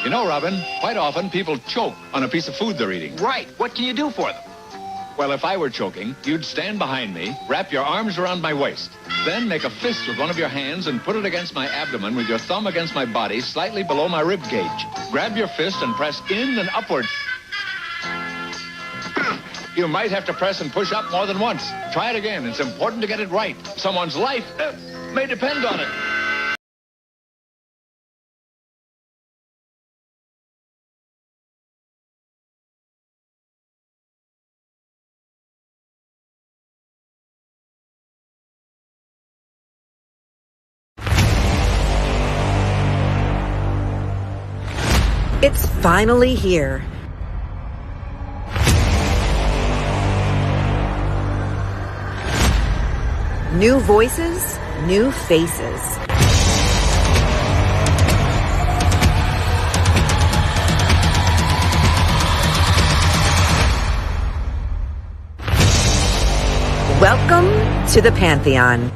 You know, Robin, quite often people choke on a piece of food they're eating. Right. What can you do for them? Well, if I were choking, you'd stand behind me, wrap your arms around my waist, then make a fist with one of your hands and put it against my abdomen with your thumb against my body, slightly below my rib cage. Grab your fist and press in and upward. You might have to press and push up more than once. Try it again. It's important to get it right. Someone's life may depend on it. It's finally here. New voices, new faces. Welcome to the Pantheon.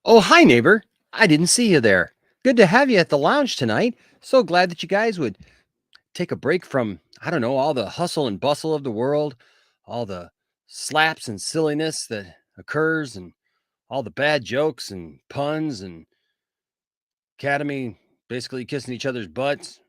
Oh, hi, neighbor. I didn't see you there. Good to have you at the lounge tonight. So glad that you guys would take a break from, I don't know, all the hustle and bustle of the world, all the slaps and silliness that occurs, and all the bad jokes and puns and Academy basically kissing each other's butts.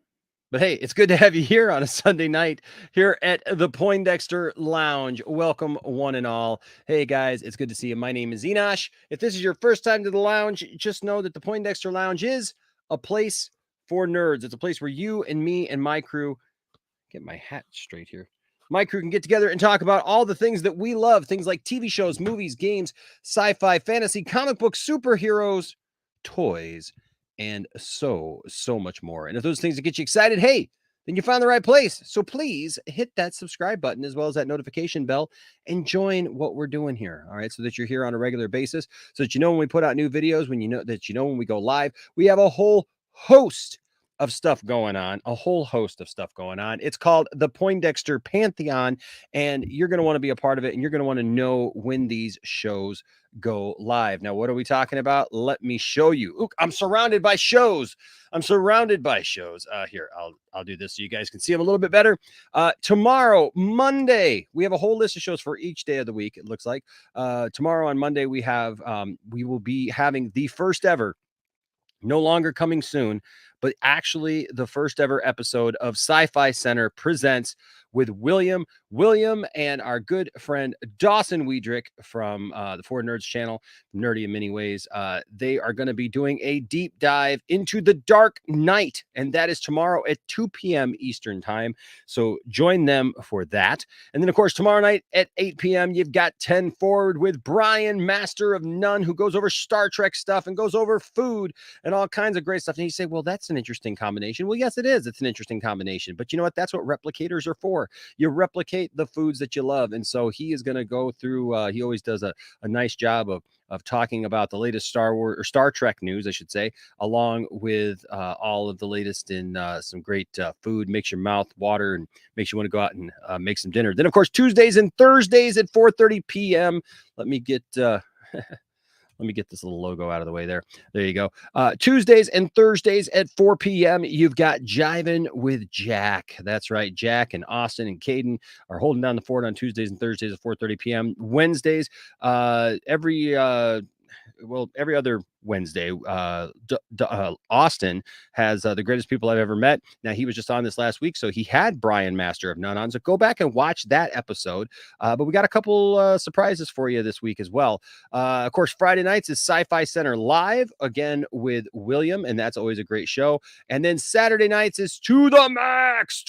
But hey, it's good to have you here on a Sunday night here at the Poindexter Lounge. Welcome, one and all. Hey, guys, it's good to see you. My name is Enosh. If this is your first time to the lounge, just know that the Poindexter Lounge is a place for nerds. It's a place where you and me and my crew, get my hat straight here. My crew can get together and talk about all the things that we love, things like TV shows, movies, games, sci-fi, fantasy, comic books, superheroes, toys, and so much more. And if those things that get you excited, hey, then you found the right place. So please hit that subscribe button as well as that notification bell and join what we're doing here. All right. So that you're here on a regular basis, so that you know when we put out new videos, when we go live, we have a whole host of stuff going on, a whole host of stuff going on. It's called the Poindexter Pantheon, and you're going to want to be a part of it, and you're going to want to know when these shows go live. Now, what are we talking about? Let me show you. Ooh, I'm surrounded by shows. Here, I'll do this so you guys can see them a little bit better. Tomorrow, Monday, we have a whole list of shows for each day of the week. It looks like tomorrow on Monday we will be having the first ever, no longer coming soon, but actually the first ever episode of Sci-Fi Center Presents with William and our good friend Dawson Weidrich from the Four Nerds channel, Nerdy in Many Ways. They are going to be doing a deep dive into The Dark Knight, and that is tomorrow at 2 p.m. Eastern time. So join them for that. And then, of course, tomorrow night at 8 p.m., you've got 10 Forward with Brian, Master of None, who goes over Star Trek stuff and goes over food and all kinds of great stuff. And you say, well, that's an interesting combination. Well, yes, it is. It's an interesting combination. But you know what? That's what replicators are for. You replicate the foods that you love. And so he is going to go through, he always does a nice job of talking about the latest Star Trek news, I should say, along with all of the latest in some great food, makes your mouth water and makes you want to go out and make some dinner. Then, of course, Tuesdays and Thursdays at 4:30 p.m. Let me get this little logo out of the way there. There you go. Tuesdays and Thursdays at 4 p.m., you've got Jivin' with Jack. That's right. Jack and Austin and Caden are holding down the fort on Tuesdays and Thursdays at 4:30 p.m. Wednesdays, every other Wednesday, Austin has the greatest people I've ever met. Now, he was just on this last week, so he had Brian, Master of None, on. So go back and watch that episode. But we got a couple surprises for you this week as well. Of course, Friday nights is Sci-Fi Center Live, again with William, and that's always a great show. And then Saturday nights is To the Max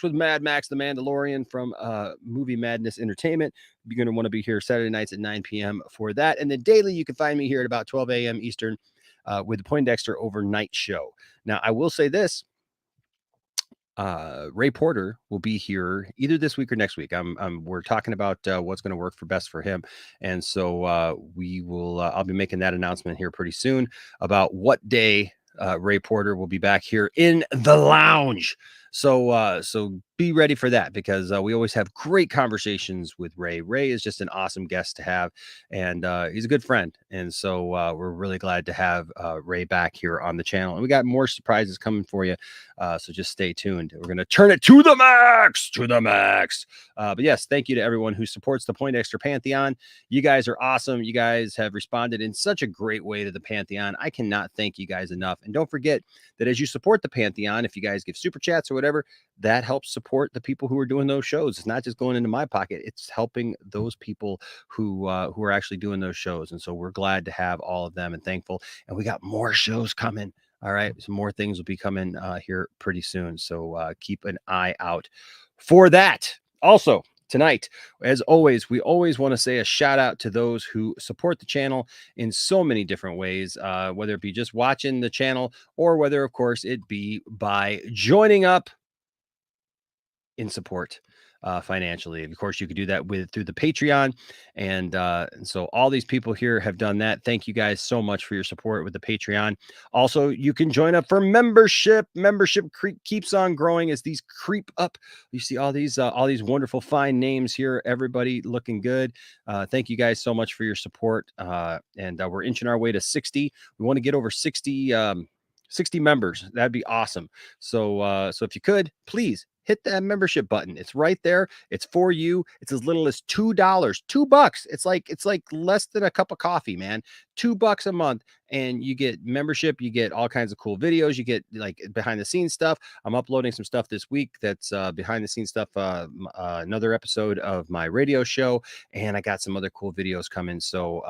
with Mad Max the Mandalorian from Movie Madness Entertainment. You're going to want to be here Saturday nights at 9 p.m. for that. And then daily, you can find me here at about 12 a.m. Eastern with the Poindexter Overnight Show. Now, I will say this. Ray Porter will be here either this week or next week. We're talking about what's going to work for best for him. And so we will, I'll be making that announcement here pretty soon about what day Ray Porter will be back here in the lounge. So be ready for that, because we always have great conversations with Ray. Ray is just an awesome guest to have, and he's a good friend. And so we're really glad to have Ray back here on the channel. And we got more surprises coming for you. So just stay tuned. We're going to turn it to the max. But yes, thank you to everyone who supports the Poindexter Pantheon. You guys are awesome. You guys have responded in such a great way to the Pantheon. I cannot thank you guys enough. And don't forget that as you support the Pantheon, if you guys give super chats or whatever, that helps support the people who are doing those shows. It's not just going into my pocket. It's helping those people who are actually doing those shows. And so we're glad to have all of them and thankful. And we got more shows coming. All right. Some more things will be coming here pretty soon. So keep an eye out for that. Also, tonight, as always, we always want to say a shout out to those who support the channel in so many different ways, whether it be just watching the channel or whether, of course, it be by joining up in support. financially. Of course, you could do that through the Patreon. And so all these people here have done that. Thank you guys so much for your support with the Patreon. Also, you can join up for membership. Membership keeps on growing as these creep up. You see all these wonderful fine names here. Everybody looking good. Thank you guys so much for your support. And we're inching our way to 60. We want to get over 60 members. That'd be awesome. So if you could, please hit that membership button. It's right there. It's for you. It's as little as $2, $2. It's like less than a cup of coffee, man. $2 a month, and you get membership. You get all kinds of cool videos. You get like behind the scenes stuff. I'm uploading some stuff this week that's behind the scenes stuff. Another episode of my radio show, and I got some other cool videos coming. So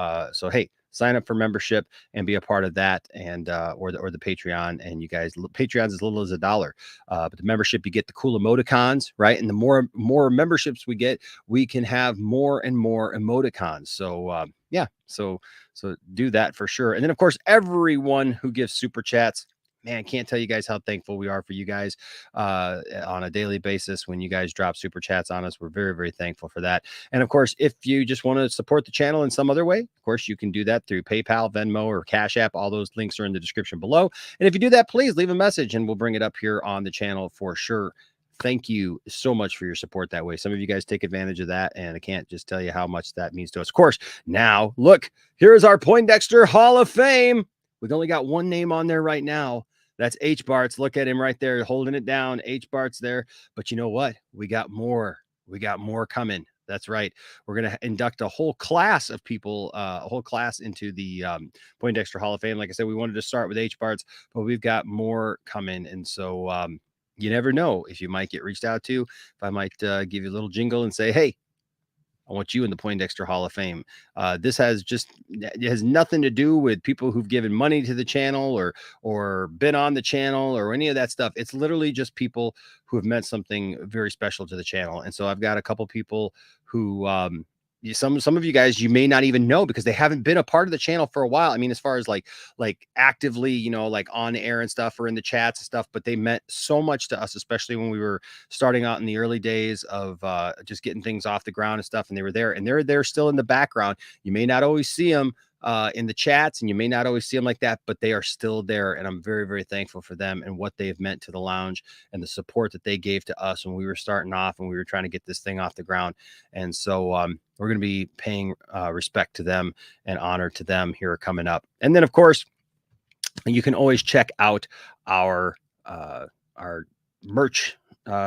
hey, sign up for membership and be a part of that, and or the Patreon. And you guys, Patreon's as little as $1, but the membership, you get the cool emoticons, right? And the more memberships we get, we can have more and more emoticons. So yeah, so do that for sure. And then of course, everyone who gives super chats, man, can't tell you guys how thankful we are for you guys on a daily basis. When you guys drop super chats on us, we're very, very thankful for that. And of course, if you just want to support the channel in some other way, of course, you can do that through PayPal, Venmo, or Cash App. All those links are in the description below. And if you do that, please leave a message and we'll bring it up here on the channel for sure. Thank you so much for your support that way. Some of you guys take advantage of that, and I can't just tell you how much that means to us. Of course, now look, here's our Poindexter Hall of Fame. We've only got one name on there right now. That's H. Bart's. Look at him right there, holding it down. H. Bart's there. But you know what? We got more. We got more coming. That's right. We're going to induct a whole class of people, a whole class into the Poindexter Hall of Fame. Like I said, we wanted to start with H. Bart's, but we've got more coming. And so you never know if you might get reached out to, if I might give you a little jingle and say, hey, I want you in the Poindexter Hall of Fame. This it has nothing to do with people who've given money to the channel or been on the channel or any of that stuff. It's literally just people who have meant something very special to the channel. And so I've got a couple people who, some of you guys, you may not even know because they haven't been a part of the channel for a while. I mean, as far as like actively, like on air and stuff or in the chats and stuff, but they meant so much to us, especially when we were starting out in the early days of just getting things off the ground and stuff. And they were there, and they're still in the background. You may not always see them in the chats, and you may not always see them like that, but they are still there. And I'm very, very thankful for them and what they've meant to the lounge and the support that they gave to us when we were starting off and we were trying to get this thing off the ground. And so we're going to be paying respect to them and honor to them here coming up. And then, of course, you can always check out our merch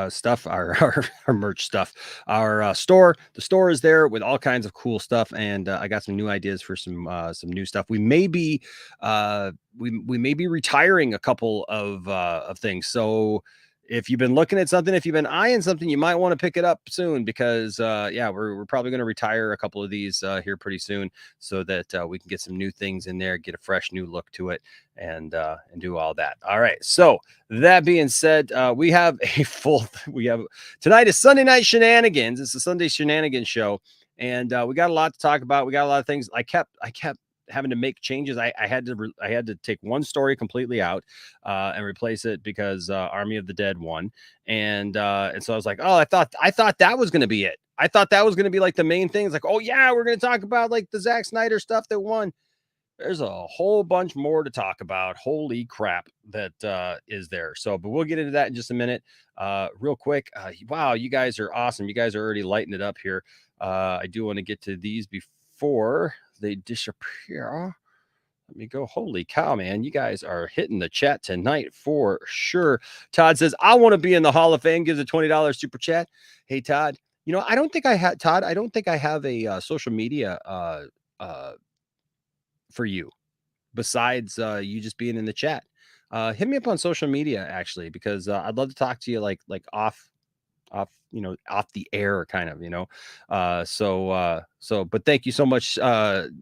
stuff, our merch stuff, our store. The store is there with all kinds of cool stuff, and I got some new ideas for some new stuff. We may be retiring a couple of things. So if you've been looking at something, if you've been eyeing something, you might want to pick it up soon because yeah, we're probably going to retire a couple of these here pretty soon so that we can get some new things in there, get a fresh new look to it, and do all that. All right. So that being said, we have tonight is Sunday Night Shenanigans. It's the Sunday Shenanigans show. And we got a lot to talk about. We got a lot of things. I kept having to make changes. I had to take one story completely out and replace it because Army of the Dead won. And so I was like, oh, I thought that was going to be it. I thought that was going to be like the main thing. It's like, oh yeah, we're going to talk about like the Zack Snyder stuff that won. There's a whole bunch more to talk about. Holy crap that is there. So, but we'll get into that in just a minute. Real quick. Wow, you guys are awesome. You guys are already lighting it up here. I do want to get to these before they disappear. Let me go. Holy cow, man. You guys are hitting the chat tonight for sure. Todd says, I want to be in the Hall of Fame. Gives a $20 super chat. Hey, Todd. You know, I don't think I have a social media for you besides you just being in the chat. Hit me up on social media, actually, because I'd love to talk to you like off the air kind of, but thank you so much,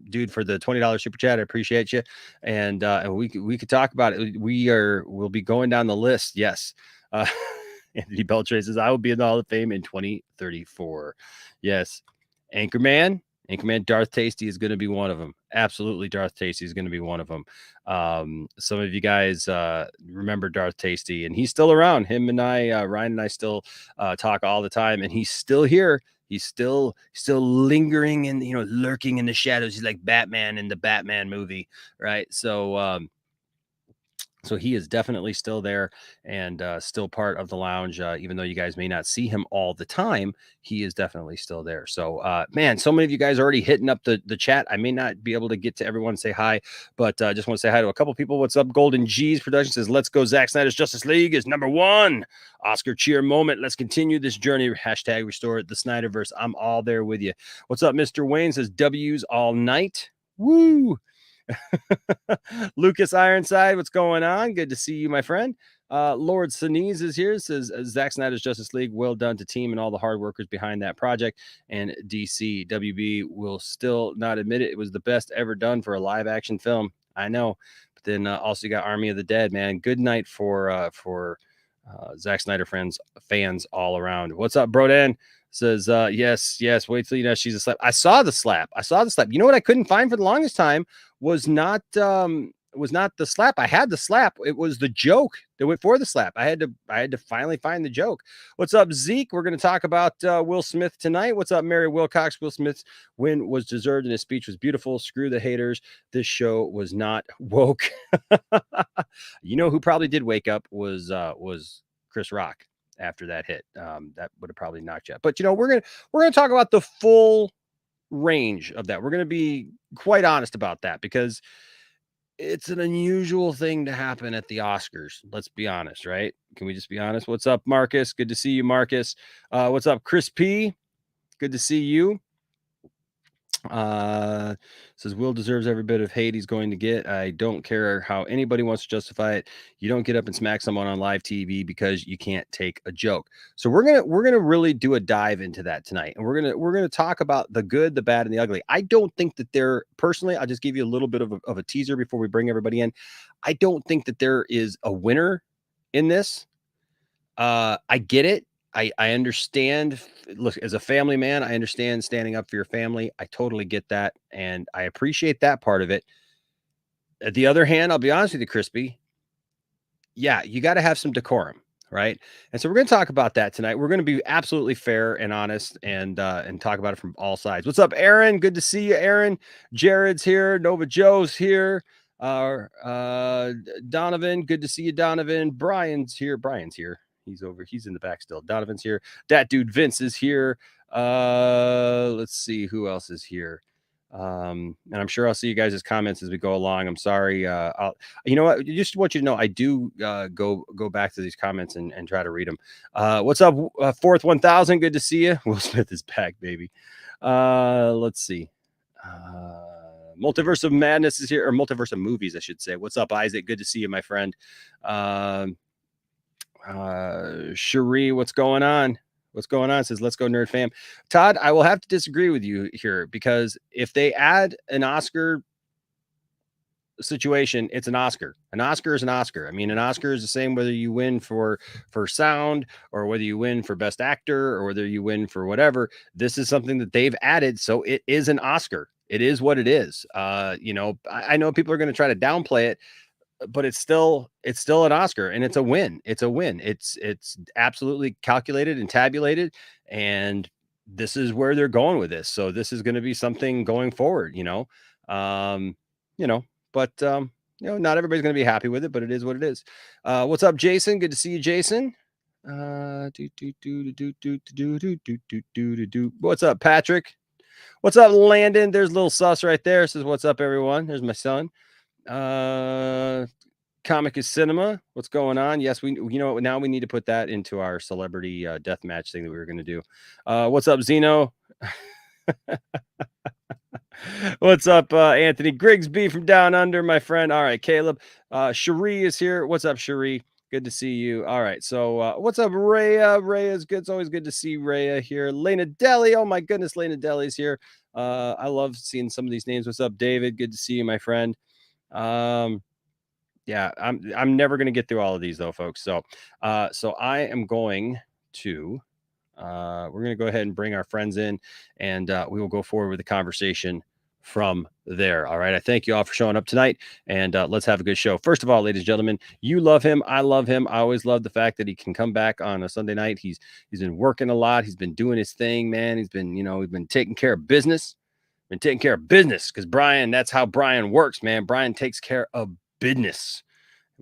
dude, for the $20 super chat. I appreciate you. And we could talk about it. We'll be going down the list. Yes. Anthony Beltray says, I will be in the Hall of Fame in 2034. Yes. Anchorman Anchorman Darth Tasty is going to be one of them. Absolutely, Darth Tasty is going to be one of them. Some of you guys remember Darth Tasty, and he's still around. Him and I, Ryan and I, still talk all the time, and he's still here. He's still lingering and lurking in the shadows. He's like Batman in the Batman movie, right? So he is definitely still there and still part of the lounge. Even though you guys may not see him all the time, he is definitely still there. So, man, so many of you guys are already hitting up the chat. I may not be able to get to everyone and say hi, but just want to say hi to a couple people. What's up? Golden G's Production says, let's go. Zack Snyder's Justice League is #1. Oscar cheer moment. Let's continue this journey. Hashtag restore the Snyderverse. I'm all there with you. What's up? Mr. Wayne says, W's all night. Woo. Lucas Ironside, what's going on? Good to see you, my friend. Lord Sinise is here. Says Zack Snyder's Justice League, well done to team and all the hard workers behind that project. And DC WB will still not admit it. It was the best ever done for a live action film. I know. But then also you got Army of the Dead, man. Good night for Zack Snyder fans all around. What's up, Brodan? Says yes. Wait till you know she's a slap. I saw the slap. You know what I couldn't find for the longest time was not the slap. I had the slap. It was the joke that went for the slap. I had to finally find the joke. What's up, Zeke? We're going to talk about Will Smith tonight. What's up, Mary Wilcox? Will Smith's win was deserved and his speech was beautiful. Screw the haters. This show was not woke. You know who probably did wake up was Chris Rock after that hit. That would have probably knocked you out. But we're gonna talk about the full range of that. We're gonna be quite honest about that because it's an unusual thing to happen at the Oscars. Let's be honest, right? Can we just be honest? What's up, Marcus? Good to see you, Marcus. What's up, Chris P? Good to see you. Says Will deserves every bit of hate he's going to get. I don't care how anybody wants to justify it. You don't get up and smack someone on live TV because you can't take a joke. So we're gonna really do a dive into that tonight, and we're gonna talk about the good, the bad, and the ugly. I don't think that there personally. I'll just give you a little bit of a teaser before we bring everybody in. I don't think that there is a winner in this. I get it. I understand. Look, as a family man, I understand standing up for your family. I totally get that. And I appreciate that part of it. At the other hand, I'll be honest with you, Crispy. Yeah, you got to have some decorum, right? And so we're going to talk about that tonight. We're going to be absolutely fair and honest and talk about it from all sides. What's up, Aaron? Good to see you, Aaron. Jared's here. Nova Joe's here. Donovan, good to see you, Donovan. Brian's here. He's in the back still. Donovan's here. That dude Vince is here. Let's see who else is here. And I'm sure I'll see you guys' comments as we go along. I'm sorry. You know what? Just want you to know I do go back to these comments and try to read them. What's up, Fourth 1000? Good to see you. Will Smith is back, baby. Let's see. Multiverse of Madness is here, or Multiverse of Movies, I should say. What's up, Isaac? Good to see you, my friend. Cherie, what's going on? Says, let's go, Nerd Fam. Todd, I will have to disagree with you here because if they add an Oscar situation, it's an Oscar. An Oscar is an Oscar. I mean, an Oscar is the same whether you win for sound or whether you win for best actor or whether you win for whatever. This is something that they've added, so it is an Oscar. It is what it is. I know people are going to try to downplay it, but it's still an Oscar, and it's a win. It's a win. It's absolutely calculated and tabulated, and this is where they're going with this. So this is going to be something going forward, but not everybody's going to be happy with it, but it is what it is. What's up, Jason? Good to see you, Jason. What's up, Patrick? What's up, Landon? There's little sus right there. Says, what's up, everyone? There's my son. Comic is Cinema. What's going on? Yes, now we need to put that into our celebrity death match thing that we were going to do. What's up, Zeno? What's up, Anthony Grigsby from down under, my friend? All right, Caleb. Cherie is here. What's up, Cherie? Good to see you. All right. So what's up, Rhea? Rhea is good. It's always good to see Rhea here. Lena Deli. Oh my goodness, Lena Deli's here. I love seeing some of these names. What's up, David? Good to see you, my friend. Yeah, I'm never gonna get through all of these though, folks. So I am going to We're going to go ahead and bring our friends in, and we will go forward with the conversation from there. All right. I thank you all for showing up tonight, and let's have a good show. First of all, ladies and gentlemen, you love him. I love him. I always love the fact that he can come back on a Sunday night. He's been working a lot. He's been doing his thing, man. He's been taking care of business. Because Brian, that's how Brian works, man. Brian takes care of business.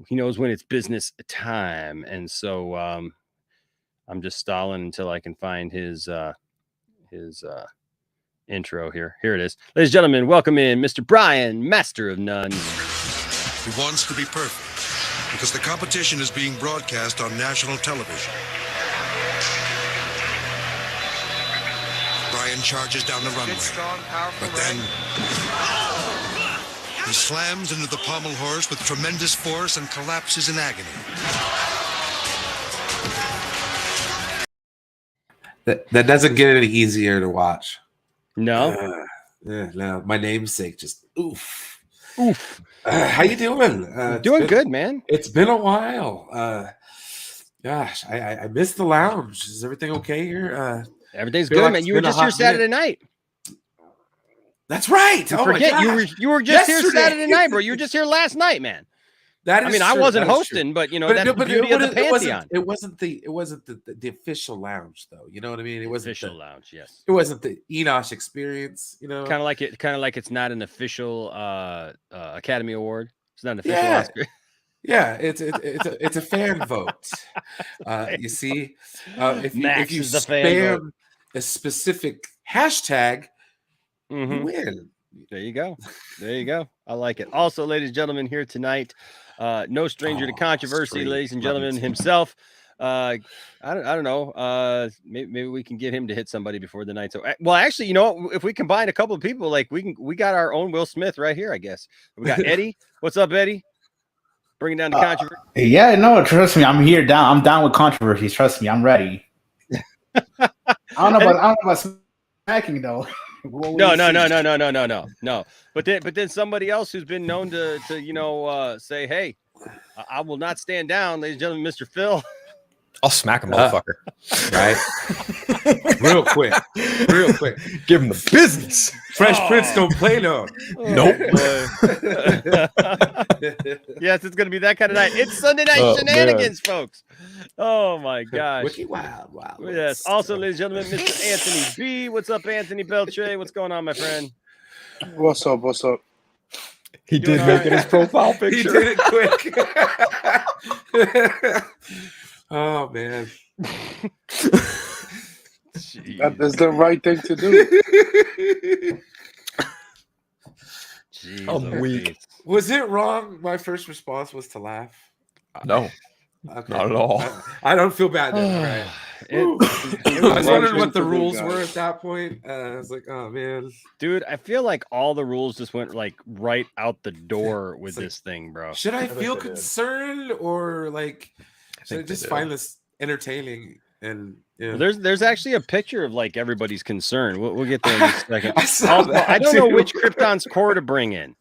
He knows when it's business time. And so I'm just stalling until I can find his intro here. Here it is. Ladies and gentlemen, welcome in Mr. Brian, Master of None. He wants to be perfect because the competition is being broadcast on national television. Brian charges down the runway, but then he slams into the pommel horse with tremendous force and collapses in agony. That doesn't get any easier to watch. No, no. My namesake just oof. How you doing? Doing good, man. It's been a while. Gosh, I missed the lounge. Is everything okay here? Everything's good, man. You were just here Saturday night. That's right. You forget you were just here Saturday night, bro. You were just here last night, man. That is I wasn't hosting, but that's the beauty of the Pantheon. It wasn't the official lounge, though. You know what I mean? It wasn't official lounge. Yes. It wasn't the Enosh experience. You know, kind of like it's not an official Academy Award. It's not an official Oscar. Yeah, it's a fan vote. You see, if you spam a specific hashtag, you win. There you go. I like it. Also, ladies and gentlemen, here tonight, no stranger to controversy, ladies and gentlemen, himself. I don't know. Maybe we can get him to hit somebody before the night's over. Well, actually, if we combine a couple of people, like we got our own Will Smith right here, I guess. We got Eddie. What's up, Eddie? Bringing down the controversy. Yeah, no, trust me. I'm down with controversies. Trust me, I'm ready. I don't know about smacking though. No. But then somebody else who's been known to say, hey, I will not stand down, ladies and gentlemen, Mr. Phil. I'll smack a motherfucker. Right? Real quick. Give him the business. Fresh Prince don't play no. Nope. Yes, it's going to be that kind of night. It's Sunday night shenanigans, folks. Oh, my gosh. Wiki wild. Yes. Also, ladies and gentlemen, Mr. Anthony B. What's up, Anthony Beltre? What's going on, my friend? What's up? He did make it his profile picture. He did it quick. Oh, man. That is the right thing to do. Jeez, I'm weak. Was it wrong? My first response was to laugh. No, Okay. not at all. I don't feel bad then, right? I was wondering what the rules were at that point. I was like, oh, man. Dude, I feel like all the rules just went like right out the door with this thing, bro. Should I feel concerned or like should I just find this entertaining? And Well, there's actually a picture of like everybody's concern. We'll get there in just a second. I don't know which Krypton's core to bring in.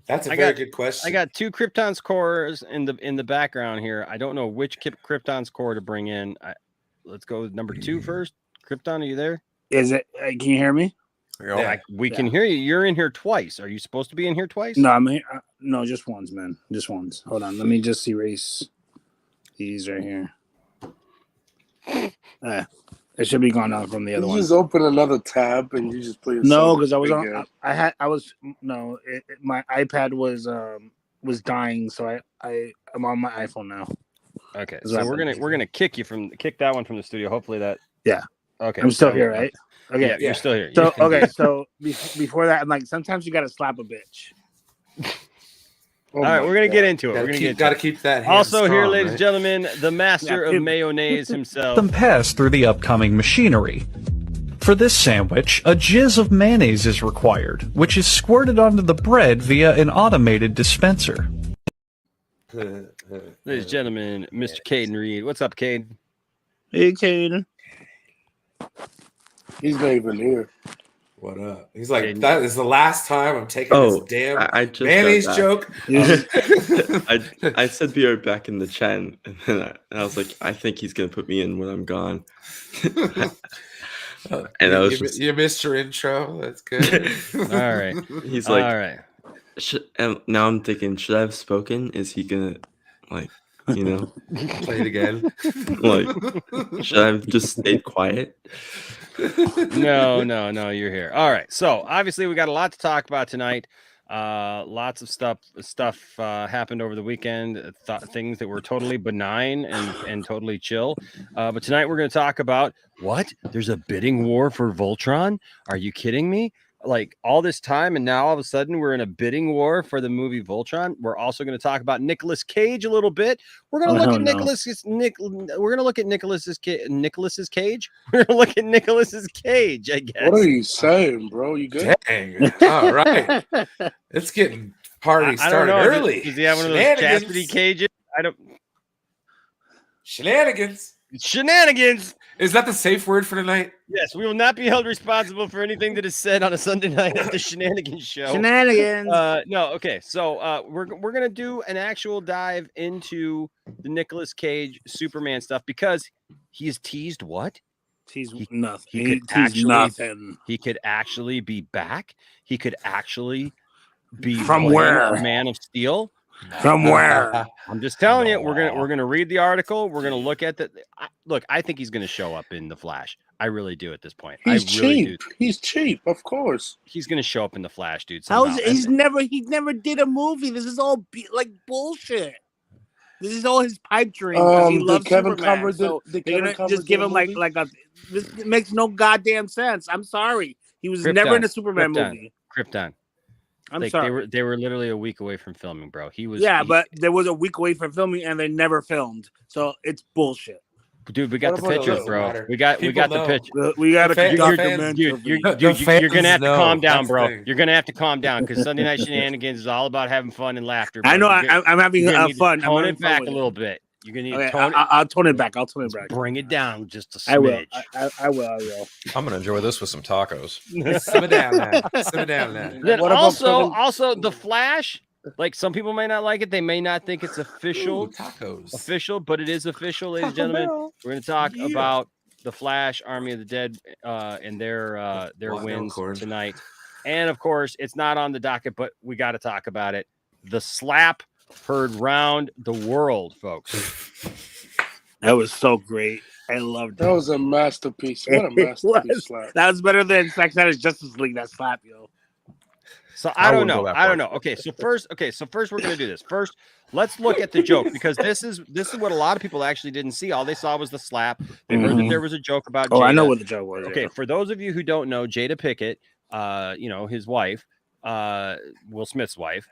That's a very good question. I got two Krypton's cores in the background here. I don't know which Krypton's core to bring in. Let's go with number 2 first. Krypton, are you there? Is it? Can you hear me? We can hear you. You're in here twice. Are you supposed to be in here twice? No, I'm here. No, just once, man. Just once. Hold on. Let me just erase these right here. It should be gone out from the other one. Just open another tab and you just play. No, because I was on. My iPad was dying, so I'm on my iPhone now. Okay, so we're gonna kick that one from the studio. Hopefully that. Yeah. Okay. I'm still here, right? Okay. Yeah, you're still here. So so before that, I'm like, sometimes you gotta slap a bitch. All right, we're gonna get into it. Gotta keep that. Also strong, here, ladies and gentlemen, the master of mayonnaise himself. Them pass through the upcoming machinery. For this sandwich, a jizz of mayonnaise is required, which is squirted onto the bread via an automated dispenser. Ladies and gentlemen, Mr. Caden Reed. What's up, Caden? Hey, Caden. He's not even here. What up? He's like, that is the last time I'm taking this damn I just mayonnaise got joke. I said be right back in the chat, and then I was like, I think he's gonna put me in when I'm gone. And I was you missed your intro. That's good. All right. He's like, all right. and now I'm thinking, should I have spoken? Is he gonna like, play it again? Like, should I have just stayed quiet? No, you're here. All right. So obviously we got a lot to talk about tonight. Lots of stuff happened over the weekend, things that were totally benign and totally chill. But tonight we're going to talk about what? There's a bidding war for Voltron? Are you kidding me? Like all this time, and now all of a sudden we're in a bidding war for the movie Voltron. We're also going to talk about Nicolas Cage a little bit. We're going to look at We're going to look at Nicolas's Cage. We're going to look at Nicolas's Cage, I guess. What are you saying, bro? You good? Dang. All right. It's getting party started early. Does he have one of those chastity cages? I don't. Shenanigans. Is that the safe word for tonight? Yes, we will not be held responsible for anything that is said on a Sunday night at the Shenanigans show. Shenanigans. No, okay. So we're gonna do an actual dive into the Nicolas Cage Superman stuff because he's teased what? Nothing. He could actually be back. He could actually be from where? Man of Steel. From where? I'm just telling you, we're gonna read the article. We're gonna look at the look. I think he's gonna show up in the Flash. I really do at this point. He's cheap. He's cheap, of course. He's gonna show up in the Flash, dude. He never did a movie. This is all like bullshit. This is all his pipe dream. He loves Superman. They're gonna just give him like a. This makes no goddamn sense. I'm sorry. He was never in a Superman movie. Krypton. I'm sorry. They were literally a week away from filming, bro. But there was a week away from filming, and they never filmed. So it's bullshit. Dude, we got the pictures, bro. We got the picture. We got a documentary. You're gonna have to calm down, bro. You're gonna have to calm down because Sunday Night Shenanigans is all about having fun and laughter. Bro. I know. I'm having fun. Tone it back a little bit. You're gonna need to tone it. I'll tone it back. Bring it down just a smidge. I will. I'm gonna enjoy this with some tacos. Simmer down now. Then also the Flash. Like some people may not like it. They may not think it's official. Official, but it is official, ladies and gentlemen. We're going to talk about the Flash, Army of the Dead, and their wins tonight. And of course, it's not on the docket, but we got to talk about it. The slap heard round the world, folks. That was so great. I loved it. That was a masterpiece. What a masterpiece slap. That was better than Zack Snyder's Justice League. That slap, yo. So I don't know. Okay, so first we're gonna do this. First, let's look at the joke because this is what a lot of people actually didn't see. All they saw was the slap. They heard that there was a joke about Jada. I know what the joke was. Okay, for those of you who don't know, Jada Pinkett, his wife, Will Smith's wife,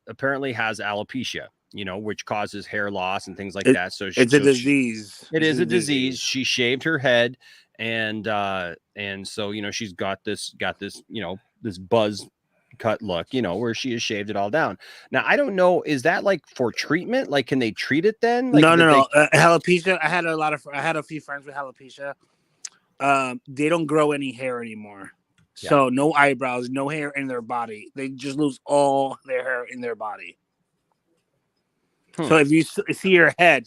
apparently has alopecia, which causes hair loss and things like that. So it's a disease. It is a disease. She shaved her head, and so she's got this this buzz cut look, where she has shaved it all down. Now, I don't know, is that like for treatment? Like, can they treat it then? Like, no. Alopecia. I had a few friends with alopecia. They don't grow any hair anymore. Yeah. So no eyebrows, no hair in their body. They just lose all their hair in their body. So if you see her head,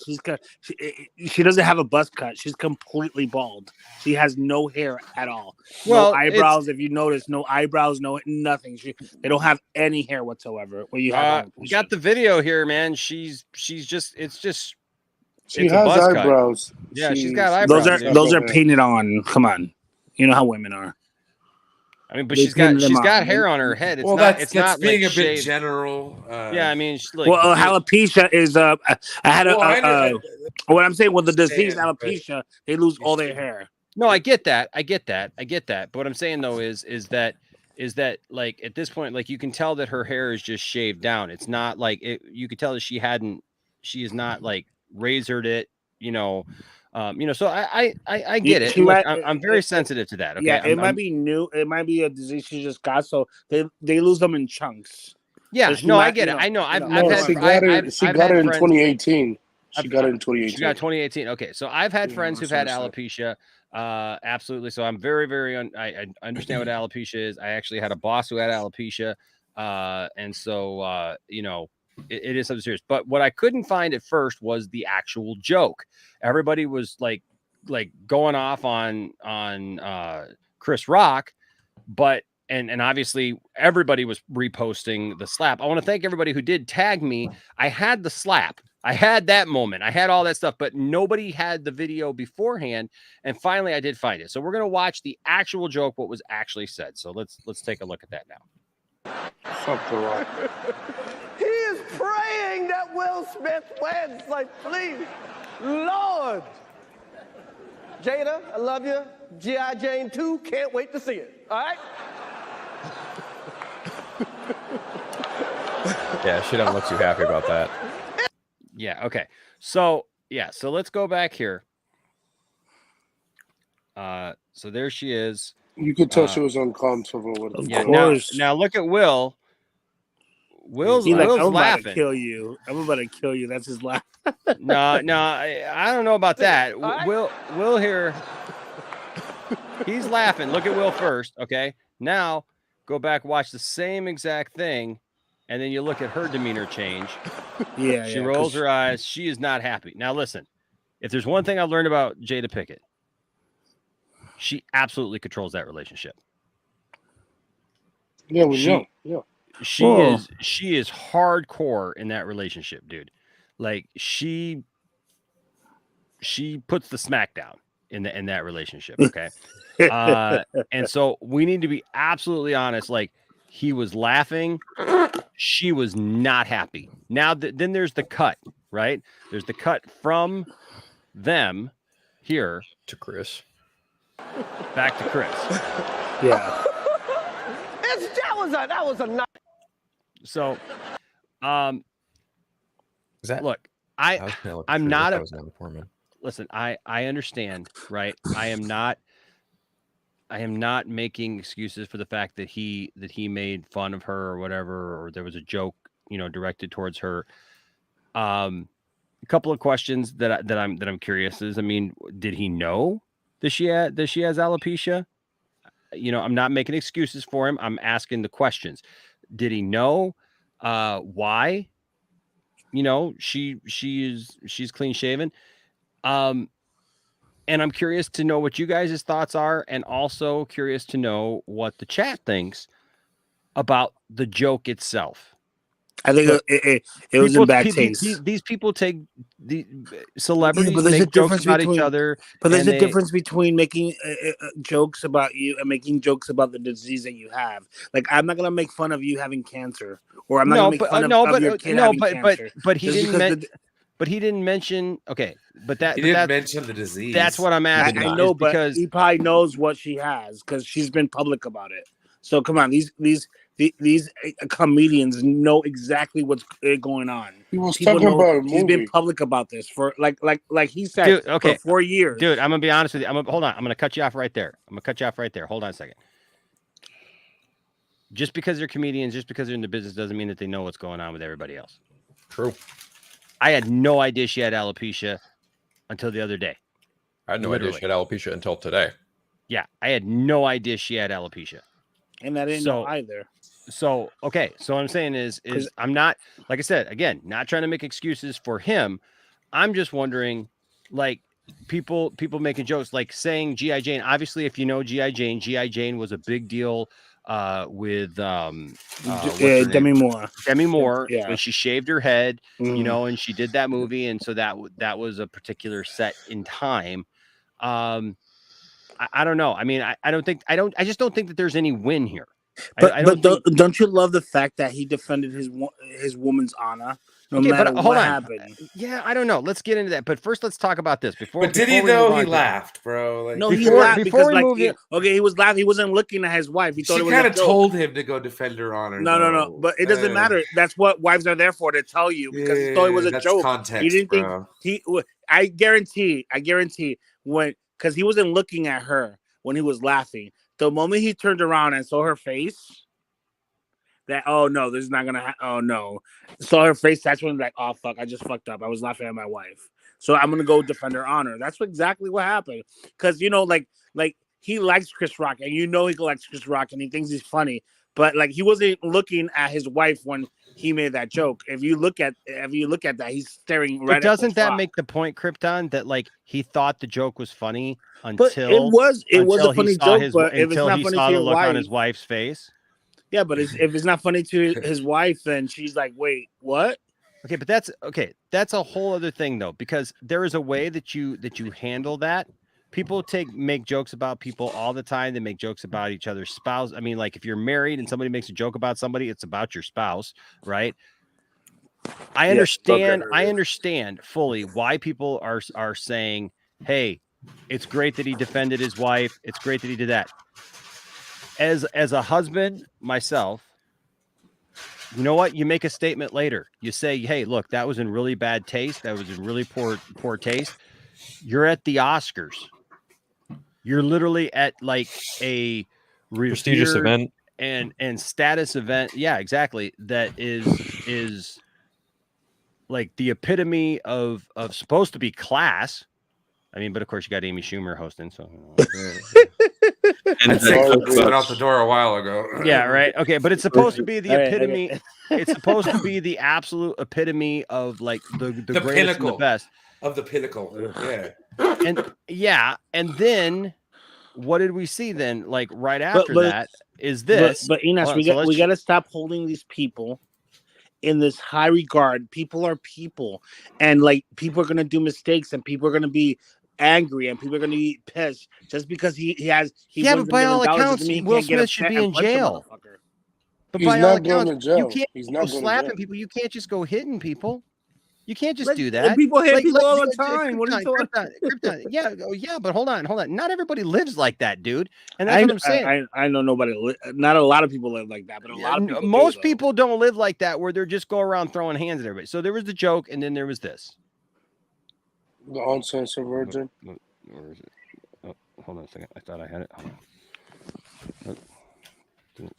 she doesn't have a buzz cut. She's completely bald. She has no hair at all. No eyebrows. If you notice, no eyebrows, no nothing. They don't have any hair whatsoever. When you have, we got the video here, man. She's just. She has eyebrows. Cut. Yeah, she's got eyebrows. Those are painted on. Come on, you know how women are. I mean, but she's got hair on her head. It's not being like a bit general. Yeah, I mean, alopecia is what I'm saying with the disease alopecia, they lose all their hair. No, I get that. But what I'm saying though is that like at this point, like you can tell that her hair is just shaved down. It's not like you could tell that she is not like razored it, so I get it. I'm very sensitive to that. Okay? Yeah, might be new. It might be a disease she just got, so they lose them in chunks. Yeah, I get it. I know. She got it in 2018. She got it in 2018. She got 2018. Okay, so I've had friends who've had alopecia. Absolutely. So I'm very, very. I understand what alopecia is. I actually had a boss who had alopecia, and so it is something serious. But what I couldn't find at first was the actual joke. Everybody was like going off on Chris Rock, but and obviously everybody was reposting the slap. I want to thank everybody who did tag me. I had the slap. I had that moment. I had all that stuff, but nobody had the video beforehand. And finally I did find it. So we're going to watch the actual joke, what was actually said. So let's take a look at that now. Something wrong. He is praying that Will Smith wins. Like, please, Lord. Jada, I love you. G.I. Jane 2, can't wait to see it. All right? Yeah, she doesn't look too happy about that. Yeah, okay. So let's go back here. So there she is. You could tell she was uncomfortable with it. Yeah, now look at Will. Will's I'm laughing. about to kill you. I'm about to kill you. That's his laugh. No, I don't know about that. Will here. He's laughing. Look at Will first. Okay. Now go back, watch the same exact thing, and then you look at her demeanor change. Yeah. She rolls her eyes. She is not happy. Now listen, if there's one thing I learned about Jada Pinkett, she absolutely controls that relationship. Yeah, we know. Yeah. She is hardcore in that relationship, dude. Like she puts the smack down in that relationship. Okay. And so we need to be absolutely honest. Like he was laughing. She was not happy. Now then there's the cut, right? There's the cut from them here to Chris. Back to Chris. Yeah. That was a nice. So, Is that look, I'm not a listen. I understand, right? I am not making excuses for the fact that he made fun of her or whatever, or there was a joke, directed towards her. A couple of questions that I'm curious is, I mean, did he know that she has alopecia? I'm not making excuses for him. I'm asking the questions. Did he know why? She's clean shaven. And I'm curious to know what you guys' thoughts are, and also curious to know what the chat thinks about the joke itself. I think it was in bad taste. These people take the celebrities but there's make a difference jokes about between each other. But there's a difference between making jokes about you and making jokes about the disease that you have. Like, I'm not gonna make fun of you having cancer, or I'm not gonna make fun of your kid having cancer. But he didn't. But he didn't mention. Okay, but he didn't mention the disease. That's what I'm asking. I know, but he probably knows what she has because she's been public about it. So come on, these comedians know exactly what's going on. He was talking about a movie. He's been public about this for like he said, dude, okay, for 4 years. Dude, I'm gonna be honest with you. Hold on. I'm gonna cut you off right there. Hold on a second. Just because they're comedians, just because they're in the business, doesn't mean that they know what's going on with everybody else. True. I had no idea she had alopecia until the other day. I had no idea she had alopecia until today. Yeah, I had no idea she had alopecia. And I didn't know either. So, okay. So what I'm saying is I'm not, like I said, again, not trying to make excuses for him. I'm just wondering, like, people making jokes, like saying G.I. Jane. Obviously, if you know G.I. Jane was a big deal with Demi Moore. When she shaved her head, and she did that movie, and so that was a particular set in time. I don't know. I mean, I just don't think that there's any win here. But don't you love the fact that he defended his woman's honor no matter what happened? Yeah, I don't know. Let's get into that. But first, let's talk about this. But did he know he laughed, bro? Like, no, he laughed because he was laughing. He wasn't looking at his wife. He thought she it was kind of told him to go defend her honor. No. But it doesn't matter. That's what wives are there for, to tell you, because he thought it was a joke. Context, he didn't bro. think I guarantee because he wasn't looking at her when he was laughing. The moment he turned around and saw her face, that, oh no, this is not gonna oh no. Saw her face, that's when like, oh fuck, I just fucked up. I was laughing at my wife. So I'm gonna go defend her honor. That's exactly what happened. Because like he likes Chris Rock, and he likes Chris Rock, and he thinks he's funny. But like he wasn't looking at his wife when he made that joke. If you look at that, he's staring right. But doesn't at that make the point, Krypton, that like he thought the joke was funny until but it was a funny joke. But if it's not funny to your wife, on his wife's face. Yeah, but if it's not funny to his wife, then she's like, "Wait, what?" Okay, but that's a whole other thing though, because there is a way that you handle that. People make jokes about people all the time. They make jokes about each other's spouse. I mean, like if you're married and somebody makes a joke about somebody, it's about your spouse, right? I understand fully why people are saying, "Hey, it's great that he defended his wife. It's great that he did that." As a husband myself, you know what? You make a statement later. You say, "Hey, look, that was in really bad taste. That was in really poor taste." You're at the Oscars. You're literally at like a prestigious event and status event. Yeah, exactly. That is like the epitome of supposed to be class. I mean, but of course you got Amy Schumer hosting, so and I got out the door a while ago. Yeah, right. Okay, but it's supposed to be the epitome. It's supposed to be the absolute epitome of like the greatest pinnacle, and the best of the pinnacle. Yeah, and then what did we see then? Like right after that is this. But Enos, we got to stop holding these people in this high regard. People are people, and like people are gonna do mistakes, and people are gonna be angry, and people are gonna be pissed just because he but by all accounts, Will Smith should be in jail. But by all accounts, you can't go slapping people. You can't just go hitting people. You can't just do that. People hit people all the time. What are you talking? Krypton. Yeah, but hold on. Not everybody lives like that, dude. And that's what I'm saying. I know not a lot of people live like that, but a lot of people. Most people don't live like that, where they're just go around throwing hands at everybody. So there was the joke, and then there was this. The uncensored version. Where is it? Oh, hold on a second. I thought I had it. Hold on.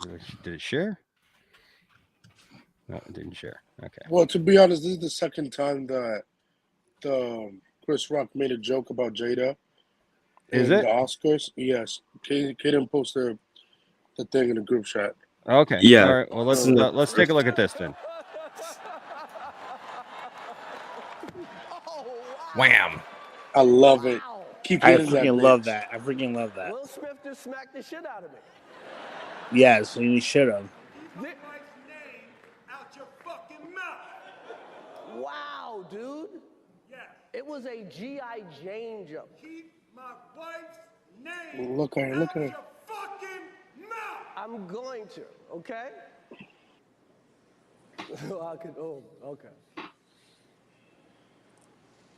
Did it share? No, it didn't share. Okay. Well, to be honest, this is the second time that Chris Rock made a joke about Jada. Is it? The Oscars? Yes. Kaden posted the thing in the group chat. Okay. Yeah. All right. Well, let's take a look at this then. Wham! I love it. Keep I hitting freaking that. love that. I freaking love that. Will Smith just smacked the shit out of me. Yes, and he should have. Wow, dude. Yeah. It was a G.I. Jane joke. Keep my wife's name. Look at her. Look at her. Fucking mouth. I'm going to, okay? Okay.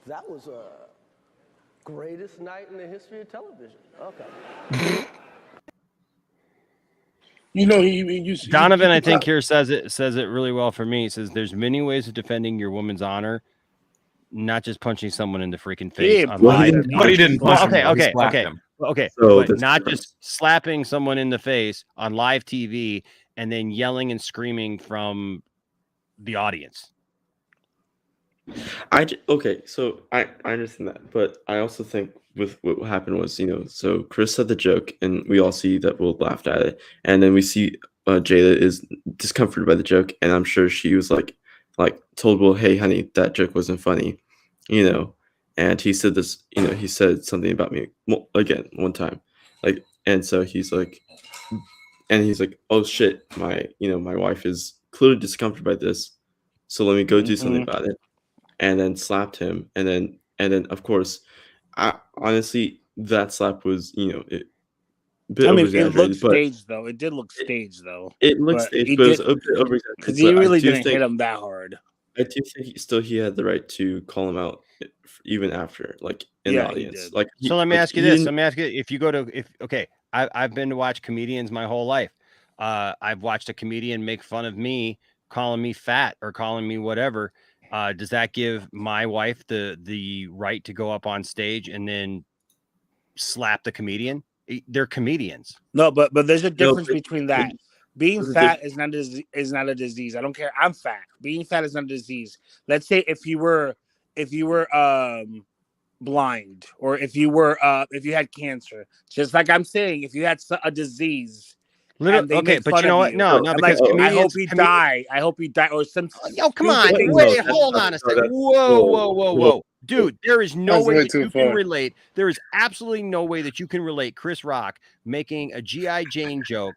That was a greatest night in the history of television. Okay. You know, he Donovan, I think here says it really well for me. He says there's many ways of defending your woman's honor, not just punching someone in the freaking face. But he didn't punch him. Okay. So but not just slapping someone in the face on live TV and then yelling and screaming from the audience. So I understand that, but I also think with what happened was, so Chris said the joke, and we all see that Will laughed at it, and then we see Jada is discomforted by the joke, and I'm sure she was like told Will, "Hey, honey, that joke wasn't funny," and he said this, he said something about me again one time, and so he's like, "Oh shit, my wife is clearly discomforted by this, so let me go do something about it." And then slapped him, and then of course, honestly, that slap was it looked staged though. It did look staged though. It looked staged, but it was a bit over-exaggerated. Because he really didn't hit him that hard. I do think he had the right to call him out even after, in the audience. So let me ask you this. Let me ask you if you go to I've been to watch comedians my whole life. I've watched a comedian make fun of me, calling me fat or calling me whatever. Does that give my wife the right to go up on stage and then slap the comedian? They're comedians. No, but there's a difference between that. Being fat is not a disease. I don't care. I'm fat. Being fat is not a disease. Let's say if you were blind, or if you had cancer, just like I'm saying, if you had a disease. And they Okay, make but fun you know of what? you. No, I'm because like, I hope comedians. he die. I hope he die. Or some. Yo, come on. stupid thing. Wait, hold on a second. Whoa. Dude, there is no That's way way that too you can far. relate. There is absolutely no way that you can relate Chris Rock making a G.I. Jane joke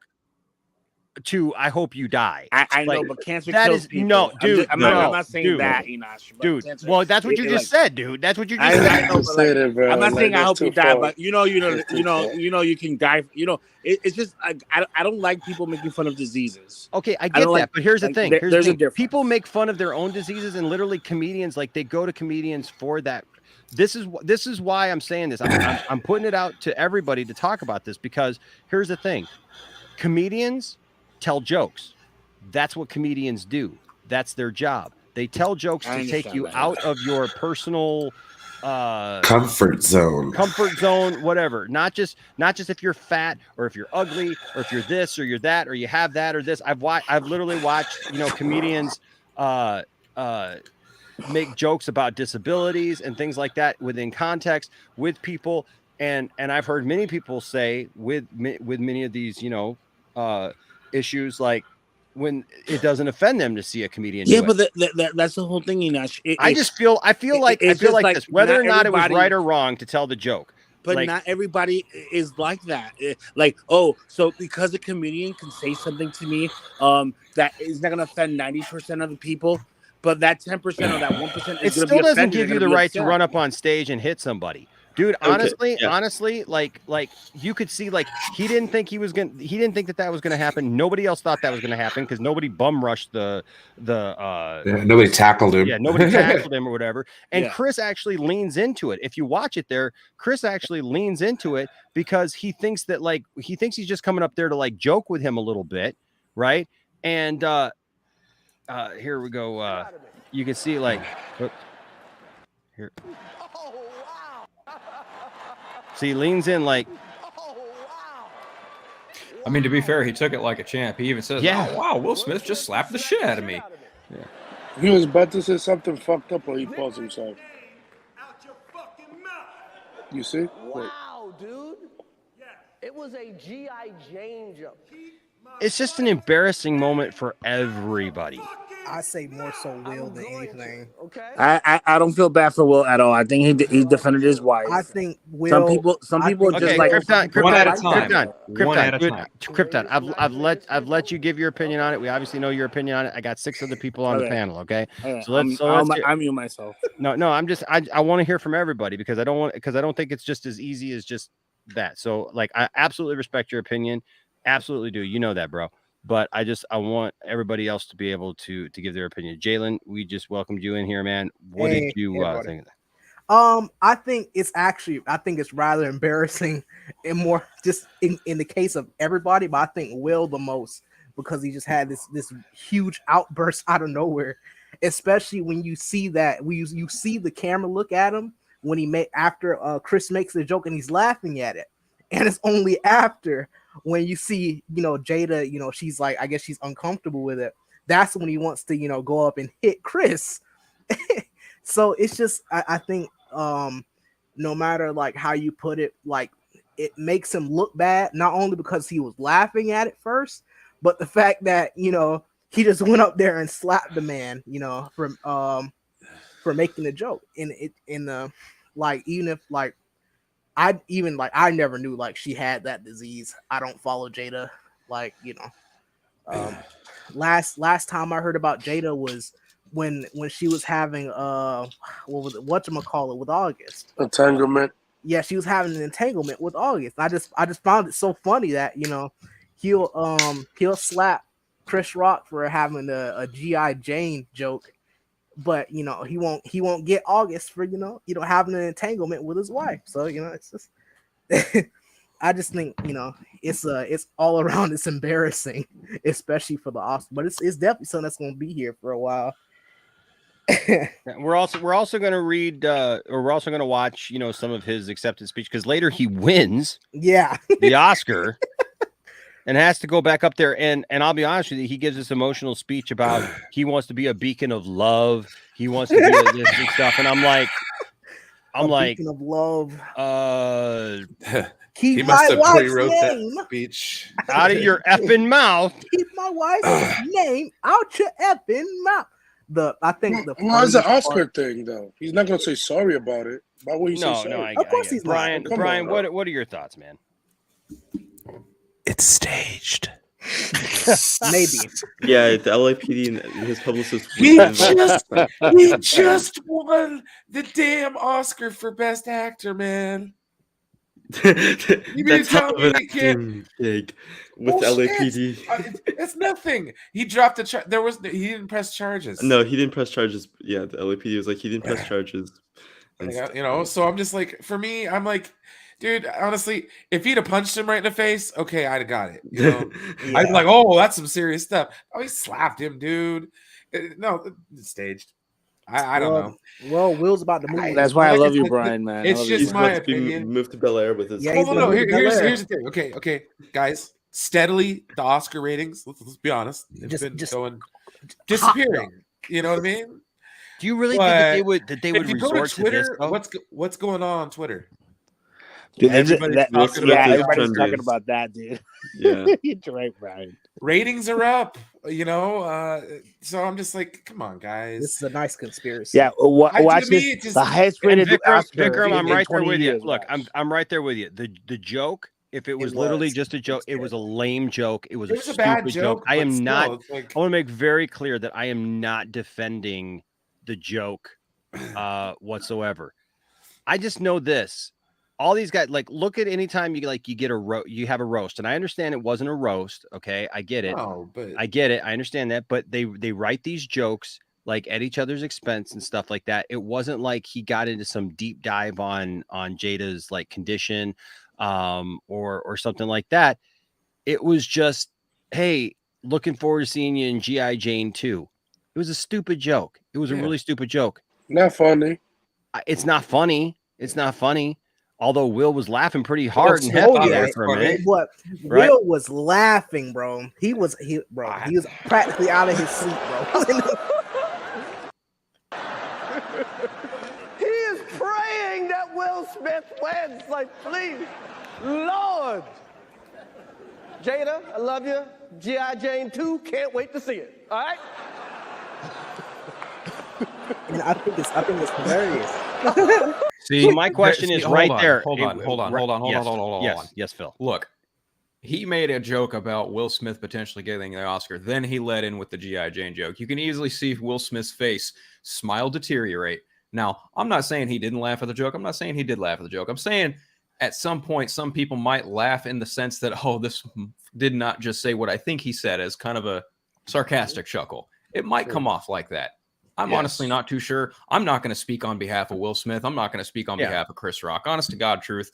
to "I hope you die." I Like, know, but cancer that kills is people. no, dude. I'm not saying that, Enosh. But Dude. cancer, Well, that's what you just said, dude. That's what you just said. I know, but like, I'm not saying I hope you die, but you know, That's too far. you can die. You know, it's just I don't like people making fun of diseases. Okay, I get that, but here's the thing. There's a difference. People make fun of their own diseases, and literally comedians, like, they go to comedians for that. This is why I'm saying this. I'm putting it out to everybody to talk about this, because here's the thing. Comedians tell jokes. That's what comedians do. That's their job. They tell jokes to take you out of your personal comfort zone, whatever. Not just if you're fat, or if you're ugly, or if you're this or you're that, or you have that or this. I've literally watched, comedians make jokes about disabilities and things like that within context with people, and I've heard many people say with many of these issues, like, when it doesn't offend them to see a comedian do but it. that's the whole thing, Enosh. I feel like this, whether or not it was right or wrong to tell the joke. But like, not everybody is like that. Like, oh, so because a comedian can say something to me that is not going to offend 90% of the people, but that 10% or that 1% is going to be offended. It still doesn't give you the right to run up on stage and hit somebody. Dude, honestly, like you could see, like, he didn't think that was gonna happen. Nobody else thought that was gonna happen, because nobody bum rushed nobody tackled him. Yeah, nobody tackled him or whatever. And Chris actually leans into it. If you watch it there, Chris actually leans into it, because he thinks he's just coming up there to, like, joke with him a little bit, right? And here we go. You can see, like, here. So he leans in, like. I mean, to be fair, he took it like a champ. He even says, Yeah. "Oh wow, Will Smith just slapped the shit out of me." Yeah. He was about to say something fucked up, or he paused himself. You see? Wow, dude. It was a G.I. Jane joke. It's just an embarrassing moment for everybody. I say more so Will than anything. Okay. I don't feel bad for Will at all. I think he defended his wife. I think Will. Some people just like Krypton. One at a time. Krypton. I've let you give your opinion on it. We obviously know your opinion on it. I got 6 other people on the panel. Okay. So I'm you myself. No. I want to hear from everybody, because I don't think it's just as easy as just that. So, like, I absolutely respect your opinion. Absolutely do. You know that, bro. But I want everybody else to be able to give their opinion. Jalen, we just welcomed you in here, man. What did you think of that? I think it's rather embarrassing, and more just in the case of everybody, but I think Will the most, because he just had this huge outburst out of nowhere, especially when you see that you see the camera look at him when after Chris makes the joke and he's laughing at it, and it's only after when you see Jada, she's like, I guess she's uncomfortable with it. That's when he wants to go up and hit Chris. So it's just I think no matter like how you put it, like, it makes him look bad, not only because he was laughing at it first, but the fact that he just went up there and slapped the man, for making the joke. Like, even if like I never knew like she had that disease. I don't follow Jada, like, last time I heard about Jada was when she was having whatchamacallit with August. Entanglement. Yeah, she was having an entanglement with August. I just found it so funny that he'll slap Chris Rock for having a G.I. Jane joke, but he won't get August for having an entanglement with his wife. So it's just I just think it's all around, it's embarrassing, especially for the Oscar, but it's definitely something that's going to be here for a while. We're also going to read or we're also going to watch some of his acceptance speech, because later he wins the Oscar. and has to go back up there. And I'll be honest with you, he gives this emotional speech about he wants to be a beacon of love. He wants to be this and stuff. And I'm like, beacon of love. He Keep must my have wife's pre-wrote that name speech out of your effing mouth. Keep my wife's name out your effing mouth. I think the why is the funniest Oscar part- thing though? He's not gonna say sorry about it. Why would he say sorry? No, I Of course get it. he's not. Brian, what are your thoughts, man? it's staged. Maybe. Yeah, the LAPD and his publicist. He just won the damn Oscar for Best Actor, man. You mean to tell me he can't with LAPD? It's nothing. He dropped the charge. He didn't press charges. No, he didn't press charges. Yeah, the LAPD was like he didn't press charges. So I'm just like, for me, I'm like, dude, honestly, if he'd have punched him right in the face, okay, I'd have got it. I'd be like, oh, that's some serious stuff. Oh, he slapped him, dude. No, it's staged. I don't know. Well, Will's about to move. That's why I love you, Brian, man. It's just my He's opinion. moved to Bel Air with his. Yeah, No. Here's the thing. Okay, guys. Steadily, the Oscar ratings. Let's be honest. It's been going disappearing. You know what I mean? Do you really think that they would if you go resort to Twitter, to this? what's going on Twitter? Dude, Everybody's talking about everybody's this talking trend. about that, dude. Yeah. You're right, Brian. Ratings are up. So I'm just like, come on, guys. This is a nice conspiracy. Yeah, watch to me, this. it just- The highest rated Oscar. Vikram, I'm in right there 20 with you. years, Look, watch. I'm right there with you. The joke, if it was literally just a joke, it was a lame joke. It was a stupid bad joke. joke. I am but not. still, it's like- I want to make very clear that I am not defending the joke whatsoever. I just know this. All these guys, like, look at any time you get you have a roast, and I understand it wasn't a roast. Okay, I get it. No, but I get it. I understand that, but they write these jokes like at each other's expense and stuff like that. It wasn't like he got into some deep dive on Jada's like condition, or something like that. It was just, hey, looking forward to seeing you in G.I. Jane 2. It was a stupid joke. It was a really stupid joke. Not funny. It's not funny. It's not funny. Although Will was laughing pretty hard and hefty there for a minute. But Right? Will was laughing, bro. He was practically out of his seat, bro. He is praying that Will Smith wins. Like, please, Lord. Jada, I love you. G.I. Jane 2, can't wait to see it. All right? And I think it's hilarious. See, So my question is right there. Hold on. Yes, Phil. Look, he made a joke about Will Smith potentially getting the Oscar. Then he led in with the G.I. Jane joke. You can easily see Will Smith's face smile deteriorate. Now, I'm not saying he didn't laugh at the joke. I'm not saying he did laugh at the joke. I'm saying at some point, some people might laugh in the sense that, oh, this did not just say what I think he said as kind of a sarcastic chuckle. It might come off like that. I'm honestly not too sure. I'm not going to speak on behalf of Will Smith. I'm not going to speak on behalf of Chris Rock. Honest to God truth.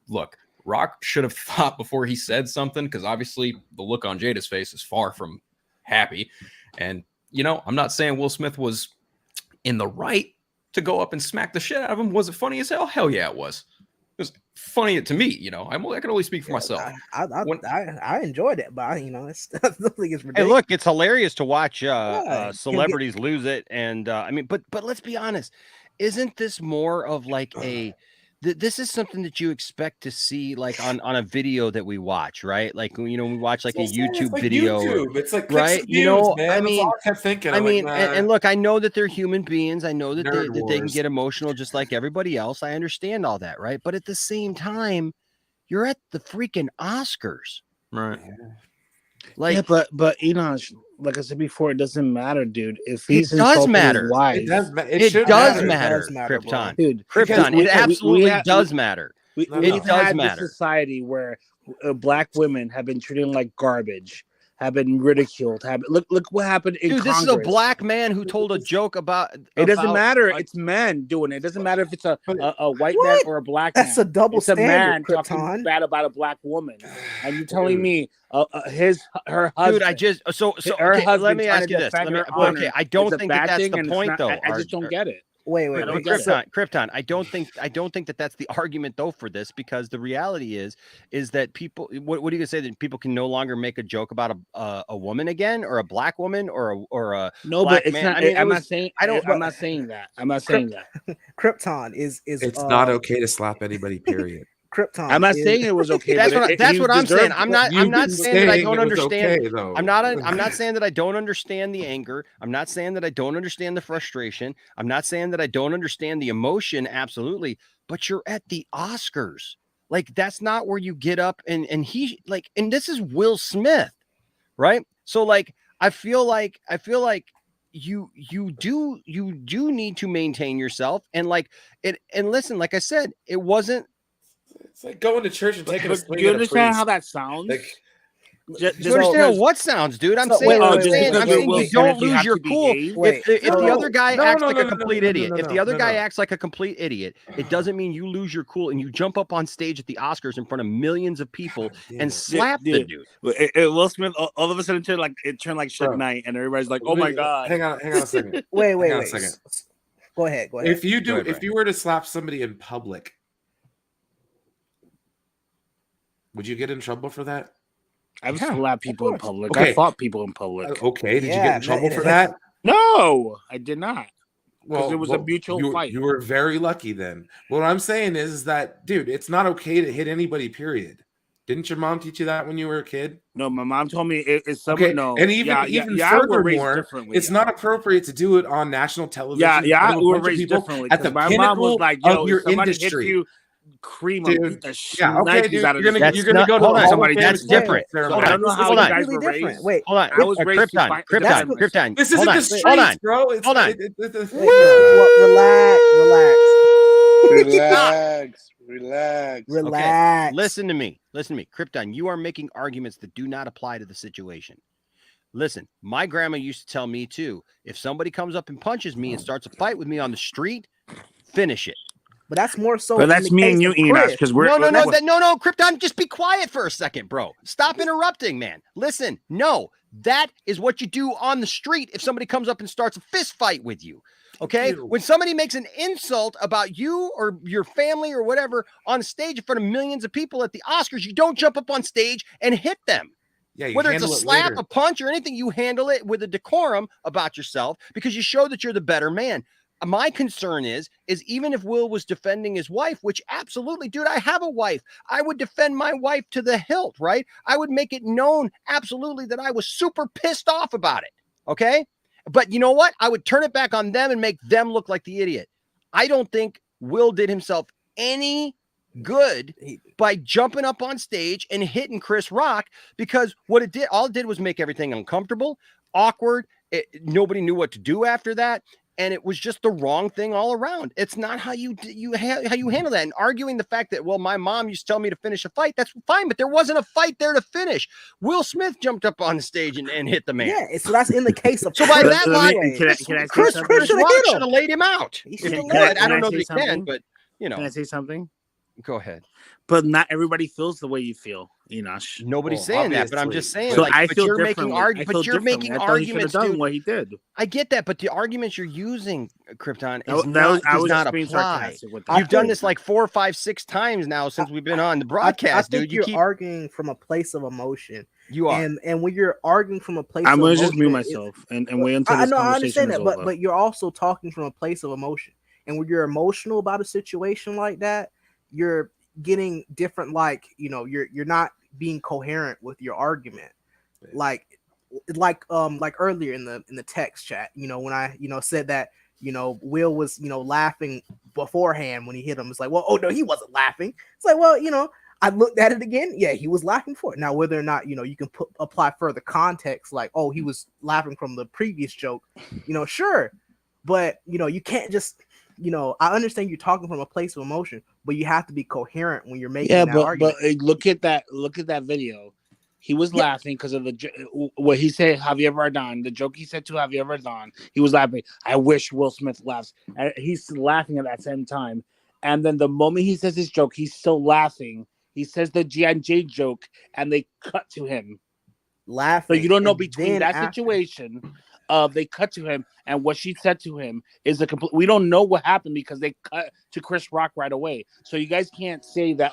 Look, Rock should have thought before he said something, because obviously the look on Jada's face is far from happy. And, I'm not saying Will Smith was in the right to go up and smack the shit out of him. Was it funny as hell? Hell yeah, it was. It was funny to me, I can only speak for myself. I enjoyed it, but I think it's ridiculous. Hey, look, it's hilarious to watch celebrities lose it, and but let's be honest, isn't this more of like this is something that you expect to see like on a video that we watch, right? Like we watch like a YouTube video, It's like right? Views, man. That's all I kept thinking. And look, I know that they're human beings. I know that they can get emotional just like everybody else. I understand all that, right? But at the same time, you're at the freaking Oscars, right? Like, yeah, but like I said before, it doesn't matter, dude. If he's it does matter. His wife, It does matter, Krypton. dude. Krypton. It absolutely does matter. We've had this society where black women have been treated like garbage, have been ridiculed. Look what happened in Congress. This is a black man who told a joke about. It doesn't matter. It's men doing it. It doesn't matter if it's a white man or a black man. That's a double it's standard. A man Krypton. talking bad about a black woman, and you telling me her husband. Dude, I just her okay, husband let me trying ask to you this. defend her honor I don't is a think bad that's thing, the and point, it's though. not, I just don't get it. Wait. Krypton. I don't think that that's the argument though for this, because the reality is that people. What are you gonna say, that people can no longer make a joke about a woman again, or a black woman, or a no, black but it's man? not. I mean, I'm not saying. I'm not saying that. I'm not saying that. Krypton is It's not okay to slap anybody. Period. Krypton. I'm not saying it was okay. That's what I'm saying. I'm not saying that I don't understand. Okay, though. I'm not saying that I don't understand the anger. I'm not saying that I don't understand the frustration. I'm not saying that I don't understand the emotion. Absolutely. But you're at the Oscars. Like, that's not where you get up and he, like, and this is Will Smith, right? So like, I feel like you do need to maintain yourself, and like it. And listen, like I said, it wasn't. It's like going to church and taking a swing. Do you at a understand priest. how that sounds? Like, Do you understand what sounds, dude? I'm saying you don't lose your cool. If the other guy acts like a complete idiot, if the other guy acts like a complete idiot, it doesn't mean you lose your cool and you jump up on stage at the Oscars in front of millions of people and slap the dude. Will Smith all of a sudden turned like Suge Knight, and everybody's like, "Oh my god!" Hang on a second. Wait. A second. Go ahead. If you were to slap somebody in public, would you get in trouble for that? I've slapped people in public. Okay. I fought people in public. Okay, did you get in trouble for that? No, I did not. Well, it was a mutual fight. You were very lucky then. What I'm saying is that, dude, it's not okay to hit anybody, period. Didn't your mom teach you that when you were a kid? No, my mom told me it's something. Okay, No, and even furthermore, it's not appropriate to do it on national television. Yeah, we were raised differently. At the my mom was like, "Yo, of your if somebody industry. hits you, cream Dude, them, beat the okay, dude, out of you're gonna go to hold on. somebody. That's different. I don't know how you guys were raised. Wait, hold on. I was raised Krypton. This isn't the streets, hold on, bro. Hold on. Relax. Okay. Listen to me. Krypton, you are making arguments that do not apply to the situation. Listen, my grandma used to tell me too, if somebody comes up and punches me and starts a fight with me on the street, finish it. But that's more so. But that's me and you, Enosh, because we're no, Krypton, just be quiet for a second, bro. Stop interrupting, man. Listen, no, that is what you do on the street if somebody comes up and starts a fist fight with you. Okay, when somebody makes an insult about you or your family or whatever on stage in front of millions of people at the Oscars, you don't jump up on stage and hit them. Yeah, whether it's a slap, a punch, or anything, you handle it with a decorum about yourself because you show that you're the better man. My concern is even if Will was defending his wife, which absolutely, dude, I have a wife. I would defend my wife to the hilt, right? I would make it known absolutely that I was super pissed off about it. Okay. But you know what? I would turn it back on them and make them look like the idiot. I don't think Will did himself any good by jumping up on stage and hitting Chris Rock, because all it did was make everything uncomfortable, awkward. Nobody knew what to do after that. And it was just the wrong thing all around. It's not how you handle that. And arguing the fact that, well, my mom used to tell me to finish a fight, that's fine, but there wasn't a fight there to finish. Will Smith jumped up on the stage and hit the man. Yeah, so that's in the case of. So by that logic, Chris Rock should have laid him out. I don't know that he can, but you know. Can I say something? Go ahead. But not everybody feels the way you feel, Enosh. Nobody's saying that, but I'm just saying. So like, I feel you're differently. making making arguments. Done what he did. I get that, but the arguments you're using, Krypton, does not apply. You've done this like 4, 5, 6 times now since we've been on the broadcast, dude. You're arguing from a place of emotion. You are, and when you're arguing from a place, I'm going to just mute myself and wait until this conversation I understand that, is over. but you're also talking from a place of emotion, and when you're emotional about a situation like that, you're getting different, like, you know, you're not being coherent with your argument. Like earlier in the text chat, you know, when I, you know, said that, you know, Will was, you know, laughing beforehand when he hit him. It's like, well, oh no, he wasn't laughing. It's like, well, you know, I looked at it again. Yeah, he was laughing for it. Now, whether or not, you know, you can apply further context, like, oh, he was laughing from the previous joke, you know, sure. But, you know, you can't just, you know, I understand you're talking from a place of emotion, but you have to be coherent when you're making that argument. But look at that video. He was laughing because of what he said, Javier Bardem, the joke he said to Javier Bardem. He was laughing. I wish Will Smith laughs. He's laughing at that same time. And then the moment he says his joke, he's still laughing. He says the G.I. joke, and they cut to him laughing. So you don't know between that situation they cut to him, and what she said to him is a complete. We don't know what happened because they cut to Chris Rock right away. So you guys can't say that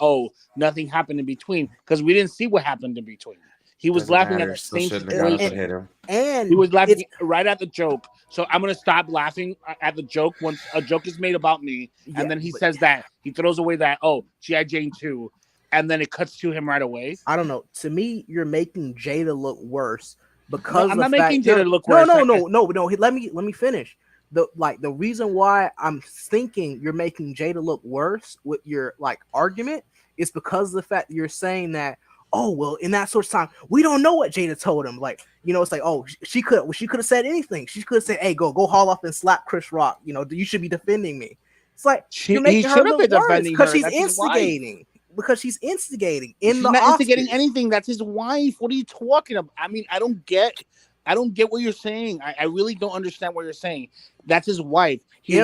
nothing happened in between because we didn't see what happened in between. He was Doesn't laughing matter. at the Still same shouldn't have got up and situation. hit him. And he was laughing right at the joke. So I'm gonna stop laughing at the joke once a joke is made about me, and then he says that he throws away that G.I. Jane 2, and then it cuts to him right away. I don't know. To me, you're making Jada look worse because I'm not making Jada look no, worse. No. Let me finish. The reason why I'm thinking you're making Jada look worse with your argument is because of the fact you're saying that, in that sort of time, we don't know what Jada told him. It's like, she could have said anything. She could have said, hey, go haul off and slap Chris Rock. You should be defending me. It's like you're making her look worse because she's instigating. Because she's instigating She's not instigating anything. That's his wife. What are you talking about? I mean, I don't get what you're saying. I really don't understand what you're saying. That's his wife. He's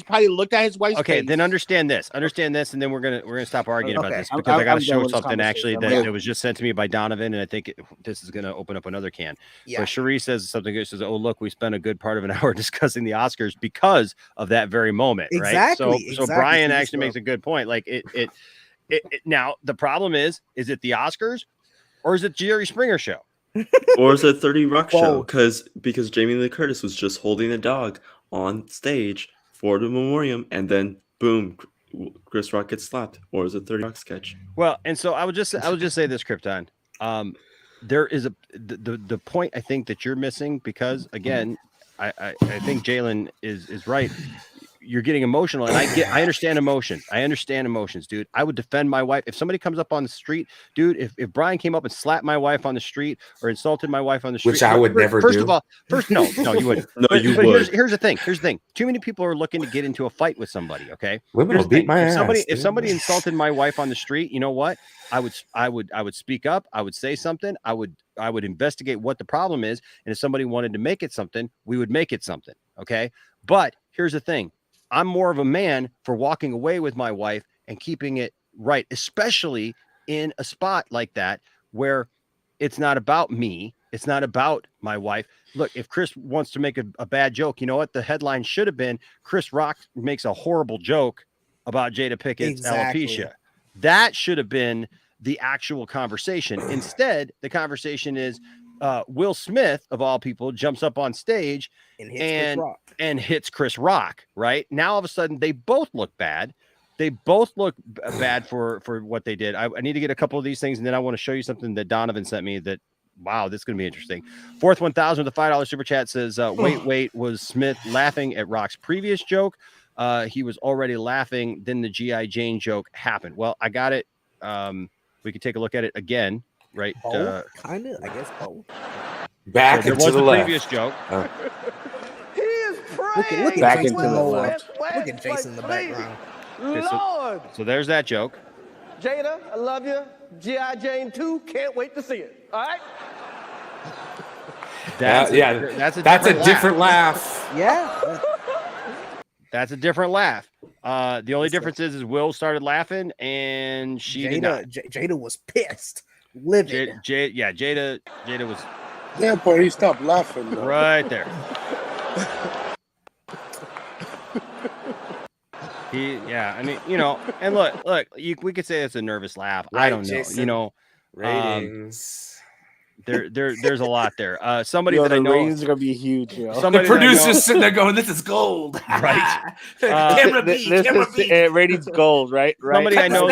probably looked at his wife's face. Then understand this, and then we're gonna stop arguing about this because I got to show something actually that was just sent to me by Donovan, and I think this is gonna open up another can. Yeah. But Cherie says something good. She says, "Oh, look, we spent a good part of an hour discussing the Oscars because of that very moment." Exactly. Right. So Brian actually makes a good point. Like it now the problem is it the Oscars or is it Jerry Springer show? Or is it 30 Rock show? Because Jamie Lee Curtis was just holding a dog on stage for the memoriam, and then boom, Chris Rock gets slapped. Or is it 30 Rock sketch? Well, and so I would just say this, Krypton. There is the point I think that you're missing because again, I think Jalen is right. You're getting emotional, and I understand emotion. I understand emotions, dude. I would defend my wife if somebody comes up on the street, dude. If Brian came up and slapped my wife on the street or insulted my wife on the street, which I would never do. First of all, no, you wouldn't. But here's the thing. Too many people are looking to get into a fight with somebody. Okay, women will beat my ass. If somebody insulted my wife on the street, you know what? I would speak up. I would say something. I would investigate what the problem is, and if somebody wanted to make it something, we would make it something. Okay, but here's the thing. I'm more of a man for walking away with my wife and keeping it right, especially in a spot like that where it's not about me. It's not about my wife. Look, if Chris wants to make a bad joke, you know what? The headline should have been Chris Rock makes a horrible joke about Jada Pickett's alopecia. That should have been the actual conversation. Instead, the conversation is Will Smith, of all people, jumps up on stage and hits Chris Rock. Right now, all of a sudden, they both look bad. They both look bad for what they did. I need to get a couple of these things, and then I want to show you something that Donovan sent me that, wow, this is going to be interesting. Fourth 1,000 with a $5 super chat says, wait, was Smith laughing at Rock's previous joke? He was already laughing. Then the G.I. Jane joke happened. Well, I got it. We could take a look at it again. Right, kind of. I guess. Back so there was the previous joke. He is praying. Look at Jason in the left. Look at Jason in the background. Okay, so there's that joke. Jada, I love you. G.I. Jane 2, can't wait to see it. All right. That's a different laugh. Yeah. That's a different laugh. The only difference is Will started laughing and she did not. Jada was pissed. Livid. Jada was. Yeah, but he stopped laughing. Though. Right there. I mean, and look, we could say it's a nervous laugh. Right, I don't know, Jason. Ratings. There's a lot there. Somebody that I know ratings are gonna be huge. The producer's sitting there going, "This is gold." Right. Camera B. Ratings gold. Right. Somebody I know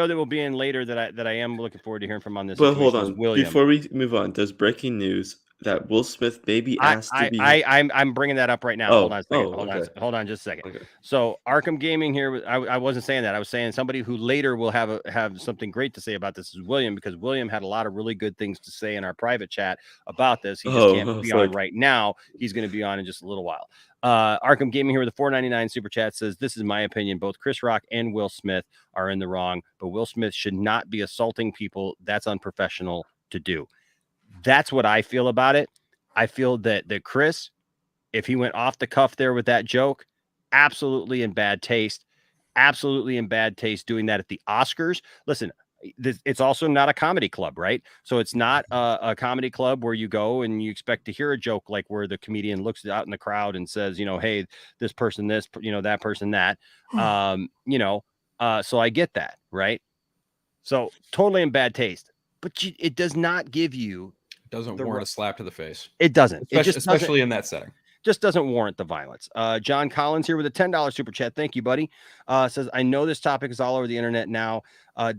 that will be in later that I am looking forward to hearing from on this. But hold on, William. Before we move on, there's breaking news that Will Smith may be asked to be. I'm bringing that up right now. Hold on a second. Hold on just a second. Okay. So Arkham Gaming here. I wasn't saying that. I was saying somebody who later will have something great to say about this is William, because William had a lot of really good things to say in our private chat about this. He just can't be on right now. He's going to be on in just a little while. Arkham Gaming here with a $4.99 super chat says, "This is my opinion. Both Chris Rock and Will Smith are in the wrong, but Will Smith should not be assaulting people. That's unprofessional to do." That's what I feel about it. I feel that Chris, if he went off the cuff there with that joke, absolutely in bad taste. Absolutely in bad taste doing that at the Oscars. Listen, it's also not a comedy club, right? So it's not a comedy club where you go and you expect to hear a joke like where the comedian looks out in the crowd and says, hey, this person, this, that person, that, so I get that, right? So totally in bad taste, but it does not give you. It doesn't warrant a slap to the face. It doesn't. Especially in that setting. Just doesn't warrant the violence. John Collins here with a $10 super chat. Thank you, buddy. Says, I know this topic is all over the internet now.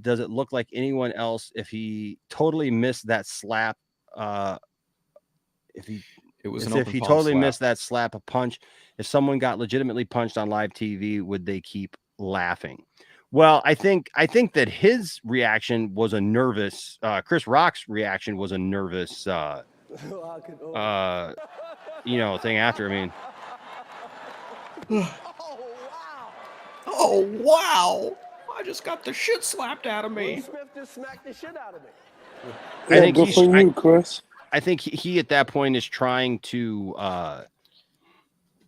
Does it look like anyone else if he totally missed that slap? If he totally missed that slap, a punch, if someone got legitimately punched on live TV, would they keep laughing? Well, I think that his reaction was a nervous. Chris Rock's reaction was a nervous. Thing after. I mean, oh wow! I just got the shit slapped out of me. Will Smith just smacked the shit out of me. I think good for you, Chris. I think he at that point is trying to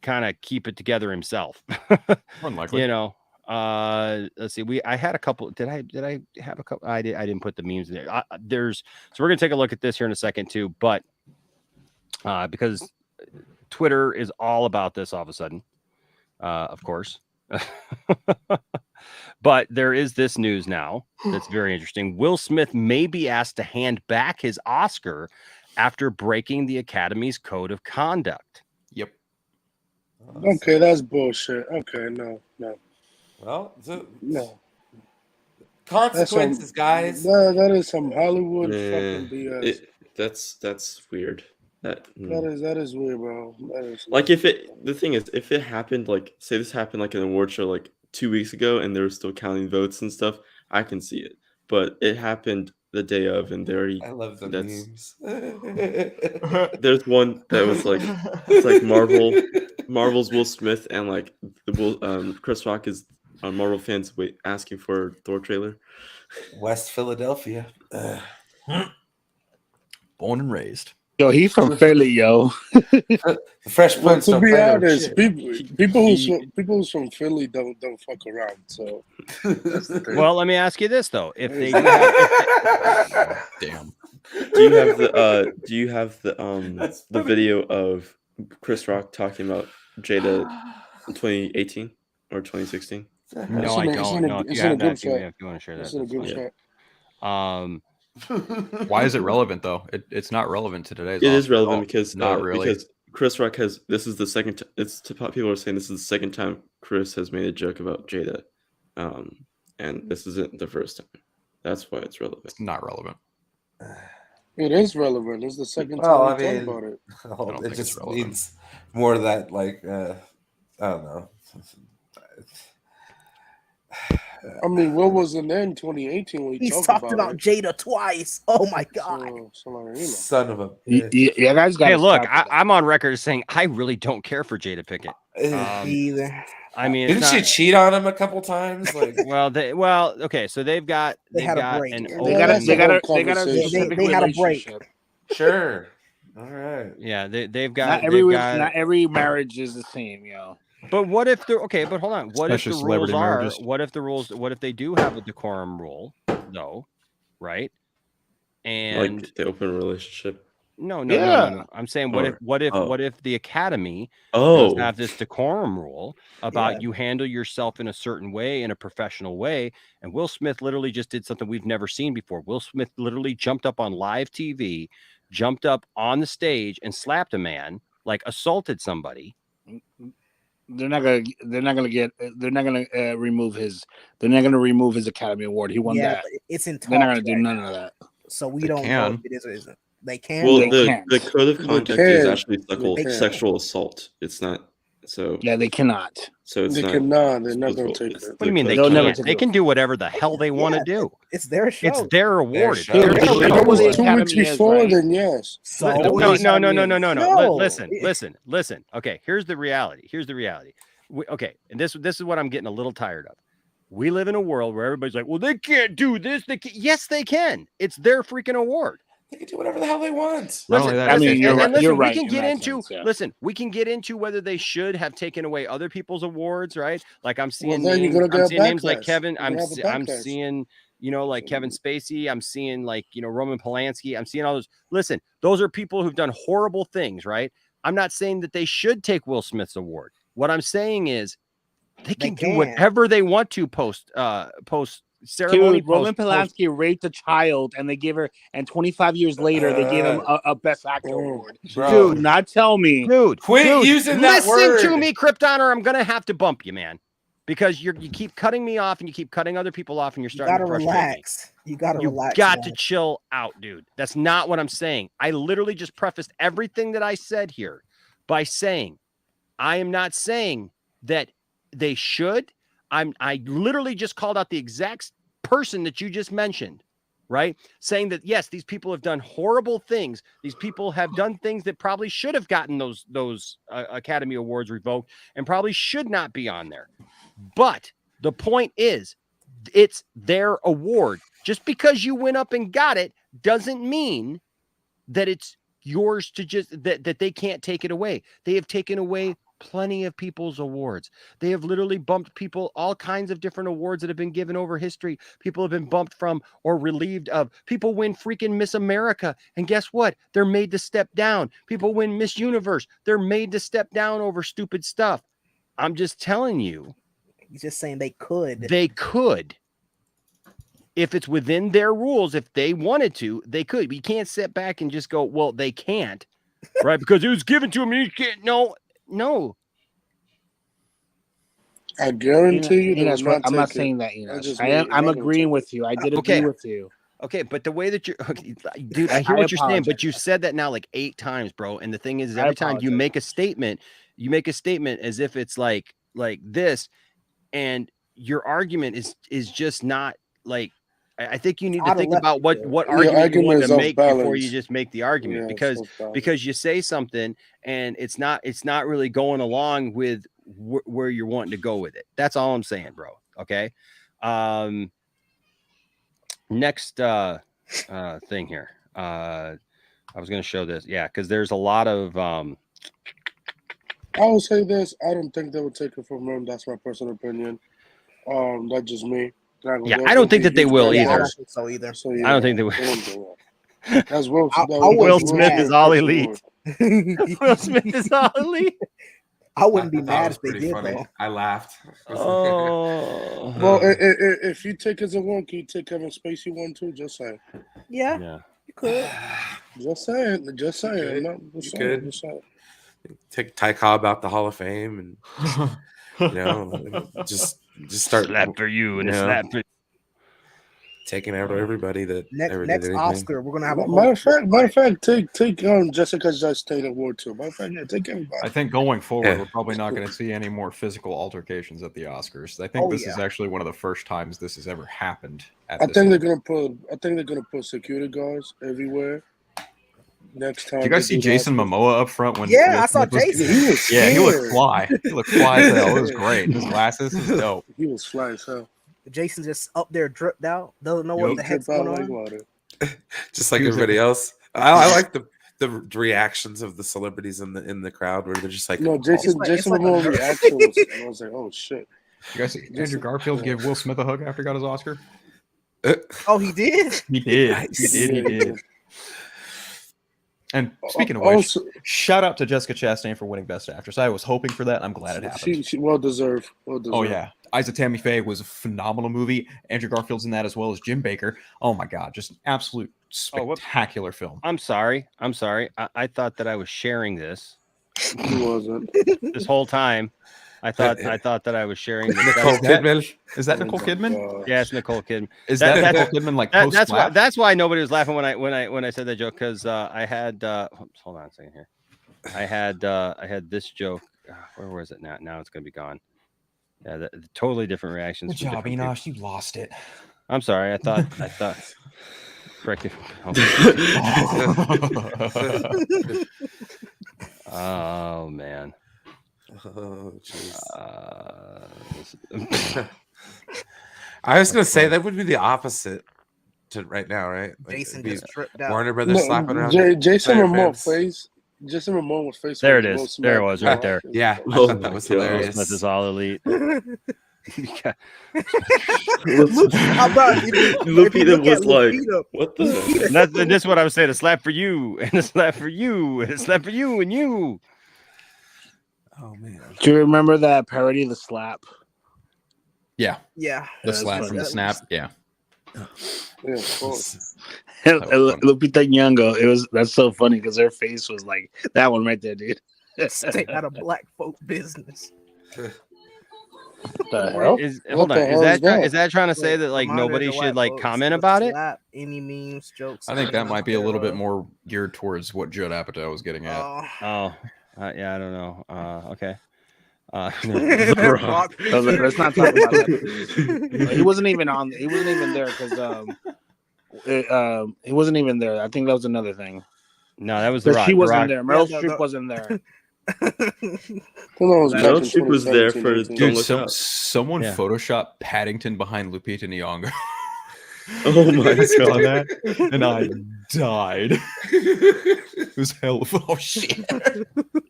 kind of keep it together himself. Unlikely. Let's see. I had a couple. Did I have a couple? I didn't put the memes in there. So we're gonna take a look at this here in a second too, but because Twitter is all about this all of a sudden, of course. But there is this news now that's very interesting. Will Smith may be asked to hand back his Oscar after breaking the Academy's code of conduct. Yep. Okay, that's bullshit. Okay, no. Well, No. consequences, guys. That is some Hollywood fucking BS. That's weird. That is weird, bro. Like if it happened, like say this happened like an award show like 2 weeks ago and they were still counting votes and stuff, I can see it. But it happened the day of, and I love the memes. There's one that was like it's like Marvel's Will Smith and like Chris Rock is Marvel fans asking for a Thor trailer. West Philadelphia. Born and raised. Yo, he's from Philly, yo. The Fresh Prince. To be honest, people who's from Philly don't fuck around. So, well, let me ask you this though: if they do damn, do you have the video of Chris Rock talking about Jada in 2018 or 2016? No, I don't know. If you have that, if you want to share that, it's in a good chat. Why is it relevant though? It's not relevant to today's. It is relevant because not really. Because Chris Rock has. This is the second. People are saying this is the second time Chris has made a joke about Jada, and this isn't the first time. That's why it's relevant. It's not relevant. It is relevant. It's the second time we talk about it. It just needs more of that, like I don't know. I mean, what was in there in 2018 when he's talked about Jada twice? Oh my god! Son of a bitch. Yeah, guys. Hey, look, I'm on record as saying I really don't care for Jada Pinkett. Either. I mean, didn't she cheat on him a couple times? Like, okay, so they had a break. They had a break. Sure. All right. Yeah, they've got. Not every marriage is the same, yo. But what if they're okay? But hold on. What Especially if the rules are? marriages. What if they do have a decorum rule, though? Right? And like the open relationship. No. I'm saying what if the Academy does have this decorum rule about you handle yourself in a certain way, in a professional way, and Will Smith literally just did something we've never seen before. Will Smith literally jumped up on live TV, jumped up on the stage and slapped a man, like assaulted somebody. They're not gonna remove his Academy Award. He won that. It's in. They're not gonna do none of that. So we don't know if it is or isn't. They can. Well, they the code of conduct is actually sexual assault. It's not. So yeah, they cannot. So it's they cannot. They're not going to take it. What do you mean they can't? They can do whatever the hell they want to do. It's their show. It's their award. If it was 2 weeks before, then yes. No. Listen. Okay, here's the reality. And this is what I'm getting a little tired of. We live in a world where everybody's like, well, they can't do this. Yes, they can. It's their freaking award. They can do whatever the hell they want. You're right. We can get into whether they should have taken away other people's awards, right? Like I'm seeing Well, names like Kevin. I'm seeing, you know, like Kevin Spacey. I'm seeing like, you know, Roman Polanski. I'm seeing all those. Listen, those are people who've done horrible things, right? I'm not saying that they should take Will Smith's award. What I'm saying is they can do whatever they want to post ceremony. Dude, Roman Polanski raped a child, and they give her, and 25 years later, they gave him a Best Actor award. Dude, Do not tell me. Dude, using that listen word. to me, Krypton, or I'm gonna have to bump you, man. Because you keep cutting me off and you keep cutting other people off, and you're starting to frustrate relax. me. You gotta relax. Got man. to chill out, dude. That's not what I'm saying. I literally just prefaced everything that I said here by saying I am not saying that they should. I literally just called out the exact person that you just mentioned, right? Saying that yes, these people have done horrible things. These people have done things that probably should have gotten those Academy Awards revoked and probably should not be on there. But the point is, it's their award. Just because you went up and got it doesn't mean that it's yours to just that they can't take it away. They have taken away plenty of people's awards. They have literally bumped people, all kinds of different awards that have been given over history. People have been bumped from or relieved of. People win freaking Miss America, and guess what? They're made to step down. People win Miss Universe. They're made to step down over stupid stuff. I'm just telling you. He's just saying they could. They could. If it's within their rules, if they wanted to, they could. We can't sit back and just go, well, they can't, right? Because it was given to them. You can't. No. I guarantee you Enos, I'm not saying that, Enos. I'm agreeing with you. I did agree with you. Okay, but the way that you're, dude, I hear what you're saying, but you said that now like 8 times, bro. And the thing is, every time you make a statement as if it's like this, and your argument is just not like. I think you need to think about what argument you want to make before you just make the argument, because you say something and it's not really going along with where you're wanting to go with it. That's all I'm saying, bro. Okay. Next thing here. I was going to show this. Yeah, because there's a lot of I will say this. I don't think they would take it from him. That's my personal opinion. That's just me. Yeah, I don't think that they will either. I don't think so either. So, yeah, I don't think they will. That's Will. Will Smith is all elite. Will Smith is all elite. I wouldn't be mad if they did, funny. though. I laughed. Oh. Well, if you take his award, can you take Kevin Spacey one too? Just saying. Yeah. You could. Just saying. Just saying. You could. Take Ty Cobb out the Hall of Fame and just start slap for you and a slap for taking out everybody that next Oscar. We're gonna have a matter of fact, take Jessica Chastain award too. Matter of fact, yeah, take everybody. I think going forward, we're probably not going to see any more physical altercations at the Oscars. I think this is actually one of the first times this has ever happened. I think they're gonna put security guards everywhere. Next time. Did you guys see Jason Momoa up front when? Yeah, I saw Jason. He looked fly. He looked fly as hell. It was great. His glasses, he's dope. He was fly as hell. Jason just up there dripped out. Doesn't know what the heck's going on. Just like everybody else. I like the reactions of the celebrities in the crowd where they're just like, no, Jason Momoa reactions. I was like, oh shit. You guys see Andrew Garfield give Will Smith a hug after he got his Oscar? Oh, he did. He did. He did. And speaking of which, shout out to Jessica Chastain for winning Best Actress. I was hoping for that. I'm glad it happened. She well deserved. Oh yeah, Isa Tammy Faye was a phenomenal movie. Andrew Garfield's in that as well as Jim Baker. Oh my god, just an absolute spectacular film. I'm sorry. I thought that I was sharing this. He wasn't. This whole time. I thought that I was sharing this. Nicole Kidman. Is that Nicole Kidman? Yeah, it's Nicole Kidman. Is that Nicole Kidman like post that's why nobody was laughing when I said that joke, because I had hold on a second here. I had this joke. Where was it now? Now it's gonna be gone. Yeah, the totally different reactions. Good job, Enosh. You lost it. I'm sorry. I thought. Correct. Oh man. Oh, jeez. I was gonna say that would be the opposite to right now, right? Like, Jason just tripped out. Warner Brothers slapping around. Jason Momoa face. Jason Momoa face. There it is. There it was, right there. Yeah, I thought that was hilarious. Will Smith is all elite. Lupita was like, "What the?" And that's what I was saying. A slap for you, and a slap for you, and a slap for you, and you. Oh man! Do you remember that parody, The Slap? Yeah. Yeah. The slap from the snap. Yeah. Yeah, of course. Lupita Nyong'o. That's so funny because her face was like that one right there, dude. Stay out of black folk business. The hell? Hold on. Is that trying to say that like Reminder nobody to should white like folks, comment the about it? slap, any memes, jokes. I think that might be a little bit thereof. more geared towards what Judd Apatow was getting at. Oh, yeah, I don't know. Okay. Let's not talk about that. He wasn't even on. He wasn't even there because he wasn't even there. I think that was another thing. No, that was The Rock. She The wasn't Rock. there. Meryl Streep wasn't there. Meryl Streep was there for Don't Dude, Look Up. someone Yeah. photoshopped Paddington behind Lupita Nyong'o. Oh my I saw god! that, and I died. It was hell of oh shit.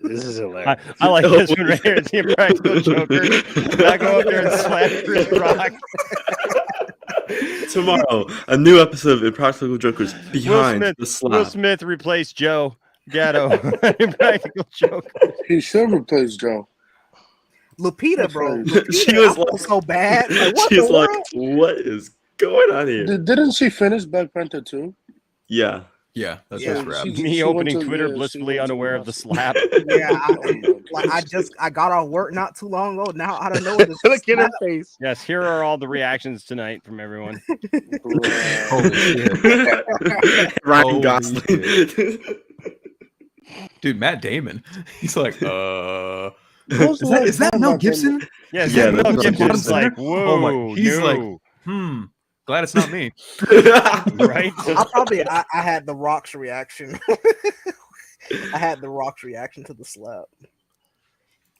This is hilarious. I like this one right here. It's the Impractical Joker. I go up there and slap Chris Rock. Tomorrow, a new episode of Impractical Jokers behind the Will slap. Smith replaced Joe Gatto. Impractical Joker. He should replace Joe. Lupita, bro. She Lupita, was I feel like- so bad. Like, what She's the like, world? "What is going on here?" Didn't she finish Black Panther 2? Yeah. Yeah, that's Yeah, just rap. she- Me opening went to- Twitter yeah, she blissfully went to unaware of the slap. Yeah, I got off work not too long ago. Now I don't know what this Look at her face. Yes, here are all the reactions tonight from everyone. Holy shit. Ryan Holy Gosling. Dude, Matt Damon. He's like, Is that Mel Gibson? Yes, Yeah, Mel that's Gibson's Mel like, Oh my, whoa, he's no. like, glad it's not me. Right? I had the Rock's reaction. I had the Rock's reaction to the slap.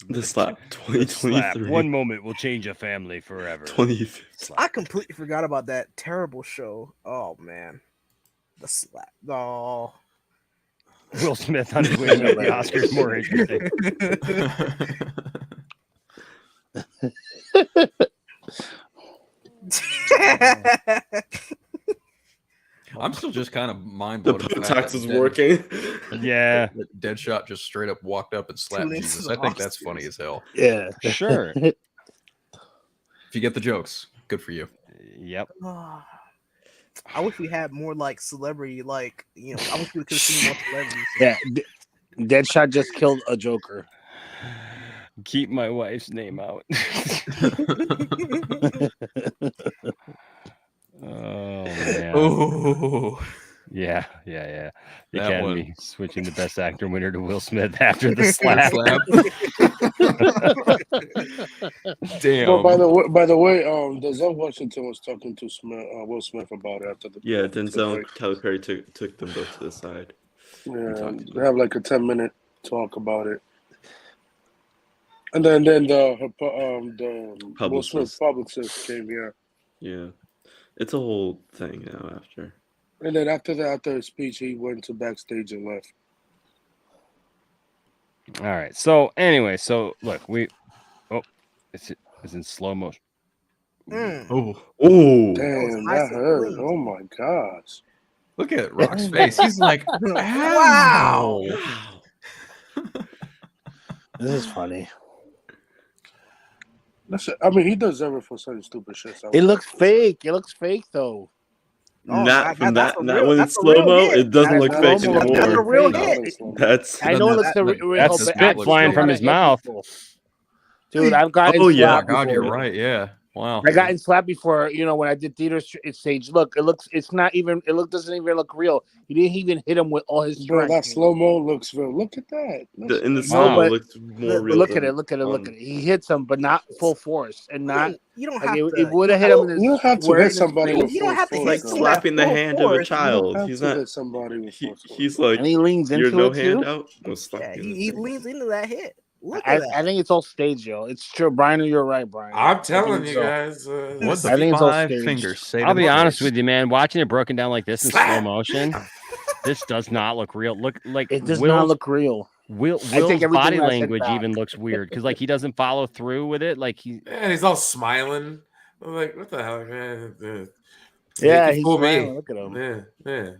The slap Slap. 2023. One moment will change a family forever. 2015. I completely forgot about that terrible show. Oh man, the slap. Oh, Will Smith on his way to make the Oscars more interesting. I'm still just kind of mind The blown. Botox is working. Yeah. Deadshot just straight up walked up and slapped Tune into Jesus. the I think that's Oscars. funny as hell. Yeah. Sure. If you get the jokes, good for you. Yep. I wish we had more like celebrity, like I wish we could have seen more celebrities. Yeah. Deadshot just killed a Joker. Keep my wife's name out. Oh man. Oh, Yeah. The That Academy switching the Best Actor winner to Will Smith after the slap. Damn. Well, by the way, Denzel Washington was talking to Will Smith about it after the Yeah, the Denzel break. and Tyler Perry took them both to the side. Yeah, they have like a 10-minute talk about it, and then the Will Smith Publicist. publicist came here, Yeah. It's a whole thing now after. and then after his speech, he went to backstage and left. All right. So anyway, look, it's in slow motion. Oh. Damn, nice that and hurt. clean. Oh my gosh. Look at Rock's face. He's like, Wow. This is funny. I mean, he deserves it for such stupid shit. So. It looks fake. It looks fake though. Not from that's that. a Not real- when that's it's a real slow mo. hit. It doesn't look fake slow-mo. anymore. That's a real Fake. hit. That's I know it looks that- real, that's but spit I've flying still from gotta his hit mouth. people. Dude, I've gotten Oh, yeah. slapped God, before. you're right. Yeah. Wow. I got slapped before, when I did theater stage. Look, it's not even, doesn't even look real. He didn't even hit him with all his Bro, strength. that slow mo looks real. Look at that. in the No, slow mo but looks more real. Look at than it. Look at it. Look on- at it. He hits him, but not full force, and not. You don't Like have it to. would have hit him in his. You don't have to square in hit his somebody face. with You don't have to full Like hit force, slapping the full hand of a force. child. You He's don't have to not. hit somebody with full force. He's like. And he leans You're into no it too. handout. No slap Yeah, you in the he face. leans into that hit. Look I at that. think it's all staged, yo. It's true, Brian. You're right, Brian. I'm I telling think you so. guys. What the I think it's all five staged. fingers say to I'll the be honest face? with you, man. Watching it broken down like this in Slap. slow motion, this does not look real. Look like It does not look real. Will's everything body I said language back. even looks weird because like he doesn't follow through with it. Like and he's all smiling. I'm like, what the hell, man? Yeah, He he's fool smiling. me. Look at him. Yeah.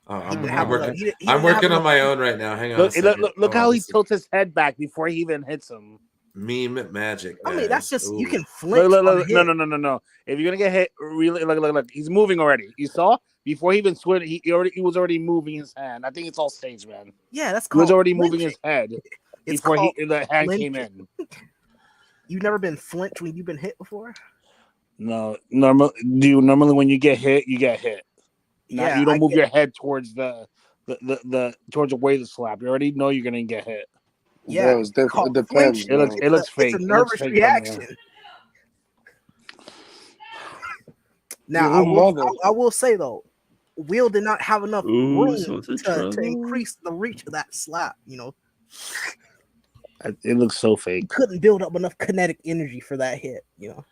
Oh, He didn't I'm have enough- working. he didn't I'm have working on enough- my own right now. Hang on a Look, second. look Oh, how he this is tilts his head back before he even hits him. meme magic. I mean, that's guys. just you Ooh. can flinch. Look, on a hit. no. If you're gonna get hit, really, look. He's moving already. You saw before he even switched. He was already moving his hand. I think it's all staged, man. Yeah, that's He was called already flinching. moving his head It's before called the hand flinching. came in. You've never been flinched when you've been hit before? No, normally when you get hit, you get hit. Yeah, You don't I move get- your head towards the towards away the slap. You already know you're gonna get hit. Yeah, Bro, it's it called depends. flinching. It looks fake. It's a It looks nervous fake, reaction. Now, Your mother. I will say though, Will did not have enough Ooh, room someone's in to trouble. increase the reach of that slap. You know, It looks so he fake. couldn't build up enough kinetic energy for that hit. You know,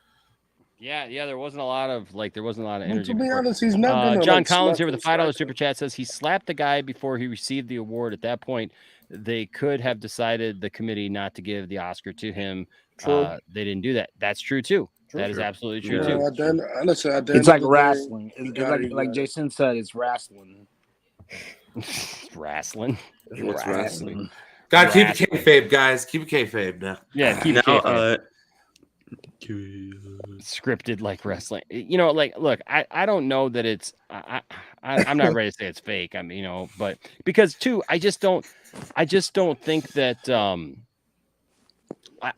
yeah, there wasn't a lot of energy. To be before. honest, he's not gonna. John like, Collins slap here with and a $5 strike super him. chat says he slapped the guy before he received the award. At that point, they could have decided the committee not to give the Oscar to him. True. They didn't do that. That's true too. That is absolutely true You too. know, at the end, honestly, at the It's end like of the day, wrestling. you It's gotta- you like gotta- Jason said, it's wrestling. Wrestling. What's Wrestling. God, keep it kayfabe, guys. Keep it kayfabe now. Yeah, keep it Now, kayfabe. Scripted like wrestling. You know, like look, I don't know that it's I'm not ready to say it's fake. I mean, you know, but because too, I just don't think that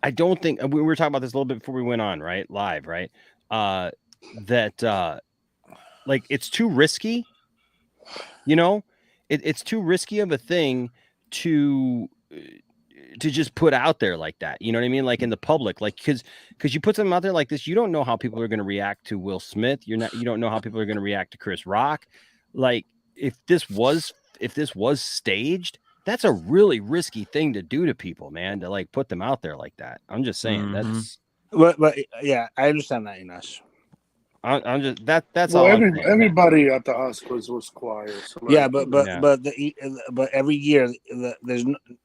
I don't think we were talking about this a little bit before we went on, right? Live, right? That like it's too risky, you know, it's too risky of a thing to just put out there like that. You know what I mean? Like in the public, like because you put something out there like this, you don't know how people are going to react to Will Smith. You don't know how people are going to react to Chris Rock. Like if this was staged, that's a really risky thing to do to people, man, to like put them out there like that. I'm just saying that's But yeah, I understand that, Inash. I'm just that's well, all. I'm saying. everybody at the Oscars was quiet. So Yeah, like, but every year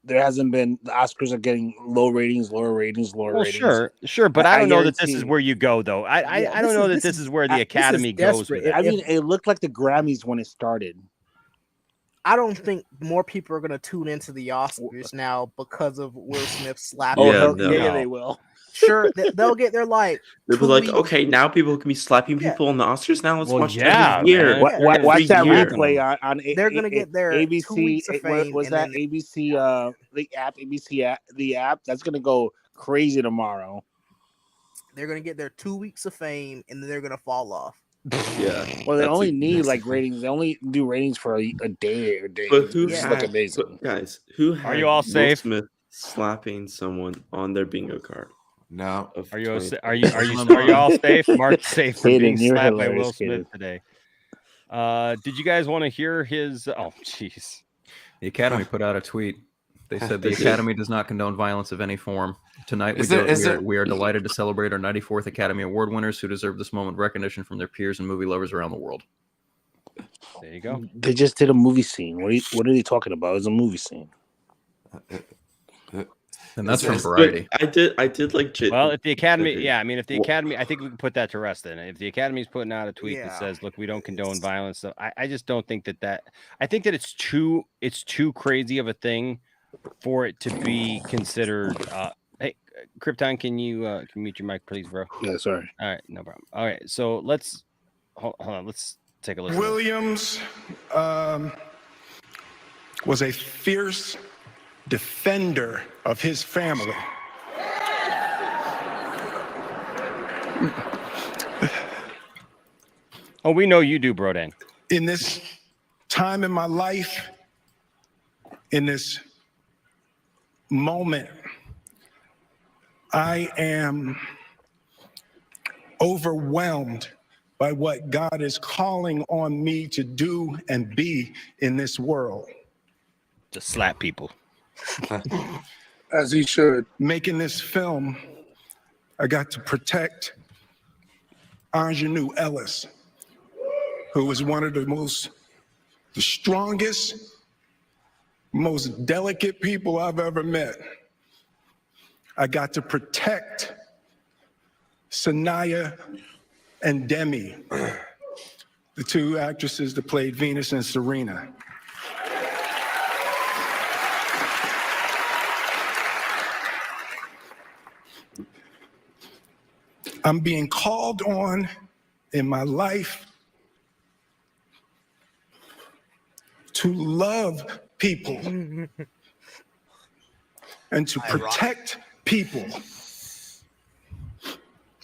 there hasn't been the Oscars are getting lower ratings. Well, sure, but I don't know that this is where you go though. I don't know that this is where the Academy goes with that. I mean, it looked like the Grammys when it started. I don't think more people are going to tune into the Oscars now because of Will Smith slapping. Yeah, no. Yeah, they will. Sure, they'll get their like. They'll be like, okay, now people can be slapping people on the Oscars. Now let's watch every year. Watch that year. replay on. They're gonna get their 2 ABC. weeks of fame. Was that ABC? The app, ABC app, the app that's gonna go crazy tomorrow. They're gonna get their 2 weeks of fame, and then they're gonna fall off. Yeah. Well, they only need like ratings. They only do ratings for a day or day. But who Just had, look amazing. but guys, who had Are you all Will safe? Smith slapping someone on their bingo card? No. Are you all safe? Mark safe for being Hayden, you're slapped by hilarious, Will Smith today. Did you guys want to hear his? Oh, jeez. The Academy put out a tweet. They said the Academy does not condone violence of any form. Tonight, we are delighted to celebrate our 94th Academy Award winners who deserve this moment of recognition from their peers and movie lovers around the world. There you go. They just did a movie scene. What are they talking about? It's a movie scene. And that's from Variety. I did like. Well, if the Academy, if the Academy, I think we can put that to rest. Then, if the Academy's putting out a tweet that says, "Look, we don't condone violence," so I just don't think that. I think that it's too crazy of a thing for it to be considered. Hey, Krypton, can you mute your mic, please, bro? Yeah, sorry. All right, no problem. All right, so let's hold on. Let's take a listen. Williams was a fierce defender of his family. Oh, we know you do, Brodan. In this time in my life, in this moment, I am overwhelmed by what God is calling on me to do and be in this world. To slap people. As he should. Making this film, I got to protect Ingenue Ellis, who was one of the strongest, most delicate people I've ever met. I got to protect Sanaya and Demi, the two actresses that played Venus and Serena. I'm being called on in my life to love people and to protect people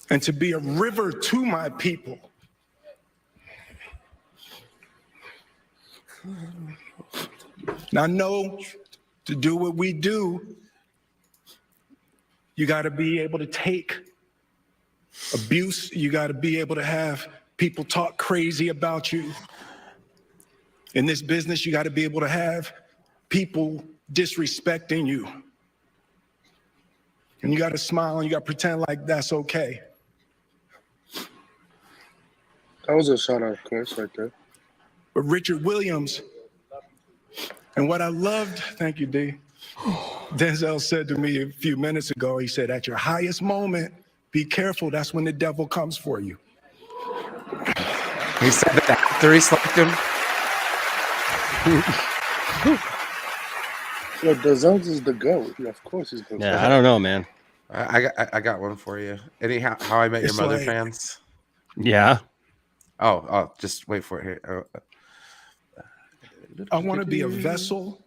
and to be a river to my people. Now, I know to do what we do, you got to be able to take abuse. You got to be able to have people talk crazy about you. In this business, you got to be able to have people disrespecting you. And you got to smile and you got to pretend like that's okay. That was a shout out, Chris, right there. But Richard Williams, and what I loved, thank you, D. Denzel said to me a few minutes ago, he said, at your highest moment, be careful, that's when the devil comes for you. He said that after he slapped him. Yo, Denzel's is the GOAT. Yeah, of course he's the GOAT. Yeah, I don't know, man. I got one for you. Any How I Met Your It's Mother like- fans? Yeah. Oh, just wait for it here. I want to be a vessel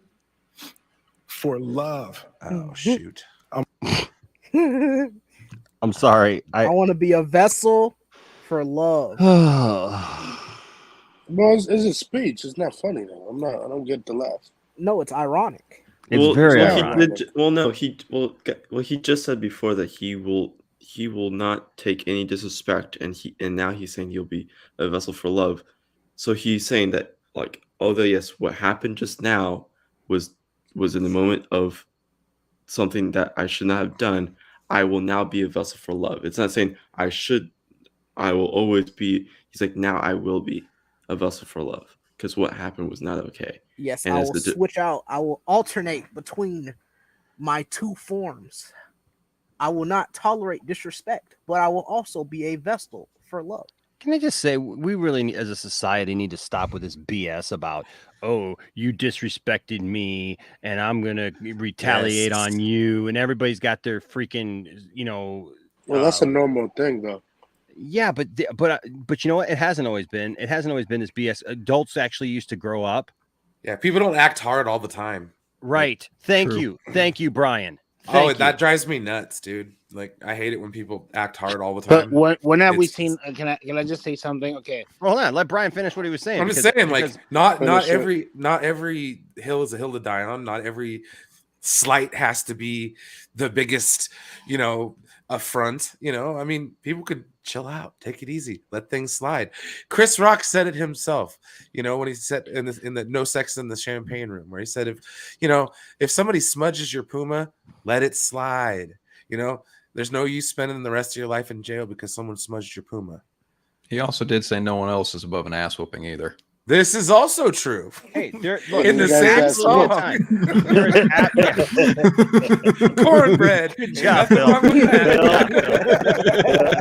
for love. Oh, shoot. I'm sorry. I want to be a vessel for love. Well, it's a speech. It's not funny though. I don't get the laugh. No, it's ironic. It's very ironic. He just said before that he will not take any disrespect, and now he's saying he'll be a vessel for love. So he's saying that, like, although yes, what happened just now was in the moment of something that I should not have done, I will now be a vessel for love. It's not saying I will always be. He's like, now I will be a vessel for love, because what happened was not okay. Yes, and I will switch out. I will alternate between my two forms. I will not tolerate disrespect, but I will also be a vessel for love. Can I just say, we really, as a society, need to stop with this BS about, oh, you disrespected me and I'm going to retaliate on you. And everybody's got their freaking, Well, that's a normal thing, though. Yeah, but you know what? It hasn't always been. It hasn't always been this BS. Adults actually used to grow up. Yeah, people don't act hard all the time. Right. Thank you, Brian. That drives me nuts, dude. Like, I hate it when people act hard all the time. But when have we seen? Can I just say something? Okay, hold on. Let Brian finish what he was saying. I'm just saying, like, not every hill is a hill to die on. Not every slight has to be the biggest, affront. I mean, people could chill out, take it easy, let things slide. Chris Rock said it himself, when he said in the No Sex in the Champagne Room, where he said, if somebody smudges your Puma, let it slide. There's no use spending the rest of your life in jail because someone smudged your Puma. He also did say no one else is above an ass whooping either. This is also true. Hey, look, in the same song. Cornbread. Good job, Bill.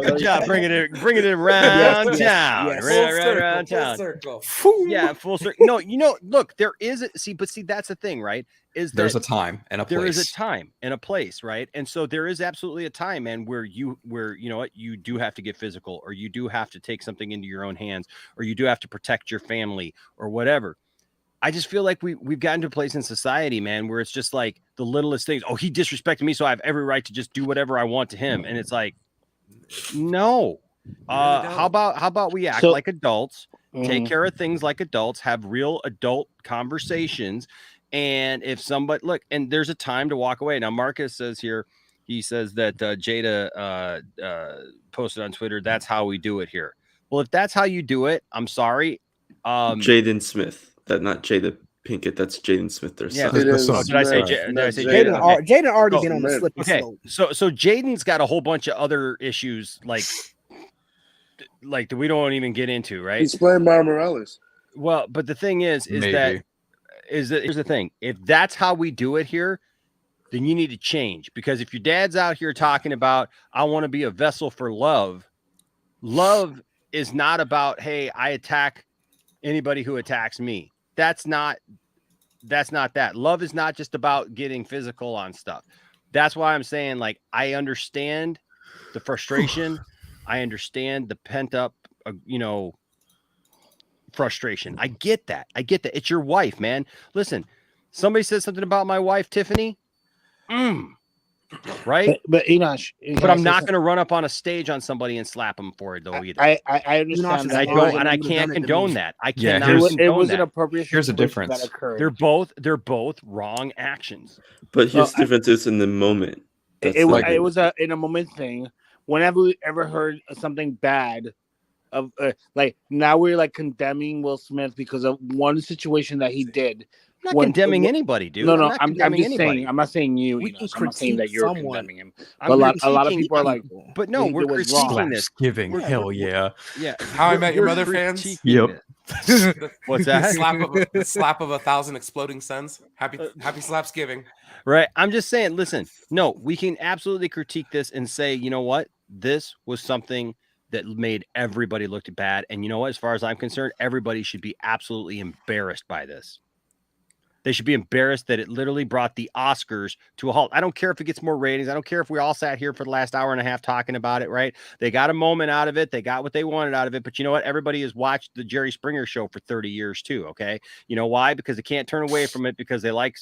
Good job bringing it around town. Yes. Around Full town. circle. Yeah, full circle. No, look, there is but that's the thing, right? There's a time and a place. There is a time and a place, right? And so there is absolutely a time, man, where you know what, you do have to get physical, or you do have to take something into your own hands, or you do have to protect your family or whatever. I just feel like we've gotten to a place in society, man, where it's just like the littlest things. Oh, he disrespected me, so I have every right to just do whatever I want to him. And it's like, no. How about we act like adults, take care of things like adults, have real adult conversations. And if somebody and there's a time to walk away. Now, Marcus says here, he says that Jada posted on Twitter, that's how we do it here. Well, if that's how you do it, I'm sorry. Jaden Smith, not Jada Pinkett, that's Jaden Smith. Their son. Did I say Jaden? Jaden already been on the slippery slope. So Jaden's got a whole bunch of other issues like that we don't even get into, right? He's playing Miles Morales. Well, but the thing is that here's the thing. If that's how we do it here, then you need to change. Because if your dad's out here talking about, I want to be a vessel for love, love is not about, hey, I attack anybody who attacks me. That's not that. Love is not just about getting physical on stuff. That's why I'm saying, like, I understand the frustration. I understand the pent up, frustration. I get that. It's your wife, man. Listen, somebody said something about my wife, Tiffany. Right? But Enosh, but I'm not going to run up on a stage on somebody and slap them for it though either. I understand that. I can't condone that. I cannot. It was an appropriate. Here's a difference. That occurred. They're both wrong actions. But here's the difference: it's in the moment. It was in a moment thing. Whenever we ever heard something bad, of like now we're like condemning Will Smith because of one situation that he did. I'm not condemning anybody, dude. No, I'm just saying. I'm not saying you. I'm not saying that you're condemning him. But a lot of people are like, but no, we're critiquing this. Giving, hell yeah, yeah. How I Met Your Mother fans. Yep. What's that? Slap of 1,000 exploding suns. Happy Slapsgiving. Right. I'm just saying. Listen, no, we can absolutely critique this and say, you know what, this was something that made everybody look bad, and you know what, as far as I'm concerned, everybody should be absolutely embarrassed by this. They should be embarrassed that it literally brought the Oscars to a halt. I don't care if it gets more ratings. I don't care if we all sat here for the last hour and a half talking about it, right? They got a moment out of it. They got what they wanted out of it. But you know what? Everybody has watched the Jerry Springer show for 30 years too, okay? You know why? Because they can't turn away from it because they like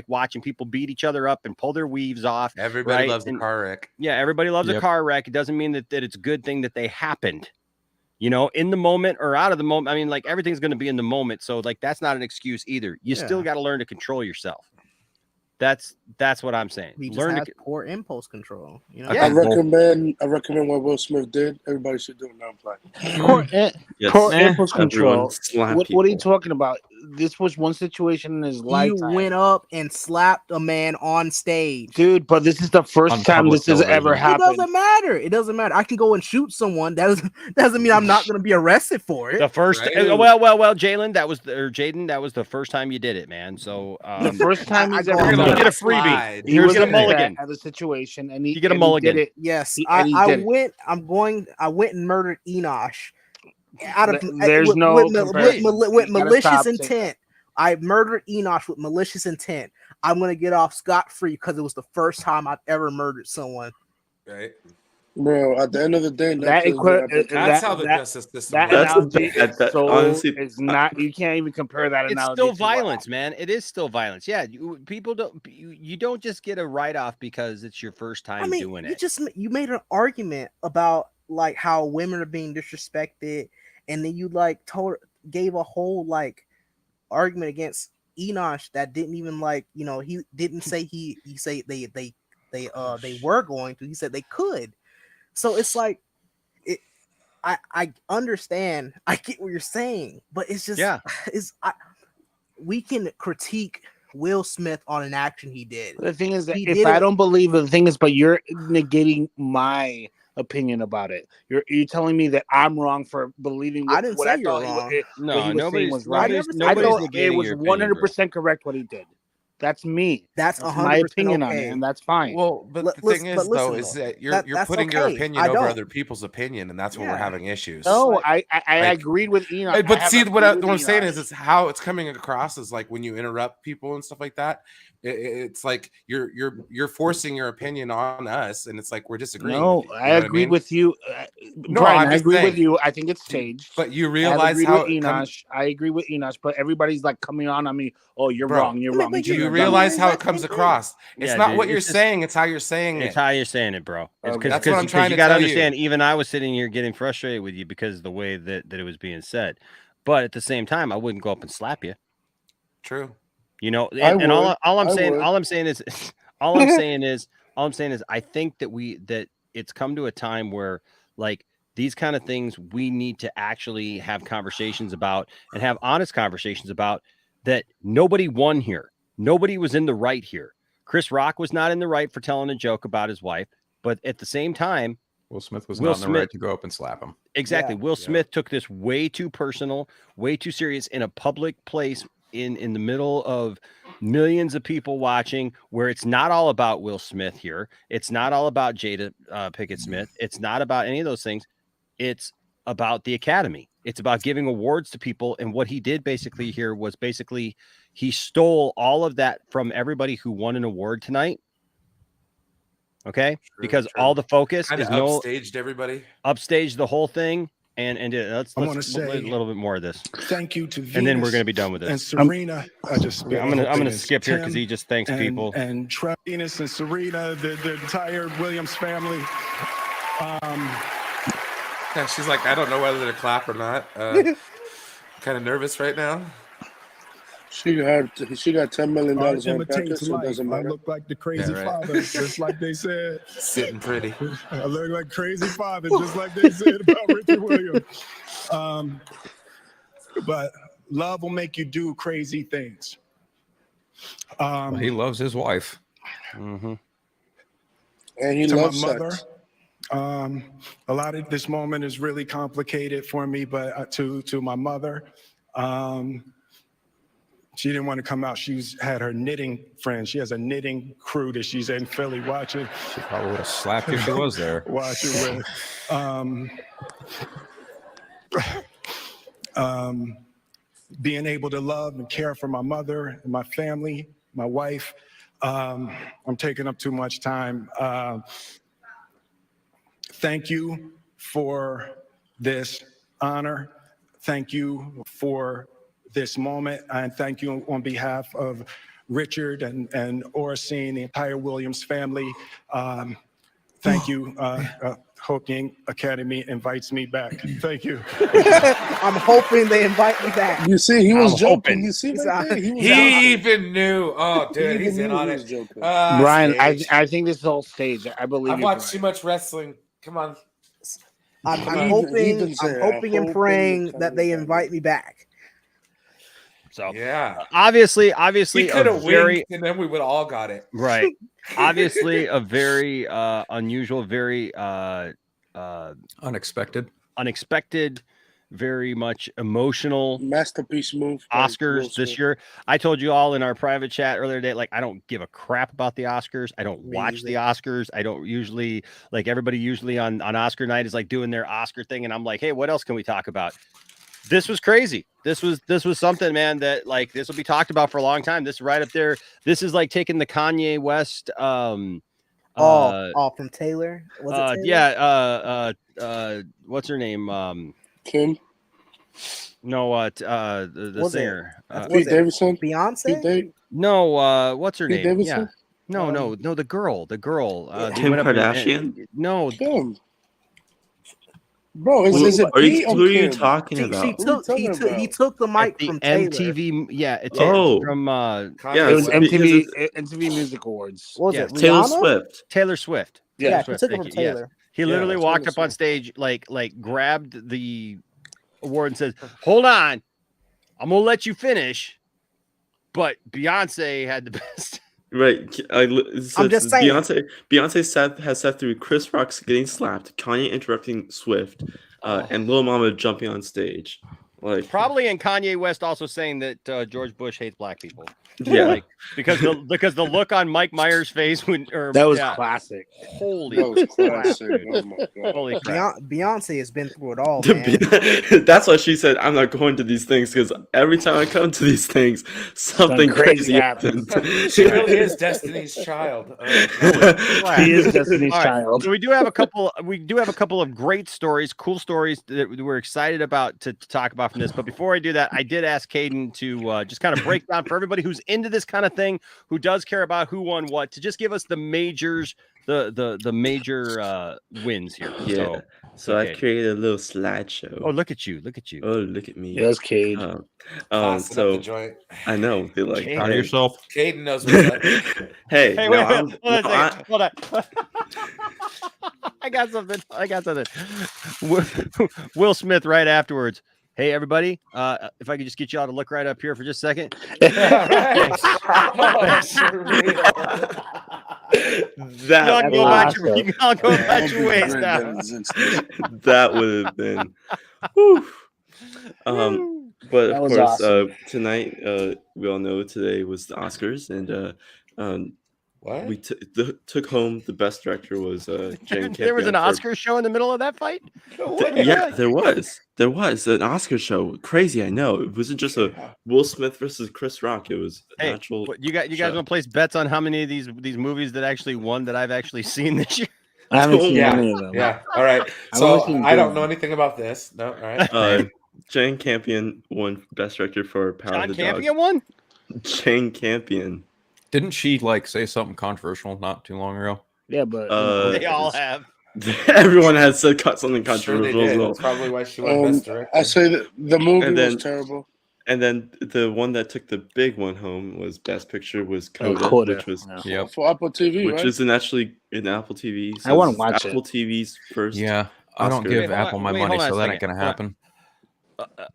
watching people beat each other up and pull their weaves off. Everybody loves a car wreck. Yeah, everybody loves a car wreck. It doesn't mean that it's a good thing that they happened. You know, in the moment or out of the moment. I mean, like, everything's going to be in the moment. So, like, that's not an excuse either. You still got to learn to control yourself. That's what I'm saying. He just Learn has poor impulse control. You know? I recommend what Will Smith did. Everybody should do it now. Poor impulse control. Slap What are you talking about? This was one situation in his lifetime. You went up and slapped a man on stage, dude. But this is the first time this has ever happened. It doesn't matter. I can go and shoot someone. That doesn't mean I'm not going to be arrested for it. The first, well, Jalen, Jaden, that was the first time you did it, man. So the first time you get a freebie. He was a mulligan at the situation, and you get a mulligan. Did it. Yes, I went and murdered Enosh. With malicious intent. I murdered Enosh with malicious intent. I'm gonna get off scot-free because it was the first time I've ever murdered someone. Right, bro. At the end of the day, that's how the justice system works. Honestly, it's not. You can't even compare that. It's still violence, man. It is still violence. Yeah, people don't. You don't just get a write-off because it's your first time doing it. You made an argument about like how women are being disrespected, and then you gave a whole argument against Enosh that didn't even he didn't say he say they were going to. He said they could. So it's like I understand. I get what you're saying, but it's just we can critique Will Smith on an action he did. The thing is that if I don't believe it, the thing is, but you're negating my opinion about it. You're telling me that I'm wrong for believing I didn't say you're wrong. No, nobody was wrong. I thought it was 100% correct what he did. That's me. That's my opinion on it, and that's fine. Well, but the thing is, though, is that you're putting your opinion over other people's opinion, and that's where we're having issues. No, I agreed with Enoch. But see, what I'm saying is how it's coming across is like when you interrupt people and stuff like that. It's like you're forcing your opinion on us, and it's like we're disagreeing. No, I agreed with you. Brian, I agree with you. I think it's staged. But you realize how I agree with Enosh, but everybody's like coming on me. Oh, you're wrong. You're wrong. Do you realize how it comes across? It's not what you're saying; it's how you're saying it. It's how you're saying it, bro. That's what I'm trying to you got to tell understand. Even I was sitting here getting frustrated with you because of the way that it was being said. But at the same time, I wouldn't go up and slap you. True. You know, and all I'm saying is, I think that it's come to a time where like these kind of things we need to actually have conversations about and have honest conversations about that. Nobody won here. Nobody was in the right here. Chris Rock was not in the right for telling a joke about his wife, but at the same time, Will Smith was not in the right to go up and slap him. Exactly. Yeah, Will Smith took this way too personal, way too serious in a public place in the middle of millions of people watching, where it's not all about Will Smith here. It's not all about Jada Pinkett Smith. It's not about any of those things. It's about the Academy. It's about giving awards to people. And what he did basically here was basically he stole all of that from everybody who won an award tonight. Okay, because all the focus Kinda is upstaged everybody. upstaged the whole thing, and let's I wanna let's say a little bit more of this. Thank you to Venus and then we're gonna be done with this. and Serena. I'm gonna skip here because he just thanks people. And Venus and Serena, the entire Williams family. Yeah, she's like, I don't know whether to clap or not. Kind of nervous right now. She got $10 million Art in her pocket, imitates so it life. doesn't I matter. look like the crazy Yeah, right. father, just like they said. Sitting pretty. I look like crazy father, just like they said about Richard Williams. But love will make you do crazy things. He loves his wife. Mm-hmm. And he to loves my mother. sex. A lot of this moment is really complicated for me, but to my mother, she didn't want to come out. She's had her knitting friends. She has a knitting crew that she's in Philly watching. She probably would have slapped you if she was there. Watching with. Being able to love and care for my mother and my family, my wife. I'm taking up too much time. Thank you for this honor. Thank you for this moment. And thank you on behalf of Richard and Oracene, the entire Williams family. Thank you. Hope the Academy invites me back. Thank you. I'm hoping they invite me back. You see, he was I'm joking. hoping. You see, right there? He was He even knew. Oh, dude, He he's even in knew on he it. was joking. Brian, Stage. I think this is all staged. I believe I've you, watched Brian. too much wrestling. Come on. I'm He hoping even said, and "I'm praying hoping that they invite me back. So Yeah. obviously, He could have winked, and then we would have all got it. right. Obviously, a very unusual, very Unexpected. very much emotional masterpiece move. by Will Oscars this Smith. year. I told you all in our private chat earlier today, like I don't give a crap about the Oscars. I don't watch the Oscars. I don't usually like everybody usually on Oscar night is like doing their Oscar thing, and I'm like, hey, what else can we talk about? This was crazy. This was something, man, that like this will be talked about for a long time. This is right up there. This is like taking the Kanye West From Taylor. Was it Taylor? yeah, what's her name? Kim. No, the Was it? singer. Pete Davidson. Beyonce. No, what's her Pete name? Davidson? Yeah. No, the girl. They Kim went up Kardashian? no, Kim. Bro, is it Who Pete or are you Kim? talking about? He took the mic the from Taylor. MTV. Yeah, it's Oh. from Yeah, It was because MTV Music Awards. What was Yes. it? Taylor Rihanna? Swift. Taylor Swift. Yeah, Taylor he Swift, took it thank from you, yes. Taylor. He literally Taylor walked up on Swift. stage, like grabbed the award and says, "Hold on, I'm gonna let you finish." But Beyonce had the best. Right. I'm just saying. Beyonce has sat through Chris Rock's getting slapped, Kanye interrupting Swift, and Lil Mama jumping on stage. Like Probably, and Kanye West also saying that George Bush hates black people. Yeah. Like, because the look on Mike Myers' face when That was classic. Holy That was crap, classic. dude. Oh my God. Holy crap. Beyonce has been through it all, man. That's why she said, "I'm not going to these things because every time I come to these things, something crazy happens." She really is Destiny's Child. He is Destiny's All right, Child. so we do have a couple of great stories, cool stories that we're excited about to talk about from this. But before I do that, I did ask Caden to just kind of break down for everybody who's into this kind of thing, who does care about who won what, to just give us the majors, the major wins here. Yeah. So I created a little slideshow. Oh, look at you! Look at you! Oh, look at me! Yes, Cade. Tossing up the joint. I know they like Proud of yourself. Caden knows what's up. Hey, Hey, no, wait, I'm- hold on a no, second. Hold on. I got something. Will Smith right afterwards. Hey, everybody. If I could just get you all to look right up here for just a second. That Y'all go about your, you all go about your ways now. that would have been. Whew. But That of was course, awesome. tonight, we all know today was the Oscars, and What? we took home the best director was Jane There was an Campion for Oscar show in the middle of that fight. yeah, there was an Oscar show. Crazy, I know. It wasn't just a Will Smith versus Chris Rock. It was an Hey, actual. you guys show. want to place bets on how many of these movies that actually won that I've actually seen this year? I haven't seen Yeah, any of them. yeah. All right. I've So only seen I don't Dune. know anything about this. No. All right. Jane Campion won Best Director for Power John of the Campion Dog. won? Jane Campion. Didn't she like say something controversial not too long ago? Yeah, but They all have. Everyone has said something Sure they controversial as did. well. That's probably why she won Best Director. I say that the movie And then- was terrible. And then the one that took the big one home was Best Picture was Coda, Coda, which was yeah. For Apple TV, which right? isn't actually in Apple TV. I wanna it's watch Apple it. TV's first. Yeah, I don't Oscar. give Wait, hold Apple on- my wait, money, hold on a so that ain't second. gonna happen.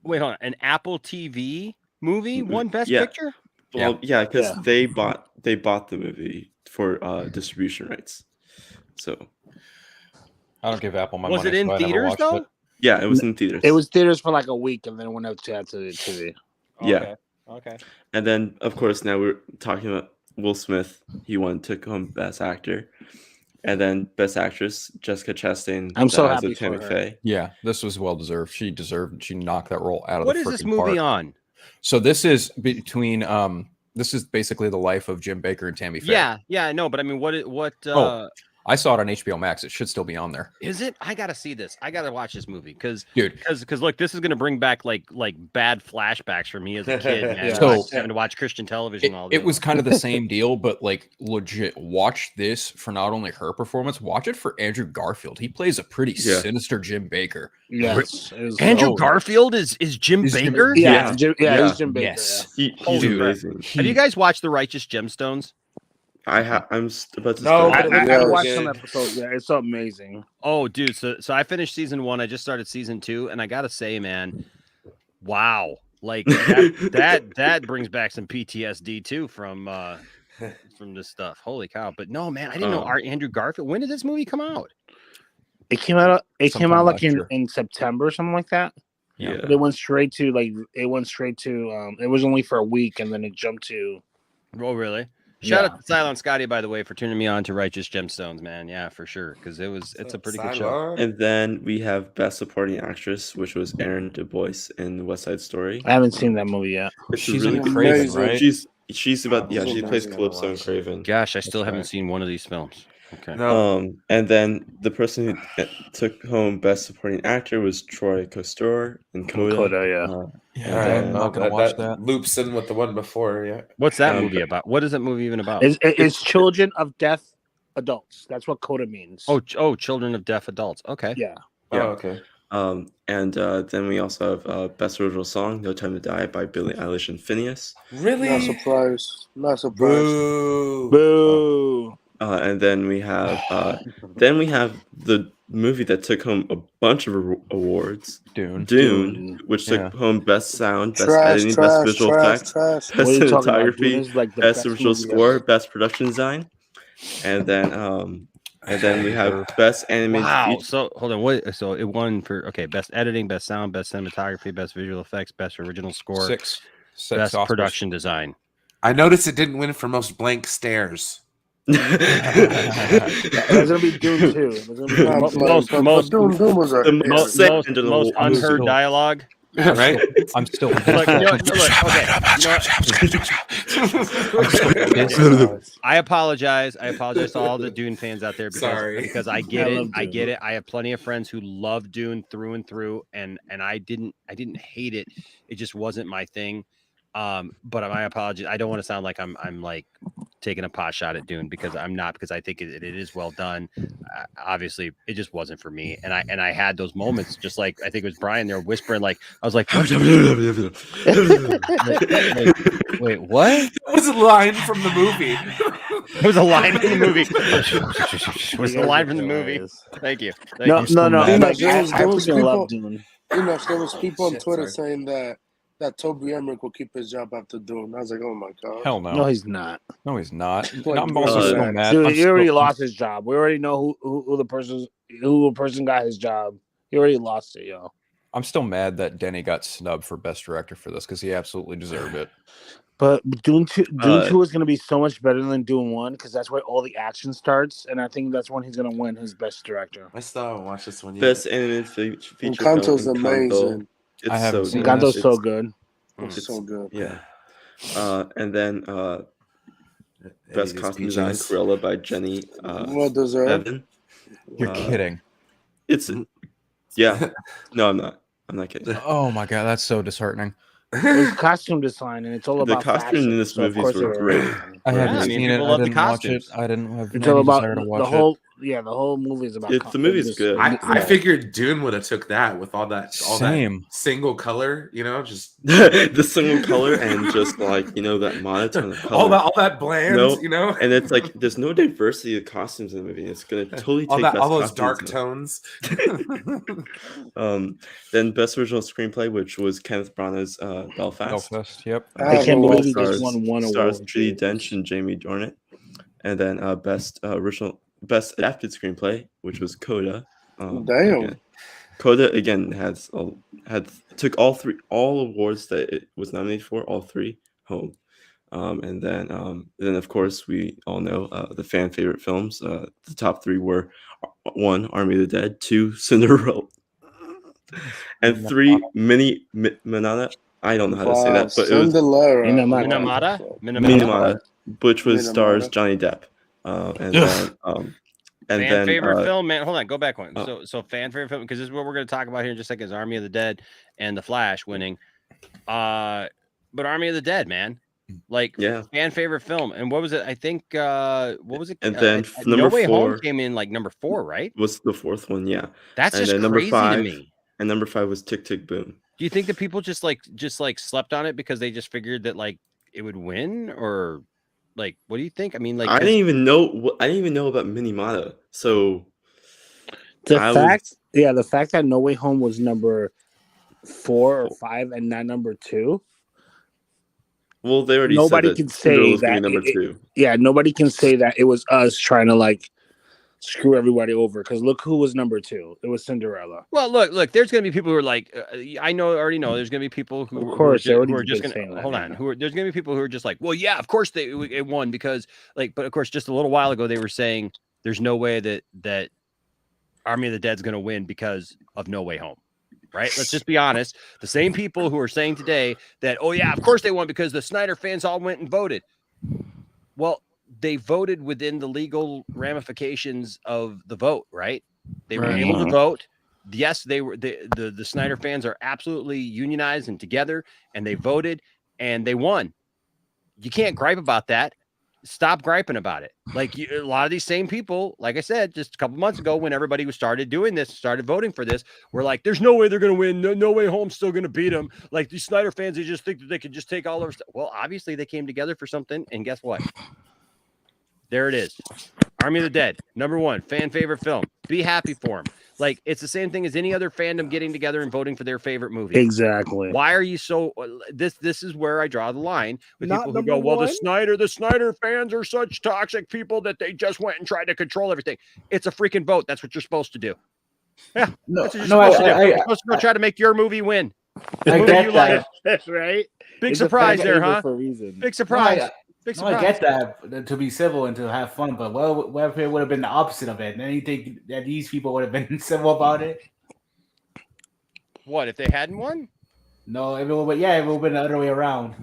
Wait, hold on. An Apple TV movie won Best Yeah. Picture? Well, yeah, because Yeah. they bought the movie for distribution rights. So I don't give Apple my Was money. it in so I never theaters watched though? it. yeah, it was in theaters. It was theaters for like a week, and then it went out to the TV. Yeah. Okay. And then of course now we're talking about Will Smith. He took home Best Actor. And then Best Actress, Jessica Chastain. I'm so as happy a Tammy for her. Faye. Yeah, this was well deserved. She knocked that role out of What the is this freaking movie park. on? So this is between this is basically the life of Jim Baker and Tammy Faye. Yeah, I know, but I mean, what? I saw it on HBO Max. It should still be on there. Is it? I gotta see this. I gotta watch this movie because Dude. look, this is gonna bring back like bad flashbacks for me as a kid, man. Yeah. So- having to watch Christian television all day. It was kind of the same deal, but like legit, watch this for not only her performance, watch it for Andrew Garfield. He plays a pretty sinister Jim Baker. Yes, Andrew Garfield is Jim Baker. Yeah, he's Jim Baker. Yes. Yeah. He's Holy crap. amazing. Have you guys watched The Righteous Gemstones? I'm about to No, start. but it I was watched good. some episodes. Yeah, it's so amazing. Oh, dude. So I finished season 1. I just started season 2, and I gotta say, man, wow. Like that brings back some PTSD too from this stuff. Holy cow! But no, man, I didn't know Andrew Garfield. When did this movie come out? It came out. It came Sometime out like last year. in September or something like that. Yeah. But it went straight to it was only for a week, and then it jumped to. Oh, really? Shout out to Silent Scotty, by the way, for turning me on to Righteous Gemstones, man. Yeah, for sure, because it's a pretty good show. And then we have Best Supporting Actress, which was Erin Du Bois in West Side Story. I haven't seen that movie yet. She's really in Craven, amazing. right? She's about she plays Calypso in Craven. Gosh, I still haven't seen one of these films. Okay. No. And then the person who took home Best Supporting Actor was Troy Kotsur in Coda. Yeah, All right, I'm not gonna watch that. Loops in with the one before. Yeah. What's that movie about? What is that movie even about? It's children of deaf adults. That's what Coda means. Oh, children of deaf adults. Okay. Yeah. Yeah. Oh, okay. And then we also have Best Original Song, No Time to Die by Billie Eilish and Phineas. Really? Not surprised. Not surprised. Boo. Boo. And then we have the movie that took home a bunch of awards, Dune, which took home Best Sound, Best Editing, Best Visual Effects, Best What are you talking about? Dune Cinematography, is like the Best best Original movie Score, ever. Best Production Design, and then we have Best Animated. Wow. Feature. So hold on. What? So it won for Best Editing, Best Sound, Best Cinematography, Best Visual Effects, Best Original Score, Six Best Oscars. Production Design. I noticed it didn't win for most blank stares. There's gonna be Dune 2. There's gonna be Most Doom was a most unheard dialogue. Right? I'm still. Look, okay. I apologize. I apologize to all the Dune fans out there because I get it. I get it. I have plenty of friends who love Dune through and through, and I didn't hate it. It just wasn't my thing. But my apologies. I don't want to sound like I'm like taking a pot shot at Dune because I'm not, because I think it is well done. Obviously, it just wasn't for me, and I had those moments, just like I think it was Brian there whispering, like I was like, wait, what? It was a line from the movie. It was a line from the movie. Was the line from the movie? Thank you. No. You know, I there was freaking love people. Dune. You know, there was people on Shit, Twitter sorry. saying that Toby Emmerich will keep his job after Dune. I was like, oh my god. Hell no. No, he's not. No, he's not. Like, I'm also still dude, mad. Dude, I'm he already still- lost his job. We already know who the person got his job. He already lost it, yo. I'm still mad that Denny got snubbed for best director for this because he absolutely deserved it. But Dune 2 is going to be so much better than Dune 1 because that's where all the action starts, and I think that's when he's going to win his best director. I still haven't watched this one yet. Best animated feature Encanto's film. amazing. It's I haven't so seen good. Encanto's so good. It's so good. Yeah. And then best Eddie costume Speeches. design, Cruella by Jenny Well deserved. Evan. You're kidding. It's yeah. No, I'm not. I'm not kidding. Oh my god, that's so disheartening. It's costume design, and it's all The about costume fashion, in this so of movies course were they great. I Yeah, haven't I mean, seen it. people I love the didn't watch it. costumes. I didn't have It's any all about desire to watch the whole. Yeah, the whole movie is about. The movie's this- good. I figured Dune would have took that with all that Same. single color, just The single color and just like that monotone of color. all that bland, And it's like there's no diversity of costumes in the movie. It's gonna totally take all those best dark costumes tones. Then best original screenplay, which was Kenneth Branagh's Belfast. Yep. I can't believe he stars, just won one stars award. Judi Dench and Jamie Dornan. And then best adapted screenplay, which was Coda. Damn. Coda again took all awards that it was nominated for, all three home. And then of course we all know the fan favorite films. The top three were 1, Army of the Dead, 2, Cinderella, and 3, Minamata. I don't know how to say that, but it was Minamata, which was stars Johnny Depp. And fan favorite film, man. Hold on, go back one. So fan favorite film, because this is what we're going to talk about here in just a second. Is Army of the Dead and The Flash winning. But Army of the Dead, man. Like, fan favorite film. And what was it? I think what was it? And then No Way 4 Home came in like number 4, right? Was the fourth one, yeah. That's and just then number crazy 5, to me. And number 5 was Tick Tick Boom. Do you think that people just slept on it because they just figured that like it would win, or like what do you think? I mean, like I didn't even know about Minamata. So the fact that No Way Home was number 4 or 5 and not number 2. Well, they already nobody said can say was that number 2. Yeah, nobody can say that it was us trying to like screw everybody over, because look who was number 2. It was Cinderella. Well, look. There's going to be people who are like, I already know. There's going to be people who, of course, who are just going to hold on. There's going to be people who are just like, well, yeah, of course it won because like, but of course, just a little while ago they were saying there's no way that Army of the Dead's going to win because of No Way Home. Right? Let's just be honest. The same people who are saying today that, oh yeah, of course they won because the Snyder fans all went and voted. Well, they voted within the legal ramifications of the vote, right? They were able to vote. Yes, they were. The Snyder fans are absolutely unionized and together, and they voted and they won. You can't gripe about that. Stop griping about it. Like a lot of these same people, like I said, just a couple months ago, when everybody started doing this, started voting for this, we're like, there's no way they're going to win. No Way Home's still going to beat them. Like these Snyder fans, they just think that they could just take all of stuff. Well, obviously they came together for something, and guess what? There it is. Army of the Dead, number 1, fan favorite film. Be happy for him. Like it's the same thing as any other fandom getting together and voting for their favorite movie. Exactly. Why are you so? This is where I draw the line with Not people who go, number well, one? the Snyder fans are such toxic people that they just went and tried to control everything. It's a freaking vote. That's what you're supposed to do. Yeah, that's what you're supposed to do. You're supposed to go try to make your movie win. The movie you like. That's right. Big surprise there, huh? For a reason. Big surprise. Big No, I get that to be civil and to have fun, but what if it would have been the opposite of it? And you think that these people would have been civil about it? What if they hadn't won? No, it would have been the other way around.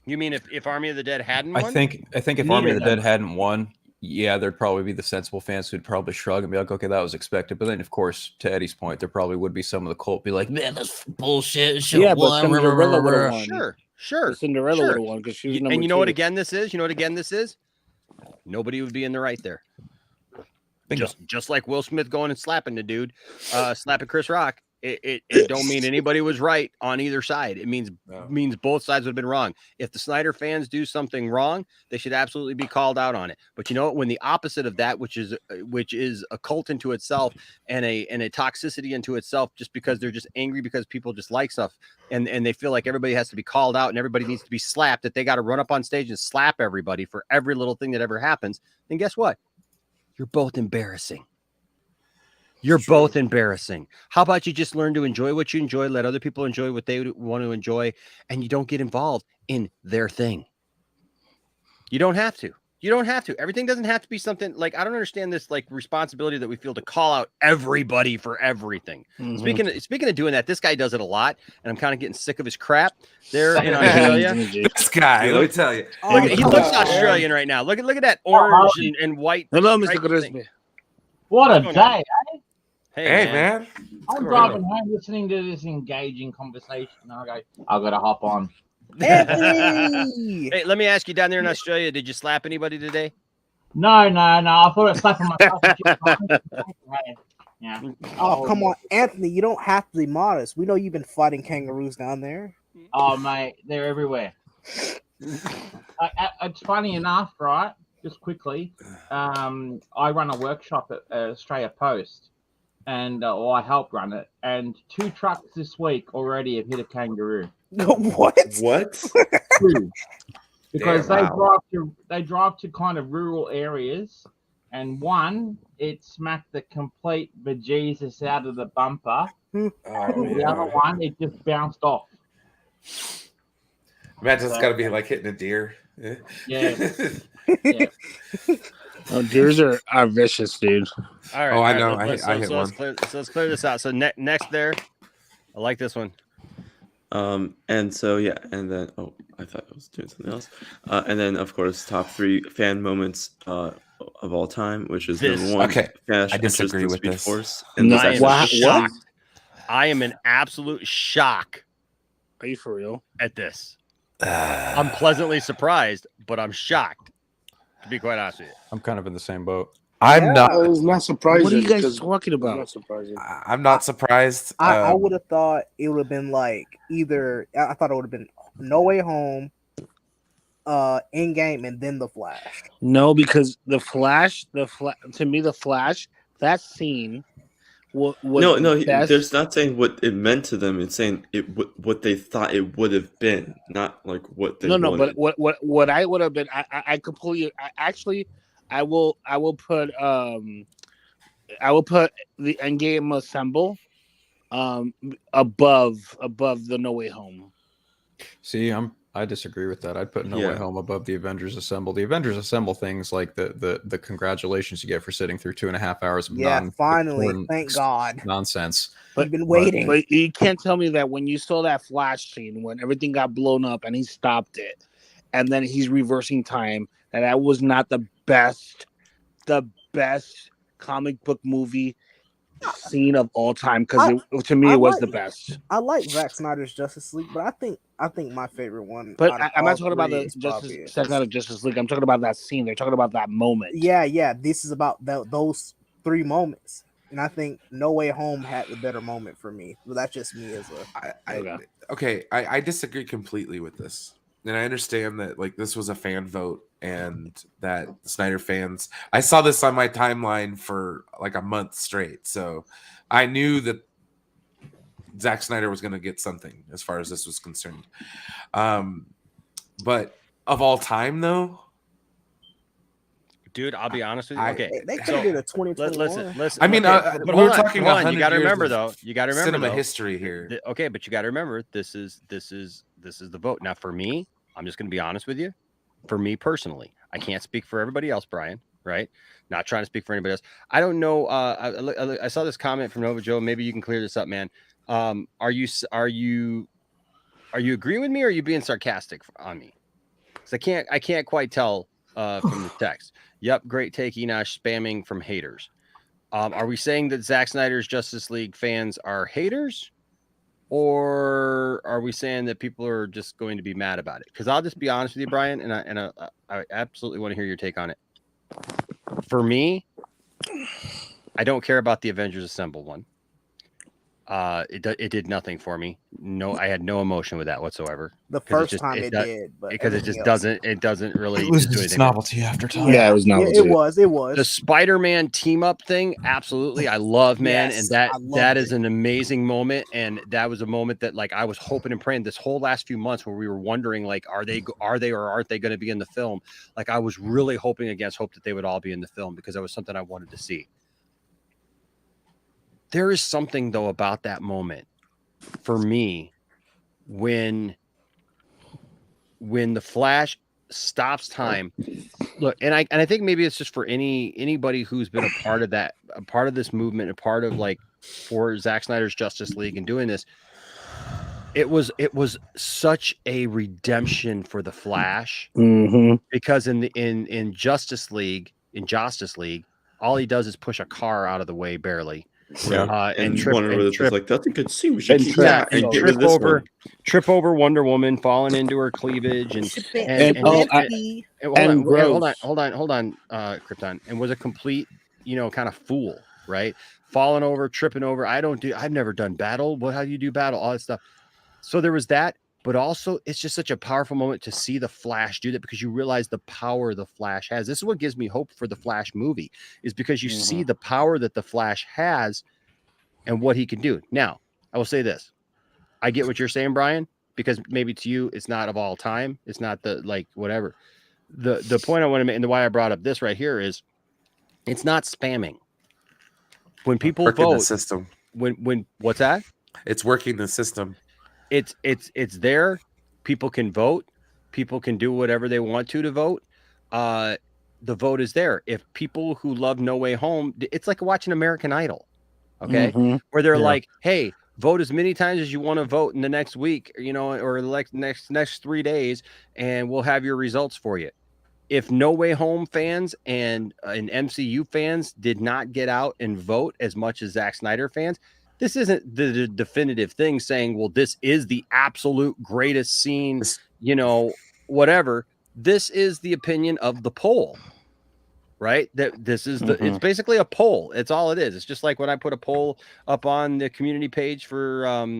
You mean if Army of the Dead hadn't won? I think if Army of the Dead hadn't won, yeah, there'd probably be the sensible fans who'd probably shrug and be like, okay, that was expected. But then, of course, to Eddie's point, there probably would be some of the cult be like, man, that's bullshit. Yeah, but Cinderella would have won. Sure. The Cinderella would have won because she was number 2. And you know what again this is? Nobody would be in the right there. Just like Will Smith going and slapping the dude, slapping Chris Rock. It don't mean anybody was right on either side. It means both sides would have been wrong. If the Snyder fans do something wrong, they should absolutely be called out on it. But you know what? When the opposite of that, which is a cult into itself and a toxicity into itself, just because they're just angry because people just like stuff and they feel like everybody has to be called out and everybody needs to be slapped, that they got to run up on stage and slap everybody for every little thing that ever happens, then guess what? You're both embarrassing. You're both embarrassing. How about you just learn to enjoy what you enjoy, let other people enjoy what they want to enjoy, and you don't get involved in their thing. You don't have to. You don't have to. Everything doesn't have to be something like, I don't understand this like responsibility that we feel to call out everybody for everything. Speaking of doing that, this guy does it a lot, and I'm kind of getting sick of his crap there in Australia. This guy, let me tell you. He looks Australian right now. Look at that orange and white. Hello, Mr. stripe Grisby. thing. What a What's going on? day, eh? Hey, man. I'm driving home listening to this engaging conversation. And I go, I gotta hop on. Hey, let me ask you, down there in Australia, did you slap anybody today? No. I thought I'd slap myself. Yeah. Oh, come on, Anthony. You don't have to be modest. We know you've been fighting kangaroos down there. Oh, mate, they're everywhere. It's funny enough, right? Just quickly, I run a workshop at Australia Post, and I help run it. And 2 trucks this week already have hit a kangaroo. What? What? Because Damn, they drive to kind of rural areas, and one, it smacked the complete bejesus out of the bumper. The other one, it just bounced off. Imagine it's got to be like hitting a deer. Yeah. Oh, deers are vicious, dude. All right. Oh, I all know. right, I hit one. Let's clear this out. So next there, I like this one. And so yeah, and then I thought I was doing something else. And then of course, top 3 fan moments of all time, which is number 1. Okay, Flash I disagree enters the with Speed this. Force, I and am Zack Snyder- shocked. I am in absolute shock. Are you for real? At this? I'm pleasantly surprised, but I'm shocked. To be quite honest with you, I'm kind of in the same boat. I'm not. It's not surprising. What are you guys because talking it's about? not surprising. I'm not surprised. I would have thought it would have been like either. I thought it would have been No Way Home, Endgame, and then The Flash. No, because the Flash, to me, the Flash, that scene was No, the best. there's not saying what it meant to them. It's saying what they thought it would have been, not like what they No, wanted. but what I would have been, I completely, I will put the Endgame Assemble above the No Way Home. See, I disagree with that. I'd put No Way Home above the Avengers Assemble. The Avengers Assemble things like the congratulations you get for sitting through 2.5 hours of finally, thank God. Nonsense. I've been waiting. But you can't tell me that when you saw that Flash scene when everything got blown up and he stopped it, and then he's reversing time, that was not the best comic book movie scene of all time, because to me it was the best. I like Zack Snyder's Justice League, but I think my favorite one. But I'm not talking about the Zack Snyder Justice League. I'm talking about that scene. They're talking about that moment. Yeah. This is about those 3 moments, and I think No Way Home had the better moment for me. But that's just me as a. I disagree completely with this, and I understand that like this was a fan vote, and that Snyder fans. I saw this on my timeline for like a month straight, so I knew that Zack Snyder was going to get something as far as this was concerned. But of all time, though, dude, I'll be honest with you. Okay, they could have did a 2021. Listen. I mean, but we're hold on, talking hold on. 100 You got to years remember of though. You got to remember cinema though, history here. Okay, but you got to remember this is the vote. Now, for me, I'm just going to be honest with you. For me personally, I can't speak for everybody else, Brian. Right? Not trying to speak for anybody else. I don't know. I saw this comment from Nova Joe. Maybe you can clear this up, man. Are you agreeing with me, or are you being sarcastic on me? Because I can't quite tell from the text. Yep, great take, Enosh. Spamming from haters. Are we saying that Zack Snyder's Justice League fans are haters, or are we saying that people are just going to be mad about it? Because I'll just be honest with you, Brian, and I absolutely want to hear your take on it. For me, I don't care about the Avengers Assemble one. It did nothing for me. No, I had no emotion with that whatsoever. The first time it did, but because it just doesn't really. It was do just anything. novelty after time. Yeah, it was novelty. It was. The Spider-Man team up thing, absolutely. I love, man, Yes, and that is an amazing moment, and that was a moment that like I was hoping and praying this whole last few months where we were wondering like, are they or aren't they going to be in the film? Like I was really hoping against hope that they would all be in the film because that was something I wanted to see. there is something though about that moment for me when the Flash stops time. Look, and I think maybe it's just for anybody who's been a part of that, a part of this movement, a part of like for Zack Snyder's Justice League and doing this. It was such a redemption for the Flash because in Justice League, all he does is push a car out of the way barely. And trip Wonder Woman was trip like, that's a good scene. We should keep and that and get rid of this one. trip over Wonder Woman, falling into her cleavage and hold on, Krypton, and was a complete, kind of fool, right? Falling over, tripping over. I've never done battle. How do you do battle? All that stuff. So there was that, but also it's just such a powerful moment to see the Flash do that because you realize the power the Flash has. This is what gives me hope for the Flash movie, is because you see the power that the Flash has and what he can do. Now, I will say this. I get what you're saying, Brian, because maybe to you, it's not of all time. It's not whatever. The point I want to make and the why I brought up this right here is it's not spamming. When people vote, the system. When what's that? It's working the system. It's there. People can vote. People can do whatever they want to vote. The vote is there. If people who love No Way Home, it's like watching American Idol, okay? Where they're like, hey, vote as many times as you want to vote in the next week, or like next 3 days, and we'll have your results for you. If No Way Home fans and MCU fans did not get out and vote as much as Zack Snyder fans, this isn't the definitive thing saying, well, this is the absolute greatest scene, whatever. This is the opinion of the poll, right? That this is it's basically a poll. It's all it is. It's just like when I put a poll up on the community page for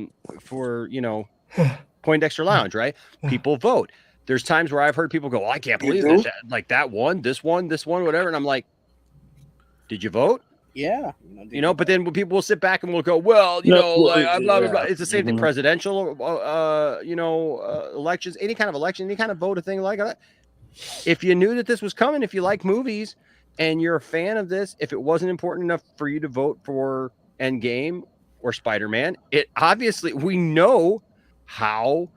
Poindexter Lounge, right? People vote. There's times where I've heard people go, I can't believe this, like that one, this one, whatever. And I'm like, did you vote? Yeah. But then people will sit back and we'll go, well, blah, blah, blah. It's the same thing. Presidential, elections, any kind of election, any kind of vote, a thing like that. If you knew that this was coming, if you like movies and you're a fan of this, if it wasn't important enough for you to vote for Endgame or Spider-Man, it obviously, we know how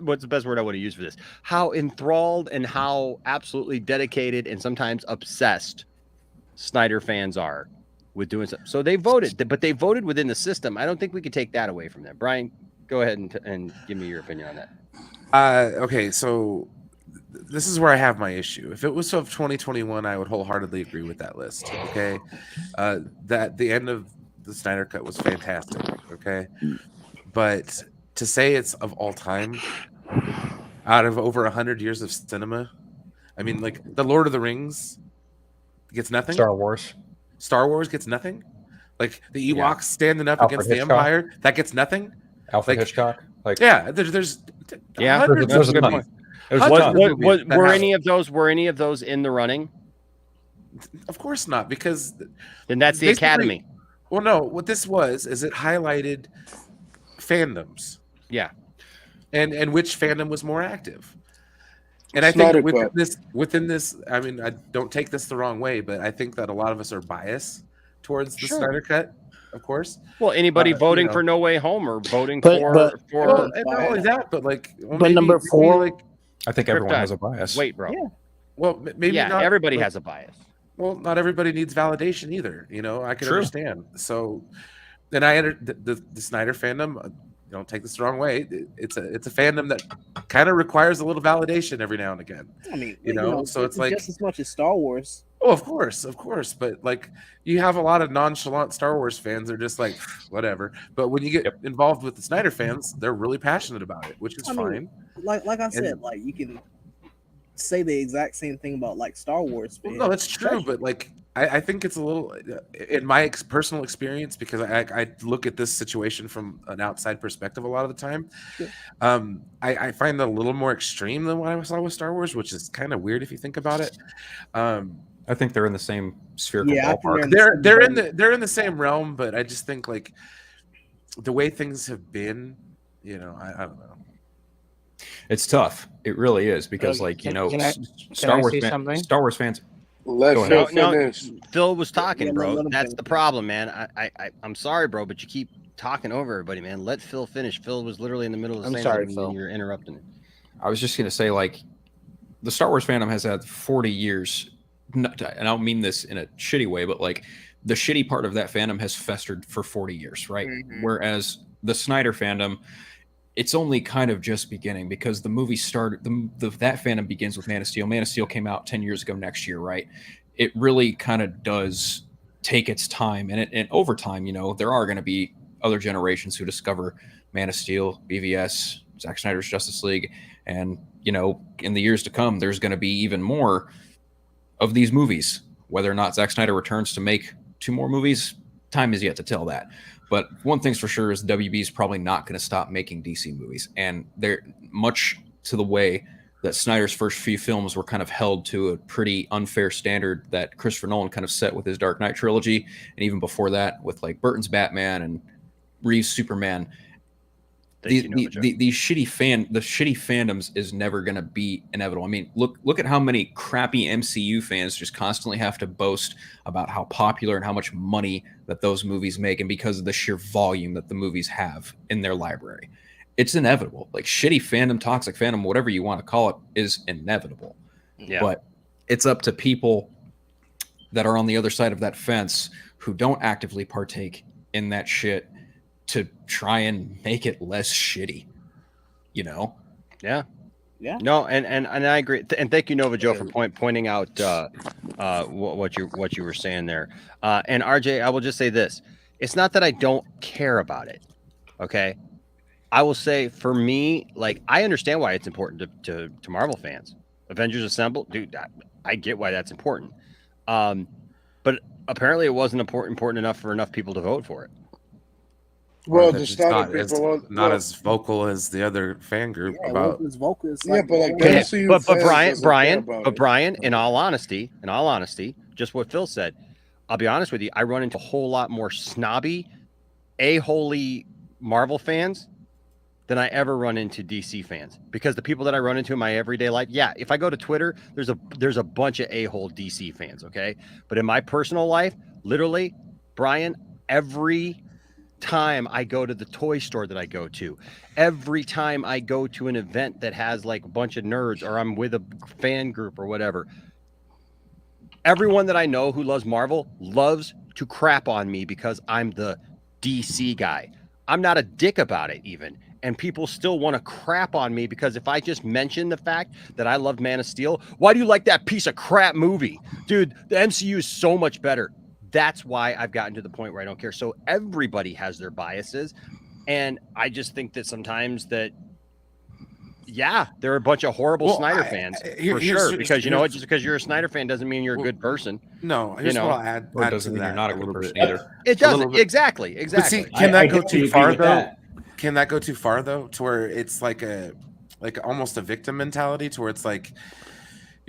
what's the best word I want to use for this? How enthralled and how absolutely dedicated and sometimes obsessed Snyder fans are with doing something. So they voted, but they voted within the system. I don't think we could take that away from them. Brian, go ahead and give me your opinion on that. Okay, so this is where I have my issue. If it was of 2021, I would wholeheartedly agree with that list. Okay, that the end of the Snyder Cut was fantastic. Okay, but to say it's of all time, out of over 100 years of cinema, I mean, like the Lord of the Rings gets nothing. Star Wars gets nothing. Like the Ewoks standing up against the Empire, that gets nothing. Alfred Hitchcock, there's a ton. Were any of those in the running? Of course not, because then that's the Academy. Well, no, what this is it highlighted fandoms. Yeah. And which fandom was more active. And I think within this, I mean, I don't take this the wrong way, but I think that a lot of us are biased towards the Snyder Cut, of course. Well, anybody voting for No Way Home or voting for and not only that, but number 4, I think everyone has a bias. Wait, bro. Yeah. Well, maybe not everybody has a bias. Well, not everybody needs validation either. I can understand. So then I entered the Snyder fandom. Don't take this the wrong way. It's a fandom that kind of requires a little validation every now and again. I mean, so it's like just as much as Star Wars. Oh, of course, but like you have a lot of nonchalant Star Wars fans. They're just like whatever. But when you get involved with the Snyder fans, they're really passionate about it, which is fine. Like I said, like you can say the exact same thing about like Star Wars fans. Well, no, that's true, but like I think it's a little, in my personal experience, because I look at this situation from an outside perspective a lot of the time. I find that a little more extreme than what I saw with Star Wars, which is kind of weird if you think about it. I think they're in the same spherical ballpark. They're in the same realm, but I just think like the way things have been, I don't know. It's tough. It really is because, Star Wars fans. Let Go Phil ahead. No, finish. Phil was talking, Yeah, bro. let him That's finish. the problem, man. I'm sorry, bro, but you keep talking over everybody, man. Let Phil finish. Phil was literally in the middle of I'm saying sorry, something, Phil. and you're interrupting it. I was just gonna say, like, the Star Wars fandom has had 40 years, and I don't mean this in a shitty way, but like the shitty part of that fandom has festered for 40 years, right? Whereas the Snyder fandom, it's only kind of just beginning because the movie started. That fandom begins with Man of Steel. Man of Steel came out 10 years ago next year, right? It really kind of does take its time, and over time, there are going to be other generations who discover Man of Steel, BVS, Zack Snyder's Justice League, and in the years to come, there's going to be even more of these movies. Whether or not Zack Snyder returns to make 2 more movies, time is yet to tell that. But one thing's for sure is WB is probably not going to stop making DC movies, and they're much to the way that Snyder's first few films were kind of held to a pretty unfair standard that Christopher Nolan kind of set with his Dark Knight trilogy, and even before that with like Burton's Batman and Reeves' Superman. The shitty fandoms is never going to be inevitable. I mean, look at how many crappy MCU fans just constantly have to boast about how popular and how much money that those movies make, and because of the sheer volume that the movies have in their library. It's inevitable. Like shitty fandom, toxic fandom, whatever you want to call it, is inevitable. Yeah. But it's up to people that are on the other side of that fence who don't actively partake in that shit to try and make it less shitty, Yeah. Yeah. No, and I agree. And thank you, Nova Joe, for pointing out what you were saying there. And RJ, I will just say this: it's not that I don't care about it. Okay, I will say for me, like I understand why it's important to Marvel fans. Avengers Assemble, dude, I get why that's important. But apparently, it wasn't important enough for enough people to vote for it. Well, That the it's Snyder people not as vocal as the other fan group about. As vocal as Yeah, but like Okay, MCU but fans doesn't care Brian, about it. in all honesty, just what Phil said, I'll be honest with you, I run into a whole lot more snobby, a-holy Marvel fans than I ever run into DC fans, because the people that I run into in my everyday life, yeah, if I go to Twitter, there's a bunch of a-hole DC fans, okay? But in my personal life, literally, Brian, every time I go to the toy store that I go to, every time I go to an event that has like a bunch of nerds, or I'm with a fan group or whatever, everyone that I know who loves Marvel loves to crap on me because I'm the DC guy. I'm not a dick about it even. And people still want to crap on me because if I just mention the fact that I loved Man of Steel, why do you like that piece of crap movie? Dude, the MCU is so much better. That's why I've gotten to the point where I don't care. So everybody has their biases. And I just think that sometimes that, yeah, there are a bunch of horrible Snyder fans for sure. Because you know what? Just because you're a Snyder fan doesn't mean you're a good person. No, here's what I'll add. Or it add doesn't to mean you're that not a a good little person bit. either. It A little doesn't. bit. Exactly. But see, can that go too far though? Can that go too far though, to where it's like almost a victim mentality, to where it's like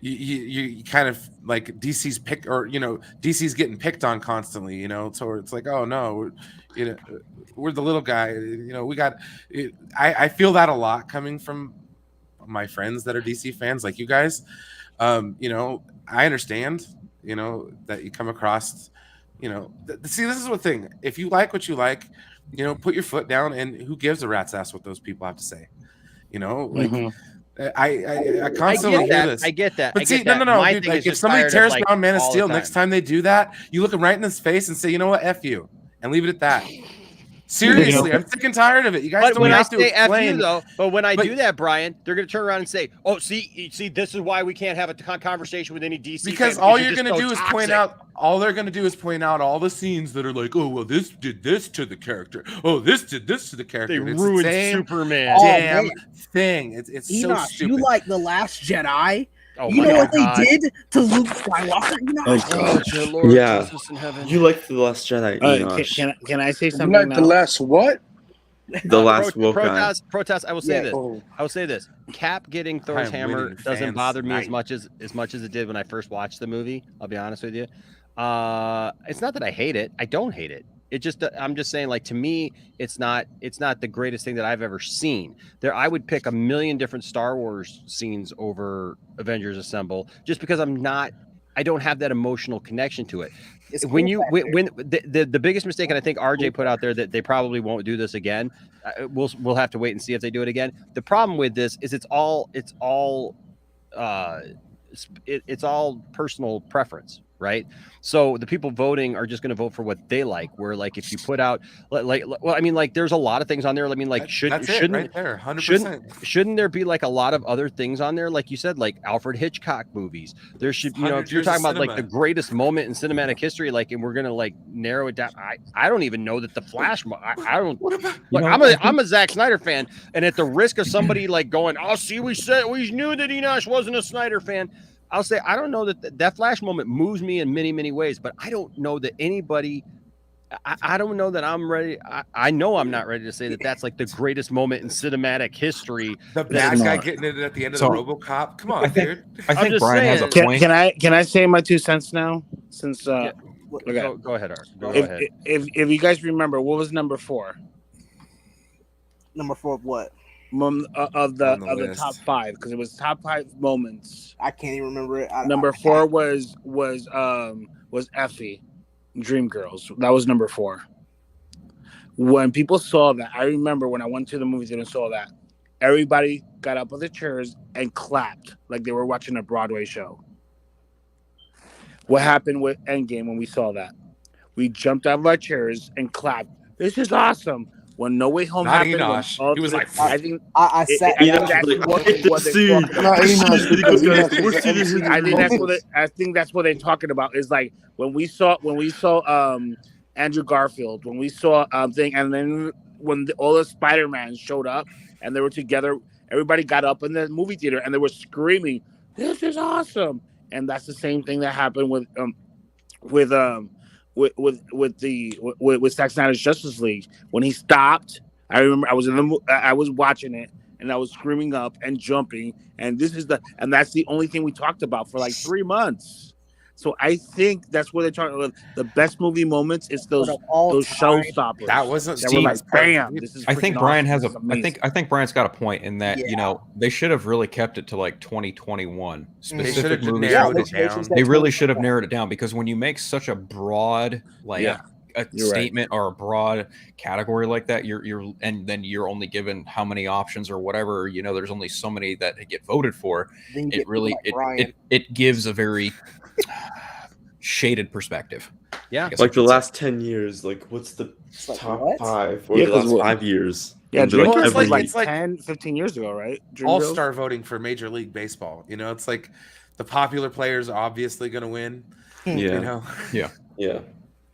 you kind of like DC's pick, or DC's getting picked on constantly, so it's like, oh no, we're the little guy, we got it. I feel that a lot coming from my friends that are DC fans like you guys. I understand, that you come across, see, this is the thing. If you like what you like, put your foot down, and who gives a rat's ass what those people have to say? Like I constantly hear this. I get that. But I see, get that. no, My dude. thing Like, is if just somebody tired of, tears like, down Man of all the Steel, time. next time they do that, you look them right in his face and say, you know what, F you, and leave it at that. Seriously, I'm sick and tired of it. You guys But don't when I have to say F you explain. though, but when I do that, Brian, they're going to turn around and say, "Oh, see, this is why we can't have a conversation with any DC Because fan, all you're you're just going to so do is toxic." point out. All they're going to do is point out all the scenes that are like, oh well, this did this to the character. Oh, this did this to the character. They And it's ruined the same Superman. damn man. thing. It's so Enoch, stupid. you like The Last Jedi? Oh you my know what God. they did to Luke Skywalker? You know Oh, Lord yeah. Jesus in heaven. You like The Last Jedi, Enosh. Can I say You something like now? the last what? The last woke guy. Protest. I will say this. Oh. I will say this. Cap getting Thor's I'm hammer winning doesn't fans bother me as tonight. much as it did when I first watched the movie. I'll be honest with you. It's not that I hate it. I don't hate it. It just, I'm just saying, like, to me, it's not the greatest thing that I've ever seen. I would pick a million different Star Wars scenes over Avengers Assemble, just because I'm not I don't have that emotional connection to it. It's When cool you factor. when the biggest mistake, and I think RJ put out there that they probably won't do this again. We'll have to wait and see if they do it again. The problem with this is it's all it's all personal preference, right? So the people voting are just going to vote for what they like. Where like if you put out well, I mean, like there's a lot of things on there. I mean, like That's it right there, 100%. Shouldn't there be like a lot of other things on there, like you said, like Alfred Hitchcock movies? There should, you know, if you're talking about like the greatest moment in cinematic history, like, and we're gonna like narrow it down. I don't even know that the Flash. I don't. Look, I'm a Zack Snyder fan, and at the risk of somebody like going, "Oh, see, we knew that Enosh wasn't a Snyder fan." I'll say I don't know that Flash moment moves me in many, many ways, but I don't know that anybody. I don't know that I'm ready. I know I'm not ready to say that that's like the greatest moment in cinematic history. The bad guy getting it at the end of the RoboCop. Come on, dude. I think Brian has a point. Can I say my 2 cents now? Since okay. Go ahead, Art. Go ahead. If you guys remember, what was number 4? Number 4 of what? Of the top 5, because it was top 5 moments. I can't even remember it. Number 4 was Effie, Dreamgirls. That was number 4. When people saw that, I remember when I went to the movie theater and saw that, everybody got up with their chairs and clapped like they were watching a Broadway show. What happened with Endgame when we saw that? We jumped out of our chairs and clapped. This is awesome. When No Way Home happened, he was like, I think that's what they talked about. I think that's what they're talking about. Is like when we saw Andrew Garfield, when we saw thing, and then when all the Spider-Man showed up and they were together, everybody got up in the movie theater and they were screaming, "This is awesome!" And that's the same thing that happened with Zack Snyder's Justice League. When he stopped, I remember I was watching it and I was screaming up and jumping, and that's the only thing we talked about for like 3 months. So I think that's what they're talking about. The best movie moments is those showstoppers. That wasn't that were like, bam. This is I think freaking Brian awesome. has I think Brian's got a point in that, you know, they should have really kept it to like 2021 specific movies. They really should have narrowed it down, because when you make such a broad statement or a broad category like that, and then you're only given how many options or whatever, you know, there's only so many that get voted for. It really it gives a very shaded perspective. Yeah, like the last 10 years, like what's the top 5 or the last 5 years? Yeah, it's like 10, 15 years ago, right? All-star voting for Major League Baseball. You know, it's like the popular players are obviously going to win. Yeah. You know? Yeah.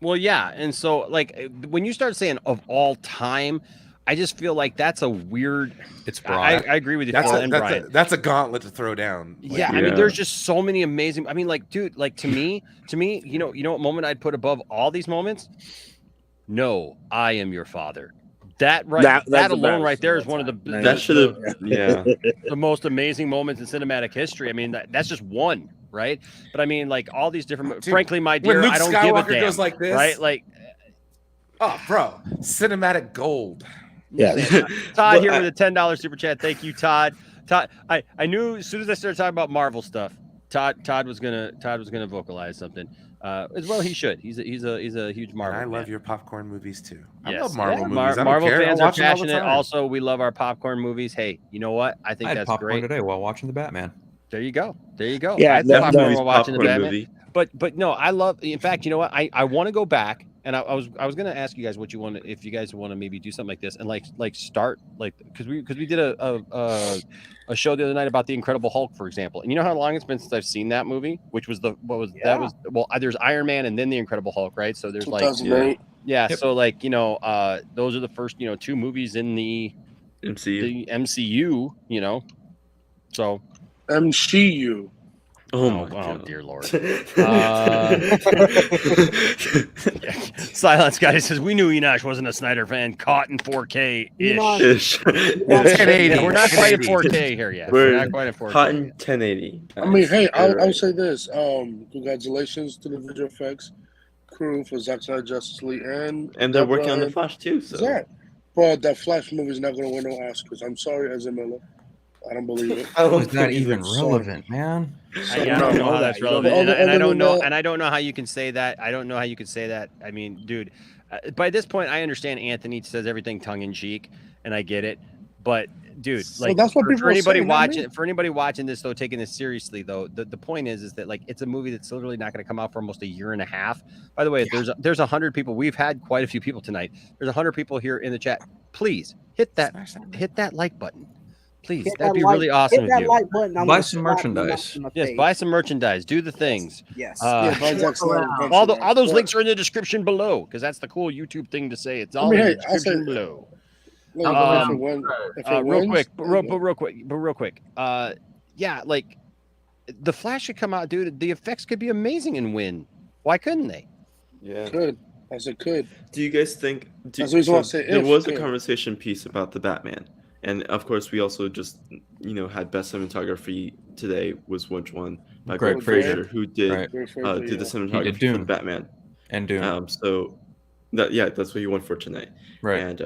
Well, yeah, and so like when you start saying of all time, I just feel like that's a weird. It's broad. I agree with you. That's a gauntlet to throw down. Like, I mean, there's just so many amazing. I mean, like, dude, like to me, you know what moment I'd put above all these moments? No, I Am Your Father. That alone right there is one of the the most amazing moments in cinematic history. I mean, that's just one, right? But I mean, like all these different. Dude, frankly, my dear, I don't give a damn. Goes like this, right? Like, oh, bro, cinematic gold. Yeah, Todd here with a $10 super chat. Thank you, Todd. Todd, I knew as soon as I started talking about Marvel stuff, Todd was gonna vocalize something. As well, he should. He's a huge Marvel. And I love your popcorn movies too. I Yes. love Marvel movies. Marvel fans are passionate. Also, we love our popcorn movies. Hey, you know what? I think I had that's popcorn great today while watching the Batman. There you go. Yeah, I had popcorn while watching the popcorn Batman. movie. But no, I love. In fact, you know what? I want to go back, and I was going to ask you guys what you want, if you guys want to maybe do something like this, and like start like because we did a show the other night about the Incredible Hulk, for example, and you know how long it's been since I've seen that movie, which was there's Iron Man and then the Incredible Hulk, right? So there's like so like, you know, those are the first, you know, 2 movies in the MCU, you know, so MCU. Oh dear Lord. Silence guy says we knew Enosh wasn't a Snyder fan. Caught in 4K ish. We're not quite in 4K here yet. We're not quite in 4K. Caught in 1080. I mean, hey, I'll say this. Congratulations to the visual effects crew for Zack Snyder Justice League, and they're working on the Flash too. So. But that Flash movie is not going to win no Oscars. I'm sorry, Ezra Miller. I don't believe it. I don't Is that think even so. relevant, man? Yeah, I don't know how that's relevant, But and I other don't than know, that- and I don't know how you can say that. I don't know how you could say that. I mean, dude, by this point, I understand Anthony says everything tongue in cheek, and I get it. But dude, So like that's what for people are anybody saying, not me. watching this though, taking this seriously though, the point is that like it's a movie that's literally not going to come out for almost a year and a half. By the way, there's 100 people. We've had quite a few people tonight. There's 100 people here in the chat. Please hit that like button. Please, Hit that'd that be like- really awesome hit of that you. like button. I'm Buy gonna some slap you merchandise. in the Yes, face. buy some merchandise. Do the things. Yes. Yeah, buy Zack Snyder punch all it. those But- links are in the description below because that's the cool YouTube thing to say. It's I all mean, in hey, the I'll say- description below. Look, if it wins, Real quick, real quick. Yeah, like the Flash should come out, dude. The effects could be amazing and win. Why couldn't they? Yeah. Could. I said could. Do you guys think That's the reason why I say there if, was a good. conversation piece about the Batman, and of course we also just had best cinematography today was which one by Greg Greg Fraser. Fraser, who did Right. Greg Fraser, did the yeah. He cinematography did for Dune. the Batman And Dune. So that's what he won for tonight. Right.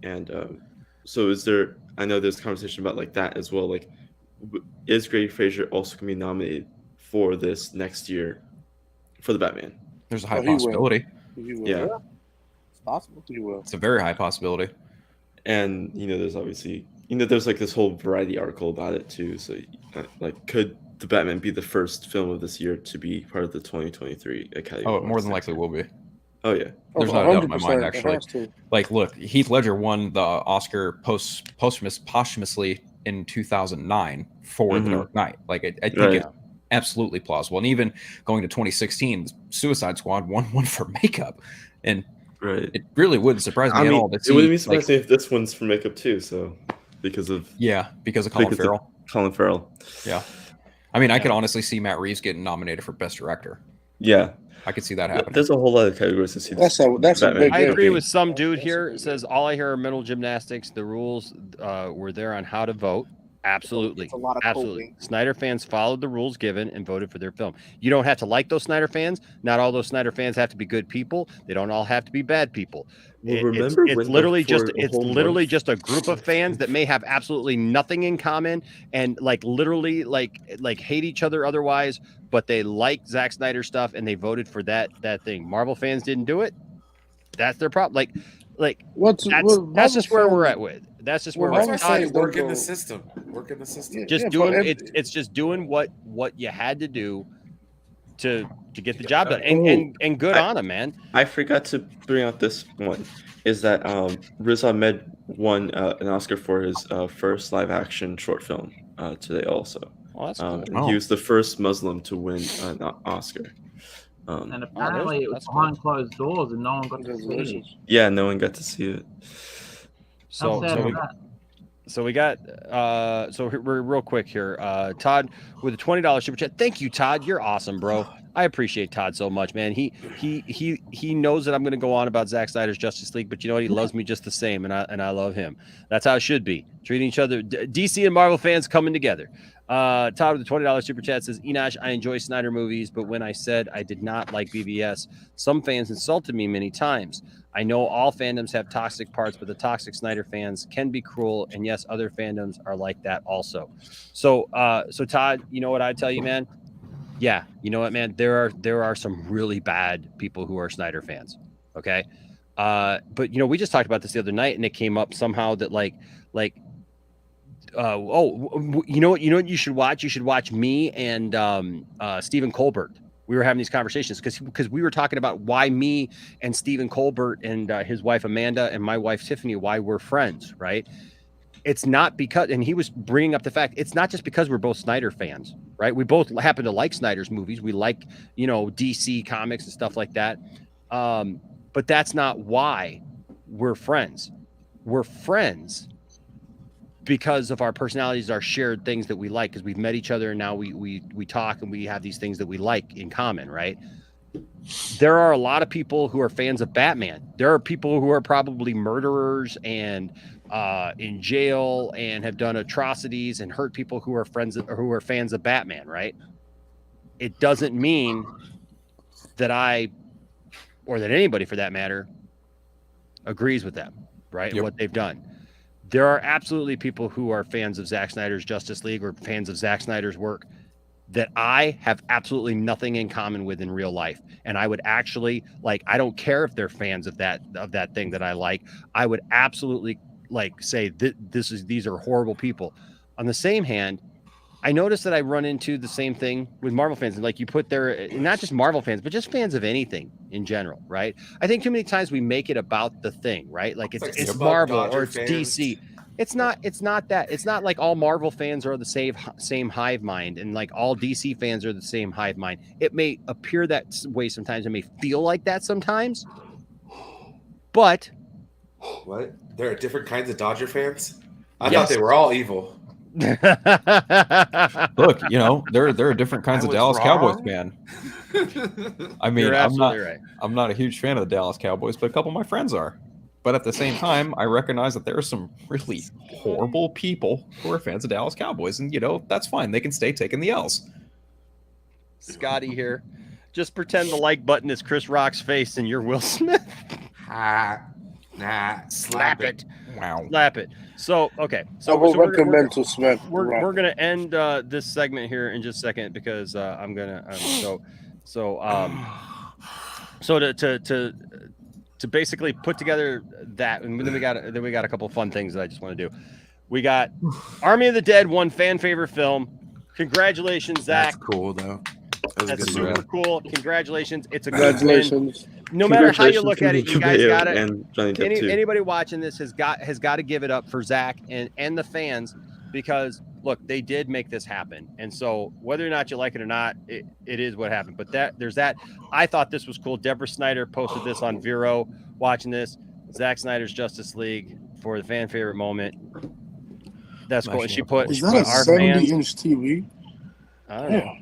And so is there? I know there's conversation about like that as well. Like, is Greg Fraser also going to be nominated for this next year for the Batman? There's a high he will. possibility. He will. Yeah. It's possible. He will. It's a very high possibility. And there's obviously there's like this whole Variety article about it too. So like, could the Batman be the first film of this year to be part of the 2023 Academy Oh, it Awards more than next likely year? will be. Oh yeah. There's not a doubt in my 100%, mind, it actually. has to. Like, look, Heath Ledger won the Oscar posthumously in 2009 for The Mhm. Dark Knight. Like, I think Right. it's absolutely plausible. And even going to 2016, Suicide Squad won one for makeup, and Right. it really wouldn't surprise me I at mean, all to it wouldn't see, be surprising if this one's for makeup too. So because of Colin Farrell. Colin Farrell. Yeah, I mean, I could honestly see Matt Reeves getting nominated for Best Director. Yeah. I could see that happening. There's a whole lot of categories to see. That's a big I agree thing. with some dude here. It says all I hear are mental gymnastics. The rules were there on how to vote. Absolutely. It's a lot of Absolutely. Snyder fans followed the rules given and voted for their film. You don't have to like those Snyder fans. Not all those Snyder fans have to be good people. They don't all have to be bad people. Well, remember it's when literally before just the it's whole literally month- just a group of fans that may have absolutely nothing in common and like literally like hate each other otherwise, but they like Zack Snyder stuff and they voted for that thing. Marvel fans didn't do it. That's their problem. That's just where we're at with. That's just where That's we're why at. I say Todd, work in go- the system. Work in the system. Just Yeah, doing but it's just doing what you had to do to get the job done. Oh, And good on him, man. I forgot to bring out this one. Is that Riz Ahmed won an Oscar for his first live action short film today also. Oh, that's and cool. He was the first Muslim to win an Oscar. And apparently it was that's behind closed doors and no one got to see it. Yeah, no one got to see it. So we got we're real quick here. Todd with a $20 super chat. Thank you, Todd. You're awesome, bro. I appreciate Todd so much, man. He knows that I'm going to go on about Zack Snyder's Justice League, but you know what? He loves me just the same, and I love him. That's how it should be. Treating each other. DC and Marvel fans coming together. Todd with the $20 super chat says, Enosh, I enjoy Snyder movies, but when I said I did not like BVS, some fans insulted me many times. I know all fandoms have toxic parts, but the toxic Snyder fans can be cruel, and yes, other fandoms are like that also. So Todd, you know what I tell you, man? Yeah, you know what, man? There are some really bad people who are Snyder fans. Okay, but we just talked about this the other night, and it came up somehow that you know what you should watch? You should watch me and Stephen Colbert. We were having these conversations because we were talking about why me and Stephen Colbert and his wife Amanda and my wife Tiffany, why we're friends, right? It's not because, and he was bringing up the fact, it's not just because we're both Snyder fans, right? We both happen to like Snyder's movies. We like, DC comics and stuff like that. But that's not why we're friends. We're friends because of our personalities, our shared things that we like, because we've met each other and now we talk and we have these things that we like in common, right? There are a lot of people who are fans of Batman. There are people who are probably murderers and in jail and have done atrocities and hurt people who are who are fans of Batman, right? It doesn't mean that I, or that anybody for that matter, agrees with them, right? Yep. What they've done. there are absolutely people who are fans of Zack Snyder's Justice League or fans of Zack Snyder's work that I have absolutely nothing in common with in real life. And I would actually like, I don't care if they're fans of that thing that I like. I would absolutely like say that these are horrible people. On the same hand, I noticed that I run into the same thing with Marvel fans. And like you put there, not just Marvel fans, but just fans of anything in general, right? I think too many times we make it about the thing, right? Like it's Marvel or it's DC. It's not that. It's not like all Marvel fans are the same hive mind and like all DC fans are the same hive mind. It may appear that way sometimes. It may feel like that sometimes. But what? There are different kinds of Dodger fans? I thought they were all evil. Look, there are different kinds of Dallas Cowboys fan. I mean, I'm not a huge fan of the Dallas Cowboys, but a couple of my friends are. But at the same time, I recognize that there are some really horrible people who are fans of Dallas Cowboys, and that's fine. They can stay taking the L's. Scotty here. Just pretend the like button is Chris Rock's face and you're Will Smith. Slap it. Wow. Slap it. So, okay. I will recommend to Smith. We're going to end this segment here in just a second because I'm going to to basically put together that, and then we got a couple of fun things that I just want to do. We got Army of the Dead, one fan favorite film. Congratulations, Zach. That's cool though. That's super cool. Congratulations. It's a good win. No matter how you look at it, you guys got it. Anybody watching this has got to give it up for Zach and the fans, because look, they did make this happen. And so whether or not you like it or not, it is what happened. But there's that. I thought this was cool. Deborah Snyder posted this on Vero, watching this. Zack Snyder's Justice League for the fan favorite moment. That's cool. And she put Is that a 70-inch TV? I don't know.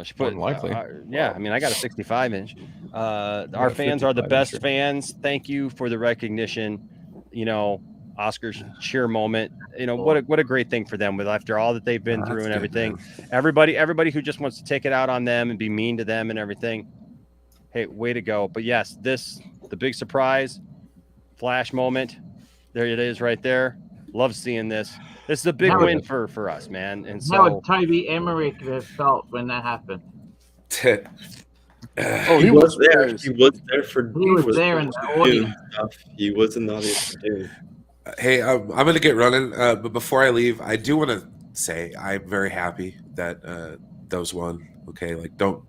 She put likely. Yeah, I mean, I got a 65-inch. Our fans are the best fans. Thank you for the recognition. Oscars cheer moment. What a great thing for them with after all that they've been through and everything. Everybody who just wants to take it out on them and be mean to them and everything. Hey, way to go. But yes, the big surprise, flash moment. There it is right there. Love seeing this. This is a big win for us, man. And so how would Toby Emmerich have felt when that happened? He was there. He was there for. He was there in the audience. He was in the audience for Dune. Hey, I'm gonna get running. But before I leave, I do want to say I'm very happy that those won. Okay, like don't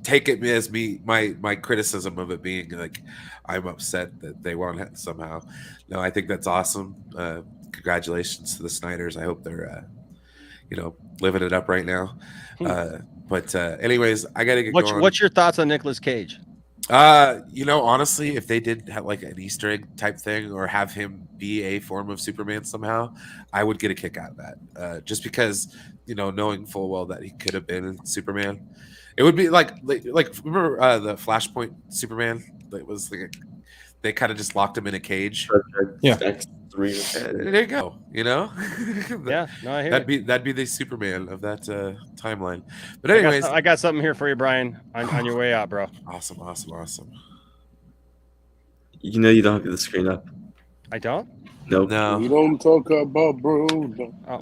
take it as my criticism of it being like I'm upset that they won somehow. No, I think that's awesome. Congratulations to the Snyders. I hope they're living it up right now. But anyways, I gotta get going. What's your thoughts on Nicolas Cage? Honestly, if they did have like an Easter egg type thing or have him be a form of Superman somehow, I would get a kick out of that. Just because, knowing full well that he could have been Superman, it would be like remember the Flashpoint Superman? That was like they kind of just locked him in a cage. Yeah. There you go. Yeah, no, I hear that'd be the Superman of that timeline. But anyways, I got something here for you, Brian, on your way out, bro. Awesome. You don't have the screen up. I don't. Nope. No. We don't talk about Bruno. A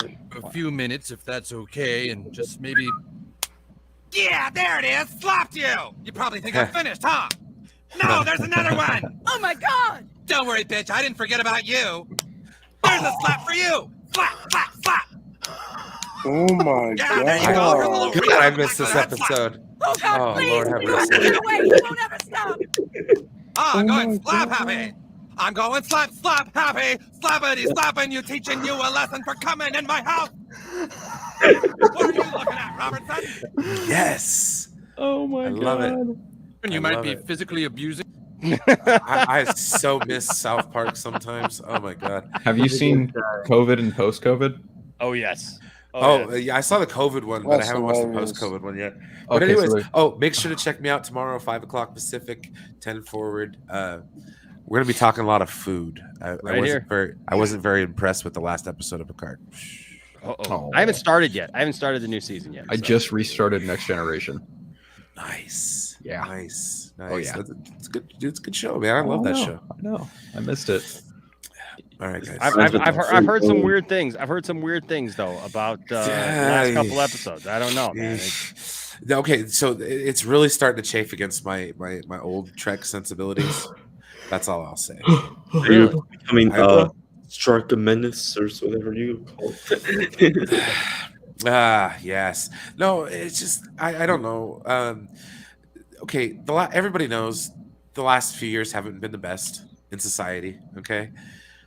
few minutes, if that's okay, and just maybe. Yeah, there it is. Slapped you. You probably think I'm finished, huh? No, there's another one. Oh my God. Don't worry, bitch. I didn't forget about you. There's a slap for you. Slap, slap, slap. Oh my God. There you go. God, I missed this episode. Oh God, please. Lord have mercy. You won't ever stop. I'm going slap happy. I'm going slap happy. Slappity slapping you, teaching you a lesson for coming in my house. What are you looking at, Robertson? Yes. Oh my God. I love it. And you might be physically abusing. I so miss South Park sometimes. Oh my God. Have you seen COVID and post-COVID? Oh yes. Yeah, I saw the COVID one, but I haven't watched the post-COVID one yet. But Okay, anyways, so make sure to check me out tomorrow, 5:00 Pacific, 10 forward. We're gonna be talking a lot of food. I wasn't very impressed with the last episode of Picard. Oh. I haven't started yet. I haven't started the new season yet. I just restarted Next Generation. Nice. Yeah. Nice. Oh, yeah. It's good. Dude, it's a good show, man. I love that show. I know. I missed it. All right, guys. I've heard some weird things. I've heard some weird things though about the last couple episodes. I don't know, man. Okay, so it's really starting to chafe against my old Trek sensibilities. That's all I'll say. Are you becoming Strike a Menace or whatever you call it? Yes. No, it's just I don't know. Okay, everybody knows the last few years haven't been the best in society. Okay.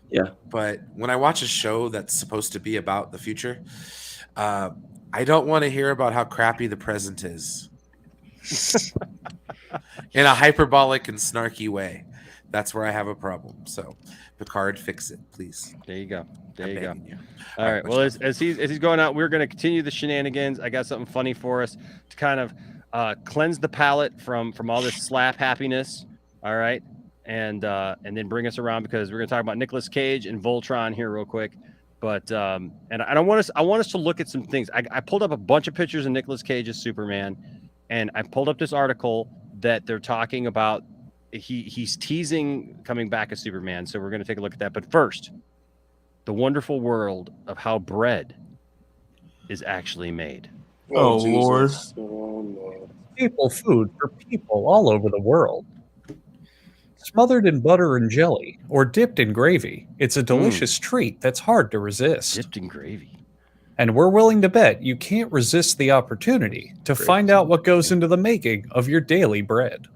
Yeah. But when I watch a show that's supposed to be about the future, I don't want to hear about how crappy the present is in a hyperbolic and snarky way. That's where I have a problem. So, Picard, fix it, please. There you go. There you go. You. All right. Well, as he's going out, we're going to continue the shenanigans. I got something funny for us to kind of cleanse the palate from all this slap happiness. All right, and then bring us around because we're going to talk about Nicolas Cage and Voltron here real quick. But and I want us to look at some things. I pulled up a bunch of pictures of Nicolas Cage as Superman, and I pulled up this article that they're talking about. He's teasing coming back as Superman, so we're going to take a look at that. But first, the wonderful world of how bread is actually made. Oh, Lord. Staple food for people all over the world. Smothered in butter and jelly or dipped in gravy, it's a delicious treat that's hard to resist. Dipped in gravy. And we're willing to bet you can't resist the opportunity to find out what goes into the making of your daily bread.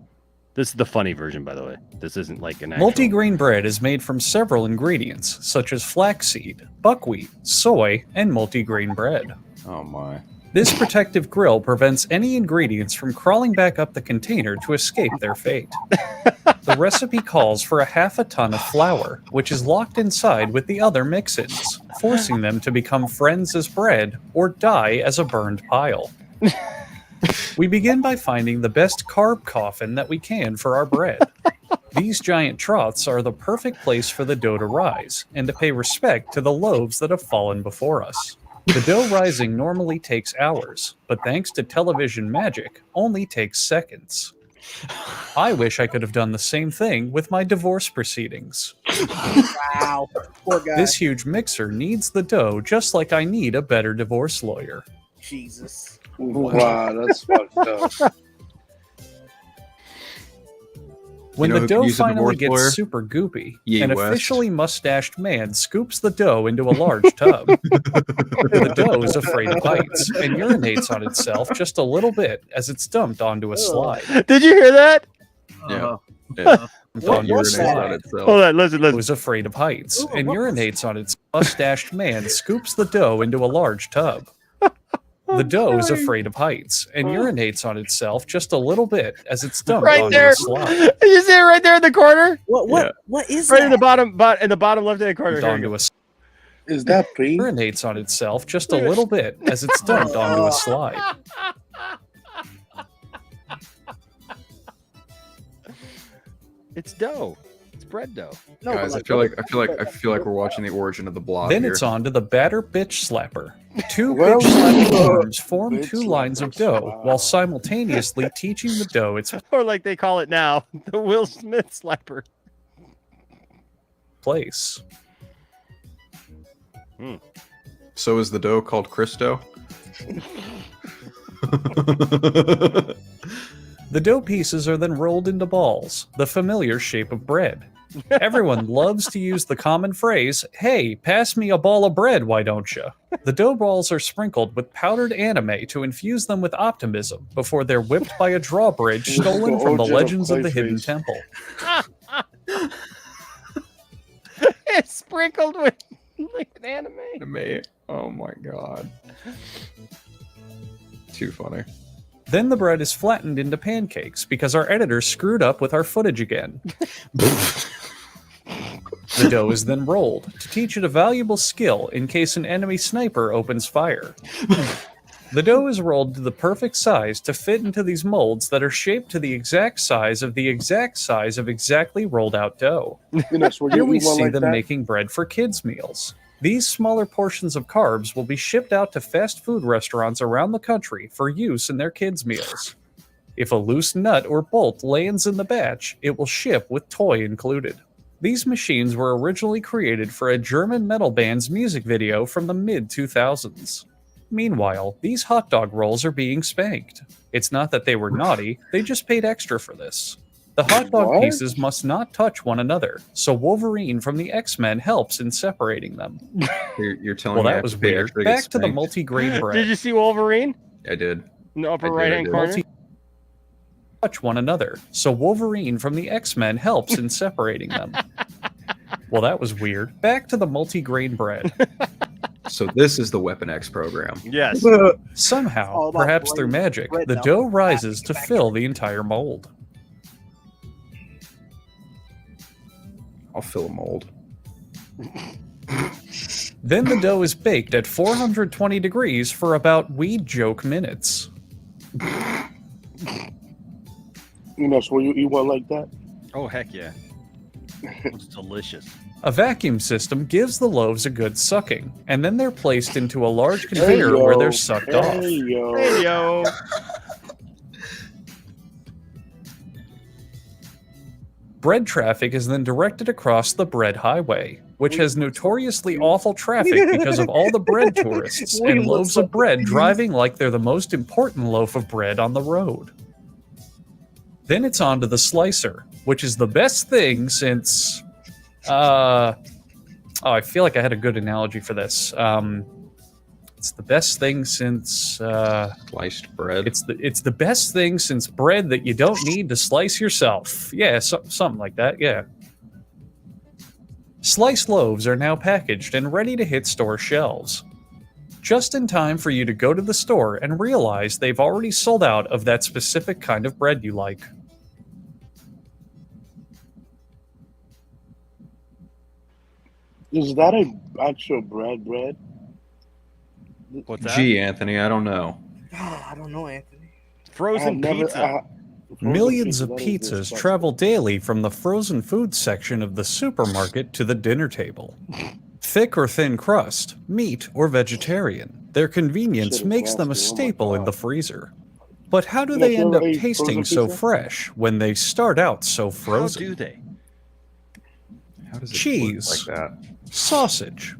This is the funny version, by the way. This isn't like an actual... Multigrain bread is made from several ingredients, such as flaxseed, buckwheat, soy, and multigrain bread. Oh my. This protective grill prevents any ingredients from crawling back up the container to escape their fate. The recipe calls for 1/2 ton of flour, which is locked inside with the other mix-ins, forcing them to become friends as bread or die as a burned pile. We begin by finding the best carb coffin that we can for our bread. These giant troughs are the perfect place for the dough to rise and to pay respect to the loaves that have fallen before us. The dough rising normally takes hours, but thanks to television magic, only takes seconds. I wish I could have done the same thing with my divorce proceedings. Wow, poor guy. This huge mixer needs the dough just like I need a better divorce lawyer. Jesus. Wow, that's fucked up. When You know the who could dough use a finally divorce lawyer? gets super goopy, Ye an West. officially mustached man scoops the dough into a large tub. The dough is afraid of heights and urinates on itself just a little bit as it's dumped onto a slide. Did you hear that? Yeah. What It was urinates that? on itself. Hold on, listen. Was afraid of heights and urinates on its mustached man scoops the dough into a large tub. The dough is afraid of heights and urinates on itself just a little bit as it's dumped Right onto there. a slide. You see it right there in the corner? What is right that? in the bottom left-hand corner? Here you Onto go. a Is that pre? urinates on itself just a little bit as it's dumped onto a slide. It's dough. It's bread dough. No, Guys, I feel like we're watching the origin of the blob. Then here. it's on to the batter bitch slapper. Two Well, bitch slapping arms form bitch two lines of slappers. dough Wow. while simultaneously teaching the dough its Or like they call it now, the Will Smith slapper. place. So is the dough called Christo? The dough pieces are then rolled into balls, the familiar shape of bread. Everyone loves to use the common phrase, "Hey, pass me a ball of bread, why don't you?" The dough balls are sprinkled with powdered anime to infuse them with optimism before they're whipped by a drawbridge stolen from the Origin of Legends of the Hidden Clayface. Temple. It's sprinkled with like an anime. Anime. Oh my god. Too funny. Then the bread is flattened into pancakes because our editor screwed up with our footage again. The dough is then rolled to teach it a valuable skill in case an enemy sniper opens fire. The dough is rolled to the perfect size to fit into these molds that are shaped to the exact size of exactly rolled out dough. Here we see them making bread for kids' meals. These smaller portions of carbs will be shipped out to fast food restaurants around the country for use in their kids' meals. If a loose nut or bolt lands in the batch, it will ship with toy included. These machines were originally created for a German metal band's music video from the mid-2000s. Meanwhile, these hot dog rolls are being spanked. It's not that they were naughty, they just paid extra for this. The hot dog What? pieces must not touch one another, so Wolverine from the X-Men helps in separating them. You're telling Well, me I that have was to pay weird. extra to get Back to the spanked? multi-grain bread. Did you see Wolverine I did. in the upper I did, right I hand did. corner? Touch one another, so Wolverine from the X-Men helps in separating them. Well, that was weird. Back to the multi-grain bread. So this is the Weapon X program. Yes. Somehow, all about perhaps through bread- magic, bread the now. dough rises to fill the entire mold. I'll fill a mold. Then the dough is baked at 420 degrees for about weed joke minutes. You know, so when you eat one like that, Oh, heck yeah. It's delicious. A vacuum system gives the loaves a good sucking, and then they're placed into a large conveyor yo. where they're sucked off. yo. Hey, yo. Bread traffic is then directed across the bread highway, which has notoriously awful traffic because of all the bread tourists We and look loaves so of bread confused. driving like they're the most important loaf of bread on the road. Then it's on to the slicer, which is the best thing since oh, I feel like I had a good analogy for this. It's the best thing since Sliced bread. it's the best thing since bread that you don't need to slice yourself. Yeah, something like that. Yeah. Sliced loaves are now packaged and ready to hit store shelves. Just in time for you to go to the store and realize they've already sold out of that specific kind of bread you like. Is that a actual bread? What's that? Gee, Anthony, I don't know. I don't know, Anthony. Frozen pizza. Millions of pizzas travel daily from the frozen food section of the supermarket to the dinner table. Thick or thin crust, meat or vegetarian, their convenience makes them a staple in the freezer. But how do they end up tasting so fresh when they start out so frozen? How do they? How does it Cheese, work like that? sausage,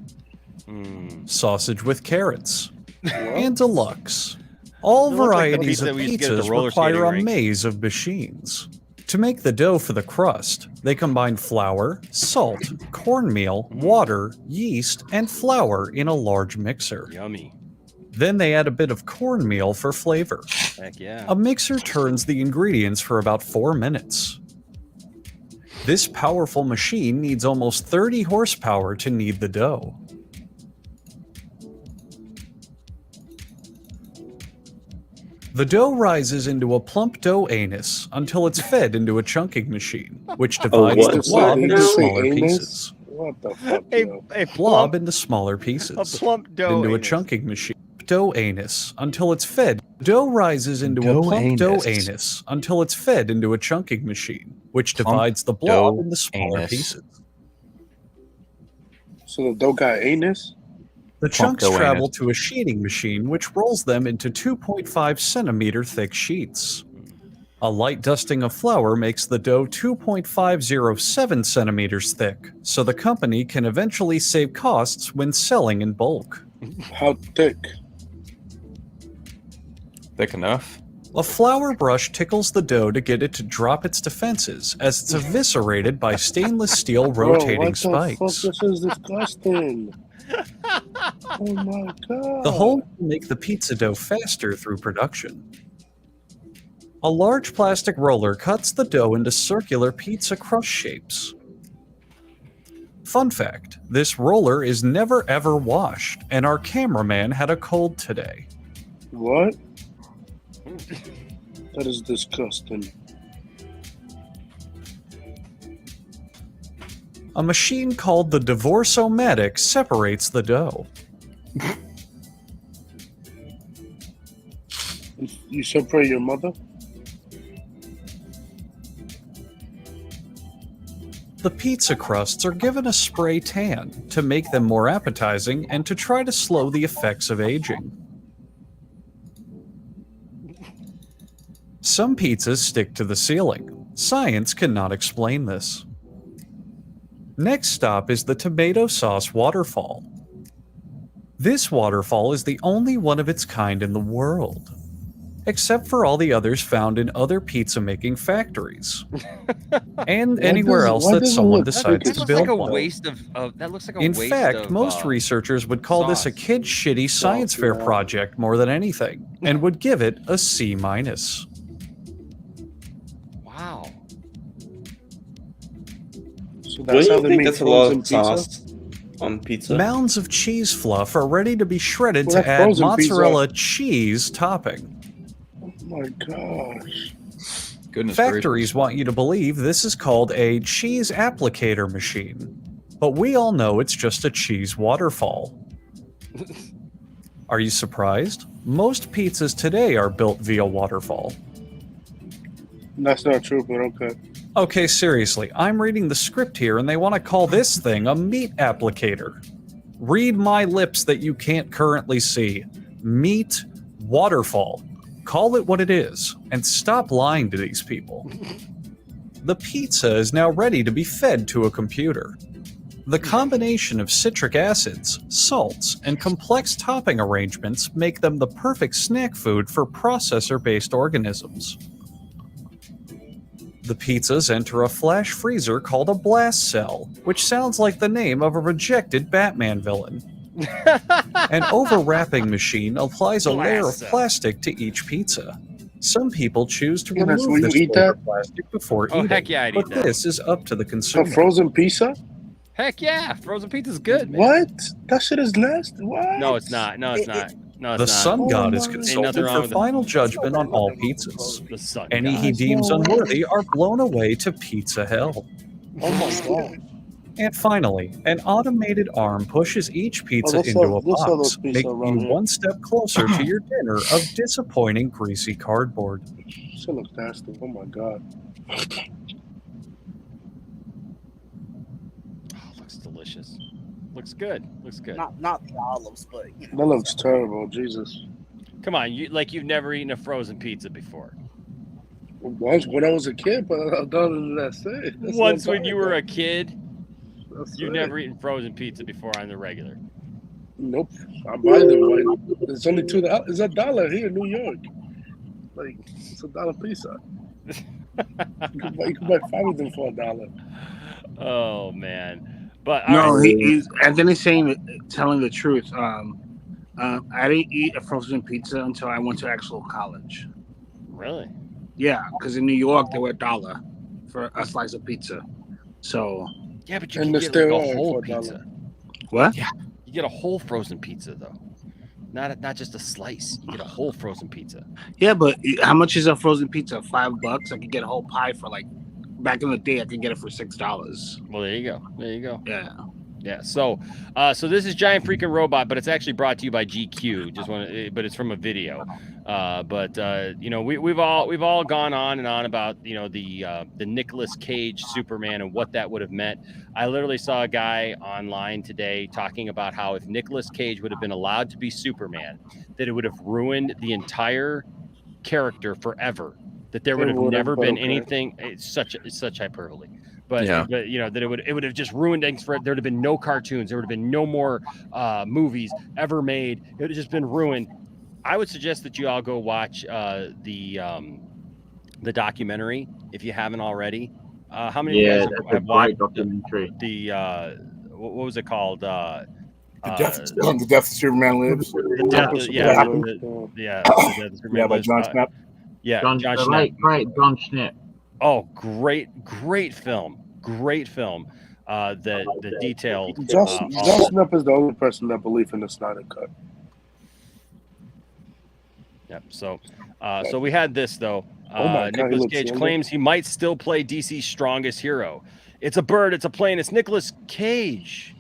sausage with carrots, and deluxe. All It looks like the varieties pizza of we used to get at the pizzas roller require skating a rink. maze of machines. To make the dough for the crust, they combine flour, salt, cornmeal, water, yeast, and flour in a large mixer. Yummy. Then they add a bit of cornmeal for flavor. Heck yeah. A mixer turns the ingredients for about 4 minutes. This powerful machine needs almost 30 horsepower to knead the dough. The dough rises into a plump dough anus until it's fed into a chunking machine, which divides what? the blob into Did you say smaller anus? pieces. What the fuck? A Blob plump, into smaller pieces. a plump dough. Into a anus. chunking machine. Dough anus until it's fed. Dough rises into a plump dough anus until it's fed into a chunking machine, which divides the blob dough into smaller anus. pieces. So the dough got anus? The Plump chunks dough travel anus. to a sheeting machine, which rolls them into 2.5 centimeter thick sheets. A light dusting of flour makes the dough 2.507 centimeters thick, so the company can eventually save costs when selling in bulk. How thick? Thick enough? A flour brush tickles the dough to get it to drop its defenses as it's eviscerated by stainless steel rotating Bro, what spikes. the fuck? This is disgusting. Oh my god. The whole will make the pizza dough faster through production. A large plastic roller cuts the dough into circular pizza crust shapes. Fun fact, this roller is never ever washed, and our cameraman had a cold today. What? That is disgusting. A machine called the Divorce-O-Matic separates the dough. You separate your mother? The pizza crusts are given a spray tan to make them more appetizing and to try to slow the effects of aging. Some pizzas stick to the ceiling. Science cannot explain this. Next stop is the tomato sauce waterfall. This waterfall is the only one of its kind in the world, except for all the others found in other pizza-making factories. And anywhere else that someone decides to build one. That looks like a In waste fact, of, most researchers would call this a kid shitty science fair project more than anything, and would give it a C-. Wow. So Don't you how they think make that's a lot frozen of pizza? sauce on pizza? Mounds of cheese fluff are ready to be shredded Well, to that's add frozen pizza. mozzarella cheese topping. Oh my gosh. Goodness Factories want you to believe this is called a cheese applicator machine, but we all know it's just a cheese waterfall. Are you surprised? Most pizzas today are built via waterfall. That's not true, but okay. Okay, seriously, I'm reading the script here and they want to call this thing a meat applicator. Read my lips that you can't currently see. Meat waterfall. Call it what it is, and stop lying to these people. The pizza is now ready to be fed to a computer. The combination of citric acids, salts, and complex topping arrangements make them the perfect snack food for processor-based organisms. The pizzas enter a flash freezer called a blast cell, which sounds like the name of a rejected Batman villain. An overwrapping machine applies a layer of plastic to each pizza. Some people choose to Goodness, remove will this you eat layer of that? plastic before Oh, eating, heck yeah, I'd but eat that. this is up to the A consumer. frozen pizza? Heck yeah, frozen pizza's good, man. What? That shit is nasty. What? No, it's not. No, it's not. No, it's The not. sun god is Ain't nothing consulted wrong for with final judgment on all pizzas. the sun Any god. he deems unworthy are blown away to pizza hell. Oh my god. And finally, an automated arm pushes each pizza let's into have- a let's have those box, pizza making around you here. one step closer to your dinner of disappointing greasy cardboard. Shit looks nasty. Oh my god. Looks delicious. Looks good. Looks good. Not the olives, but That looks terrible. Jesus. Come on, you've never eaten a frozen pizza before. Once when I was a kid, but other than that, it. Once when you were a kid, That's you've it. never eaten frozen pizza before on the regular. Nope. I buy them. Like, it's only $2. It's $1 here in New York. Like it's $1 pizza. You can buy 5 of them for $1. Oh man. But No, all right. he's Anthony's telling the truth. I didn't eat a frozen pizza until I went to actual college. Really? Yeah, because in New York they were $1 for a slice of pizza. So Yeah, but you And can the get like a steroid whole for $1. pizza. what? Yeah, you get a whole frozen pizza though. Not just a slice. You get a whole frozen pizza. Yeah, but how much is a frozen pizza? $5. I could get a whole pie for like back in the day. I could get it for $6. Well, there you go. There you go. Yeah. Yeah. So this is Giant Freaking Robot, but it's actually brought to you by GQ. But it's from a video. We've all gone on and on about the Nicolas Cage Superman and what that would have meant. I literally saw a guy online today talking about how if Nicolas Cage would have been allowed to be Superman, that it would have ruined the entire character forever. That there would have never been anything. It's such hyperbole. But that it would have just ruined things for it. There would have been no cartoons. There would have been no more movies ever made. It would have just been ruined. I would suggest that you all go watch the documentary if you haven't already. How many of you guys have watched the what was it called? The death of Superman Lives. The death of Superman by Lives. John Schnapp. Yeah, John Schnapp. Great John Schnapp. Oh, great film. That detailed. Josh Schnapp is the only person that believes in the Snyder Cut. Yep. So we had this though. Oh my God, he Nicolas looks Cage younger. claims he might still play DC's strongest hero. It's a bird. It's a plane. It's Nicolas Cage.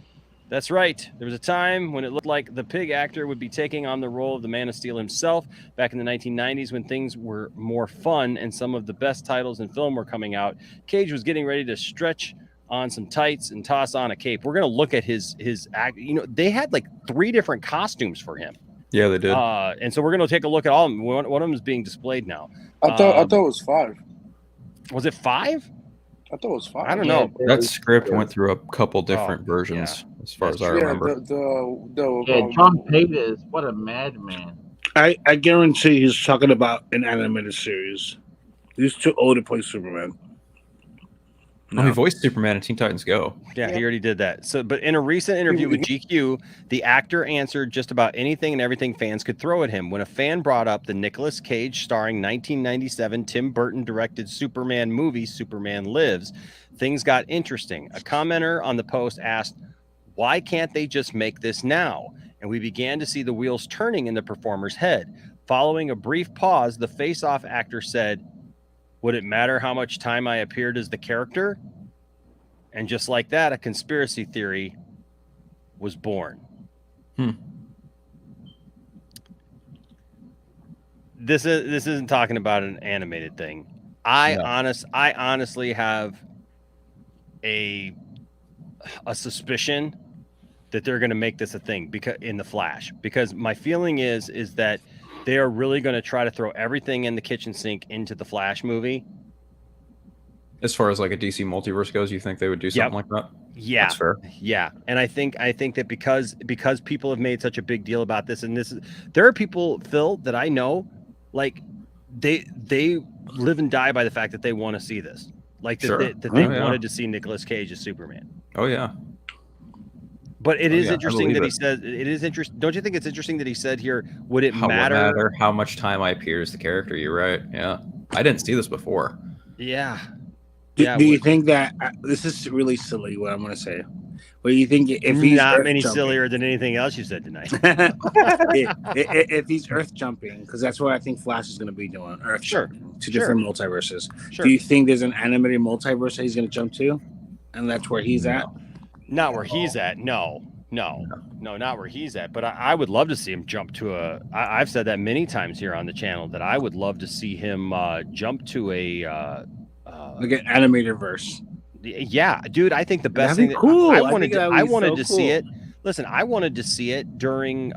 That's right. There was a time when it looked like the pig actor would be taking on the role of the Man of Steel himself back in the 1990s when things were more fun and some of the best titles in film were coming out. Cage was getting ready to stretch on some tights and toss on a cape. We're going to look at his act. They had like 3 different costumes for him. Yeah, they did. And so we're going to take a look at all of them. One of them is being displayed now. I thought it was 5. Was it 5? I thought it was 5. I don't know. That script went through a couple different versions, as far as I remember. John Peters, what a madman. I guarantee he's talking about an animated series. He's too old to play Superman. No. He voiced Superman in Teen Titans Go. Yeah, he already did that. So, but in a recent interview with GQ, the actor answered just about anything and everything fans could throw at him. When a fan brought up the Nicolas Cage starring 1997 Tim Burton directed Superman movie, Superman Lives, things got interesting. A commenter on the post asked, "Why can't they just make this now?" And we began to see the wheels turning in the performer's head. Following a brief pause, the face-off actor said, "Would it matter how much time I appeared as the character?" And just like that, a conspiracy theory was born. This isn't talking about an animated thing. I honestly have a suspicion that they're going to make this a thing because in the Flash, because my feeling is that they are really going to try to throw everything in the kitchen sink into the Flash movie. As far as like a DC multiverse goes, you think they would do something like that? Yeah, that's fair. Yeah, and I think that because people have made such a big deal about this, and there are people, Phil, that I know, like they live and die by the fact that they want to see this, like that they wanted to see Nicolas Cage as Superman. Oh yeah. But it is interesting that he says it is interesting. Don't you think it's interesting that he said here? Would it matter how much time I appear as the character? You're right. Yeah, I didn't see this before. Yeah. Do you think that this is really silly? What I'm going to say. But you think if he's not any sillier than anything else you said tonight? if he's Earth jumping, because that's what I think Flash is going to be doing. Earth jumping to different multiverses. Sure. Do you think there's an animated multiverse that he's going to jump to, and that's where he's at? Not where he's at. No, not where he's at. But I would love to see him jump to I've said that many times here on the channel that I would love to see him jump to a like an animated verse. Yeah, dude. I think the best That'd be thing. Cool. I wanted to see it. Listen, I wanted to see it during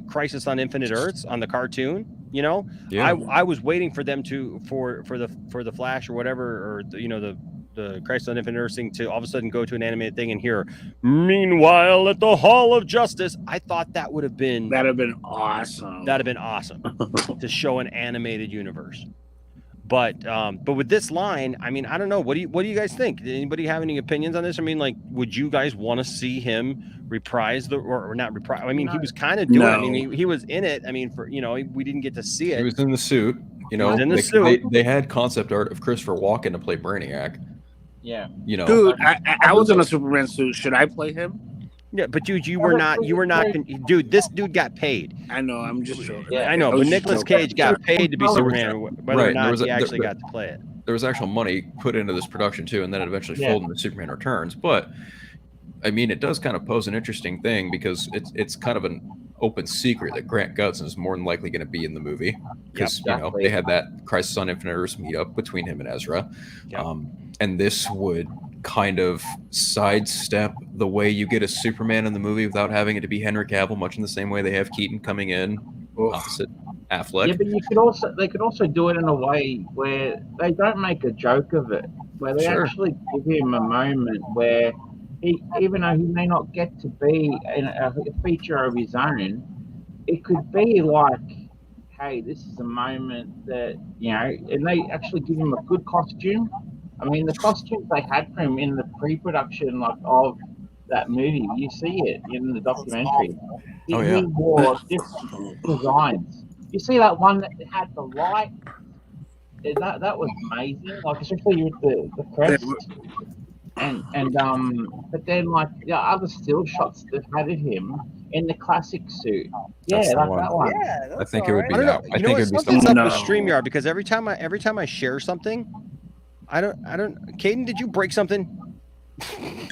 Crisis on Infinite Earths on the cartoon. You know, I was waiting for them for the Flash or whatever, or the Crisis on Infinite Earths thing to all of a sudden go to an animated thing and hear, "Meanwhile at the Hall of Justice." I thought that'd have been awesome. That'd have been awesome to show an animated universe. But with this line, I mean, I don't know. What do you guys think? Did anybody have any opinions on this? I mean, like, would you guys want to see him reprise or not reprise? I mean, he was kind of doing. No. I mean, he was in it. I mean, we didn't get to see it. He was in the suit. You know, in the suit. They had concept art of Christopher Walken to play Brainiac. Yeah. You know, dude, I was in a Superman suit. Should I play him? Yeah, but dude, you were not. Dude, this dude got paid. I know. I'm just joking. Yeah, I know. But Nicolas Cage got paid to be Superman, whether or not he actually got to play it. There was actual money put into this production too, and then it eventually folded into Superman Returns. But I mean, it does kind of pose an interesting thing because it's kind of an open secret that Grant Gustin is more than likely going to be in the movie because they had that Crisis on Infinite Earths meetup between him and Ezra, and this would kind of sidestep the way you get a Superman in the movie without having it to be Henry Cavill, much in the same way they have Keaton coming in opposite Affleck. Yeah, but they could also do it in a way where they don't make a joke of it, where they actually give him a moment where he, even though he may not get to be in a feature of his own, it could be like, hey, this is a moment that, and they actually give him a good costume. I mean, the costumes they had for him in the pre-production of that movie, you see it in the documentary. He wore different designs. You see that one that had the light? That was amazing. Like, especially with the crest. And but then other still shots that had of him in the classic suit. Yeah, that one. Yeah, I think it would be. I don't know. I think it would be something's up with StreamYard because every time I share something, I don't. Caden, did you break something?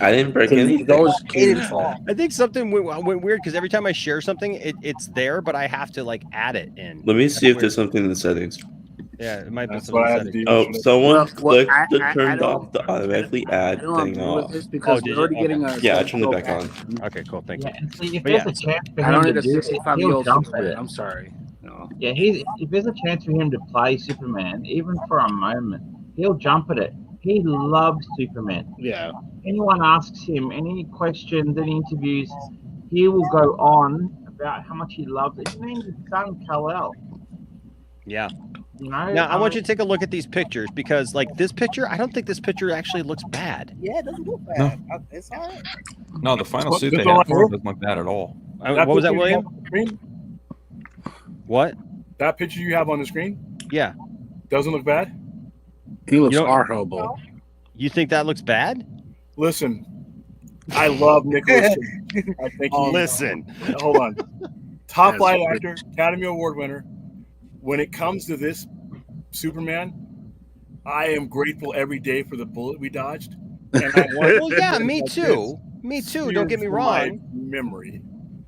I didn't break anything. I think something went weird because every time I share something, it's there, but I have to add it in. Let me see if there's something in the settings. Yeah, it might be something in the settings. Oh, someone clicked turned off the automatically add thing off. Because we're already getting yeah, I turned it back on. Okay, cool. Thank you. And see, if there's a chance for him to do it, he'll jump at it. I'm sorry. No. Yeah, if there's a chance for him to play Superman, even for a moment, he'll jump at it. he loves Superman. Yeah. Anyone asks him any questions, any interviews, he will go on about how much he loves it. Even his son Kal-El. Yeah. You know, Now I want you to take a look at these pictures because, like, this picture, I don't think this picture actually looks bad. Yeah, it doesn't look bad. It's all right. No, the final This suit one they had right for here? him doesn't look bad at all. What was that, picture you have William? on the screen? What? That picture you have on the screen Yeah. doesn't look bad. He looks You know- horrible. You think that looks bad? Listen, I love Nicholas Cage. I think Listen. Hold on. Top That's flight what- actor, Academy Award winner. When it comes to this Superman, I am grateful every day for the bullet we dodged. And I want Well, yeah, me too. Me too. Don't get me seared from my wrong. memory.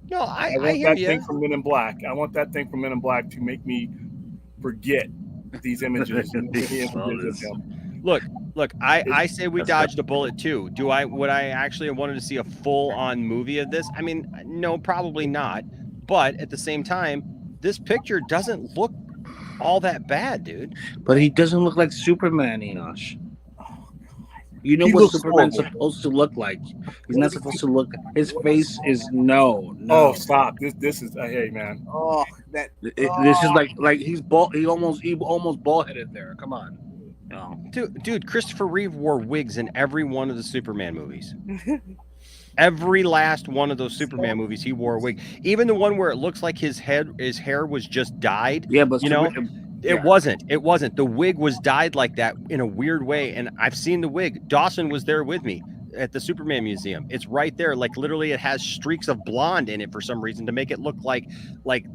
No, I want hear that you. thing from Men in Black. I want that thing from Men in Black to make me forget these images. And the images of him. Look, I say we dodged a bullet too. Would I actually have wanted to see a full-on movie of this? I mean, no, probably not. But at the same time, this picture doesn't look all that bad, dude. But he doesn't look like Superman, Enosh. You know He what looks Superman's horrible. supposed to look like. He's not supposed to look. His face is no. Oh, stop! This is hey man. Oh, that. This is like he's bald. He almost bald headed there. Come on. No. Dude, Christopher Reeve wore wigs in every one of the Superman movies. Every last one of those Superman movies, he wore a wig. Even the one where it looks like his hair was just dyed. Yeah, but you know, yeah. it wasn't. It wasn't. The wig was dyed like that in a weird way. And I've seen the wig. Dawson was there with me at the Superman Museum. It's right there. Like literally, it has streaks of blonde in it for some reason to make it look like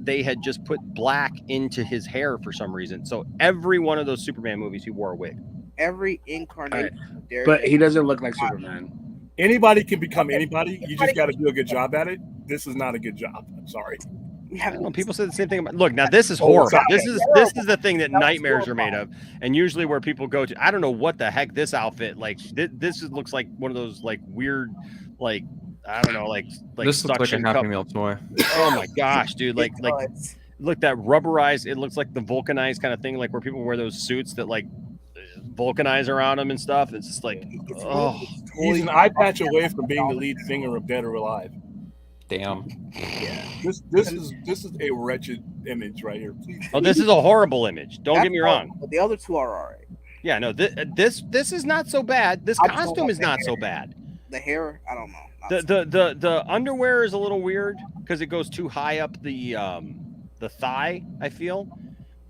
they had just put black into his hair for some reason. So every one of those Superman movies, he wore a wig. Every incarnation. But he doesn't look like Superman. Anybody can become anybody. You just got to do a good job at it. This is not a good job. I'm sorry. I don't know, people say the same thing about. Look, now this is Oh, horrible. sorry. This is the thing that nightmares are made of, and usually where people go to. I don't know what the heck this outfit like. This looks like one of those like weird, like I don't know, like This looks like a suction Happy cup. Meal toy. Oh my gosh, dude! Like look that rubberized. It looks like the vulcanized kind of thing, like where people wear those suits that like vulcanize around them and stuff. It's just like oh. He's an eye patch away from being the lead singer of Dead or Alive. Damn. Yeah. This is a wretched image right here. Please. Oh, this is a horrible image. Don't get me wrong. But the other two are all right. Yeah, no, this is not so bad. This I just don't costume like is the not hair. so bad. The hair, I don't know. The underwear is a little weird because it goes too high up the thigh, I feel.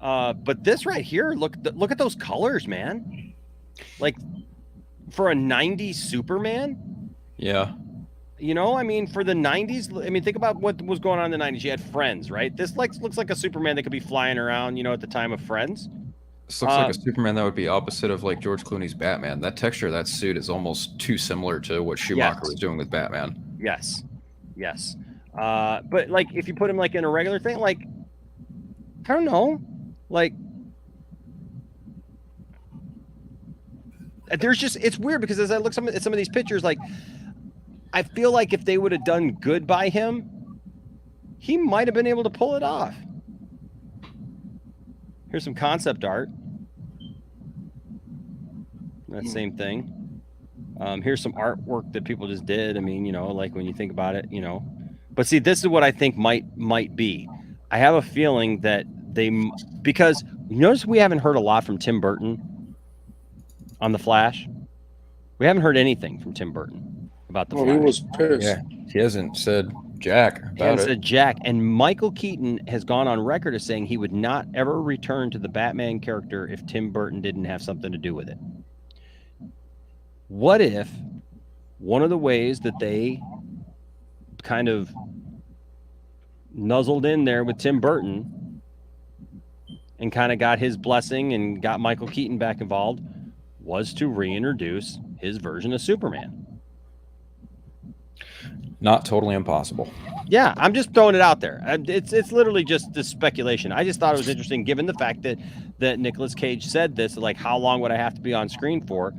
But this right here, look at those colors, man. Like for a 90s Superman. Yeah. You know, I mean, for the 90s, I mean, think about what was going on in the 90s. You had Friends, right? This looks like a Superman that could be flying around, you know, at the time of Friends. This looks like a Superman that would be opposite of like George Clooney's Batman. That texture of that suit is almost too similar to what Schumacher was doing with Batman. Yes. But like if you put him like in a regular thing, like I don't know, like there's just it's weird because as I look at some of these pictures, like I feel like if they would have done good by him, he might have been able to pull it off. Here's some concept art. That same thing. Here's some artwork that people just did. I mean, you know, like when you think about it, you know. But see, this is what I think might be. I have a feeling that because you notice we haven't heard a lot from Tim Burton on The Flash. We haven't heard anything from Tim Burton about The Flash. He was pissed. Yeah, he hasn't said jack about it. Said Jack, and Michael Keaton has gone on record as saying he would not ever return to the Batman character if Tim Burton didn't have something to do with it. What if one of the ways that they kind of nuzzled in there with Tim Burton and kind of got his blessing and got Michael Keaton back involved was to reintroduce his version of Superman? Not totally impossible. Yeah, I'm just throwing it out there. It's literally just this speculation. I just thought it was interesting, given the fact that Nicolas Cage said this. Like, how long would I have to be on screen for?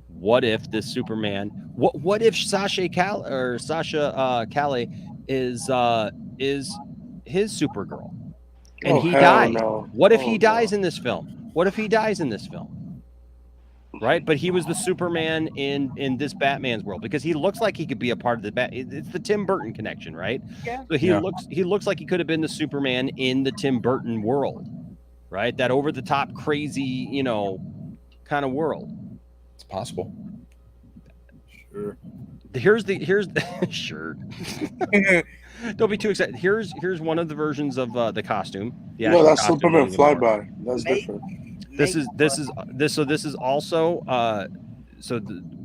What if this Superman? What if Sasha Calle is his Supergirl, and he died? No. What if he dies in this film? What if he dies in this film? right? But he was the Superman in this Batman's world because he looks like he could be a part of the It's the Tim Burton connection, right? Yeah. So he looks like he could have been the Superman in the Tim Burton world, right? That over the top, crazy, kind of world. It's possible. Sure. Here's sure. Don't be too excited. Here's one of the versions of the costume. The No, actual that's costume Superman of the Marvel. flyby. That's different. This is also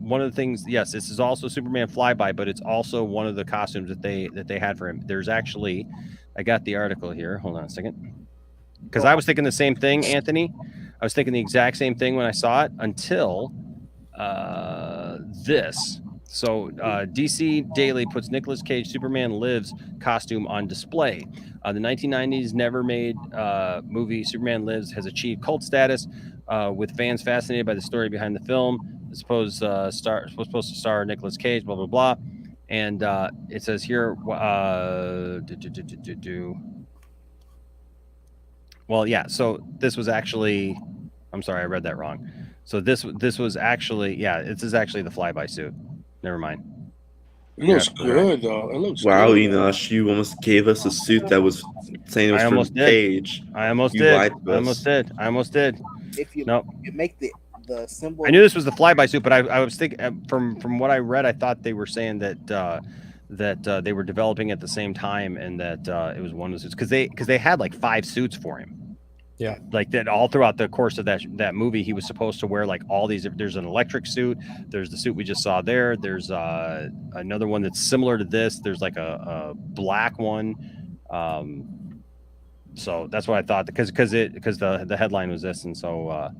one of the things. Yes, this is also Superman flyby, but it's also one of the costumes that they had for him. There's actually, I got the article here. Hold on a second, because I was thinking the same thing, Anthony. I was thinking the exact same thing when I saw it until this. So DC Daily puts Nicolas Cage Superman Lives costume on display. The 1990s never-made movie Superman Lives has achieved cult status, with fans fascinated by the story behind the film. It's supposed to star Nicolas Cage, blah blah blah, and it says here. Well, yeah. So this was actually. I'm sorry, I read that wrong. So this was actually, yeah. This is actually the flyby suit. Never mind. It looks good though. It looks wow, good. Enosh, you almost gave us a suit that was saying it was from Cage. I almost You did. lied to I us. almost did. If you Nope. make the symbol, I knew this was the flyby suit, but I was thinking from what I read, I thought they were saying that they were developing at the same time, and that it was one of the suits because they had like 5 suits for him. Yeah, like that all throughout the course of that movie, he was supposed to wear like all these. There's an electric suit. There's the suit we just saw there. There's another one that's similar to this. There's like a black one. So that's what I thought because the headline was this, and so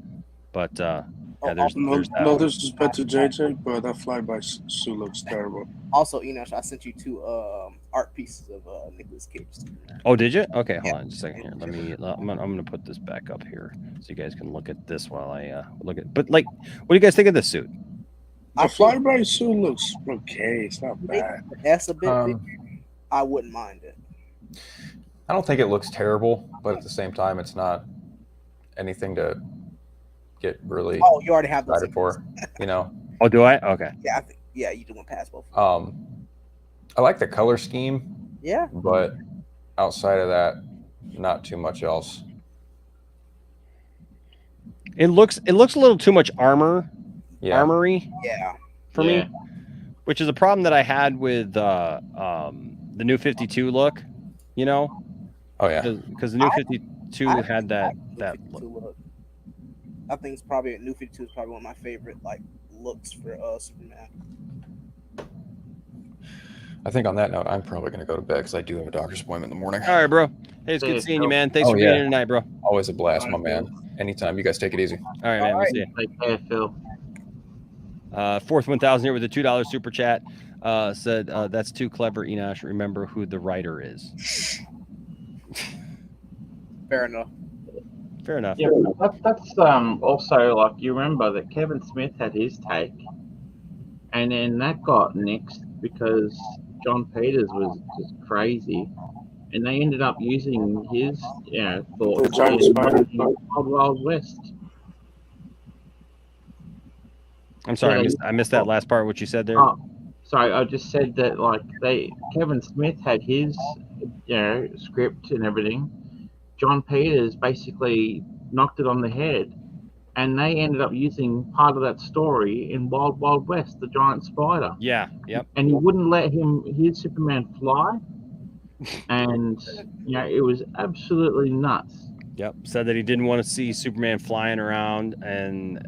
yeah, there's that no one. disrespect to JJ, but that flyby suit looks terrible. Also, Enosh, I sent you 2 art pieces of Nicolas Cage. Oh, did you? Okay, hold on just a second here. I'm gonna put this back up here so you guys can look at this while I look at. But like, what do you guys think of this suit? The flyby suit looks okay. It's not bad. That's a bit bigger. I wouldn't mind it. I don't think it looks terrible, but at the same time, it's not anything to get really. Oh, you already have those excited for, Oh, do I? Okay. Yeah, I think you do want pass both. I like the color scheme. Yeah. But outside of that, not too much else. It looks a little too much armory. Yeah. For me, which is a problem that I had with the new 52 look. Oh yeah. Because the new 52 had that look. I think it's probably New 52 is probably one of my favorite looks for Superman. I think on that note, I'm probably going to go to bed because I do have a doctor's appointment in the morning. All right, bro. Hey, it's good seeing you, man. Thanks for being here tonight, bro. Always a blast, my man. Anytime. You guys take it easy. All right, man. We'll see you. Take care, Phil. Fourth 1,000 here with a $2 super chat. Said that's too clever, Enosh. Remember who the writer is. Fair enough. Fair enough. Yeah, that's also you remember that Kevin Smith had his take, and then that got nixed because John Peters was just crazy, and they ended up using his thoughts in Wild Wild West. I'm sorry, I missed that last part. What you said there? Sorry, I just said that Kevin Smith had his script and everything. John Peters basically knocked it on the head, and they ended up using part of that story in Wild Wild West, the giant spider. Yeah, yep. And he wouldn't let his Superman fly, and it was absolutely nuts. Yep, said that he didn't want to see Superman flying around, and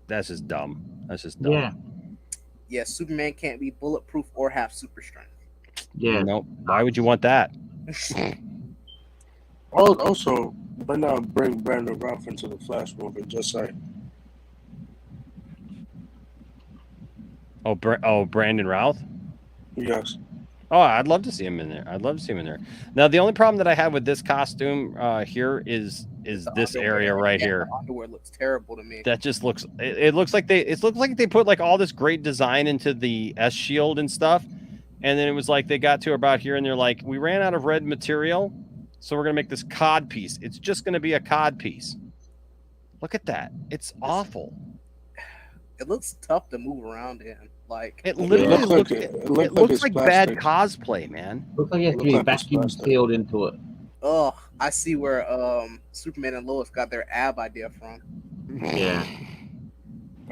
that's just dumb. That's just dumb. Yeah, Superman can't be bulletproof or have super strength. Yeah. Nope. Why would you want that? Also, why not bring Brandon Routh into the Flash movie? Just like. Brandon Routh? Yes. Oh, I'd love to see him in there. Now, the only problem that I have with this costume here is this area right here. The underwear looks terrible to me. That just looks. It looks like they put all this great design into the S shield and stuff, and then it was like they got to about here and they're like, we ran out of red material, so we're gonna make this cod piece. It's just gonna be a cod piece. Look at that. It's awful. It looks tough to move around in. Like It literally looks it's like bad plastic. cosplay, man. Looks like it has to be vacuum sealed into it. Oh, I see where Superman and Lois got their ab idea from. Yeah.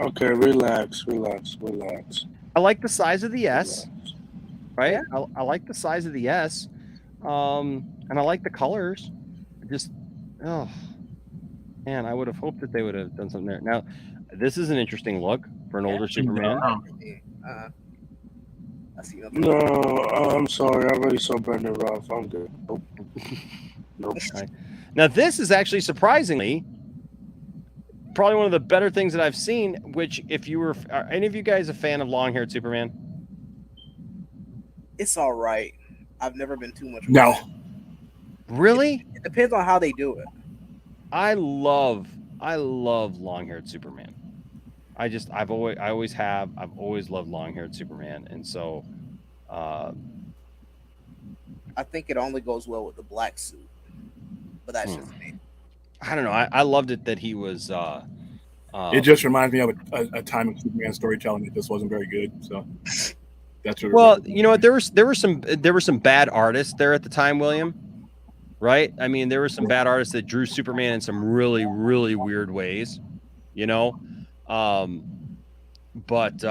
Okay, relax. I like the size of the S, right? I like the size of the S, and I like the colors. Just, oh man, I would have hoped that they would have done something there. Now, this is an interesting look for an older Superman. I see No, I'm sorry. I already saw Brandon Routh. I'm good. Nope. Right. Now, this is actually surprisingly probably one of the better things that I've seen. Which, if you were, are any of you guys a fan of long-haired Superman? It's all right. I've never been too much. No. Really? It depends on how they do it. I love long-haired Superman. I've always loved long-haired Superman, and so I think it only goes well with the black suit, but that's just me. I don't know. I loved it that he was. It just reminds me of a time of Superman storytelling that just wasn't very good. So that's what. Well, you know what? There were some bad artists there at the time, William. Right? I mean, there were some bad artists that drew Superman in some really, really weird ways. You know, but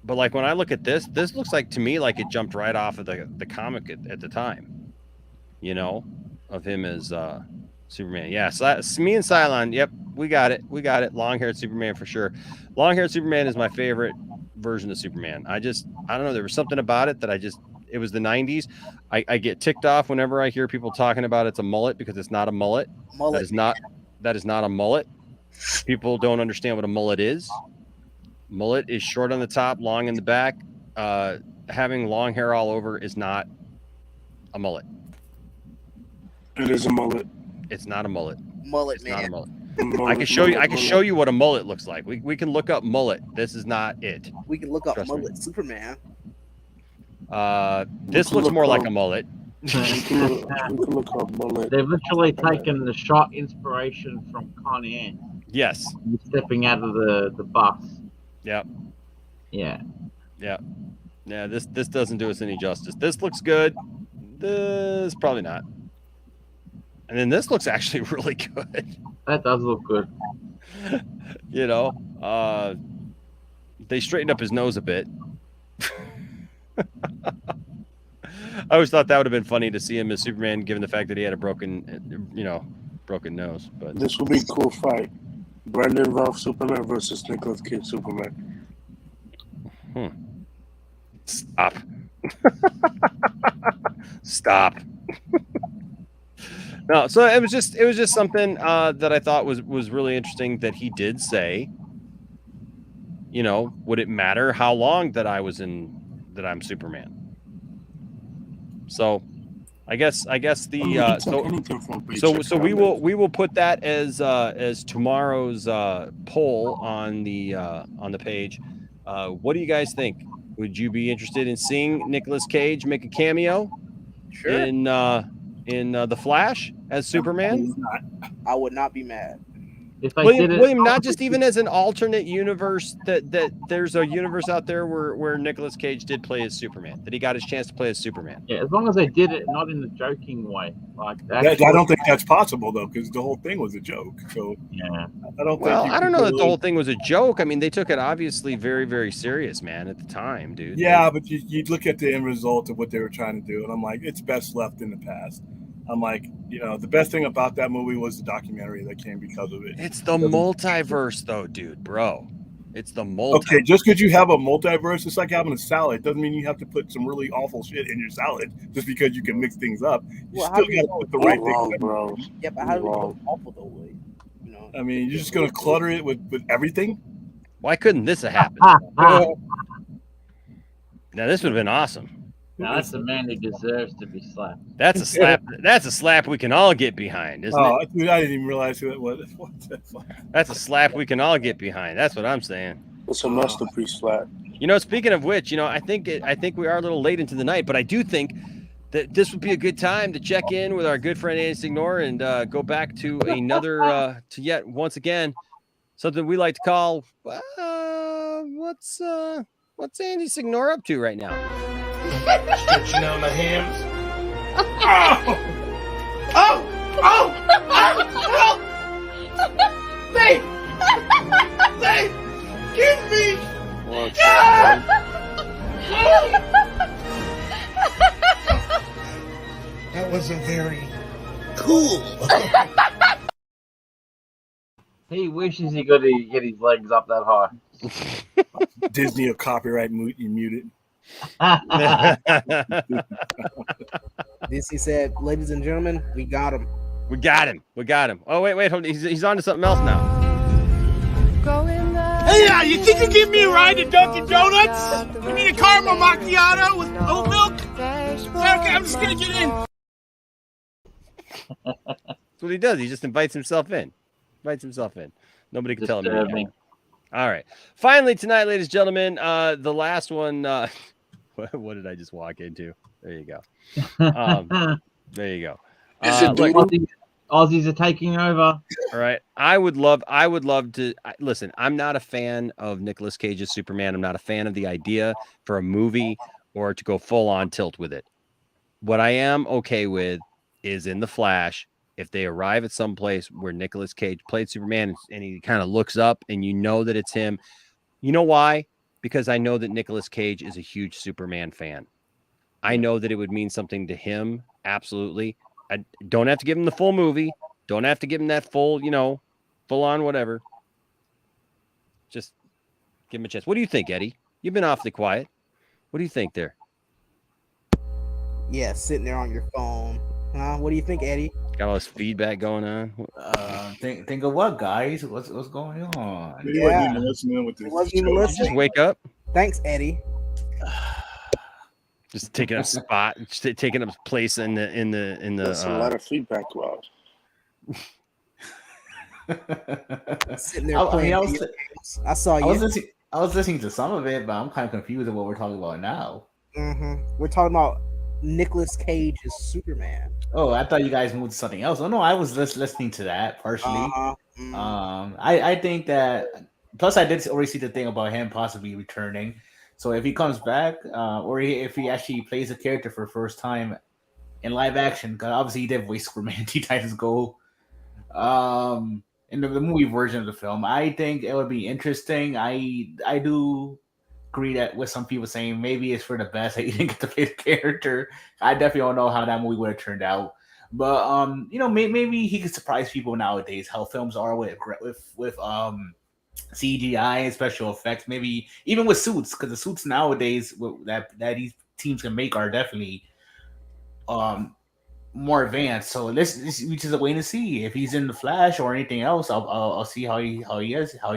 like when I look at this looks like to me like it jumped right off of the comic at the time. You know, of him as Superman. Yeah, so that's me and Cylon. Yep, we got it. Long-haired Superman for sure. Long-haired Superman is my favorite version of Superman. I don't know. There was something about it that it was the 90s. I get ticked off whenever I hear people talking about it's a mullet because it's not a mullet. That is not a mullet. People don't understand what a mullet is. Mullet is short on the top, long in the back. Having long hair all over is not a mullet. It is a mullet. It's not a mullet. Mullet, it's man. not a mullet. I can show you what a mullet looks like. We can look up mullet. This is not it. We can look up Trust mullet me. Superman. This looks more like a mullet. They've literally taken the shot inspiration from Con Air. Yes. Stepping out of the bus. Yep. Yeah. Yeah. Yeah. This doesn't do us any justice. This looks good. This probably not. And then this looks actually really good. That does look good. You know, they straightened up his nose a bit. I always thought that would have been funny to see him as Superman, given the fact that he had a broken nose. But this will be a cool fight. Brandon Routh Superman versus Nicolas Cage Superman. Stop. Stop. No, so it was just something that I thought was really interesting that he did say. You know, would it matter how long that I'm Superman? So, I guess the so we will put that as tomorrow's poll on the page. What do you guys think? Would you be interested in seeing Nicolas Cage make a cameo in The Flash as Superman? I would not be mad. If I William, not just even as an alternate universe that there's a universe out there where Nicolas Cage did play as Superman, that he got his chance to play as Superman. Yeah, as long as they did it not in a joking way. Like I don't think that's possible though, because the whole thing was a joke. So yeah, I don't. I don't know that the whole thing was a joke. I mean, they took it obviously very, very serious, man, at the time, dude. Yeah, but you look at the end result of what they were trying to do, and I'm like, it's best left in the past. I'm like, you know, the best thing about that movie was the documentary that came because of it. It's the multiverse, though, dude, bro. It's the multiverse. Okay, just because you have a multiverse, it's like having a salad. Doesn't mean you have to put some really awful shit in your salad just because you can mix things up. You still got to put the right things in. Bro. Yeah, but how do we go awful though? You know, I mean, you're just gonna clutter it with everything. Why couldn't this have happened? Now this would have been awesome. Now that's a man who deserves to be slapped. That's a slap. That's a slap we can all get behind, isn't it? Dude, I didn't even realize who that was. That's a slap we can all get behind. That's what I'm saying. It's a masterpiece slap. You know, speaking of which, you know, I think we are a little late into the night, but I do think that this would be a good time to check in with our good friend Andy Signor and go back to another, to yet once again, something we like to call, what's Andy Signor up to right now? Stretching out my hands. Oh! Oh! Oh! Oh! They! They! Give me! That wasn't very cool. He wishes he could get his legs up that high. Disney of copyright you muted. Disney said, "Ladies and gentlemen, we got him. We got him. We got him." Oh wait, hold on. He's on to something else now. Hey, you think you give me a ride to Dunkin' Donuts? You need a caramel macchiato with oat milk? Okay, I'm just gonna get in. That's what he does. He just invites himself in. Nobody can tell him anything. All right. Finally tonight, ladies and gentlemen, the last one. What did I just walk into? There you go. There you go. Aussies are taking over. All right. I would love to listen. I'm not a fan of Nicolas Cage's Superman. I'm not a fan of the idea for a movie or to go full on tilt with it. What I am okay with is in The Flash, if they arrive at some place where Nicolas Cage played Superman and he kind of looks up and you know that it's him. You know why? Because I know that Nicolas Cage is a huge Superman fan. I know that it would mean something to him. Absolutely. I don't have to give him the full movie. Don't have to give him that full, full on whatever. Just give him a chance. What do you think, Eddie? You've been awfully quiet. What do you think there? Yeah, sitting there on your phone. Huh? What do you think, Eddie? Got all this feedback going on. Think of what, guys? What's going on? He wasn't even listening with this. Wasn't even listening. Just wake up. Thanks, Eddie. Just taking up spot, taking up place in the. That's a lot of feedback, Rob. Sitting there playing. I saw you. I was listening to some of it, but I'm kind of confused at what we're talking about now. We're talking about Nicolas Cage's Superman. Oh, I thought you guys moved to something else. Oh no, I was just listening to that partially. I think that. Plus, I did already see the thing about him possibly returning. So if he comes back, or if he actually plays a character for the first time in live action, because obviously he did voice Superman Teen Titans Go, in the movie version of the film, I think it would be interesting. I do agree that with some people saying maybe it's for the best that he didn't get to play the character. I definitely don't know how that movie would have turned out, but maybe he could surprise people nowadays. How films are with CGI and special effects, maybe even with suits, because the suits nowadays that these teams can make are definitely more advanced. So this we just waiting to see if he's in the Flash or anything else. I'll see how he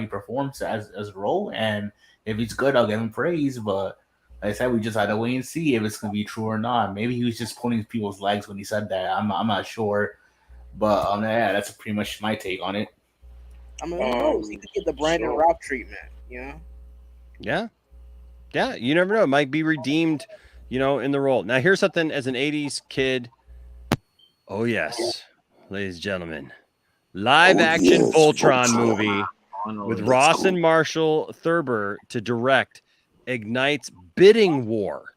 performs as a role, and if he's good, I'll give him praise. But like I said, we just had to wait and see if it's gonna be true or not. Maybe he was just pulling people's legs when he said that. I'm not sure, but yeah, that's pretty much my take on it. I mean, who knows? He could get the Brandon Routh treatment, Yeah. You never know. It might be redeemed, in the role. Now, here's something as an 80s kid. Oh, yes, ladies and gentlemen. Live action Voltron movie with Ross and Marshall Thurber to direct ignites bidding war.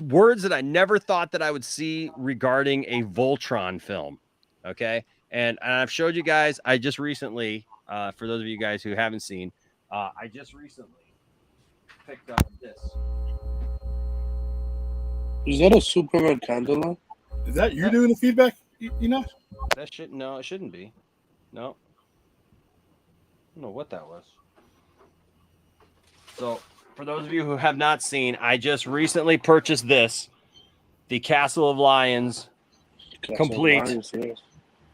Words that I never thought that I would see regarding a Voltron film. Okay. And I've showed you guys, I just recently, for those of you guys who haven't seen, I just recently picked up this. Is that a Superman candle? Is that you doing the feedback? That shit, no, it shouldn't be. No. I don't know what that was. So, for those of you who have not seen, I just recently purchased this, the Castle of Lions complete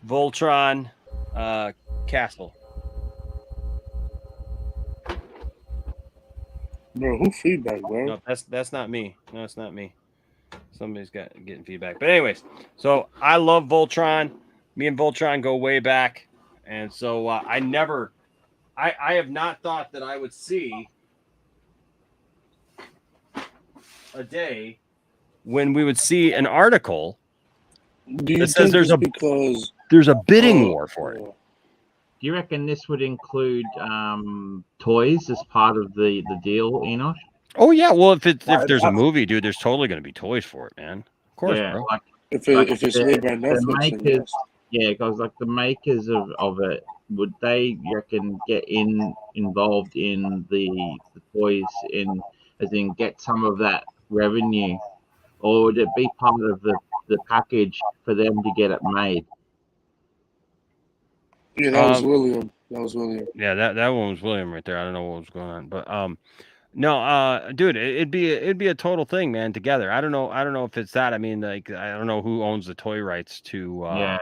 Voltron castle. Bro, who feedback, bro? No, that's not me. No, it's not me. Somebody's getting feedback. But anyways, so I love Voltron. Me and Voltron go way back, and so I have not thought that I would see a day when we would see an article Do you that says think it's because there's a bidding war for it. Do you reckon this would include toys as part of the deal, Enoch? Oh yeah, well if there's a movie, dude, there's totally gonna be toys for it, man. Of course, Yeah, bro. like if like it's made by the Netflix, then makers, yes. yeah, because like the makers of it, would they, you reckon, get involved in the toys, in as in get some of that revenue, or would it be part of the package for them to get it made? Yeah, that was William. That was William. Yeah, that one was William right there. I don't know what was going on, but no, dude, it'd be a total thing, man. Together, I don't know if it's that. I mean, like, I don't know who owns the toy rights to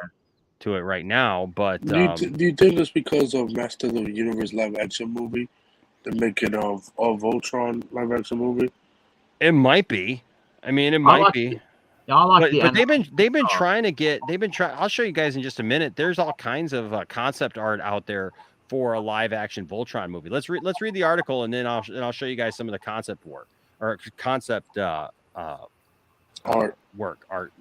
to it right now, but Do you think it's because of Master of the Universe live action movie? They're making of Voltron live action movie. it might be. I mean, it I might like be. I like the But they've been animation. trying to get I'll show you guys in just a minute. There's all kinds of concept art out there for a live action Voltron movie. Let's read the article and then I'll show you guys some of the concept work or concept art and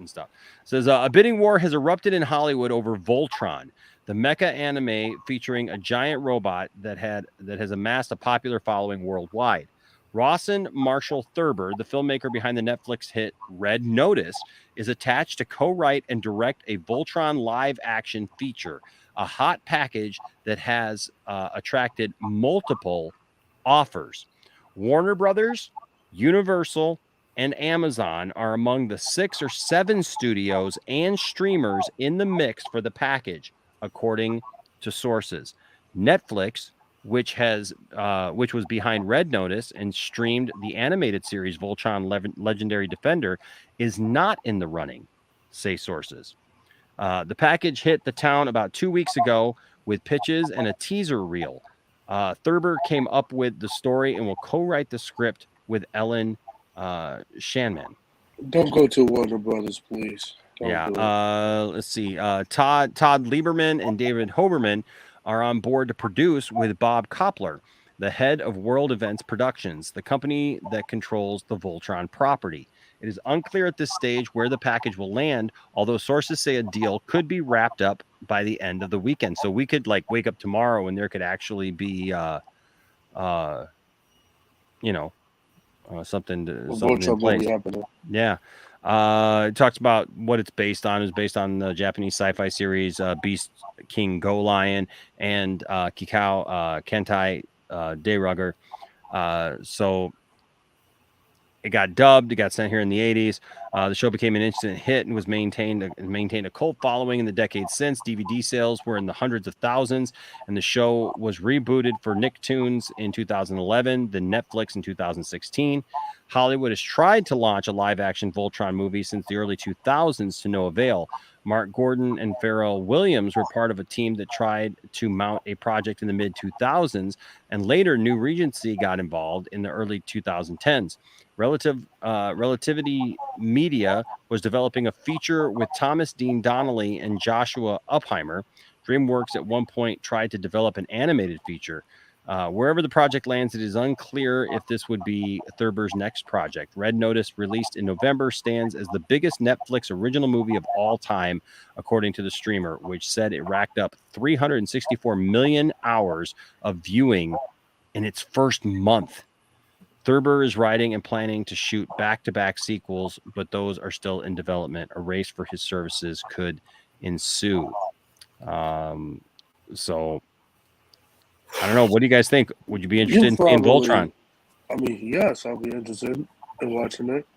stuff. It says a bidding war has erupted in Hollywood over Voltron, the mecha anime featuring a giant robot that has amassed a popular following worldwide. Rawson Marshall Thurber, the filmmaker behind the Netflix hit Red Notice, is attached to co-write and direct a Voltron live-action feature, a hot package that has attracted multiple offers. Warner Brothers, Universal, and Amazon are among the 6 or 7 studios and streamers in the mix for the package, according to sources. Netflix, which was behind Red Notice and streamed the animated series Voltron Legendary Defender, is not in the running, say sources. The package hit the town about 2 weeks ago with pitches and a teaser reel. Thurber came up with the story and will co-write the script with Ellen Shanman. Don't go to Warner Brothers, please. Don't do it. Let's see. Todd Lieberman and David Hoberman are on board to produce with Bob Koppler, the head of World Events Productions, the company that controls the Voltron property. It is unclear at this stage where the package will land, although sources say a deal could be wrapped up by the end of the weekend. So we could like wake up tomorrow and there could actually be something in place. Yeah. It talks about what it's based on. It's based on the Japanese sci-fi series Beast King Go Lion and Kikau Kentai Deirugger. So it got dubbed. It got sent here in the 80s. The show became an instant hit and was maintained a cult following in the decades since. DVD sales were in the hundreds of thousands, and the show was rebooted for Nicktoons in 2011, then Netflix in 2016. Hollywood has tried to launch a live-action Voltron movie since the early 2000s to no avail. Mark Gordon and Pharrell Williams were part of a team that tried to mount a project in the mid-2000s, and later New Regency got involved in the early 2010s. Relativity Media was developing a feature with Thomas Dean Donnelly and Joshua Upheimer. DreamWorks at one point tried to develop an animated feature. Wherever the project lands, it is unclear if this would be Thurber's next project. Red Notice, released in November, stands as the biggest Netflix original movie of all time, according to the streamer, which said it racked up 364 million hours of viewing in its first month. Thurber is writing and planning to shoot back-to-back sequels, but those are still in development. A race for his services could ensue. So I don't know. What do you guys think? Would you be interested in seeing Voltron? I mean, yes, I'll be interested in watching it.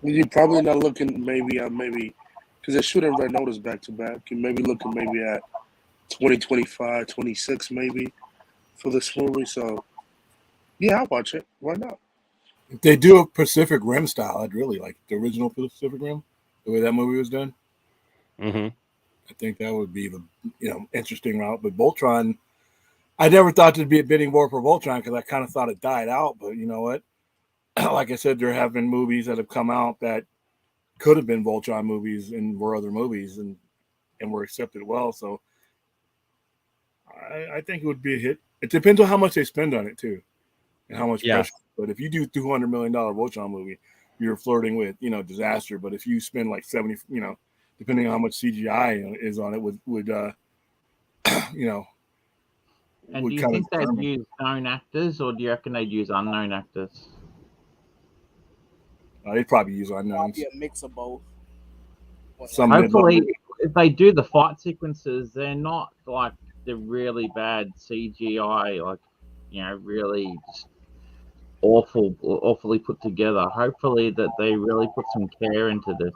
You're probably not looking maybe because they're shooting Red Notice back to back. You're maybe looking maybe at 2025, 26 maybe for this movie. So yeah, I'll watch it. Why not? If they do a Pacific Rim style, I'd really like the original Pacific Rim, the way that movie was done. Mm-hmm. I think that would be the interesting route. But Voltron, I never thought there'd be a bidding war for Voltron because I kind of thought it died out. But you know what? Like I said, there have been movies that have come out that could have been Voltron movies and were other movies and were accepted well. So I think it would be a hit. It depends on how much they spend on it too, and how much pressure. But if you do $200 million Voltron movie, you're flirting with, disaster. But if you spend like 70, depending on how much CGI is on it, would And do you think they'd use known actors, or do you reckon they'd use unknown actors? They'd probably use unknowns. Be a mix of both. Hopefully, if they do the fight sequences, they're not like the really bad CGI, like really just awfully put together. Hopefully, that they really put some care into this.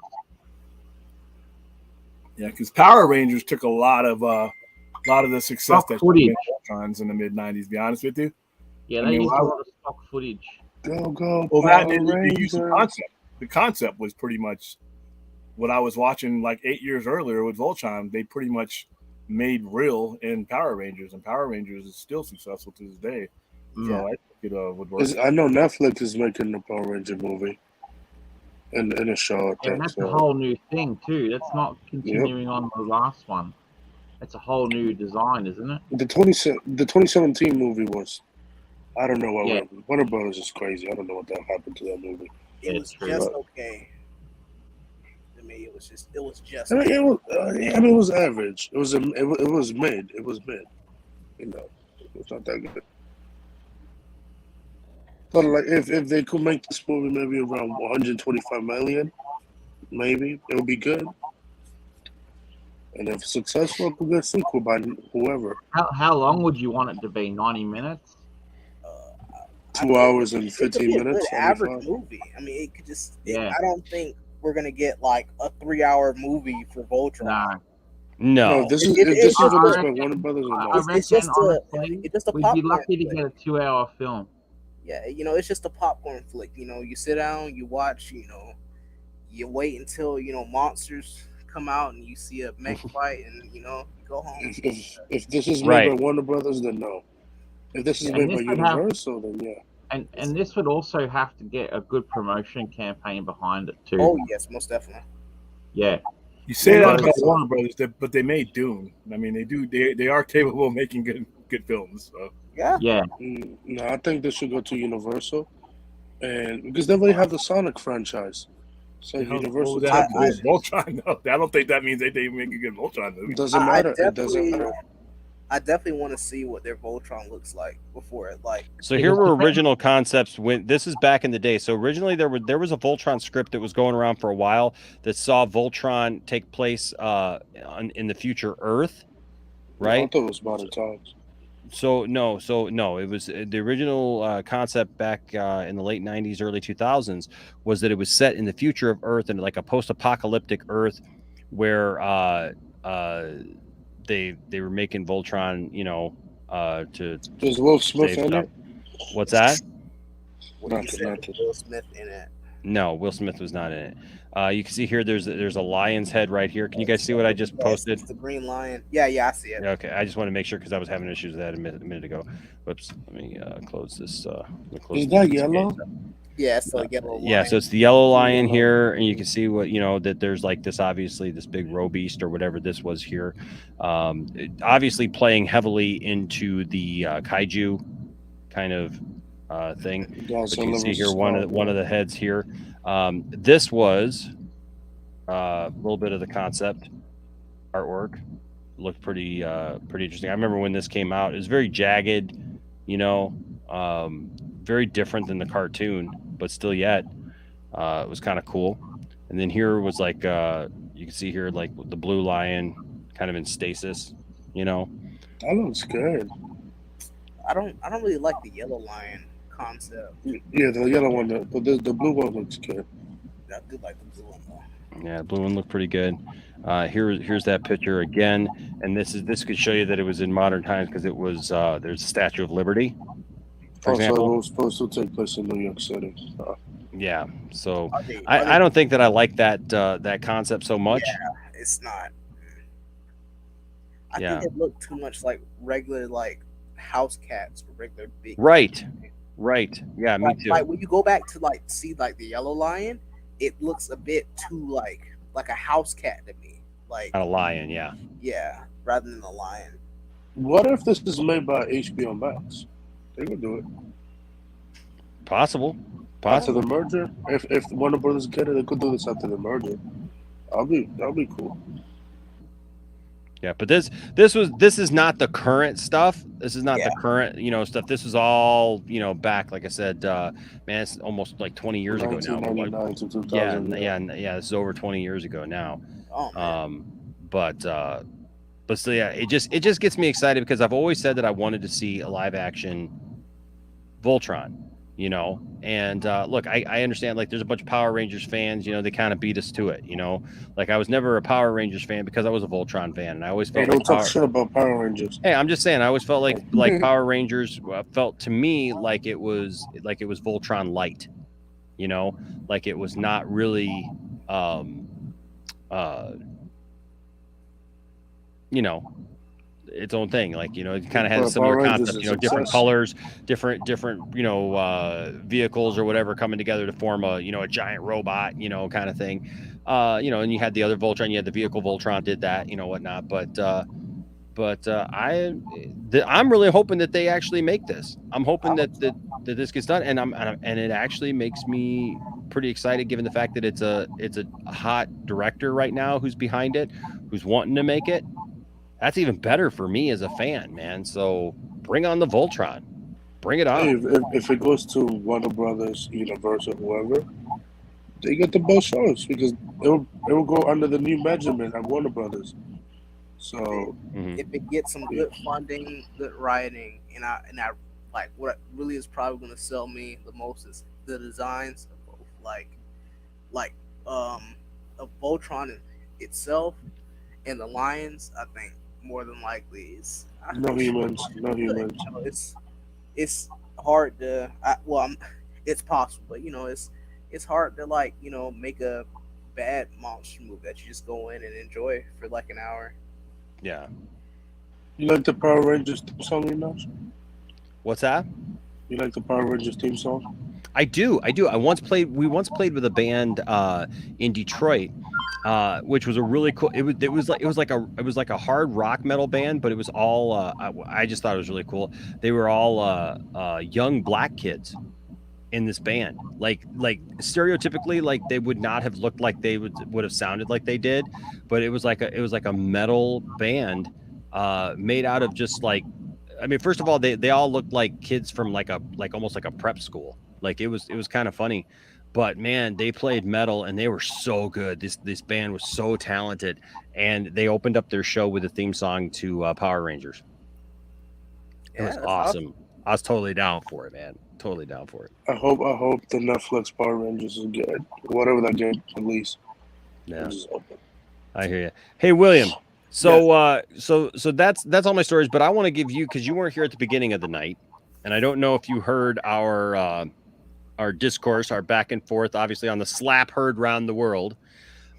Yeah, because Power Rangers took a lot of the success that made Voltrons in the mid '90s. To be honest with you. Yeah, they used a lot of stock footage. Go. Well, that they used the concept. The concept was pretty much what I was watching like 8 years earlier with Voltron. They pretty much made real in Power Rangers, and Power Rangers is still successful to this day. So I think it would work. I know Netflix is making the Power Ranger movie and a show. And that's a whole new thing too. That's not continuing on the last one. It's a whole new design, isn't it? The 2017 movie was, I don't know what Warner Brothers is crazy. I don't know what that happened to that movie. It was just okay. I mean, it was just. I mean, it was average. It was mid. It was mid. It was not that good. But like, if they could make this movie maybe around 125 million, maybe it would be good. And if successful, it could get a sequel by whoever. How long would you want it to be? 90 minutes? 2 hours and 15 minutes. An average movie. I mean, it could just. I don't think we're gonna get like a 3-hour movie for Voltron. No. This is released by Warner Brothers. It's just a we'd popcorn be lucky to flick. get a 2-hour film. Yeah, it's just a popcorn flick. You sit down, you watch. You wait until monsters come out and you see a mech fight, and you go home. If this is made by Warner Brothers, then no. If this is made by Universal, then yeah. And this would also have to get a good promotion campaign behind it too. Oh yes, most definitely. Yeah. You say that about Warner Brothers, but they made Dune. I mean, they are capable of making good films. So. Yeah. No, I think this should go to Universal, and because they already have the Sonic franchise, so Universal. Voltron. No, I don't think that means they make a good Voltron movie. Doesn't matter. It doesn't matter. I definitely want to see what their Voltron looks like before it So here were original concepts when this is back in the day. So originally there was a Voltron script that was going around for a while that saw Voltron take place in the future Earth, right? I thought it was modern times. So no, it was the original concept back in the late 90s, early 2000s was that it was set in the future of Earth and like a post-apocalyptic Earth where they were making Voltron, to Is Will Smith in it? What's that? Will Smith in it. No, Will Smith was not in it. You can see here there's a lion's head right here. Can you guys see what I just posted? It's the green lion. Yeah, I see it. Okay, I just want to make sure because I was having issues with that a minute ago. Whoops, let me close this. Is that yellow? Yeah, it's the yellow lion. Yeah, so it's the yellow lion here, and you can see what that there's like this obviously this big roe beast or whatever this was here. Obviously playing heavily into the kaiju kind of thing. But you can see here one of the heads here. This was a little bit of the concept artwork. Looked pretty interesting. I remember when this came out, it was very jagged, very different than the cartoon, but still yet it was kind of cool. And then here was like you can see here like the blue lion kind of in stasis, That looks good. I don't really like the yellow lion concept. Yeah, the yellow one, but the blue one looks good. I do like the blue one though. Yeah, the blue one looked pretty good. Here's that picture again, and this could show you that it was in modern times because it was there's a Statue of Liberty, for example. It was supposed to take place in New York City. Yeah, so I don't think that I like that concept so much. Yeah, it's not. I think it looked too much like regular like house cats or regular big. Right. Yeah, me too. Like when you go back to like see like the yellow lion, it looks a bit too like a house cat to me. Like not a lion, yeah. Yeah, rather than a lion. What if this is made by HBO Max? They would do it. Possible. After the merger, if Warner Brothers get it, they could do this after the merger. That'll be cool. Yeah, but this is not the current stuff. This is not the current, stuff. This was all, back, like I said, man, it's almost like 20 years ago now. 1999 to 2000. Yeah, this is over 20 years ago now. Oh, man. But still, yeah, it just gets me excited because I've always said that I wanted to see a live action Voltron. And look, I understand, like, there's a bunch of Power Rangers fans, they kind of beat us to it, like I was never a Power Rangers fan because I was a Voltron fan, and I always felt don't talk shit about Power Rangers. Hey, I'm just saying, I always felt like Power Rangers felt to me like it was Voltron light, like it was not really its own thing, like it kind of had a similar concept, different colors, different vehicles or whatever coming together to form a giant robot, kind of thing, and you had the other Voltron, you had the vehicle Voltron did that, whatnot, but I'm really hoping that they actually make this. I'm hoping that this gets done, and it actually makes me pretty excited given the fact that it's a hot director right now who's behind it, who's wanting to make it. That's even better for me as a fan, man. So bring on the Voltron. Bring it on. Hey, if it goes to Warner Brothers, Universal, whoever, they get the best shows because it will go under the new management at Warner Brothers. So if it gets some good funding, good writing, and I like, what really is probably going to sell me the most is the designs of both, like of Voltron itself and the Lions. I think more than likely is no humans. It's hard to it's possible, but it's hard to make a bad monster movie that you just go in and enjoy for like an hour. Yeah. You like the Power Rangers theme song, Enoch? What's that? You like the Power Rangers theme song? I do. We once played with a band in Detroit, which was a really cool. It was like a hard rock metal band, but it was all. I just thought it was really cool. They were all young black kids in this band, like stereotypically, like they would not have looked like they would have sounded like they did, but it was like a metal band made out of just like, I mean, first of all, they all looked like kids from almost like a prep school. Like it was kind of funny, but man, they played metal and they were so good. This band was so talented, and they opened up their show with a theme song to Power Rangers. It was awesome. I was totally down for it, man. Totally down for it. I hope the Netflix Power Rangers is good. Whatever that game release. Yeah. I hear you. Hey, William. So so that's all my stories, but I want to give you, because you weren't here at the beginning of the night, and I don't know if you heard our discourse, our back and forth, obviously on the slap heard round the world.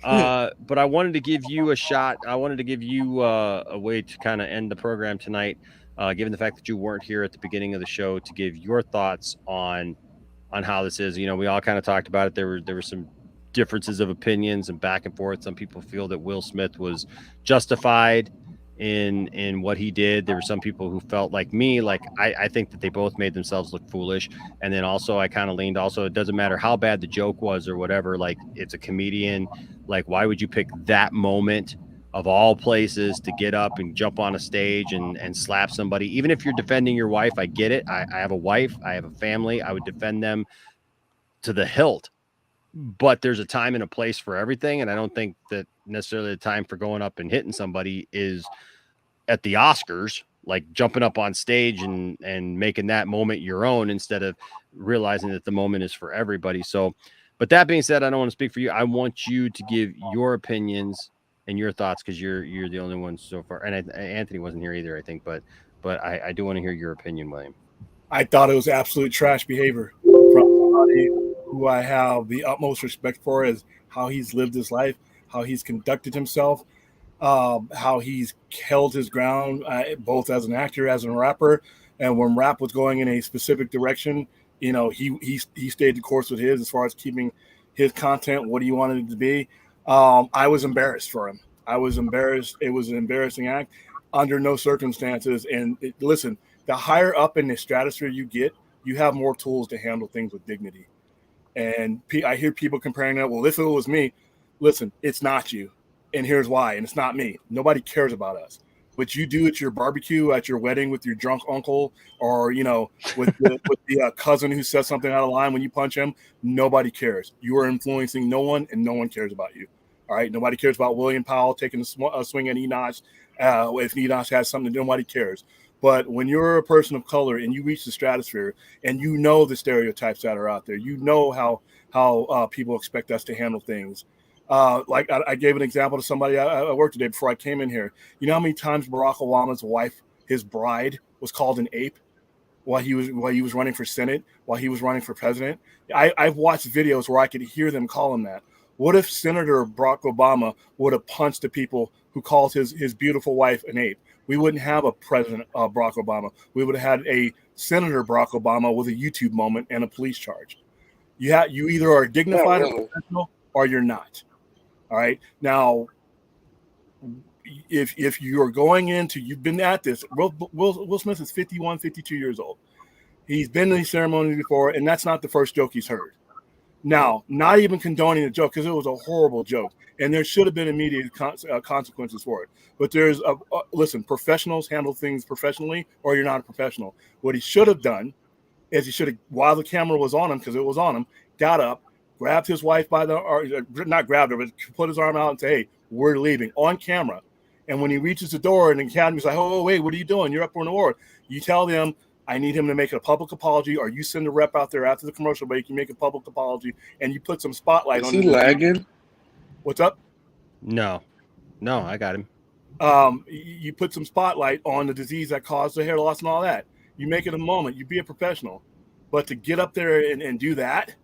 But I wanted to give you a shot. I wanted to give you a way to kind of end the program tonight, given the fact that you weren't here at the beginning of the show, to give your thoughts on how this is. We all kind of talked about it. There were some differences of opinions and back and forth. Some people feel that Will Smith was justified in what he did. There were some people who felt like me, like I think that they both made themselves look foolish. And then also I kind of leaned, also, it doesn't matter how bad the joke was or whatever, like it's a comedian. Like, why would you pick that moment of all places to get up and jump on a stage and slap somebody? Even if you're defending your wife, I get it. I have a wife, I have a family, I would defend them to the hilt. But there's a time and a place for everything, and I don't think that necessarily the time for going up and hitting somebody is at the Oscars, like jumping up on stage and making that moment your own instead of realizing that the moment is for everybody. So, but that being said, I don't want to speak for you. I want you to give your opinions and your thoughts, because you're the only one so far. And Anthony wasn't here either, I think, but I do want to hear your opinion, William. I thought it was absolute trash behavior from somebody who I have the utmost respect for, is how he's lived his life, how he's conducted himself, how he's held his ground, both as an actor, as a rapper. And when rap was going in a specific direction, he stayed the course with his, as far as keeping his content what he wanted it to be. I was embarrassed for him. I was embarrassed. It was an embarrassing act under no circumstances. And listen, the higher up in the stratosphere you get, you have more tools to handle things with dignity. And I hear people comparing that. Well, if it was me, listen, it's not you. And here's why. And it's not me. Nobody cares about us. What you do at your barbecue, at your wedding with your drunk uncle, or, you know, with the cousin who says something out of line when you punch him, nobody cares. You are influencing no one, and no one cares about you. All right. Nobody cares about William Powell taking a swing at Enosh. If Enosh has something, nobody cares. But when you're a person of color and you reach the stratosphere and you know the stereotypes that are out there, you know how people expect us to handle things. Like I gave an example to somebody I worked today before I came in here. You know how many times Barack Obama's wife, his bride, was called an ape while he was running for Senate, while he was running for president? I've watched videos where I could hear them call him that. What if Senator Barack Obama would have punched the people who called his beautiful wife an ape? We wouldn't have a President Barack Obama. We would have had a Senator Barack Obama with a YouTube moment and a police charge. You either are dignified or professional or you're not. All right. Now, if you are going into, you've been at this, Will Smith is 51, 52 years old. He's been in these ceremonies before, and that's not the first joke he's heard. Now, not even condoning the joke, because it was a horrible joke, and there should have been immediate consequences for it. But there's listen, professionals handle things professionally, or you're not a professional. What he should have done is he should have, while the camera was on him, because it was on him, got up, grabbed his wife by the, or not grabbed her, but put his arm out and say, "Hey, we're leaving," on camera. And when he reaches the door and the academy's like, "Oh, wait, what are you doing? You're up for an award." You tell them, "I need him to make a public apology," or you send a rep out there after the commercial break, you make a public apology, and you put some spotlight on him. Is he lagging? What's up? No, I got him. You put some spotlight on the disease that caused the hair loss and all that. You make it a moment. You be a professional. But to get up there and do that,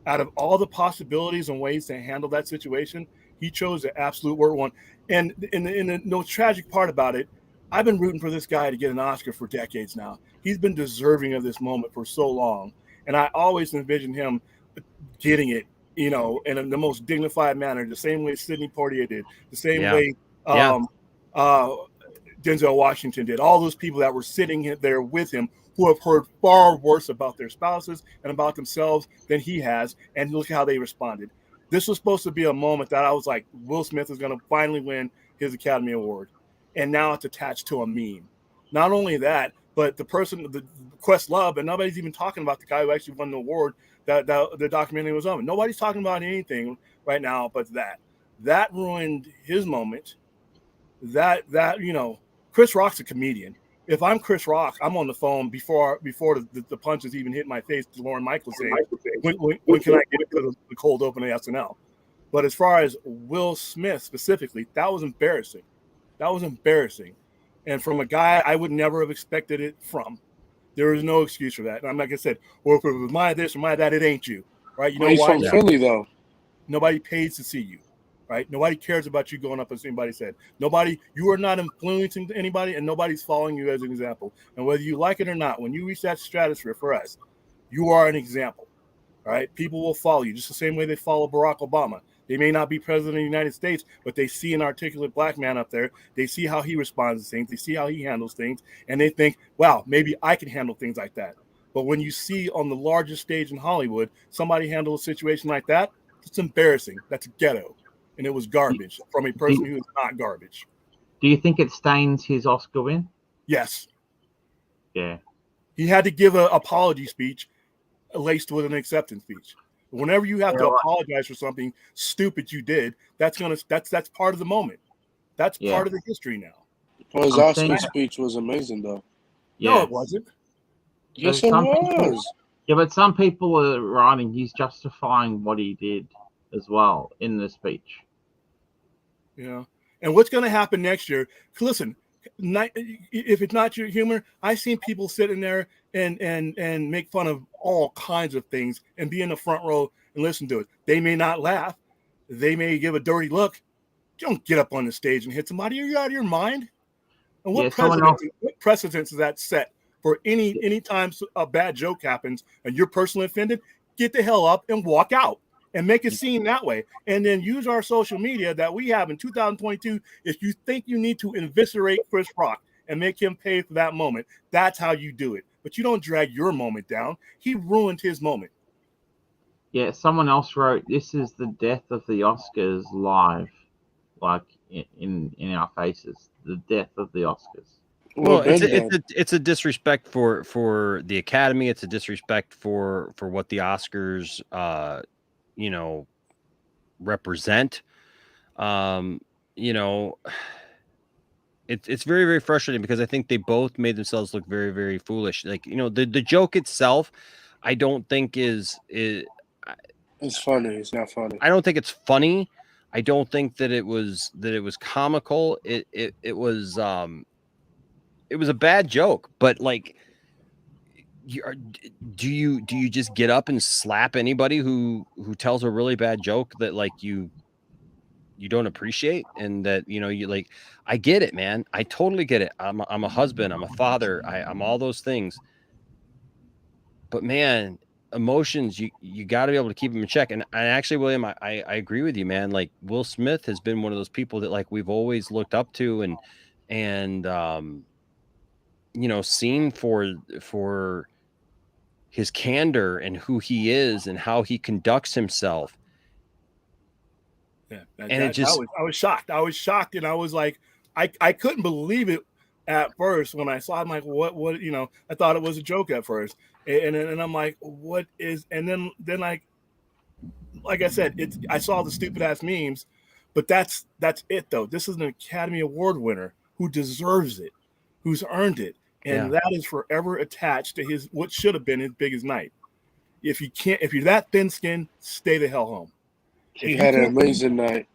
out of all the possibilities and ways to handle that situation, he chose the absolute worst one. And the no tragic part about it, I've been rooting for this guy to get an Oscar for decades now. He's been deserving of this moment for so long. And I always envisioned him getting it, you know, in the most dignified manner, the same way Sidney Poitier did, the same way Denzel Washington did. All those people that were sitting there with him who have heard far worse about their spouses and about themselves than he has, and look how they responded. This was supposed to be a moment that I was like, Will Smith is going to finally win his Academy Award. And now it's attached to a meme. Not only that, but the person, the Questlove, and nobody's even talking about the guy who actually won the award that the documentary was on. Nobody's talking about anything right now but that. That ruined his moment. That you know, Chris Rock's a comedian. If I'm Chris Rock, I'm on the phone before the punches even hit my face to Lauren Michaels saying, when can I get it to the cold open at SNL? But as far as Will Smith specifically, that was embarrassing. That was embarrassing. And from a guy I would never have expected it from. There is no excuse for that. And I'm like I said, well, if it was my this or my that, it ain't you. Right? You know he's why? from Philly, though. Nobody pays to see you. Right? Nobody cares about you going up as anybody said. You are not influencing anybody, and nobody's following you as an example. And whether you like it or not, when you reach that stratosphere for us, you are an example. Right? People will follow you just the same way they follow Barack Obama. They may not be president of the United States, but they see an articulate black man up there. They see how he responds to things. They see how he handles things. And they think, wow, maybe I can handle things like that. But when you see on the largest stage in Hollywood, somebody handle a situation like that, it's embarrassing. That's ghetto. And it was garbage from a person who is not garbage. Do you think it stains his Oscar win? Yes. Yeah. He had to give an apology speech laced with an acceptance speech. Whenever you have to apologize for something stupid you did, that's part of the moment. That's part of the history now. Well, his Oscar speech was amazing, though. Yeah. No, it wasn't. Yes, it was. Yeah, but some people are writing he's justifying what he did as well in the speech. Yeah. And what's going to happen next year? Listen, if it's not your humor, I've seen people sitting there and make fun of all kinds of things and be in the front row and listen to it. They may not laugh. They may give a dirty look. Don't get up on the stage and hit somebody. Are you out of your mind? And what precedence is that set for any time a bad joke happens and you're personally offended? Get the hell up and walk out. And make a scene that way. And then use our social media that we have in 2022. If you think you need to eviscerate Chris Rock and make him pay for that moment, that's how you do it. But you don't drag your moment down. He ruined his moment. Yeah, someone else wrote, "This is the death of the Oscars live, like in our faces. The death of the Oscars." Well, it's a disrespect for the Academy. It's a disrespect for what the Oscars, you know, represent. Um, you know, it's very, very frustrating because I think they both made themselves look very, very foolish. Like, you know, the joke itself, I don't think is It's funny. It's not funny. I don't think it's funny. I don't think that it was comical. It was a bad joke, but like do you just get up and slap anybody who tells a really bad joke that like you don't appreciate, and that you like, I get it, man. I totally get it. I'm a husband, I'm a father, I'm all those things. But man, emotions, you got to be able to keep them in check. And actually, William, I agree with you, man. Like Will Smith has been one of those people that like we've always looked up to and seen for his candor and who he is and how he conducts himself. Yeah, And it just I was shocked. I was shocked, and I was like, I couldn't believe it at first when I saw it. I'm like, what? I thought it was a joke at first, and I'm like, what is? And then like I said, I saw the stupid ass memes, but that's it though. This is an Academy Award winner who deserves it, who's earned it, and that is forever attached to his what should have been his biggest night. If you're that thin skinned, stay the hell home. He had an amazing night.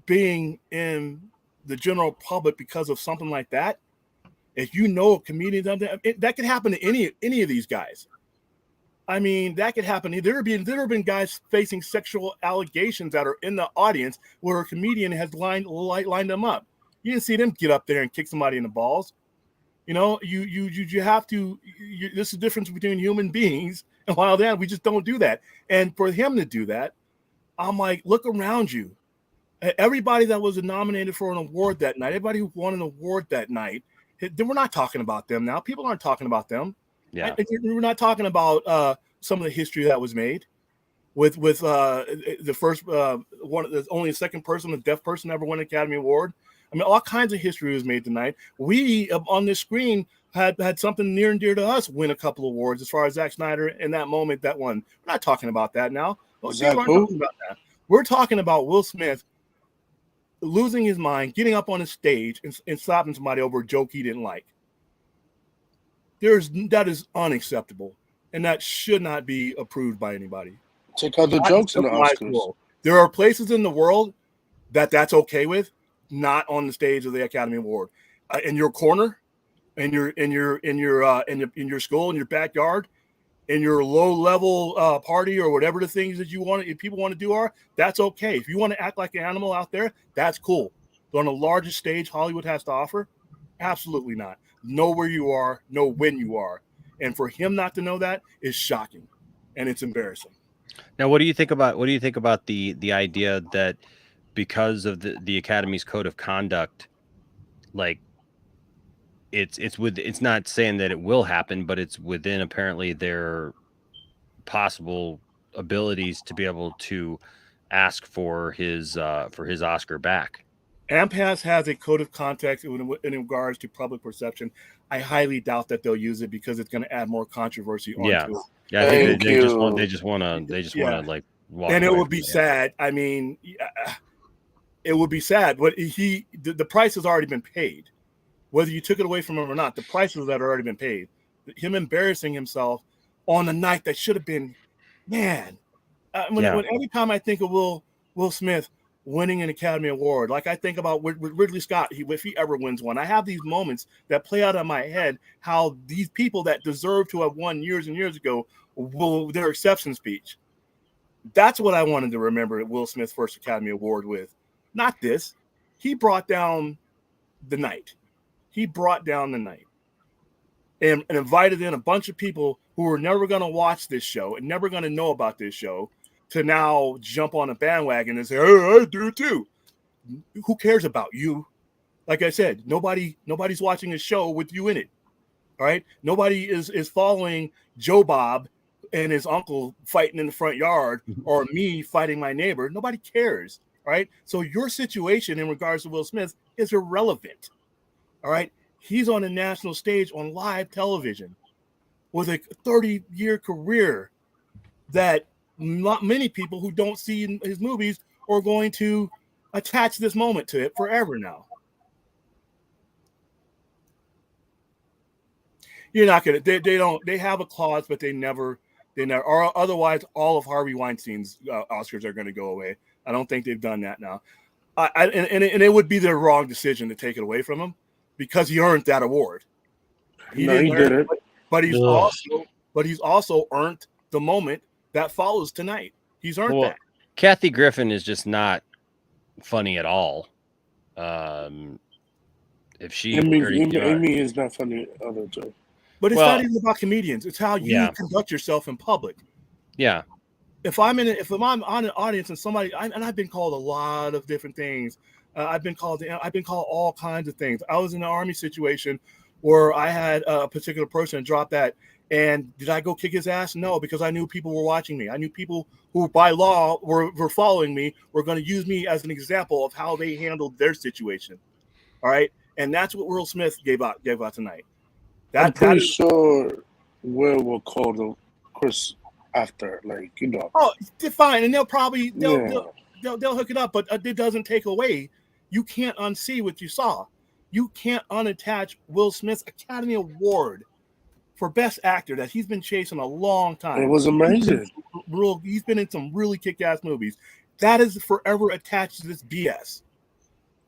Being in the general public because of something like that, if you know a comedian, that could happen to any of these guys. I mean, that could happen. There have been guys facing sexual allegations that are in the audience where a comedian has lined them up. You didn't see them get up there and kick somebody in the balls. You have to. This is the difference between human beings and wild animals. We just don't do that. And for him to do that, I'm like, look around you. Everybody that was nominated for an award that night, everybody who won an award that night, we're not talking about them now. People aren't talking about them. Yeah, we're not talking about some of the history that was made with the first one. There's only a second person, a deaf person, ever won an Academy Award. I mean, all kinds of history was made tonight. We on this screen had something near and dear to us win a couple awards as far as Zack Snyder in that moment that won. We're not talking about that now. People aren't talking about that. We're talking about Will Smith losing his mind, getting up on a stage and slapping somebody over a joke he didn't like. That is unacceptable, and that should not be approved by anybody. Check out the jokes in the Oscars. There are places in the world that's okay with, not on the stage of the Academy Award. In your corner, in your school, in your backyard, in your low-level party or whatever the things that if people want to do that's okay. If you want to act like an animal out there, that's cool. But on the largest stage Hollywood has to offer, absolutely not. Know where you are, know when you are. And for him not to know that is shocking, and it's embarrassing. Now, what do you think about the idea that because of the Academy's code of conduct, like it's not saying that it will happen, but it's within apparently their possible abilities to be able to ask for his Oscar back. AMPAS has a code of conduct in regards to public perception. I highly doubt that they'll use it because it's going to add more controversy onto it. Yeah, I think they just want to like walk. And it would be sad. I mean, it would be sad, but the price has already been paid. Whether you took it away from him or not, the prices that had already been paid. Him embarrassing himself on a night that should have been, man. When every time I think of Will Smith winning an Academy Award, like I think about with Ridley Scott, if he ever wins one, I have these moments that play out in my head how these people that deserve to have won years and years ago their acceptance speech. That's what I wanted to remember Will Smith's first Academy Award with. Not this. He brought down the night. He brought down the night and invited in a bunch of people who were never going to watch this show and never going to know about this show to now jump on a bandwagon and say, "Hey, I do too." Who cares about you? Like I said, nobody's watching a show with you in it. All right. Nobody is following Joe Bob and his uncle fighting in the front yard or me fighting my neighbor. Nobody cares. All right. So your situation in regards to Will Smith is irrelevant. All right. He's on a national stage on live television with a 30-year career that not many people who don't see his movies are going to attach this moment to it forever now. You're not gonna. They don't. They have a clause, but they never. Or otherwise, all of Harvey Weinstein's Oscars are going to go away. I don't think they've done that now. And it would be the wrong decision to take it away from him because he earned that award. He did it. But he's also earned the moment that follows tonight. He's earned that. Kathy Griffin is just not funny at all. If she Amy is not funny other too. But it's not even about comedians. It's how you conduct yourself in public. Yeah. If I'm on an audience and somebody, and I've been called a lot of different things. I've been called all kinds of things. I was in an Army situation where I had a particular person drop that. And did I go kick his ass? No, because I knew people were watching me. I knew people who by law were following me, were going to use me as an example of how they handled their situation. All right. And that's what Will Smith gave out tonight. I'm pretty sure will call the Chris after, like, you know. Oh, they're fine, and they'll hook it up, but it doesn't take away. You can't unsee what you saw. You can't unattach Will Smith's Academy Award for Best Actor that he's been chasing a long time. It was amazing. He's been in some really kick-ass movies. That is forever attached to this BS.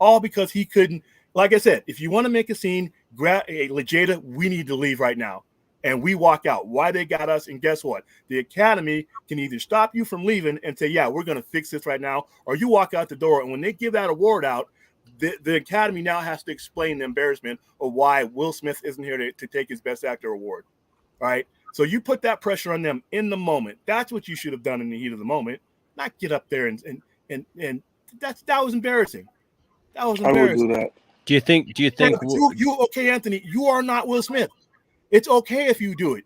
All because he couldn't. Like I said, if you want to make a scene, Jada, we need to leave right now. And we walk out. Why they got us? And guess what? The Academy can either stop you from leaving and say, yeah, we're going to fix this right now, or you walk out the door. And when they give that award out, the Academy now has to explain the embarrassment of why Will Smith isn't here to take his Best Actor award. All right? So you put that pressure on them in the moment. That's what you should have done in the heat of the moment, not get up there and that was embarrassing. That was embarrassing. I would do that. Do you think you okay, Anthony? You are not Will Smith. It's okay if you do it.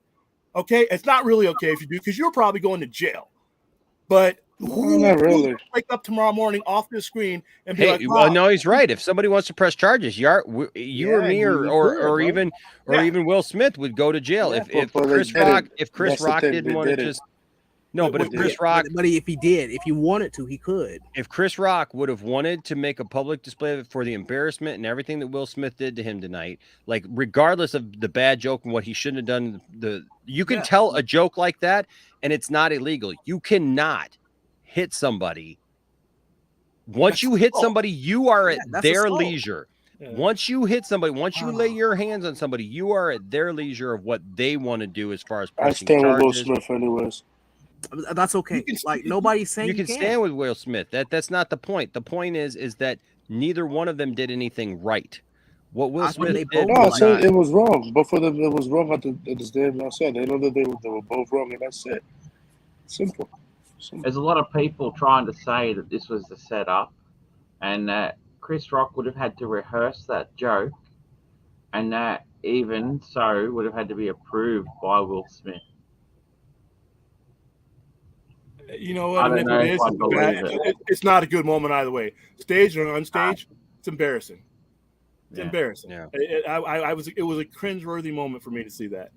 Okay, it's not really okay if you do because you're probably going to jail. But not really. Wake up tomorrow morning off the screen and be like, well, no, he's right. If somebody wants to press charges, you or me or even Will Smith would go to jail if Chris Rock didn't want to just. No, but if Chris Rock, but if he wanted to, he could. If Chris Rock would have wanted to make a public display of it for the embarrassment and everything that Will Smith did to him tonight, like regardless of the bad joke and what he shouldn't have done, you can tell a joke like that and it's not illegal. You cannot hit somebody. Once you hit somebody, you are at their leisure. Yeah. Once you hit somebody, once you lay your hands on somebody, you are at their leisure of what they want to do as far as pressing charges. I stand with Will Smith anyways. That's okay. Like nobody's saying you can stand with Will Smith. That's not the point. The point is that neither one of them did anything right. What Will Smith did? No, I said it was wrong. Both of them, it was wrong at the stand. I said they know that they were both wrong, and that's it. Simple. There's a lot of people trying to say that this was the setup, and that Chris Rock would have had to rehearse that joke, and that even so would have had to be approved by Will Smith. You know what? It's not a good moment either way. Stage or unstage, it's embarrassing. It's embarrassing. Yeah. It was a cringeworthy moment for me to see that.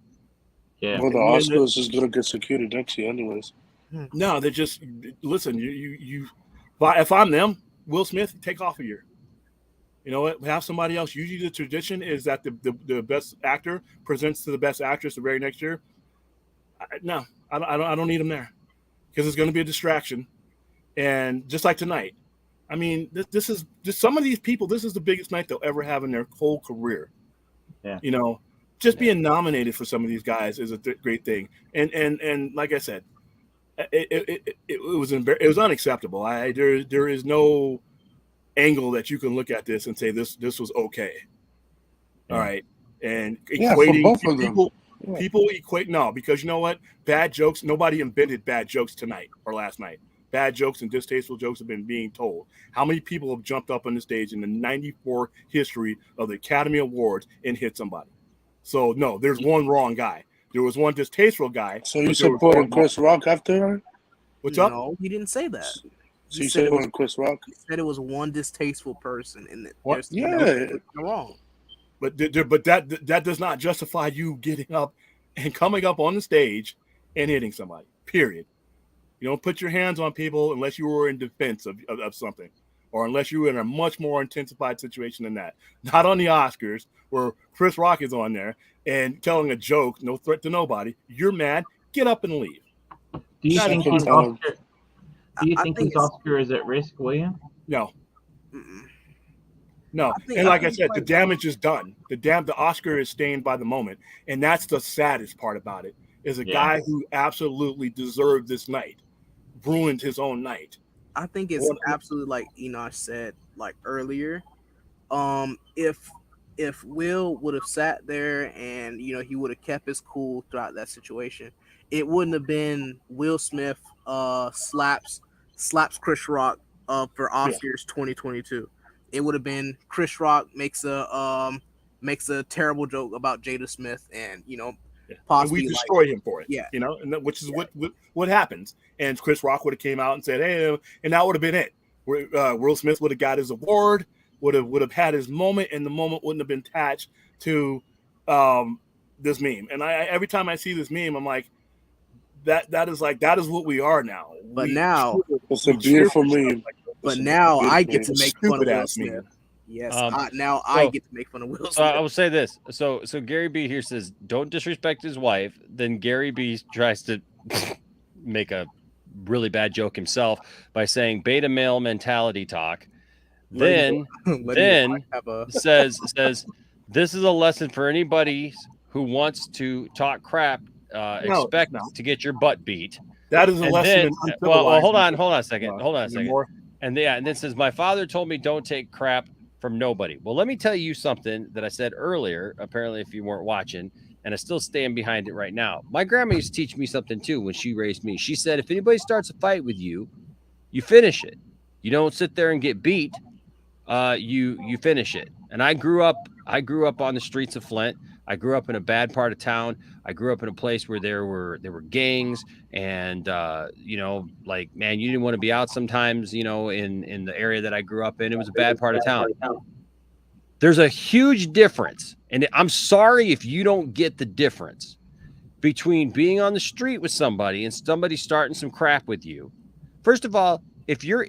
Yeah. Well, the Oscars is gonna get secured next year, anyways. No, they just listen. You. If I'm them, Will Smith, take off a year. You know what? Have somebody else. Usually, the tradition is that the best actor presents to the best actress the very next year. I don't need him there. Because it's going to be a distraction, and just like tonight, I mean, this is just some of these people. This is the biggest night they'll ever have in their whole career. Yeah, you know, just being nominated for some of these guys is a great thing. And like I said, it was unacceptable. There is no angle that you can look at this and say this was okay. All right, and equating people. Yeah. People equate because you know what? Bad jokes. Nobody invented bad jokes tonight or last night. Bad jokes and distasteful jokes have been being told. How many people have jumped up on the stage in the 94 history of the Academy Awards and hit somebody? So no, there's one wrong guy. There was one distasteful guy. So you supporting Chris Rock after her? What's up? No, he didn't say that. So you said it was Chris Rock? He said it was one distasteful person, and that What? there's wrong. But that does not justify you getting up and coming up on the stage and hitting somebody. Period. You don't put your hands on people unless you were in defense of something, or unless you were in a much more intensified situation than that. Not on the Oscars where Chris Rock is on there and telling a joke, no threat to nobody. You're mad. Get up and leave. Do you think his Oscar? Do you think his Oscar is at risk, William? No. No, and like I said, the damage is done. The Oscar is stained by the moment, and that's the saddest part about it. Is a guy who absolutely deserved this night, ruined his own night. I think it's absolutely like Enosh said like earlier. If Will would have sat there and he would have kept his cool throughout that situation, it wouldn't have been Will Smith slaps Chris Rock for Oscars 2022. It would have been Chris Rock makes a terrible joke about Jada Smith, and possibly and we destroy him for it. Yeah, and which is what happens. And Chris Rock would have came out and said, "Hey," and that would have been it. Will Smith would have got his award, would have had his moment, and the moment wouldn't have been attached to this meme. And I every time I see this meme, I'm like, that is what we are now. But now it's a beautiful meme. But now I get to make fun of Will Smith. Yes, I get to make fun of Will Smith. I will say this. So Gary B here says, don't disrespect his wife. Then Gary B tries to make a really bad joke himself by saying beta male mentality talk. Then says this is a lesson for anybody who wants to talk crap. Expect to get your butt beat. That is a lesson. Well, hold on a second. And then says, my father told me don't take crap from nobody. Well, let me tell you something that I said earlier, apparently, if you weren't watching, and I still stand behind it right now. My grandma used to teach me something too when she raised me. She said, if anybody starts a fight with you, you finish it. You don't sit there and get beat. You finish it. And I grew up on the streets of Flint. I grew up in a bad part of town. I grew up in a place where there were gangs, and like, man, you didn't want to be out sometimes, in the area that I grew up in. It was a bad part of town. There's a huge difference, and I'm sorry if you don't get the difference between being on the street with somebody and somebody starting some crap with you. First of all, if your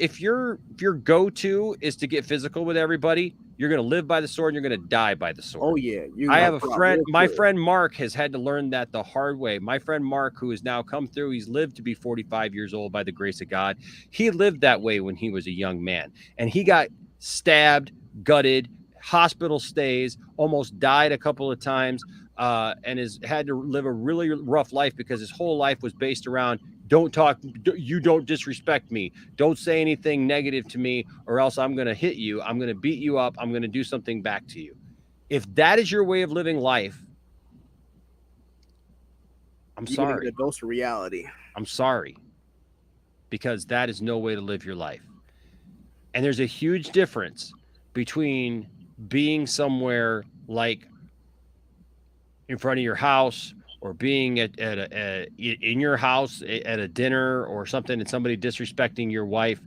go-to is to get physical with everybody, you're going to live by the sword and you're going to die by the sword. Oh yeah. I have a friend. My friend Mark has had to learn that the hard way. My friend Mark, who has now come through, he's lived to be 45 years old by the grace of God. He lived that way when he was a young man, and he got stabbed, gutted, hospital stays, almost died a couple of times, and has had to live a really rough life because his whole life was based around, don't talk, you don't disrespect me, don't say anything negative to me, or else I'm going to hit you, I'm going to beat you up, I'm going to do something back to you. If that is your way of living life, I'm sorry. A dose of reality. I'm sorry, because that is no way to live your life. And there's a huge difference between being somewhere like in front of your house, or being in your house at a dinner or something, and somebody disrespecting your wife,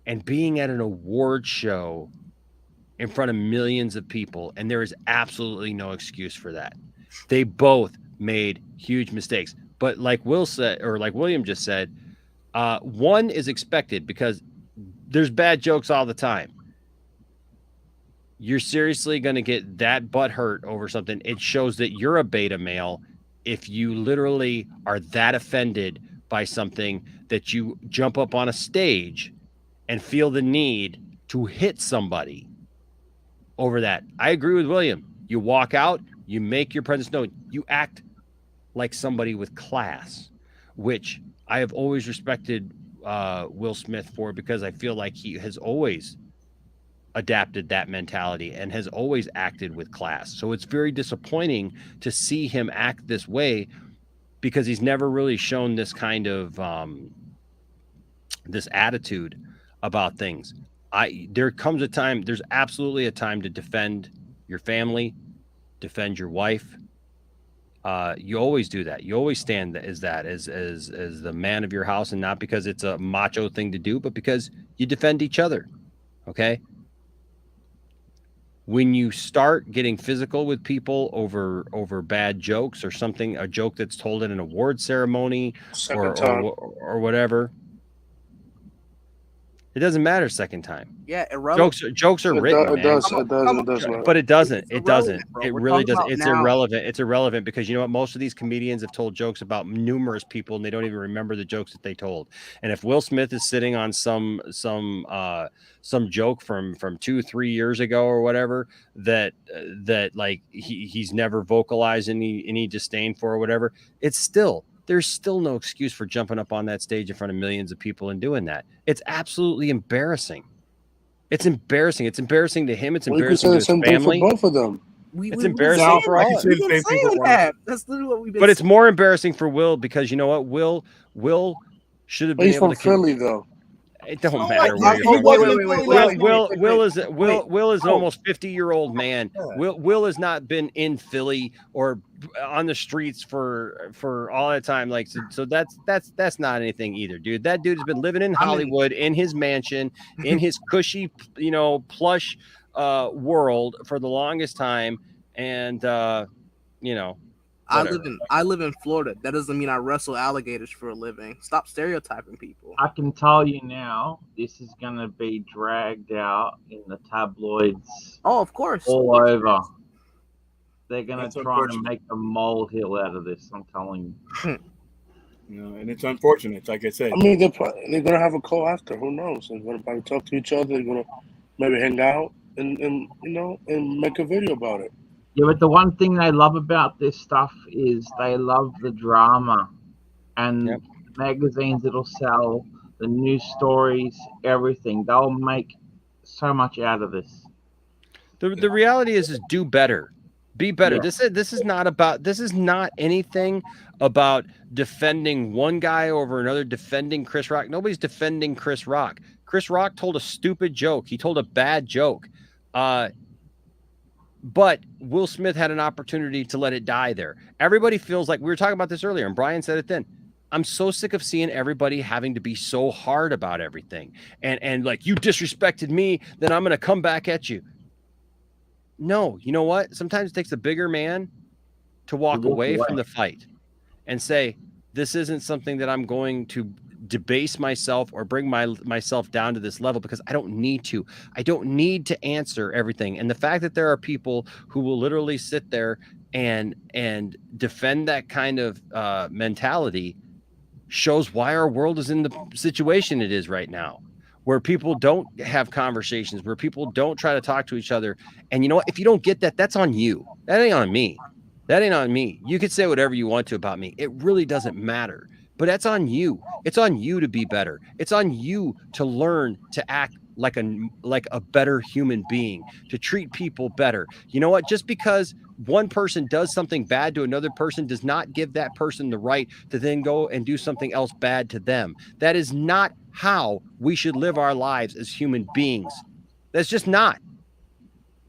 and being at an award show in front of millions of people. And there is absolutely no excuse for that. They both made huge mistakes. But like Will said, or like William just said, one is expected because there's bad jokes all the time. You're seriously going to get that butt hurt over something. It shows that you're a beta male if you literally are that offended by something that you jump up on a stage and feel the need to hit somebody over that. I agree with William. You walk out, you make your presence known, you act like somebody with class, which I have always respected Will Smith for, because I feel like he has always adapted that mentality and has always acted with class. So it's very disappointing to see him act this way, because he's never really shown this kind of this attitude about things. There comes a time, there's absolutely a time to defend your family, defend your wife. You always do that. You always stand as the man of your house, and not because it's a macho thing to do, but because you defend each other. Okay. When you start getting physical with people over bad jokes or something, a joke that's told at an award ceremony or whatever, it doesn't matter second time. Yeah, irrelevant. Jokes are written, man. It does matter. But it doesn't. It's It doesn't. irrelevant, bro. It We're really talking doesn't. about It's now. irrelevant. It's irrelevant because you know what? Most of these comedians have told jokes about numerous people, and they don't even remember the jokes that they told. And if Will Smith is sitting on some joke from 2-3 years ago or whatever that like he's never vocalized any disdain for or whatever, there's still no excuse for jumping up on that stage in front of millions of people and doing that. It's absolutely embarrassing. It's embarrassing. It's embarrassing to him. It's embarrassing to his family. For both of them. It's embarrassing for all. We've been saying that. That's literally what we've been But it's saying. more embarrassing for Will because you know what? Will should have been He's able from to. Philly, though. It don't matter where you're from. Will is an almost 50-year-old man. Will has not been in Philly or on the streets for all that time. Like so that's not anything either, dude. That dude has been living in Hollywood in his mansion, in his cushy, plush world for the longest time. And whatever. I live in Florida. That doesn't mean I wrestle alligators for a living. Stop stereotyping people. I can tell you now, this is going to be dragged out in the tabloids. Oh, of course. All over. They're going That's to try and unfortunate. make a molehill out of this, I'm telling you. And it's unfortunate, like I said. I mean, they're gonna have a call after. Who knows? They're gonna probably talk to each other. They're gonna maybe hang out and make a video about it. Yeah, but the one thing they love about this stuff is they love the drama and magazines that'll sell, the news stories, everything. They'll make so much out of this. The reality is do better. Be better. Yeah. This is not anything about defending one guy over another, defending Chris Rock. Nobody's defending Chris Rock. Chris Rock told a stupid joke. He told a bad joke. But Will Smith had an opportunity to let it die there. Everybody feels like we were talking about this earlier, and Brian said it then. I'm so sick of seeing everybody having to be so hard about everything. And like, you disrespected me, then I'm going to come back at you. No, you know what? Sometimes it takes a bigger man to walk away from the fight and say, this isn't something that I'm going to debase myself or bring myself down to this level because I don't need to. I don't need to answer everything. And the fact that there are people who will literally sit there and defend that kind of mentality shows why our world is in the situation it is right now, where people don't have conversations, where people don't try to talk to each other. And you know what? If you don't get that, that's on you. That ain't on me. That ain't on me. You could say whatever you want to about me. It really doesn't matter. But that's on you. It's on you to be better. It's on you to learn to act like a better human being, to treat people better. You know what? Just because one person does something bad to another person does not give that person the right to then go and do something else bad to them. That is not how we should live our lives as human beings. That's just not.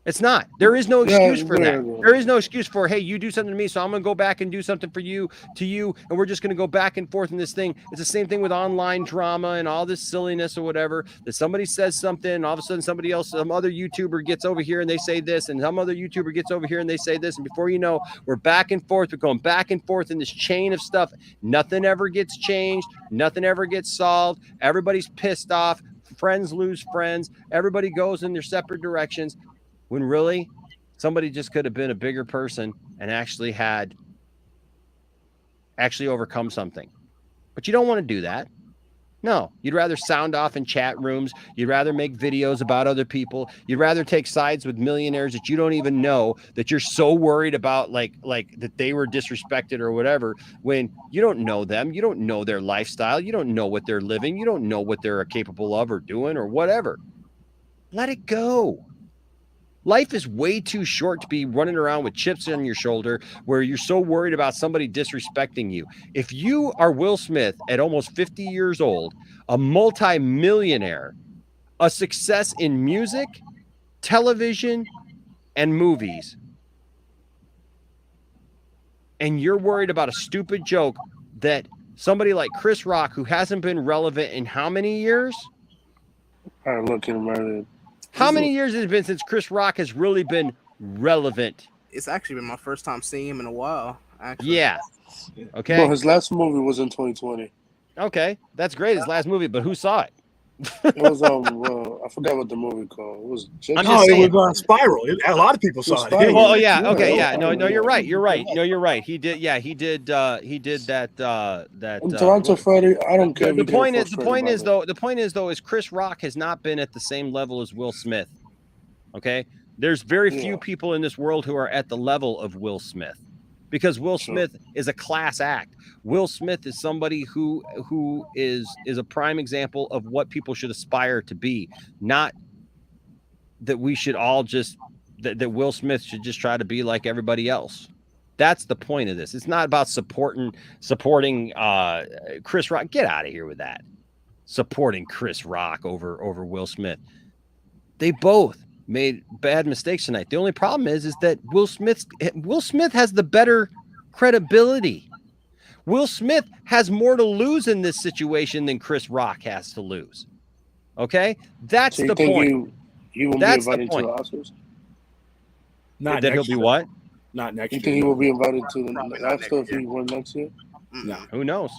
It's not. There is no excuse for that. There is no excuse for, hey, you do something to me, so I'm going to go back and do something for you, to you, and we're just going to go back and forth in this thing. It's the same thing with online drama and all this silliness or whatever, that somebody says something, and all of a sudden somebody else, some other YouTuber gets over here and they say this, and some other YouTuber gets over here and they say this, and before you know, we're back and forth. We're going back and forth in this chain of stuff. Nothing ever gets changed. Nothing ever gets solved. Everybody's pissed off. Friends lose friends. Everybody goes in their separate directions. When really somebody just could have been a bigger person and actually overcome something. But you don't want to do that. No, you'd rather sound off in chat rooms. You'd rather make videos about other people. You'd rather take sides with millionaires that you don't even know, that you're so worried about, like that they were disrespected or whatever, when you don't know them. You don't know their lifestyle. You don't know what they're living. You don't know what they're capable of or doing or whatever. Let it go. Life is way too short to be running around with chips on your shoulder where you're so worried about somebody disrespecting you. If you are Will Smith at almost 50 years old, a multi-millionaire, a success in music, television, and movies, and you're worried about a stupid joke that somebody like Chris Rock, who hasn't been relevant in how many years? I'm looking right at. How many years has it been since Chris Rock has really been relevant? It's actually been my first time seeing him in a while. Actually. Yeah. Okay. No, his last movie was in 2020. Okay, that's great. His last movie, but who saw it? It was I forgot what the movie called. It was. I'm just saying. It was Spiral. A lot of people saw it. Well, yeah. Okay. Yeah. No. You're right. You're right. No, you're right. He did. Yeah. He did that. That. Toronto Friday. I don't care. The point is though, is Chris Rock has not been at the same level as Will Smith. Okay. There's very few people in this world who are at the level of Will Smith, because Will Smith is a class act. Will Smith is somebody who is a prime example of what people should aspire to be, not that we should all just that Will Smith should just try to be like everybody else. That's the point of this. It's not about supporting Chris Rock. Get out of here with that. Supporting Chris Rock over Will Smith. They both made bad mistakes tonight. The only problem is that Will Smith has the better credibility. Will Smith has more to lose in this situation than Chris Rock has to lose. Okay? That's the point. He will be invited to the Oscars? Not that he'll be what? Not next year. You think he will be invited to the after if he won next year? No. Who knows?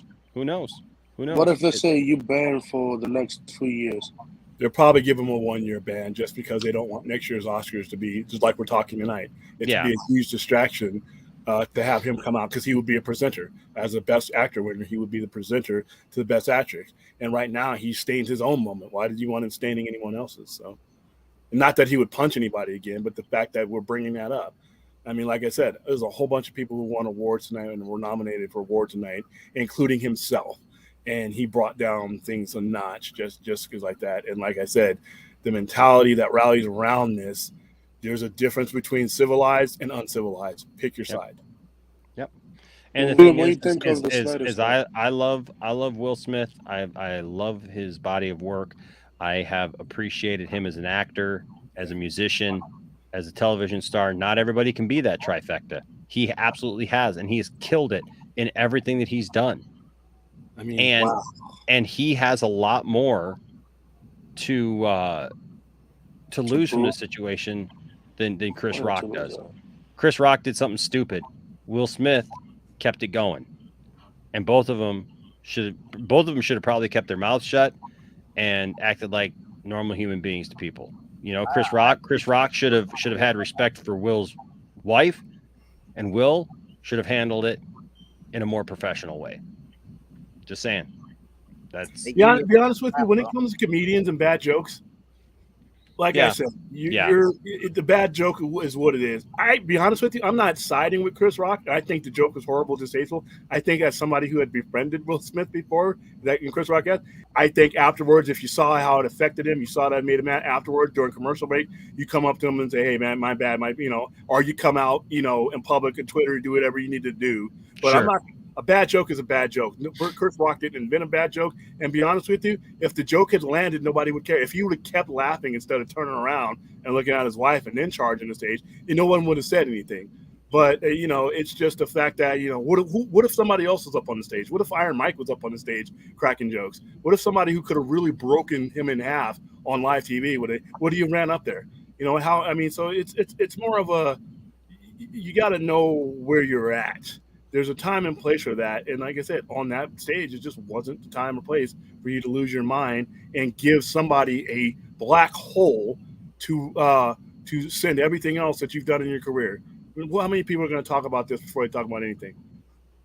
What if they say you banned for the next 3 years? They'll probably give him a 1-year ban just because they don't want next year's Oscars to be just like we're talking tonight. It would be a huge distraction to have him come out, because he would be a presenter. As a Best Actor winner, he would be the presenter to the Best Actress. And right now, he stained his own moment. Why did you want him staining anyone else's? So, not that he would punch anybody again, but the fact that we're bringing that up. I mean, like I said, there's a whole bunch of people who won awards tonight and were nominated for awards tonight, including himself. And he brought down things a notch just because like that. And like I said, the mentality that rallies around this, there's a difference between civilized and uncivilized. Pick your side. Yep. And the thing is I love Will Smith. I love his body of work. I have appreciated him as an actor, as a musician, as a television star. Not everybody can be that trifecta. He absolutely has, and he's killed it in everything that he's done. I mean, and he has a lot more to lose from this situation than Chris Rock does. Chris Rock did something stupid. Will Smith kept it going, and both of them should have probably kept their mouths shut and acted like normal human beings to people. You know, Chris Rock should have had respect for Will's wife, and Will should have handled it in a more professional way. Just saying. That's be honest with you, when it comes to comedians and bad jokes, like I said, the bad joke is what it is. Be honest with you, I'm not siding with Chris Rock. I think the joke was horrible, distasteful. I think as somebody who had befriended Will Smith before, that Chris Rock had, I think afterwards, if you saw how it affected him, you saw that it made him mad afterwards during commercial break, you come up to him and say, "Hey man, my bad," or you come out, in public and Twitter, do whatever you need to do. But I'm not. A bad joke is a bad joke. Chris Rock didn't invent a bad joke. And be honest with you, if the joke had landed, nobody would care. If he would have kept laughing instead of turning around and looking at his wife and then charging the stage, no one would have said anything. But, it's just the fact that, what if somebody else was up on the stage? What if Iron Mike was up on the stage cracking jokes? What if somebody who could have really broken him in half on live TV, what do you ran up there? So it's more of a, you got to know where you're at. There's a time and place for that. And like I said, on that stage, it just wasn't the time or place for you to lose your mind and give somebody a black hole to send everything else that you've done in your career. Well, how many people are going to talk about this before they talk about anything?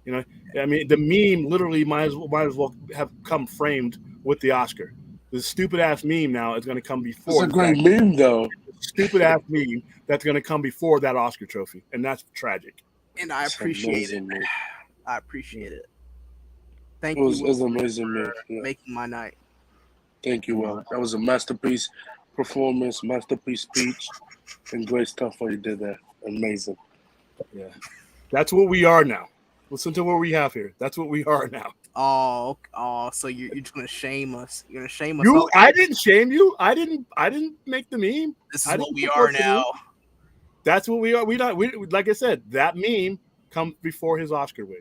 The meme literally might as well have come framed with the Oscar. The stupid ass meme now is going to come before. It's a great meme, though. Stupid ass meme that's going to come before that Oscar trophy. And that's tragic. And I appreciate it. I appreciate it. Thank you. It was amazing, man. Making my night. Thank you, Will. That was a masterpiece performance, masterpiece speech, and great stuff what you did there. Amazing. Yeah. That's what we are now. Listen to what we have here. That's what we are now. Oh, so you're gonna shame us. You're gonna shame us. I didn't shame you. I didn't make the meme. This is what we are now. That's what we are. We like I said, that meme comes before his Oscar win.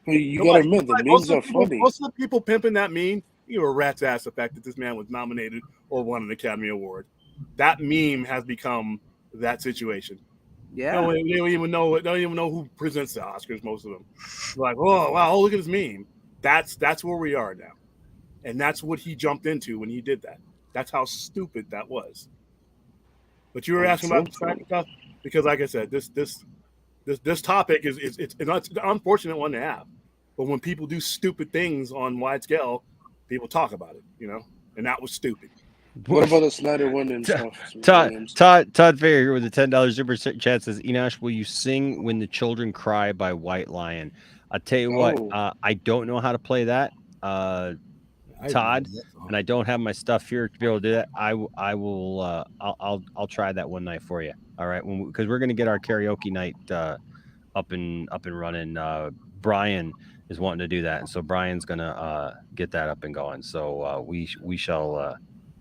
Well, you gotta admit, the memes are funny. Most of the people pimping that meme, you were a rat's ass the fact that this man was nominated or won an Academy Award. That meme has become that situation. Yeah. No, they don't even know. Don't even know who presents the Oscars. Most of them, like, oh wow, oh look at this meme. That's where we are now, and that's what he jumped into when he did that. That's how stupid that was. But you were asking about the SNIDER stuff because, like I said, this topic is it's an unfortunate one to have. But when people do stupid things on wide scale, people talk about it, and that was stupid. What about the Snyder one and stuff? Todd Fair with a $10 super chat says, Enosh, will you sing When the Children Cry by White Lion? I'll tell you what, I don't know how to play that, Todd, and I don't have my stuff here to be able to do that. I will I'll try that one night for you. All right, because we're gonna get our karaoke night up and running. Brian is wanting to do that, and so Brian's gonna get that up and going. So we shall.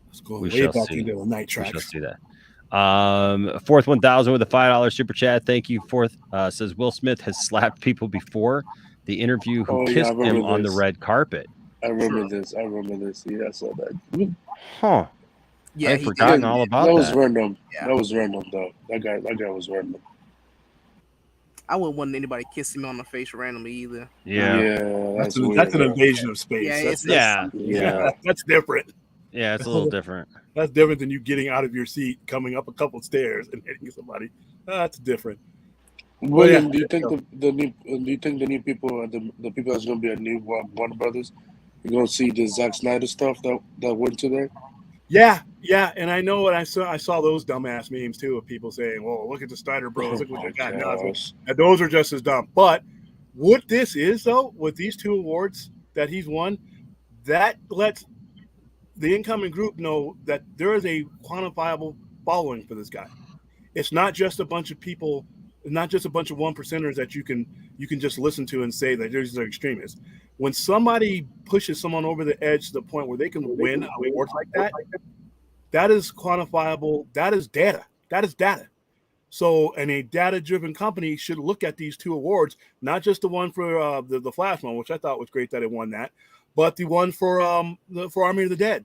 Let's go we way shall back see. into the night We tracks. shall see that. Fourth 1000 with a $5 super chat. Thank you. Fourth says Will Smith has slapped people before. The interview who kissed him on the red carpet. I remember this. Yeah, I saw that. Huh. Yeah, I've forgotten all about that. That was random. Yeah. That was random, though. That guy was random. I wouldn't want anybody kissing me on the face randomly either. Yeah. That's an invasion of space. Yeah, That's different. Yeah, it's a little different. That's different than you getting out of your seat, coming up a couple stairs, and hitting somebody. That's different. William, do you think the new people, the people that's going to be at new Warner Brothers, you're going to see the Zack Snyder stuff that went to there? Yeah, and I know what I saw those dumbass memes too of people saying, "Well, look at the Snyder Bros. Look what they got now." And those are just as dumb. But what this is, though, with these two awards that he's won, that lets the incoming group know that there is a quantifiable following for this guy. It's not just a bunch of people, not just a bunch of one percenters that you can just listen to and say that these are extremists. When somebody pushes someone over the edge to the point where they can win awards like that, that is quantifiable. That is data. So, and a data-driven company should look at these two awards, not just the one for the Flash one, which I thought was great that it won that, but the one for Army of the Dead,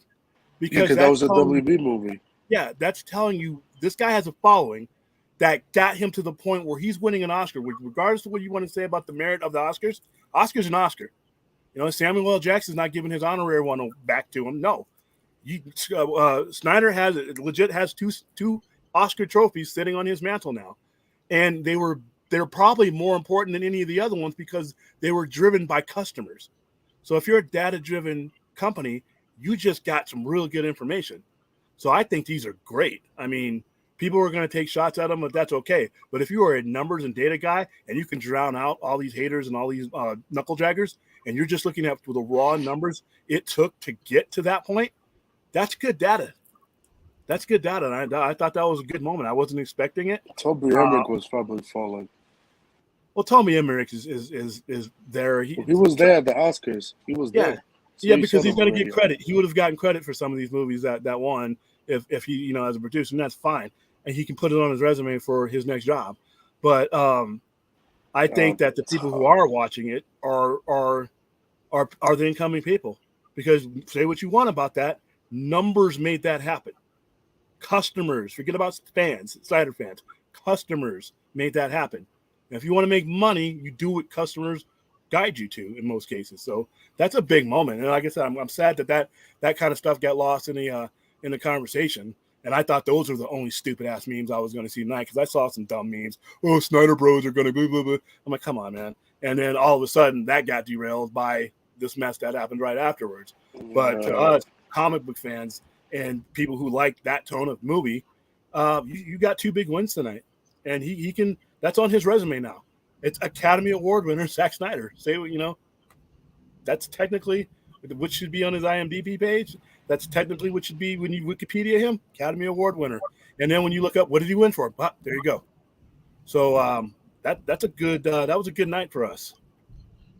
because that was a WB movie. Yeah, that's telling you this guy has a following that got him to the point where he's winning an Oscar. Regardless of what you want to say about the merit of the Oscars, Oscar's an Oscar. Samuel L. Jackson's not giving his honorary one back to him. No, Snyder has two Oscar trophies sitting on his mantle now, and they're probably more important than any of the other ones because they were driven by customers. So if you're a data-driven company, you just got some really good information. So I think these are great. I mean, people are going to take shots at them, but that's okay. But if you are a numbers and data guy and you can drown out all these haters and all these knuckle jaggers, and you're just looking at the raw numbers it took to get to that point, that's good data. That's good data. And I thought that was a good moment. I wasn't expecting it. Toby Emmerich was probably falling. Well, Tommy Emmerich is there. He was there at the Oscars. He was there. So because he's going to get credit. He would have gotten credit for some of these movies that won if he, as a producer, and that's fine. And he can put it on his resume for his next job. But I think that the people who are watching it are the incoming people. Because say what you want about that, numbers made that happen. Customers, forget about fans, Snyder fans. Customers made that happen. And if you want to make money, you do what customers guide you to in most cases. So that's a big moment. And like I said, I'm sad that kind of stuff got lost in the conversation. And I thought those were the only stupid ass memes I was going to see tonight because I saw some dumb memes. Oh, Snyder Bros are going to blah, blah, blah. I'm like, come on, man. And then all of a sudden that got derailed by this mess that happened right afterwards. But to us, comic book fans and people who like that tone of movie, you got two big wins tonight. And he can, that's on his resume now. It's Academy Award winner Zack Snyder. That's technically what should be on his IMDb page. That's technically what should be when you Wikipedia him, Academy Award winner. And then when you look up what did he win for, there you go. So that's a good that was a good night for us.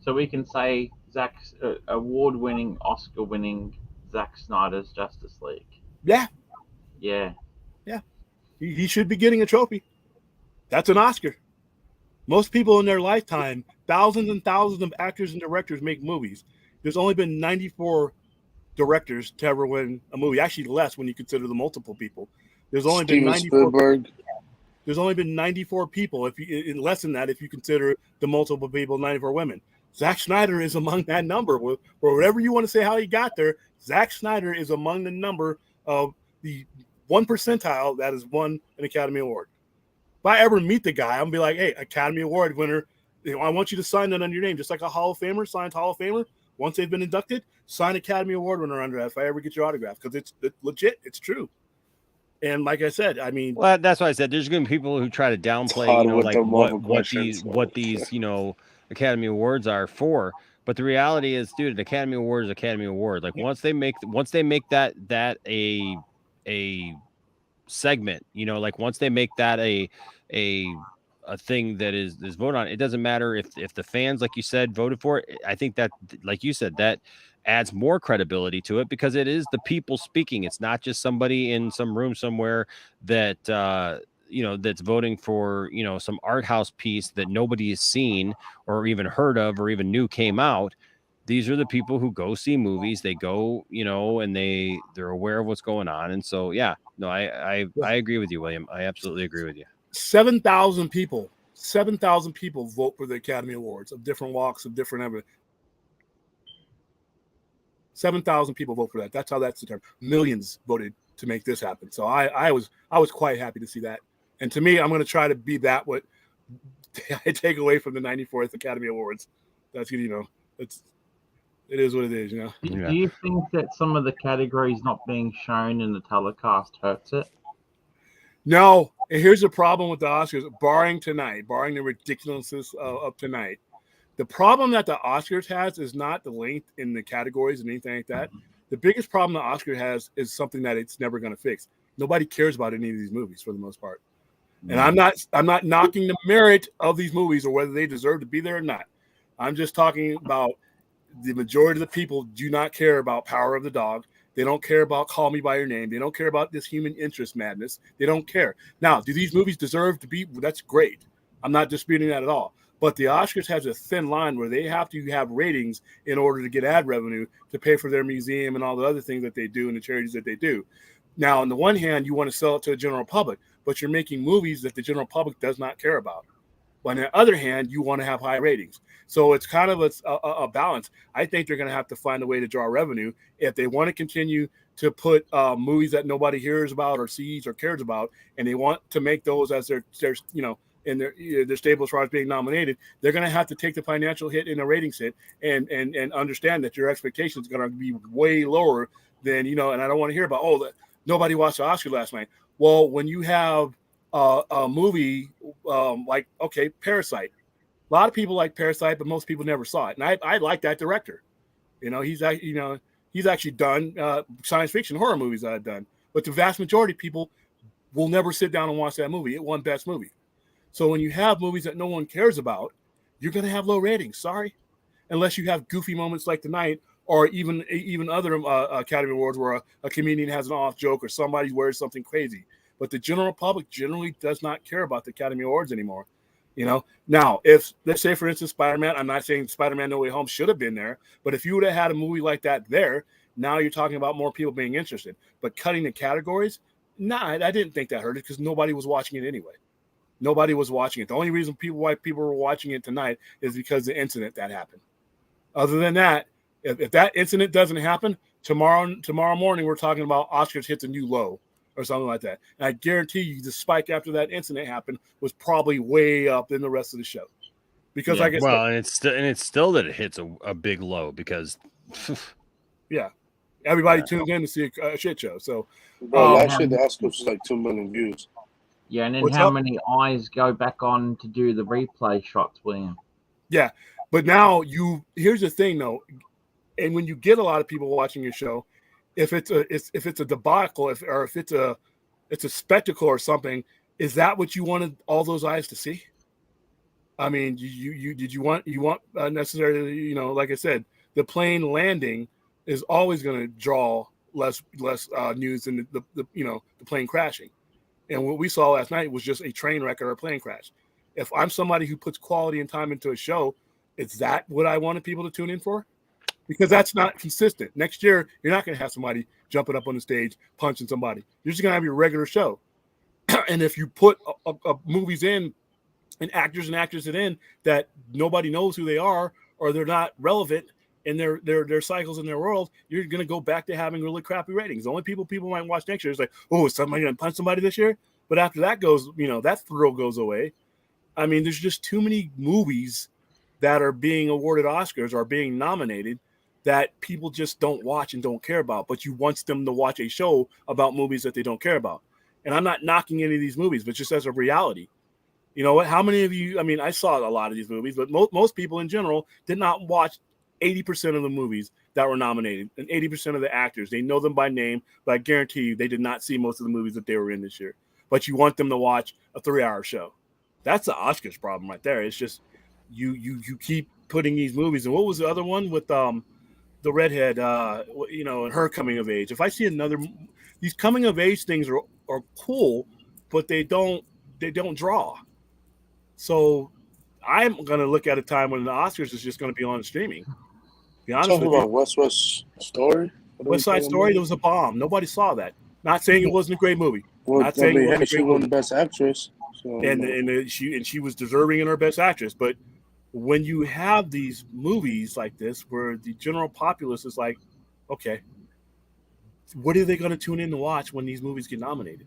So we can say Zack's award-winning, Oscar-winning Zack Snyder's Justice League. Yeah. He should be getting a trophy. That's an Oscar. Most people in their lifetime, thousands and thousands of actors and directors make movies. There's only been 94 directors to ever win a movie. Actually, less when you consider the multiple people. There's only been 94. Spielberg. There's only been 94 people. If you less than that, if you consider the multiple people, 94 women. Zack Snyder is among that number. Or whatever you want to say how he got there, Zack Snyder is among the number of the 1 percentile that has won an Academy Award. If I ever meet the guy, I'm gonna be like, hey, Academy Award winner, I want you to sign that under your name, just like a Hall of Famer signs Hall of Famer. Once they've been inducted, sign Academy Award winner under that if I ever get your autograph, because it's legit, it's true. And like I said, I mean, well, that's why I said there's going to be people who try to downplay, like what these, Academy Awards are for. But the reality is, dude, an Academy Award is Academy Award. Like once they make that a segment, like once they make that a thing that is voted on, it doesn't matter if the fans, like you said, voted for it. I think that, like you said, that adds more credibility to it because it is the people speaking. It's not just somebody in some room somewhere that that's voting for some art house piece that nobody has seen or even heard of or even knew came out. These are the people who go see movies. They go, and they're aware of what's going on. And so, I agree with you, William. I absolutely agree with you. 7,000 people vote for the Academy Awards of different walks, of different everything. 7,000 people vote for that. That's how that's determined. Millions voted to make this happen. So I was quite happy to see that. And to me, I'm going to try to be that what I take away from the 94th Academy Awards. That's it is what it is. Do you think that some of the categories not being shown in the telecast hurts it? No. And here's the problem with the Oscars, barring the ridiculousness of tonight. The problem that the Oscars has is not the length in the categories and anything like that. The biggest problem the Oscar has is something that it's never going to fix. Nobody cares about any of these movies for the most part. And I'm not knocking the merit of these movies or whether they deserve to be there or not. I'm just talking about the majority of the people do not care about Power of the Dog. They don't care about Call Me By Your Name. They don't care about this human interest madness. They don't care. Now, do these movies deserve to be? That's great. I'm not disputing that at all. But the Oscars has a thin line where they have to have ratings in order to get ad revenue to pay for their museum and all the other things that they do and the charities that they do. Now, on the one hand, you want to sell it to the general public, but you're making movies that the general public does not care about. But on the other hand, you want to have high ratings. So it's kind of a balance. I think they're going to have to find a way to draw revenue if they want to continue to put movies that nobody hears about or sees or cares about, and they want to make those as their in their stable as far as being nominated. They're going to have to take the financial hit and the ratings hit and understand that your expectations are going to be way lower than, and I don't want to hear about, that nobody watched the Oscar last night. Well, when you have a movie like, Parasite, a lot of people like Parasite, but most people never saw it. And I like that director. He's actually done science fiction horror movies that I've done, but the vast majority of people will never sit down and watch that movie. It won Best Movie. So when you have movies that no one cares about, you're going to have low ratings. Sorry. Unless you have goofy moments like tonight, or even other Academy Awards where a comedian has an off joke or somebody wears something crazy. But the general public generally does not care about the Academy Awards anymore. Now, if, let's say, for instance, Spider-Man, I'm not saying Spider-Man No Way Home should have been there, but if you would have had a movie like that there, now you're talking about more people being interested. But cutting the categories, I didn't think that hurt it because nobody was watching it anyway. Nobody was watching it. The only reason why people were watching it tonight is because of the incident that happened. Other than that, if that incident doesn't happen, tomorrow morning we're talking about Oscars hits a new low or something like that. And I guarantee you the spike after that incident happened was probably way up in the rest of the show. Because like I said, and it's still that it hits a big low because everybody tunes in to see a shit show. So last year the Oscars was like 2 million views. Yeah, and then how many eyes go back on to do the replay shots, William? Yeah, but now here's the thing though, and when you get a lot of people watching your show, if it's a debacle, if it's a spectacle or something, is that what you wanted all those eyes to see? I mean, did you want necessarily, like I said, the plane landing is always going to draw less news than the plane crashing. And what we saw last night was just a train wreck or a plane crash. if I'm somebody who puts quality and time into a show, is that what I wanted people to tune in for? Because that's not consistent. Next year, you're not going to have somebody jumping up on the stage, punching somebody. You're just going to have your regular show. And if you put movies in and actors in that nobody knows who they are, or they're not relevant in their cycles in their world, you're going to go back to having really crappy ratings. The only people might watch next year is like, oh, is somebody going to punch somebody this year? But after that goes, that thrill goes away. I mean, there's just too many movies that are being awarded Oscars or being nominated that people just don't watch and don't care about, but you want them to watch a show about movies that they don't care about. And I'm not knocking any of these movies, but just as a reality. You know what? How many of you, I mean, I saw a lot of these movies, but most people in general did not watch 80% of the movies that were nominated and 80% of the actors. They know them by name, but I guarantee you they did not see most of the movies that they were in this year. But you want them to watch a 3-hour show. That's the Oscars problem right there. It's just you keep putting these movies. And what was the other one with the redhead, and her coming of age? If I see these coming of age things are cool, but they don't draw. So I'm going to look at a time when the Oscars is just going to be on streaming. Be honest Talking with you. about West Story? West Side Story, there was a bomb. Nobody saw that. Not saying it wasn't a great movie. Well, Not saying it wasn't a she great won movie. Best Actress. So, And she was deserving in her Best Actress. But when you have these movies like this where the general populace is like, okay, what are they going to tune in to watch when these movies get nominated?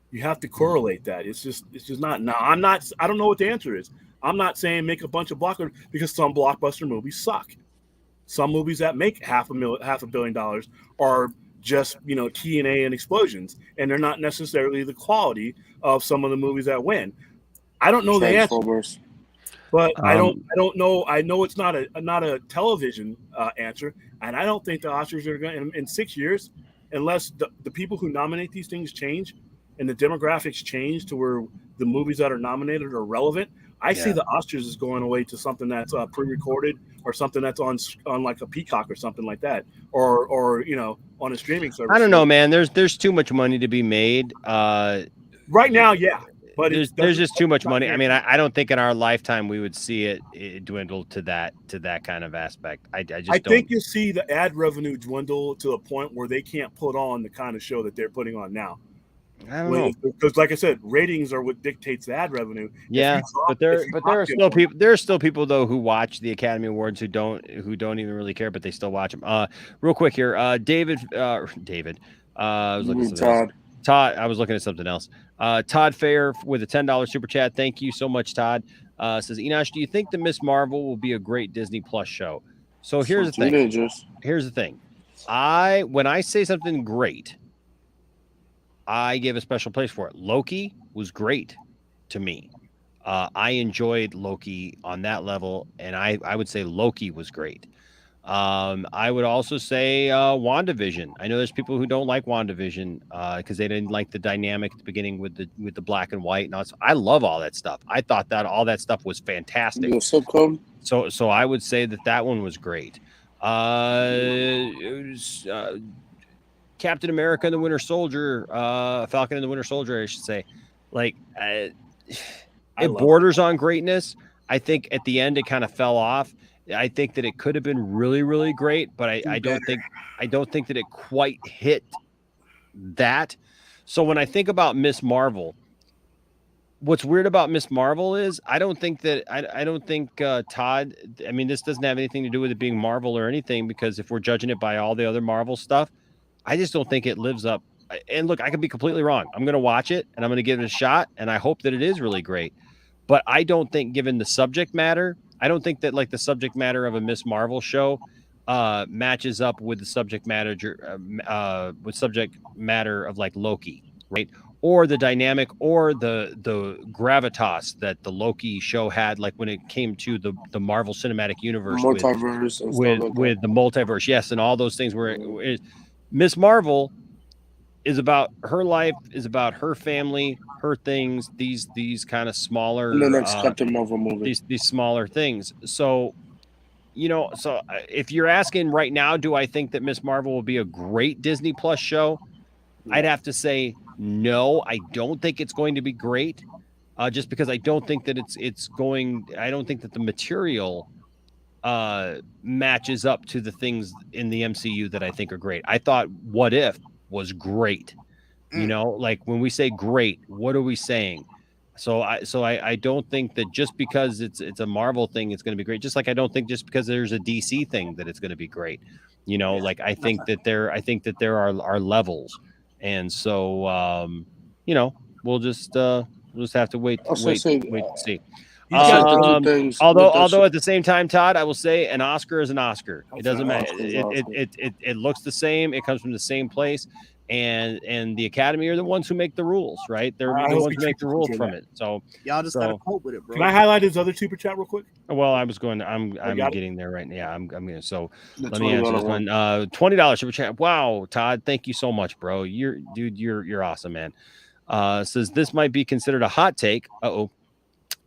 You have to correlate that. It's just not. Now, I don't know what the answer is. I'm not saying make a bunch of blockbusters, because some blockbuster movies suck. Some movies that make $500 million are just, T&A and explosions, and they're not necessarily the quality of some of the movies that win. I don't know the answer, but I don't know. I know it's not a television answer, and I don't think the Oscars are going in 6 years, unless the people who nominate these things change and the demographics change to where the movies that are nominated are relevant. I see the Oscars is going away to something that's pre-recorded, or something that's on like a Peacock or something like that, or on a streaming service. I don't know, man. There's too much money to be made. Right now, yeah. But there's just too much money. I mean, I don't think in our lifetime we would see it dwindle to that kind of aspect. I think you'll see the ad revenue dwindle to a point where they can't put on the kind of show that they're putting on now. I don't know, because, like I said, ratings are what dictates the ad revenue. Yeah, but there are still people. There are still people though who watch the Academy Awards who don't even really care, but they still watch them. Real quick here, David. I was looking at Todd. I was looking at something else. Todd Fair with a $10 super chat. Thank you so much, Todd. Says, Enosh, do you think the Miss Marvel will be a great Disney Plus show? So here's the thing. Here's the thing. When I say something great, I give a special place for it. Loki was great to me. I enjoyed Loki on that level, and I would say Loki was great. I would also say WandaVision. I know there's people who don't like WandaVision because they didn't like the dynamic at the beginning with the black and white and all. I love all that stuff. I thought that all that stuff was fantastic. So I would say that one was great. It was, Captain America and the Winter Soldier, Falcon and the Winter Soldier, I should say. Like, it borders on greatness. I think at the end it kind of fell off. I think that it could have been really, really great, but I don't think that it quite hit that. So when I think about Miss Marvel, what's weird about Miss Marvel is I don't think Todd. I mean, this doesn't have anything to do with it being Marvel or anything, because if we're judging it by all the other Marvel stuff, I just don't think it lives up. And look, I could be completely wrong. I'm going to watch it and I'm going to give it a shot, and I hope that it is really great. But I don't think, given the subject matter, I don't think that like the subject matter of a Miss Marvel show matches up with the subject matter of like Loki, right? Or the dynamic or the gravitas that the Loki show had, like when it came to the Marvel Cinematic Universe multiverse with the multiverse, yes, and all those things where Miss Marvel is about her life, is about her family, her things, these kind of smaller, the next Captain Marvel movie, these smaller things. So, so if you're asking right now, do I think that Miss Marvel will be a great Disney Plus show? I'd have to say no. I don't think it's going to be great. just because I don't think that I don't think that the material matches up to the things in the MCU that I think are great. I thought What If was great. You know, like when we say great, what are we saying? So I don't think that just because it's a Marvel thing, it's going to be great. Just like I don't think just because there's a DC thing that it's going to be great. You know, like I think that there are levels, and so you know, we'll just have to wait Also say, to see. you said the two things with Although at the same time, Todd, I will say an Oscar is an Oscar. It doesn't matter. Oscar is Oscar. It looks the same. It comes from the same place, and the Academy are the ones who make the rules, right? They're I the hope ones he who make the treats rules you from that. it. So Y'all just gotta cope with it, bro. Can I highlight his other super chat real quick? Well, I was going. I'm got it? getting there right now. Yeah, I'm gonna. So The let me answer this 21 one. $20 super chat. Wow, Todd, thank you so much, bro. You're awesome, man. Says this might be considered a hot take.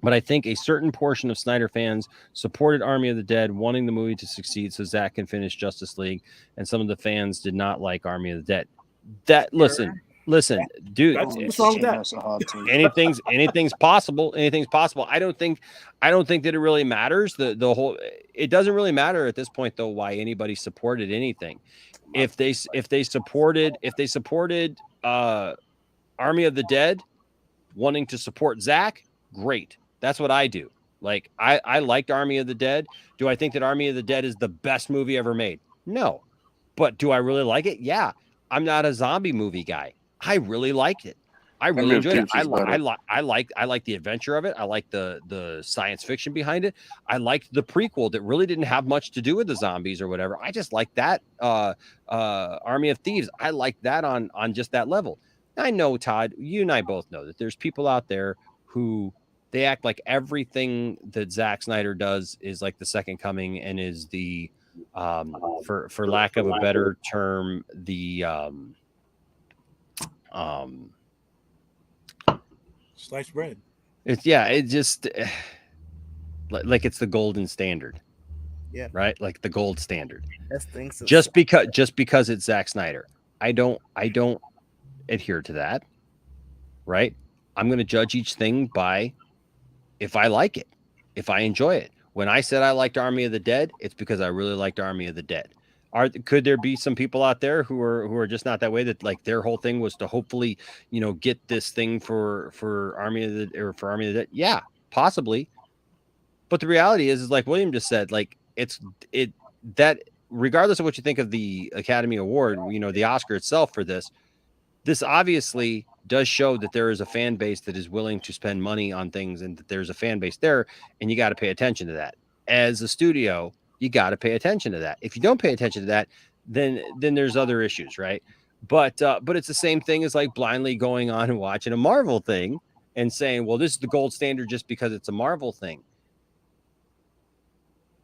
But I think a certain portion of Snyder fans supported Army of the Dead, wanting the movie to succeed so Zack can finish Justice League, and some of the fans did not like Army of the Dead. Listen, dude. What's wrong with that? Anything's possible. Anything's possible. I don't think that it really matters. The whole. It doesn't really matter at this point though why anybody supported anything. If they supported Army of the Dead, wanting to support Zack, great. That's what I do. Like I liked Army of the Dead. Do I think that Army of the Dead is the best movie ever made? No. But do I really like it? Yeah. I'm not a zombie movie guy. I really liked it. I really enjoyed it. I like the adventure of it. I like the science fiction behind it. I liked the prequel that really didn't have much to do with the zombies or whatever. I just like that Army of Thieves. I like that on just that level. I know, Todd, you and I both know that there's people out there who they act like everything that Zack Snyder does is like the second coming and is the for lack of a better term, the sliced bread. It's it just like it's the golden standard. Yeah. Right? Like the gold standard. That's things. Just because it's Zack Snyder. I don't adhere to that. Right? I'm going to judge each thing by if I like it, if I enjoy it. When I said I liked Army of the Dead, it's because I really liked Army of the Dead. Could there be some people out there who are just not that way, that like their whole thing was to hopefully, get this thing for Army of the Dead? Yeah, possibly. But the reality is like William just said, like that regardless of what you think of the Academy Award, the Oscar itself for this obviously does show that there is a fan base that is willing to spend money on things, and that there's a fan base there, and you got to pay attention to that. As a studio, you got to pay attention to that. If you don't pay attention to that, then there's other issues, right? But it's the same thing as like blindly going on and watching a Marvel thing and saying, well, this is the gold standard just because it's a Marvel thing.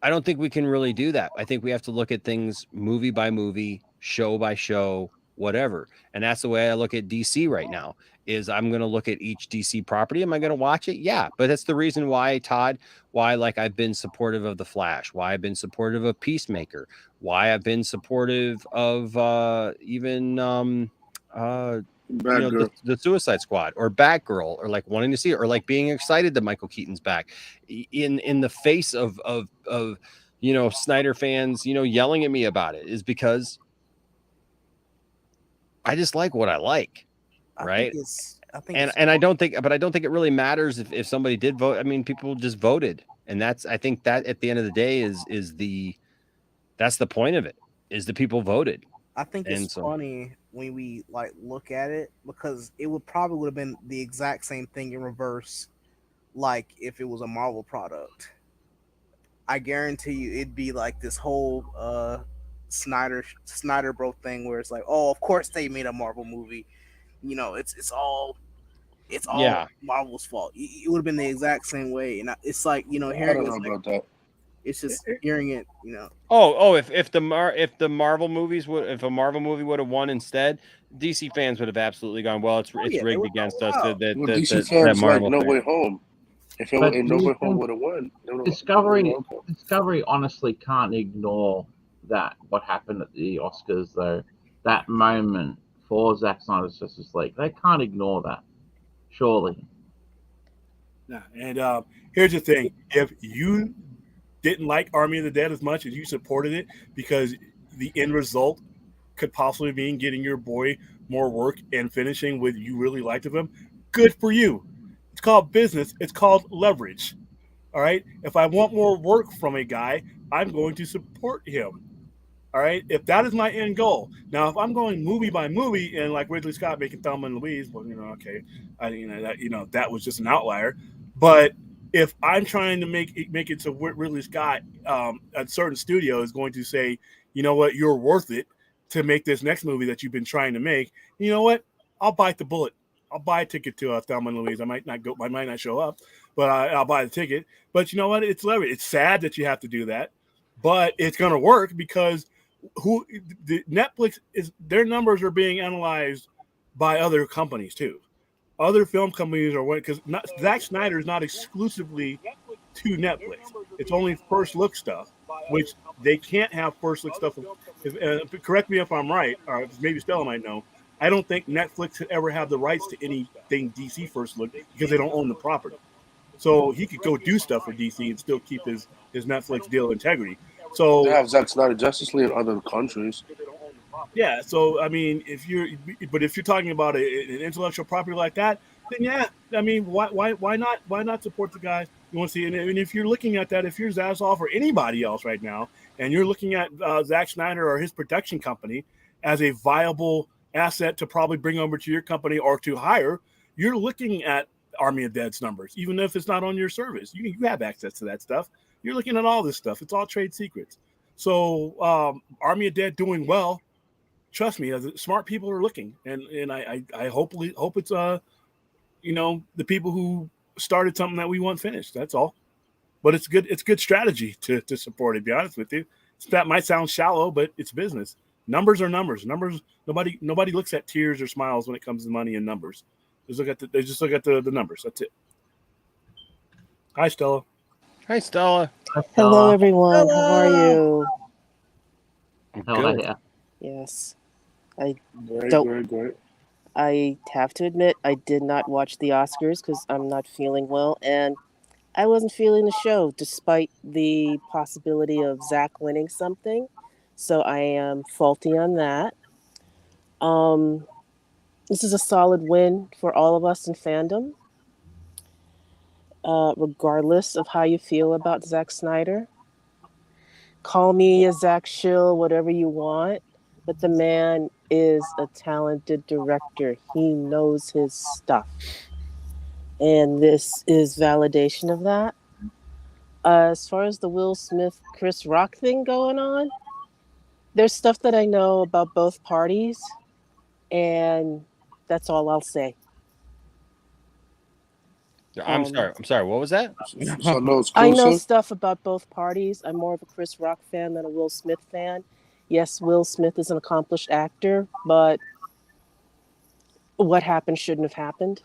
I don't think we can really do that. I think we have to look at things movie by movie, show by show, whatever. And that's the way I look at DC right now. Is I'm going to look at each DC property. Am I going to watch it? Yeah. But that's the reason why, Todd, like I've been supportive of The Flash, why I've been supportive of Peacemaker, why I've been supportive of even the Suicide Squad or Batgirl, or like wanting to see it, or like being excited that Michael Keaton's back in the face of Snyder fans, yelling at me about it, is because I just like what I like. Right. I don't think it really matters if somebody did vote. I mean, people just voted. And I think that at the end of the day that's the point of it, is the people voted. I think it's funny when we like look at it, because it would have been the exact same thing in reverse. Like if it was a Marvel product, I guarantee you it'd be like this whole Snyder bro thing where it's like, oh, of course they made a Marvel movie. It's all Marvel's fault. It would have been the exact same way, and it's like hearing about that. It's just hearing it, if the Marvel movies if a Marvel movie would have won instead, DC fans would have absolutely gone, well, it's rigged against us. DC fans like No Way Home. If No Way Home would have won, Discovery honestly can't ignore that what happened at the Oscars, though. That moment for Zack Snyder's Justice League, they can't ignore that. Surely. Nah. And here's the thing: if you didn't like Army of the Dead as much as you supported it because the end result could possibly mean getting your boy more work and finishing what you really liked of him, good for you. It's called business. It's called leverage. All right. If I want more work from a guy, I'm going to support him. All right. If that is my end goal. Now, if I'm going movie by movie and like Ridley Scott making Thelma and Louise, well, okay, that was just an outlier. But if I'm trying to make it to Ridley Scott, a certain studio is going to say, you know what, you're worth it to make this next movie that you've been trying to make. You know what? I'll bite the bullet. I'll buy a ticket to Thelma and Louise. I might not go. I might not show up, but I'll buy the ticket. But you know what? It's leverage. It's sad that you have to do that, but it's going to work because Netflix is their numbers are being analyzed by other companies too. Other film companies are because Zack Snyder is not exclusively to Netflix. It's only first look stuff, which they can't have first look stuff. Correct me if I'm right, or maybe Stella might know. I don't think Netflix could ever have the rights to anything DC first look because they don't own the property. So he could go do stuff for DC and still keep his Netflix deal integrity. So they have Zack Snyder Justice League in other countries. Yeah, so I mean, if you're talking about an intellectual property like that, then yeah, I mean, why not support the guys you want to see? And if you're looking at that, if you're Zaslav or anybody else right now, and you're looking at Zack Snyder or his production company as a viable asset to probably bring over to your company or to hire, you're looking at Army of Dead's numbers, even if it's not on your service. You have access to that stuff. You're looking at all this stuff. It's all trade secrets. So Army of Dead doing well. Trust me, smart people are looking, and I hope it's the people who started something that we want finished. That's all. But it's good strategy to support it. To be honest with you, that might sound shallow, but it's business. Numbers are numbers. Numbers. Nobody looks at tears or smiles when it comes to money and numbers. They just look at the numbers. That's it. Hi, Stella. Hi, Stella. Hello, everyone. Hello. How are you? Good. Yes. I Great. I have to admit, I did not watch the Oscars because I'm not feeling well, and I wasn't feeling the show, despite the possibility of Zach winning something. So I am faulty on that. This is a solid win for all of us in fandom, regardless of how you feel about Zack Snyder. Call me a Zach shill, whatever you want, but the man is a talented director. He knows his stuff. And this is validation of that. As far as the Will Smith, Chris Rock thing going on, there's stuff that I know about both parties, and that's all I'll say. I'm sorry. What was that? I know stuff about both parties. I'm more of a Chris Rock fan than a Will Smith fan. Yes, Will Smith is an accomplished actor, but what happened shouldn't have happened.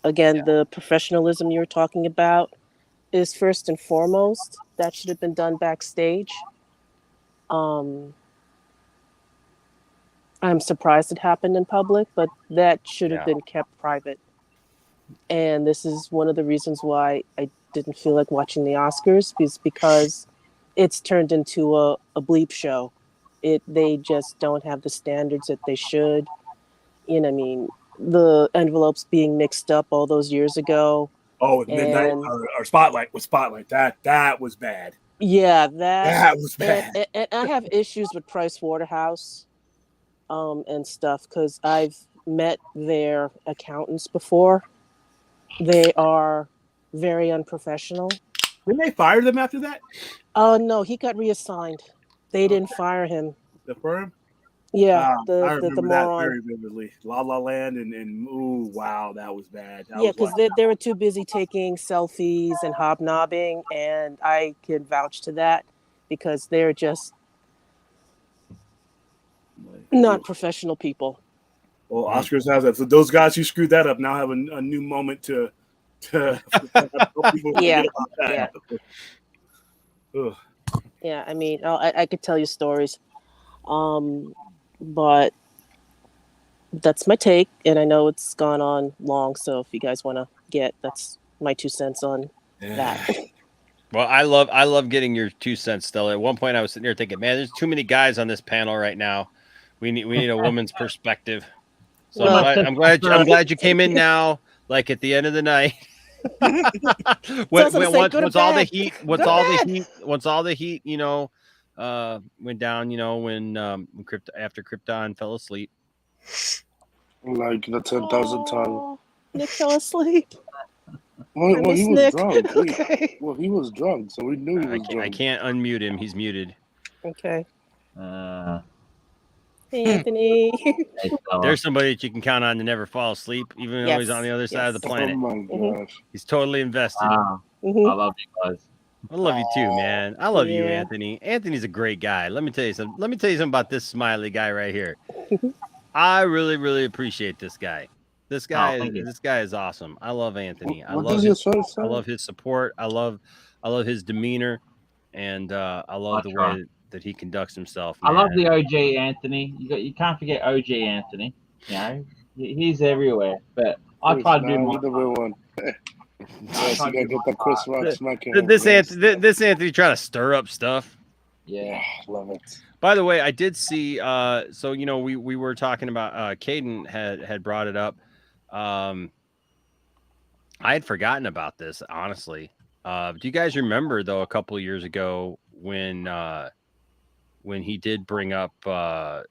Again, the professionalism you're talking about is first and foremost. That should have been done backstage. I'm surprised it happened in public, but that should have been kept private. And this is one of the reasons why I didn't feel like watching the Oscars, because it's turned into a bleep show. They just don't have the standards that they should. I mean, the envelopes being mixed up all those years ago. Oh, with Midnight or Spotlight. With Spotlight, that was bad. Yeah, that was bad. And I have issues with Price Waterhouse, and stuff, because I've met their accountants before. They are very unprofessional. Didn't they fire them after that? Oh no, he got reassigned. They didn't fire him. The firm? Yeah, I remember the that moron. very vividly. La La Land and ooh, wow, that was bad. Yeah, because they were too busy taking selfies and hobnobbing, and I can vouch to that because they're just not professional people. Well, Oscars has that. So those guys who screwed that up now have a new moment to help people forget about that. Yeah. Yeah, I mean, I could tell you stories, but that's my take, and I know it's gone on long. So if you guys want to get, that's my 2 cents on that. Well, I love getting your 2 cents, Stella. At one point, I was sitting there thinking, man, there's too many guys on this panel right now. We need a woman's perspective. So Well- I'm glad you came in now, like at the end of the night. Once all the heat, once all the heat, went down, when after Krypton fell asleep. Like the 10,000 ton. Nick fell asleep. Well, I he miss was Nick. drunk. Okay. He was drunk, so we knew he was drunk. I can't unmute him. He's muted. Okay. Uh, Hey, Anthony. There's somebody that you can count on to never fall asleep, even though he's on the other side of the planet. Oh my gosh. He's totally invested. I love you guys. I love you too, man. I love you, Yeah. Anthony. Anthony's a great guy. Let me tell you something about this smiley guy right here. I really, really appreciate this guy. This guy is awesome. I love Anthony. I love his support. I love his demeanor, and I love the way that he conducts himself. I Man. love the OG Anthony. You can't forget OG Anthony. You know, he's everywhere. But I try to do my one. Yes, you gotta get the Chris Rock smack him. This Anthony trying to stir up stuff. Yeah, love it. By the way, I did see. So we were talking about. Caden had brought it up. I had forgotten about this, honestly. Do you guys remember though a couple of years ago when he did bring up Jada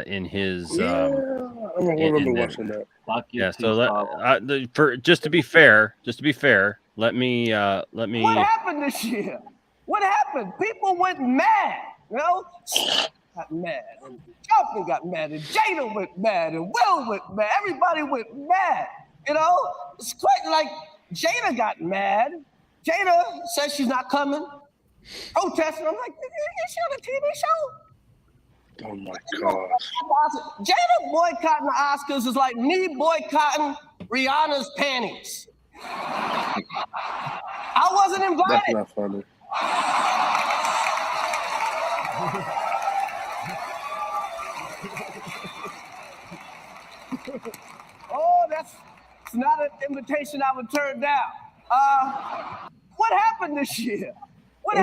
in his I remember watching that. Yeah, so just to be fair, let me What happened this year? What happened? People went mad, got mad, and Joffrey got mad, and Jada went mad, and Will went mad. Everybody went mad, It's quite like Jada got mad. Jada says she's not coming, protesting. I'm like, is she on a TV show? Oh my gosh. Jada boycotting the Oscars is like me boycotting Rihanna's panties. I wasn't invited. That's not funny. Oh, that's not an invitation I would turn down. What happened this year? What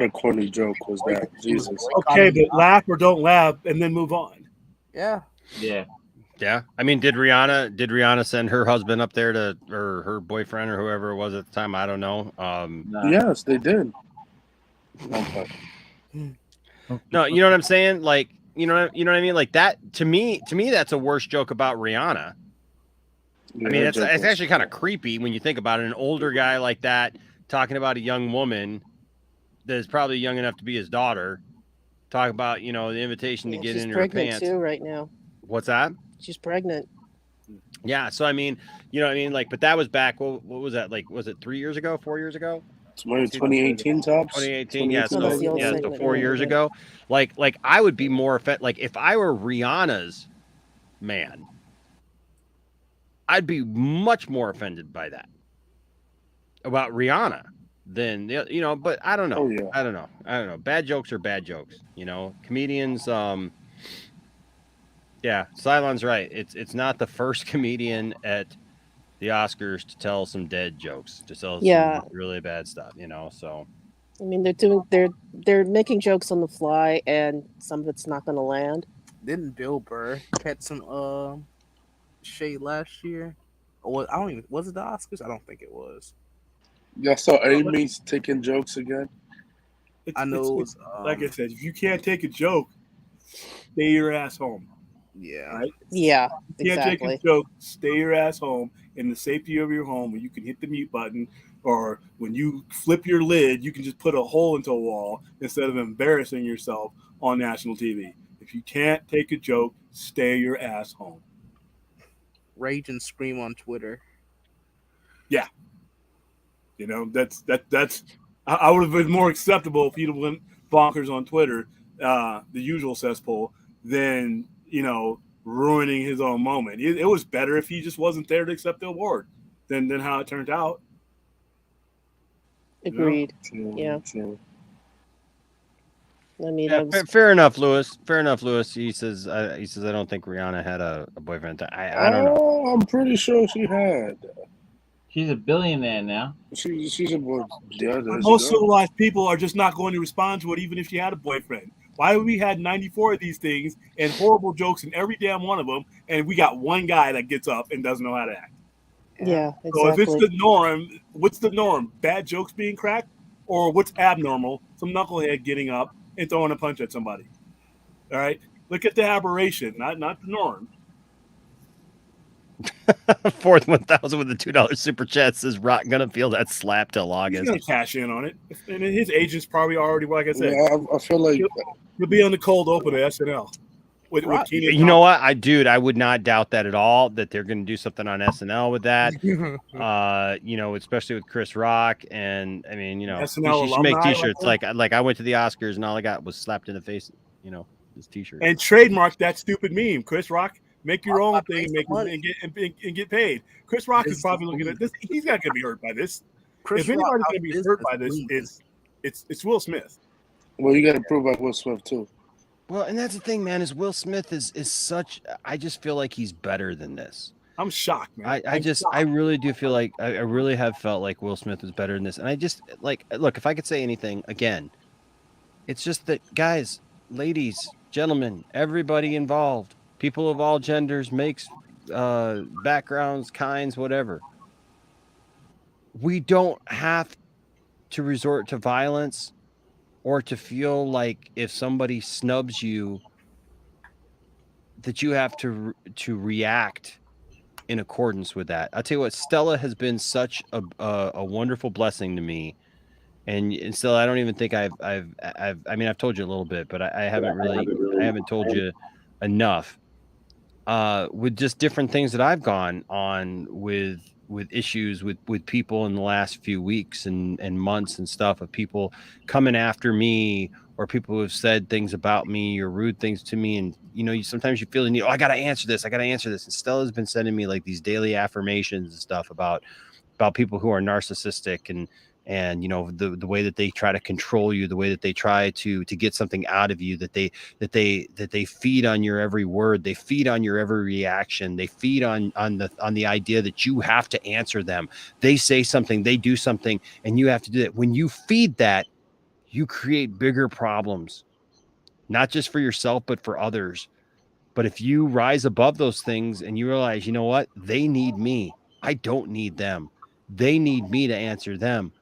a corny joke was that? Jesus. Okay, but laugh or don't laugh, and then move on. Yeah. Yeah. I mean, did Rihanna send her husband up there or her boyfriend or whoever it was at the time? I don't know. Yes, they did. No, you know what I'm saying? Like, you know what I mean? Like that to me, that's a worse joke about Rihanna. I mean, it's actually kind of creepy when you think about it. An older guy like that talking about a young woman that is probably young enough to be his daughter. Talk about, the invitation to get in her pants. She's pregnant too right now. What's that? She's pregnant. Yeah. So, I mean, like, but that was back. What was that? Like, was it 3 years ago, 4 years ago? 2018 tops. 2018. Yeah. So 4 years ago. Like I would be more offended. Like if I were Rihanna's man, I'd be much more offended by that about Rihanna than but I don't know. Oh, yeah. I don't know. Bad jokes are bad jokes. Comedians. Yeah, Cylon's right. It's not the first comedian at the Oscars to tell some dead jokes, to tell some really bad stuff. So. I mean, they're making jokes on the fly, and some of it's not going to land. Didn't Bill Burr catch some shade last year? Or was it the Oscars? I don't think it was. Yeah, so Amy's taking jokes again. I know it was like I said, if you can't take a joke, stay your ass home. Yeah. Right? Yeah. If you can't take a joke, stay your ass home in the safety of your home where you can hit the mute button, or when you flip your lid, you can just put a hole into a wall instead of embarrassing yourself on national TV. If you can't take a joke, stay your ass home. Rage and scream on Twitter. Yeah. That's I would have been more acceptable if he'd have went bonkers on Twitter, the usual cesspool, than, ruining his own moment. It was better if he just wasn't there to accept the award than how it turned out. Agreed. True, Yeah. True. I mean, Yeah, fair enough, Lewis. Fair enough, Lewis. He says I don't think Rihanna had a boyfriend. I don't know. Oh, I'm pretty sure she had. She's a billionaire now. She's a boy. Yeah, there she Most go. civilized people are just not going to respond to it, even if she had a boyfriend. Why have we had 94 of these things and horrible jokes in every damn one of them, and we got one guy that gets up and doesn't know how to act? Yeah, exactly. So if it's the norm, what's the norm? Bad jokes being cracked, or what's abnormal? Some knucklehead getting up and throwing a punch at somebody. All right, look at the aberration, not the norm. Fourth 1,000 with the $2 super chat says Rock gonna feel that slap till August. He's gonna cash in on it, and his agent's probably already, like I said. Yeah, I feel like he'll be on the cold open at SNL. With Keenan You know what, I would not doubt that at all. That they're going to do something on SNL with that. Especially with Chris Rock, and I mean, SNL you should make alumni T-shirts like I went to the Oscars and all I got was slapped in the face. This T-shirt and trademark that stupid meme. Chris Rock, make your own thing and get paid. Chris Rock is probably looking at this. He's not going to be hurt by this. If anybody's going to be hurt by this, it's Will Smith. Well, you got to prove by Will Smith too. Well, and that's the thing, man. Is Will Smith is such? I just feel like he's better than this. I'm shocked, man. I really do feel like I really have felt like Will Smith is better than this, and I just look. If I could say anything again, it's just that guys, ladies, gentlemen, everybody involved, people of all genders, makes, backgrounds, kinds, whatever. We don't have to resort to violence or to feel like if somebody snubs you that you have to react in accordance with that. I'll tell you what, Stella has been such a wonderful blessing to me. And Stella, I don't even think I've told you a little bit, but I haven't told you enough with just different things that I've gone on with issues with people in the last few weeks and months and stuff, of people coming after me or people who have said things about me or rude things to me. And, sometimes you feel the need, I got to answer this. And Stella's been sending me like these daily affirmations and stuff about people who are narcissistic and the way that they try to control you, the way that they try to get something out of you, that they feed on your every word, they feed on your every reaction, they feed on the idea that you have to answer them. They say something, they do something, and you have to do that. When you feed that, you create bigger problems, not just for yourself, but for others. But if you rise above those things and you realize, you know what, they need me, I don't need them. They need me to answer them.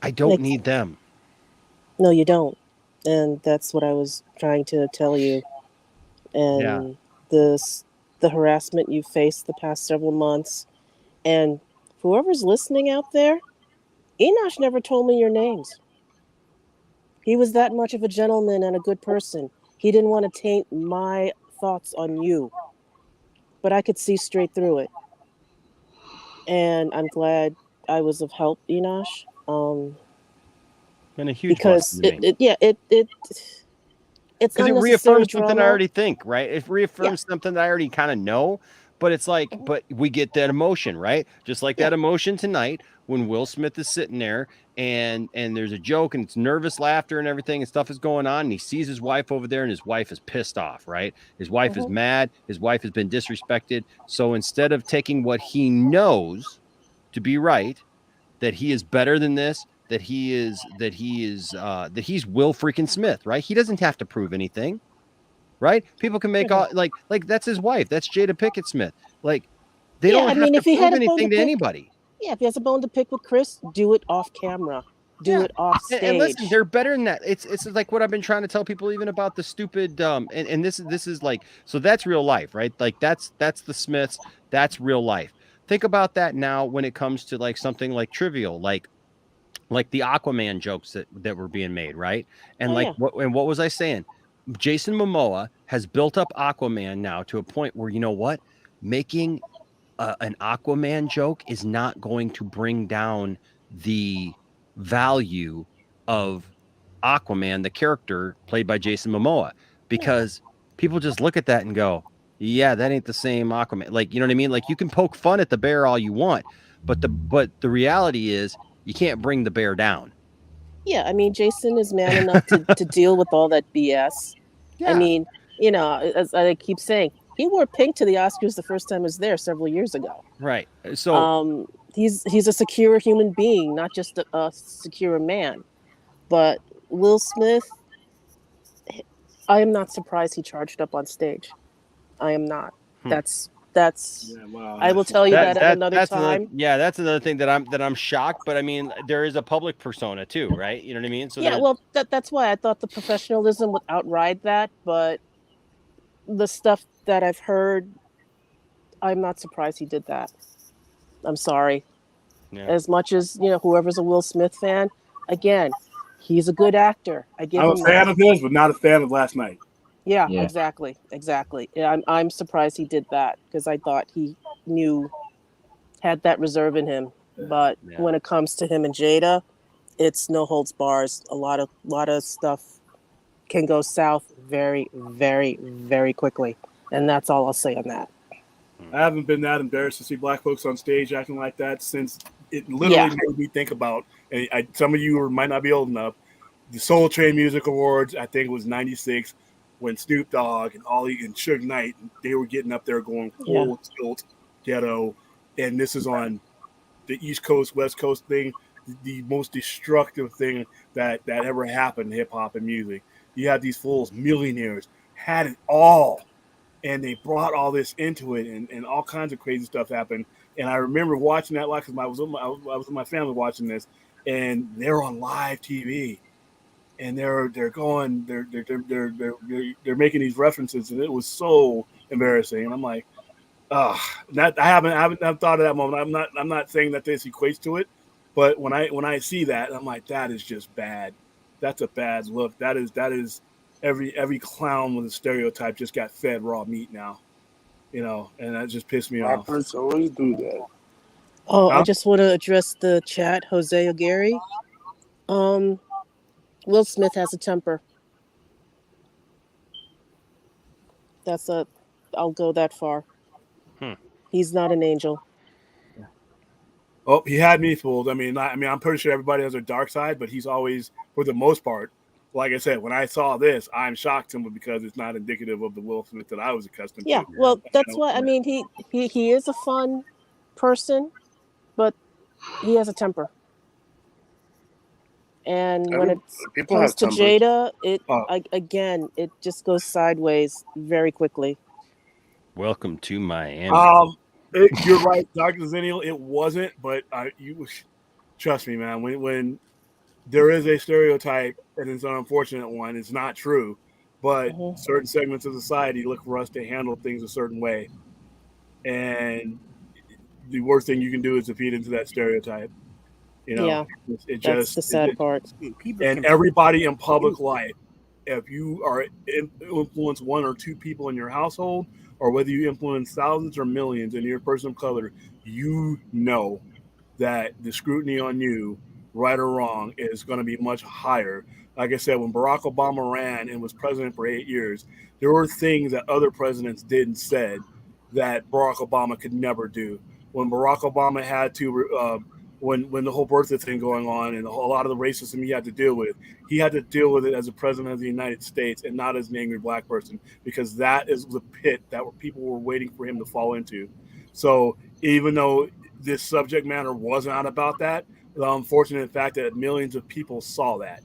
I don't need them. No, you don't. And that's what I was trying to tell you. And the harassment you faced the past several months. And whoever's listening out there, Enosh never told me your names. He was that much of a gentleman and a good person. He didn't want to taint my thoughts on you. But I could see straight through it. And I'm glad I was of help, Enosh. Been a huge because it's because it reaffirms something I already think, right? It reaffirms something that I already kind of know, but it's like, but we get that emotion, right? Just like that emotion tonight when Will Smith is sitting there and there's a joke and it's nervous laughter and everything and stuff is going on, and he sees his wife over there and his wife is pissed off, right? His wife is mad, his wife has been disrespected. So instead of taking what he knows to be right, that he is better than this, that he's Will freaking Smith, right? He doesn't have to prove anything, right? People can make all like that's his wife, that's Jada Pinkett Smith. Like they don't have to prove anything to anybody. Yeah, if he has a bone to pick with Chris, do it off camera. Do it off stage. And listen, they're better than that. It's like what I've been trying to tell people, even about the stupid and this is like, so that's real life, right? Like that's the Smiths, that's real life. Think about that now when it comes to like something like trivial, like the Aquaman jokes that were being made, right? And what was I saying? Jason Momoa has built up Aquaman now to a point where, you know what? Making an Aquaman joke is not going to bring down the value of Aquaman, the character played by Jason Momoa, because people just look at that and go, yeah, that ain't the same Aquaman. Like, you know what I mean? Like, you can poke fun at the bear all you want, but the reality is you can't bring the bear down. Yeah, I mean, Jason is man enough to deal with all that BS. I mean, as I keep saying, he wore pink to the Oscars the first time he was there several years ago. Right. So He's a secure human being, not just a secure man. But Will Smith, I am not surprised he charged up on stage. I am not. That's I will tell you that at another time. That's another thing that I'm shocked. But I mean, there is a public persona too, right? You know what I mean? So Yeah, well, that's why I thought the professionalism would outride that. But the stuff that I've heard, I'm not surprised he did that. I'm sorry. Yeah. As much as whoever's a Will Smith fan, again, he's a good actor. I give I'm him a fan that. of his, but not a fan of last night. Yeah, exactly. Yeah, I'm surprised he did that because I thought he had that reserve in him. But when it comes to him and Jada, it's no holds bars. A lot of stuff can go south very, very, very quickly, and that's all I'll say on that. I haven't been that embarrassed to see black folks on stage acting like that since it literally made me think about. And some of you might not be old enough. The Soul Train Music Awards, I think it was '96, when Snoop Dogg and Ollie and Suge Knight, they were getting up there going full tilt ghetto, and this is on the East Coast West Coast thing, the most destructive thing that ever happened in hip hop and music. You had these fools, millionaires, had it all, and they brought all this into it, and all kinds of crazy stuff happened. And I remember watching that live because I was with my family watching this, and they're on live TV. And they're making these references, and it was so embarrassing. And I'm like, I haven't thought of that moment. I'm not saying that this equates to it, but when I see that, I'm like, that is just bad. That's a bad look. That is every clown with a stereotype just got fed raw meat now, and that just pissed me off. Rappers always do that. Oh, I just want to address the chat, Jose Aguirre. Will Smith has a temper. I'll go that far. He's not an angel. Oh, he had me fooled. I mean, I'm pretty sure everybody has a dark side, but he's always, for the most part, like I said, when I saw this, I'm shocked simply because it's not indicative of the Will Smith that I was accustomed to. Yeah, well, that's why. I mean, he is a fun person, but he has a temper. And when it comes to Jada, it just goes sideways very quickly. Welcome to Miami. You're right, Dr. Zennial. It wasn't, but trust me, man. When there is a stereotype and it's an unfortunate one, it's not true. But certain segments of society look for us to handle things a certain way, and the worst thing you can do is to feed into that stereotype. That's the sad part. And everybody in public life, if you are influence one or two people in your household, or whether you influence thousands or millions and you're a person of color, you know that the scrutiny on you, right or wrong, is going to be much higher. Like I said, when Barack Obama ran and was president for 8 years, there were things that other presidents did and said that Barack Obama could never do. When Barack Obama had to when the whole birther thing going on and a lot of the racism he had to deal with it as a president of the United States and not as an angry black person, because that is the pit that people were waiting for him to fall into. So even though this subject matter was not about that, the unfortunate fact that millions of people saw that,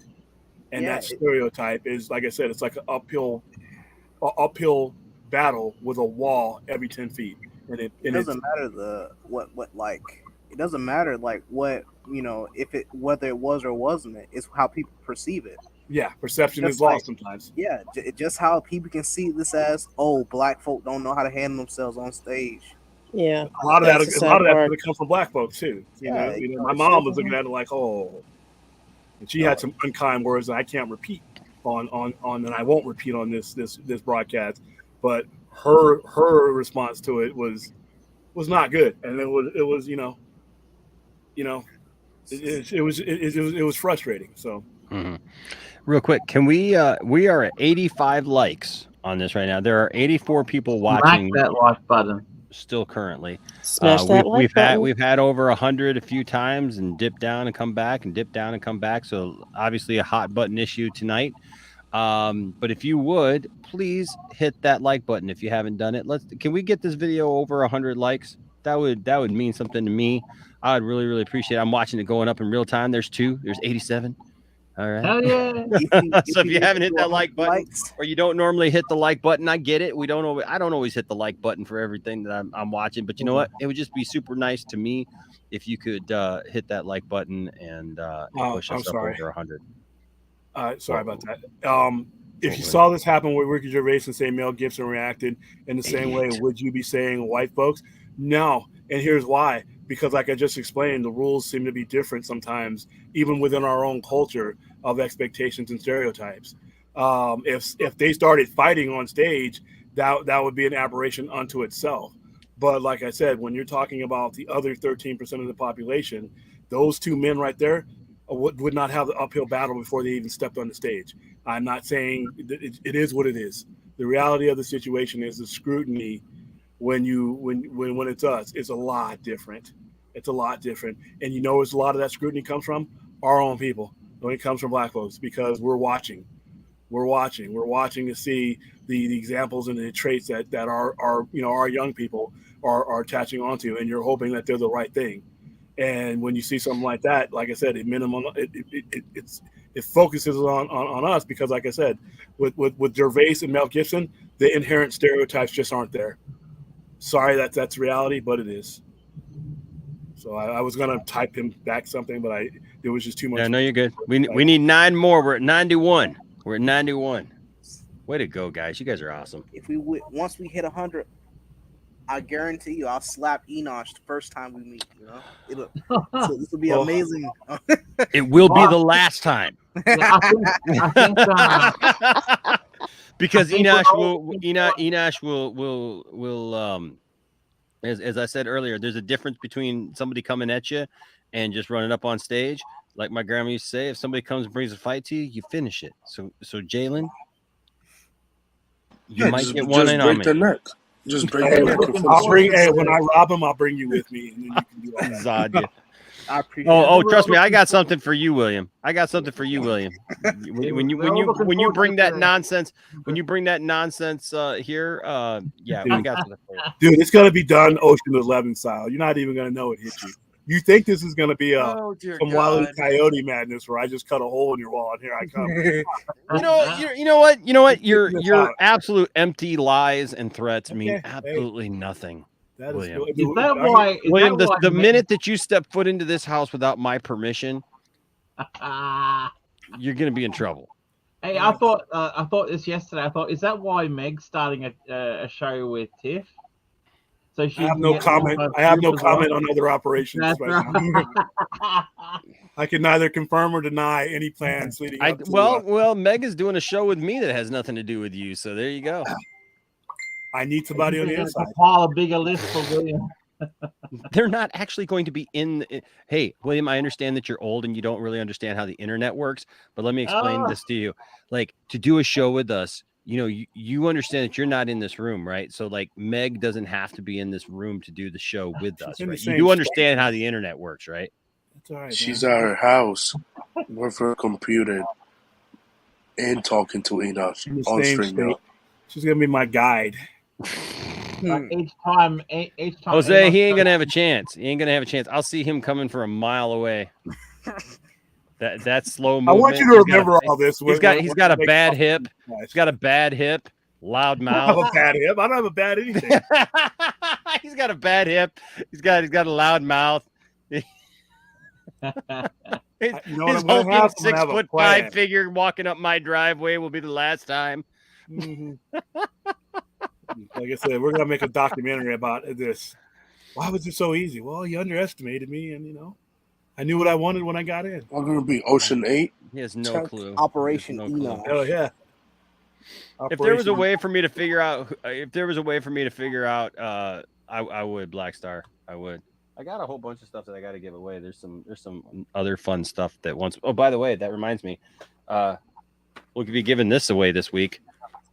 and that stereotype is, like I said, it's like an uphill battle with a wall every 10 feet. And it doesn't matter it doesn't matter what whether it was or wasn't it's how people perceive it. Yeah, perception is lost sometimes. Yeah, just how people can see this as, black folk don't know how to handle themselves on stage. Yeah, a lot of that's going to come from black folks too. My mom was looking at it like, and she had some unkind words that I can't repeat on and I won't repeat on this broadcast. But her response to it was not good, and it was frustrating. So, real quick, can we are at 85 likes on this right now. There are 84 people watching. Smack that like button. still currently. Smash that like button. We've had over 100 a few times and dipped down and come back and dip down and come back. So obviously a hot button issue tonight. But if you would please hit that like button if you haven't done it. Can we get this video over 100 likes? That would mean something to me. I would really, really appreciate it. I'm watching it going up in real time. There's 87. All right. Hell yeah. So if you haven't hit that like button or you don't normally hit the like button, I get it. I don't always hit the like button for everything that I'm watching, but you know what? It would just be super nice to me if you could hit that like button and push us up over 100. Sorry about that. If you saw this happen with Ricky Gervais and say Mel Gibson reacted in the same way, would you be saying white folks? No. And here's why. Because like I just explained, the rules seem to be different sometimes, even within our own culture of expectations and stereotypes. If they started fighting on stage, that would be an aberration unto itself. But like I said, when you're talking about the other 13% of the population, those two men right there would not have the uphill battle before they even stepped on the stage. I'm not saying it is what it is. The reality of the situation is the scrutiny when it's us, it's a lot different. It's a lot different. And where a lot of that scrutiny comes from? Our own people. When it comes from black folks, because we're watching. We're watching to see the examples and the traits that our young people are attaching onto, and you're hoping that they're the right thing. And when you see something like that, like I said, it focuses on us because, like I said, with Gervais and Mel Gibson, the inherent stereotypes just aren't there. Sorry, that's reality, but it is. So I was gonna type him back something, but there was just too much. Yeah, no, you're good. We need 9 more. We're at 91. We're at 91. Way to go, guys! You guys are awesome. If once we hit 100, I guarantee you, I'll slap Enosh the first time we meet. So this will be amazing. It will be the last time. I think Because Enosh will as I said earlier, there's a difference between somebody coming at you and just running up on stage. Like my grandma used to say, if somebody comes and brings a fight to you, you finish it. So Jalen, you might get one in on me. The neck. Just break the neck. When I rob him, I'll bring you with me, and then you can do all that. Zod, I appreciate trust me, I got something for you, William. When you bring that nonsense, here, yeah, Dude. I got something for you. Dude, it's gonna be done Ocean 11 style. You're not even gonna know it hit you. You think this is gonna be some Wile E. Coyote madness where I just cut a hole in your wall and here I come. You know what? Your absolute empty lies and threats mean absolutely nothing. That William. is William, the minute that you step foot into this house without my permission, you're gonna be in trouble. Hey, I thought this yesterday. I thought, is that why Meg's starting a show with Tiff? So she I have no comment. On other operations right now. I can neither confirm or deny any plans leading up to well, Meg is doing a show with me that has nothing to do with you. So there you go. I need somebody on the inside. File a bigger list for William. They're not actually going to be in. Hey, William, I understand that you're old and you don't really understand how the internet works, but let me explain this to you. Like, to do a show with us, you understand that you're not in this room, right? So like Meg doesn't have to be in this room to do the show with us, right? You do understand how the internet works, right? That's all right. She's at her house with her computer and talking to Enosh on StreamYard. She's gonna be my guide. Each time, Jose, he ain't gonna have a chance. I'll see him coming from a mile away. That slow movement. I want you to remember all this. He's got a bad hip. He's got a bad hip. Loud mouth. I don't have a bad hip. I don't have a bad anything. He's got a bad hip. He's got a loud mouth. His hulking 6'5" figure walking up my driveway will be the last time. Mm-hmm. Like I said, we're gonna make a documentary about this. Why was it so easy? Well, you underestimated me, and I knew what I wanted when I got in. We're gonna be Ocean 8. He has no clue. Operation Enosh. Oh yeah. If there was a way for me to figure out, I would Black Star. I would. I got a whole bunch of stuff that I got to give away. There's some other fun stuff that once. Oh, by the way, that reminds me. We'll be giving this away this week.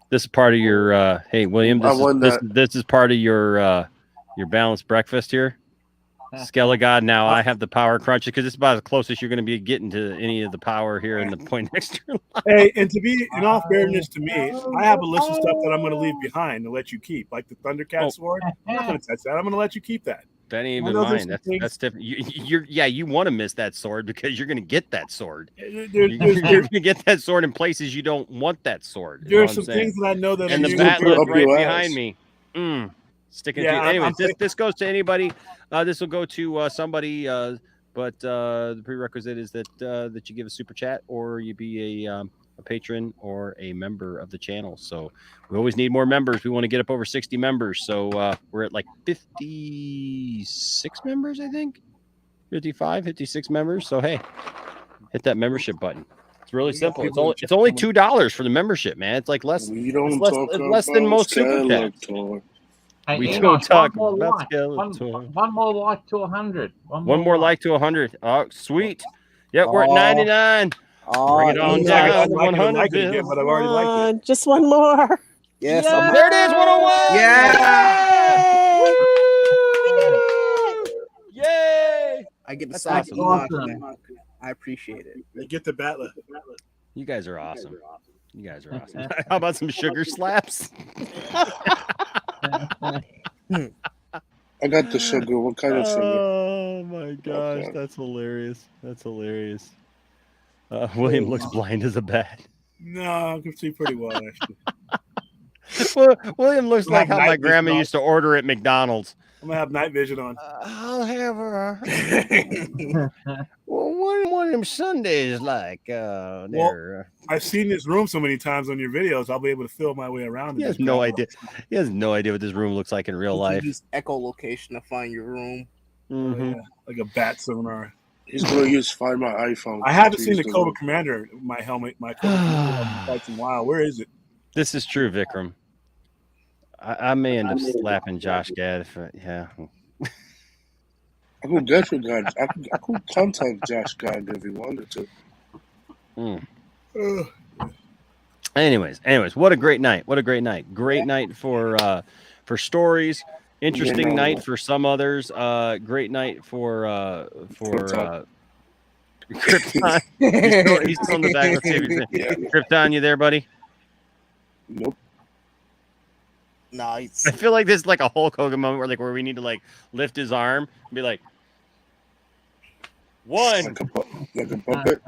This is part of your. Hey, William. This is part of your your balanced breakfast here. Skelligod, now I have the power crunch because it's about as close as you're going to be getting to any of the power here in the Poindexter line. Hey, and to be in all fairness to me, I have a list of stuff that I'm going to leave behind and let you keep, like the Thundercat sword. I'm not going to touch that. I'm going to let you keep that. That ain't even Well, those are mine. some That's things- different. You want to miss that sword because you're going to get that sword. There's- You're going to get that sword in places you don't want that sword. is There are what I'm some saying. things that I know that and are the used to batleth up right your behind ass. me. Sticking Yeah, to you. I'm Anyways, this goes to anybody. This will go to somebody. But the prerequisite is that that you give a super chat or you be a patron or a member of the channel. So we always need more members. We want to get up over 60 members. So we're at like 56 members, I think. 55, 56 members. So hey, hit that membership button. It's really simple. It's only $2 for the membership, man. It's like less. We don't it's less, talk it's less than about most super chats. Skeletor. Hey, We Enos, don't talk one more about like. Skeletor. One more like to 100. One more like to 100. Oh, sweet. Yep, we're at 99. Bring it on Enos. down to I can 100 like it again, bills. but I've already liked it. Just one more. Yes, Yeah, there it is. 101. Yeah. Yay! I get the That's side awesome. Enoch, man. I appreciate it. They get the battler. You guys are awesome. You guys are awesome. How about some sugar slaps? I got the sugar. What kind of sugar? Oh my gosh, Okay. that's hilarious. That's hilarious. William looks blind as a bat. No, I can see pretty well actually. Well, William looks I'm like having how my night vision grandma on. used to order at McDonald's. I'm gonna have night vision on. I'll have her. Well, what are them Sundays like? Well, I've seen this room so many times on your videos. I'll be able to feel my way around. He has no idea. He has no idea what this room looks like in real You life. can use echolocation to find your room. Mhm. Yeah, like a bat sonar. He's going to use Find My iPhone. I haven't to seen use the the Cobra room. Commander. My helmet, my Cobra Commander in quite some while. Where is it? This is true, Vikram. I may end up slapping Josh Gad. Yeah. I could get you guys. I could contact Josh Gad if he wanted to. Anyways, what a great night. What a great night. Great night for stories. Interesting night for some others. Great night for Krypton. He's still in the back. Let's see if he's in. Yeah. Krypton, you there, buddy? Nope. Nice. I feel like this is like a Hulk Hogan moment where we need to lift his arm and be like, one, like a puppet.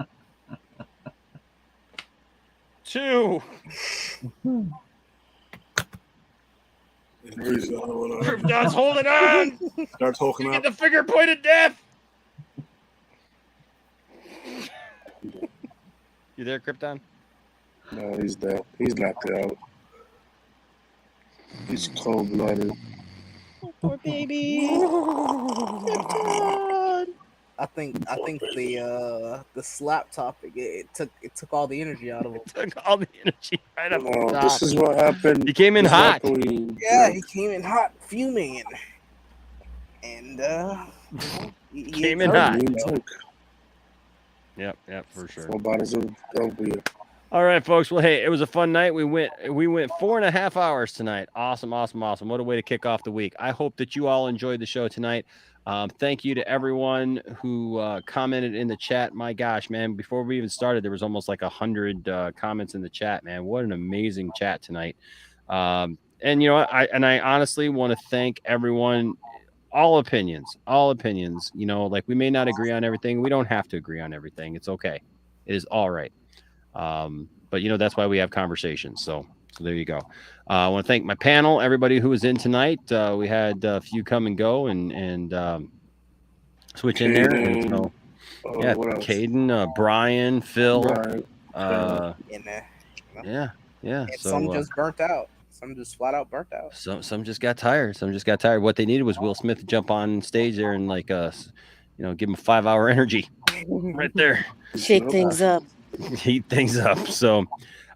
2. Krypton's holding on. Starts hulking Get up. the finger point of death. You there, Krypton? No, he's dead. He's knocked out. He's cold-blooded. Poor baby. I think the slap topic it took all the energy out of him. Took all the energy right up the Oh, top. this is what happened. He came in This is hot. what we- Yeah, he came in hot, fuming, and he Came in encouraged hot. me, though. Yep, for sure. 4 bottles of beer. All right, folks. Well, hey, it was a fun night. We went 4.5 hours tonight. Awesome. What a way to kick off the week. I hope that you all enjoyed the show tonight. Thank you to everyone who commented in the chat. My gosh, man, before we even started, there was almost like 100 comments in the chat, man. What an amazing chat tonight. And you know, I honestly want to thank everyone. All opinions, you know, like we may not agree on everything. We don't have to agree on everything. It's okay. It is all right. But you know, that's why we have conversations. So there you go. I want to thank my panel, everybody who was in tonight. We had a few come and go and switch in there. And so, yeah, Caden, Brian, Phil, yeah. And So some just burnt out. Some just flat out burnt out. some just got tired. What they needed was Will Smith to jump on stage there and give him a 5-hour energy right there. Shake things up. Heat things up. So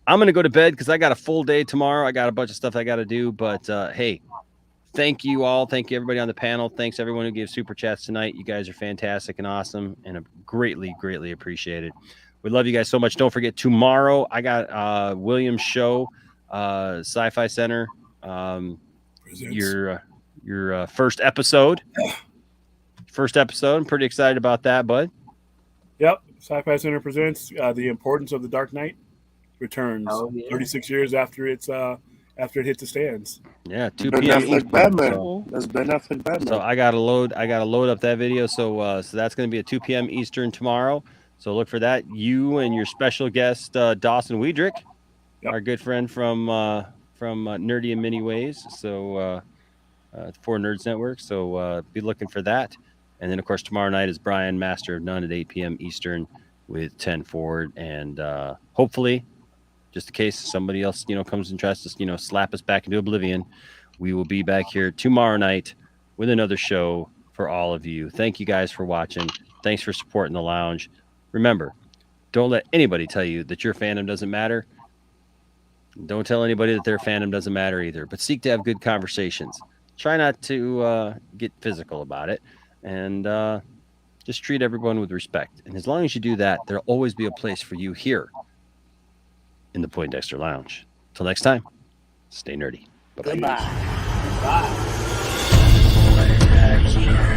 I'm going to go to bed because I got a full day tomorrow. I got a bunch of stuff I got to do. But hey, thank you all. Thank you, everybody on the panel. Thanks, everyone who gave super chats tonight. You guys are fantastic and awesome and greatly, greatly appreciated. We love you guys so much. Don't forget, tomorrow I got William's show, Sci-Fi Center. your first episode. I'm pretty excited about that, bud. Yep. Sci-Fi Center presents The Importance of the Dark Knight returns 36 years after it hit the stands. Yeah, 2 Ben p.m. Affleck Eastern. Batman. So, That's Ben Affleck Batman. so I gotta load up that video. So that's gonna be at 2 p.m. Eastern tomorrow. So look for that. You and your special guest Dawson Weidrich, our good friend from Nerdy in Many Ways. So for Nerds Network. So be looking for that. And then of course tomorrow night is Brian, Master of None, at 8 p.m. Eastern with 10 Forward, and hopefully, just in case somebody else comes and tries to slap us back into oblivion, we will be back here tomorrow night with another show for all of you. Thank you guys for watching. Thanks for supporting the lounge. Remember, don't let anybody tell you that your fandom doesn't matter. Don't tell anybody that their fandom doesn't matter either, but seek to have good conversations. Try not to get physical about it, and just treat everyone with respect. And as long as you do that, there'll always be a place for you here in the Poindexter Lounge. Till next time, stay nerdy. Bye-bye. Goodbye. Bye.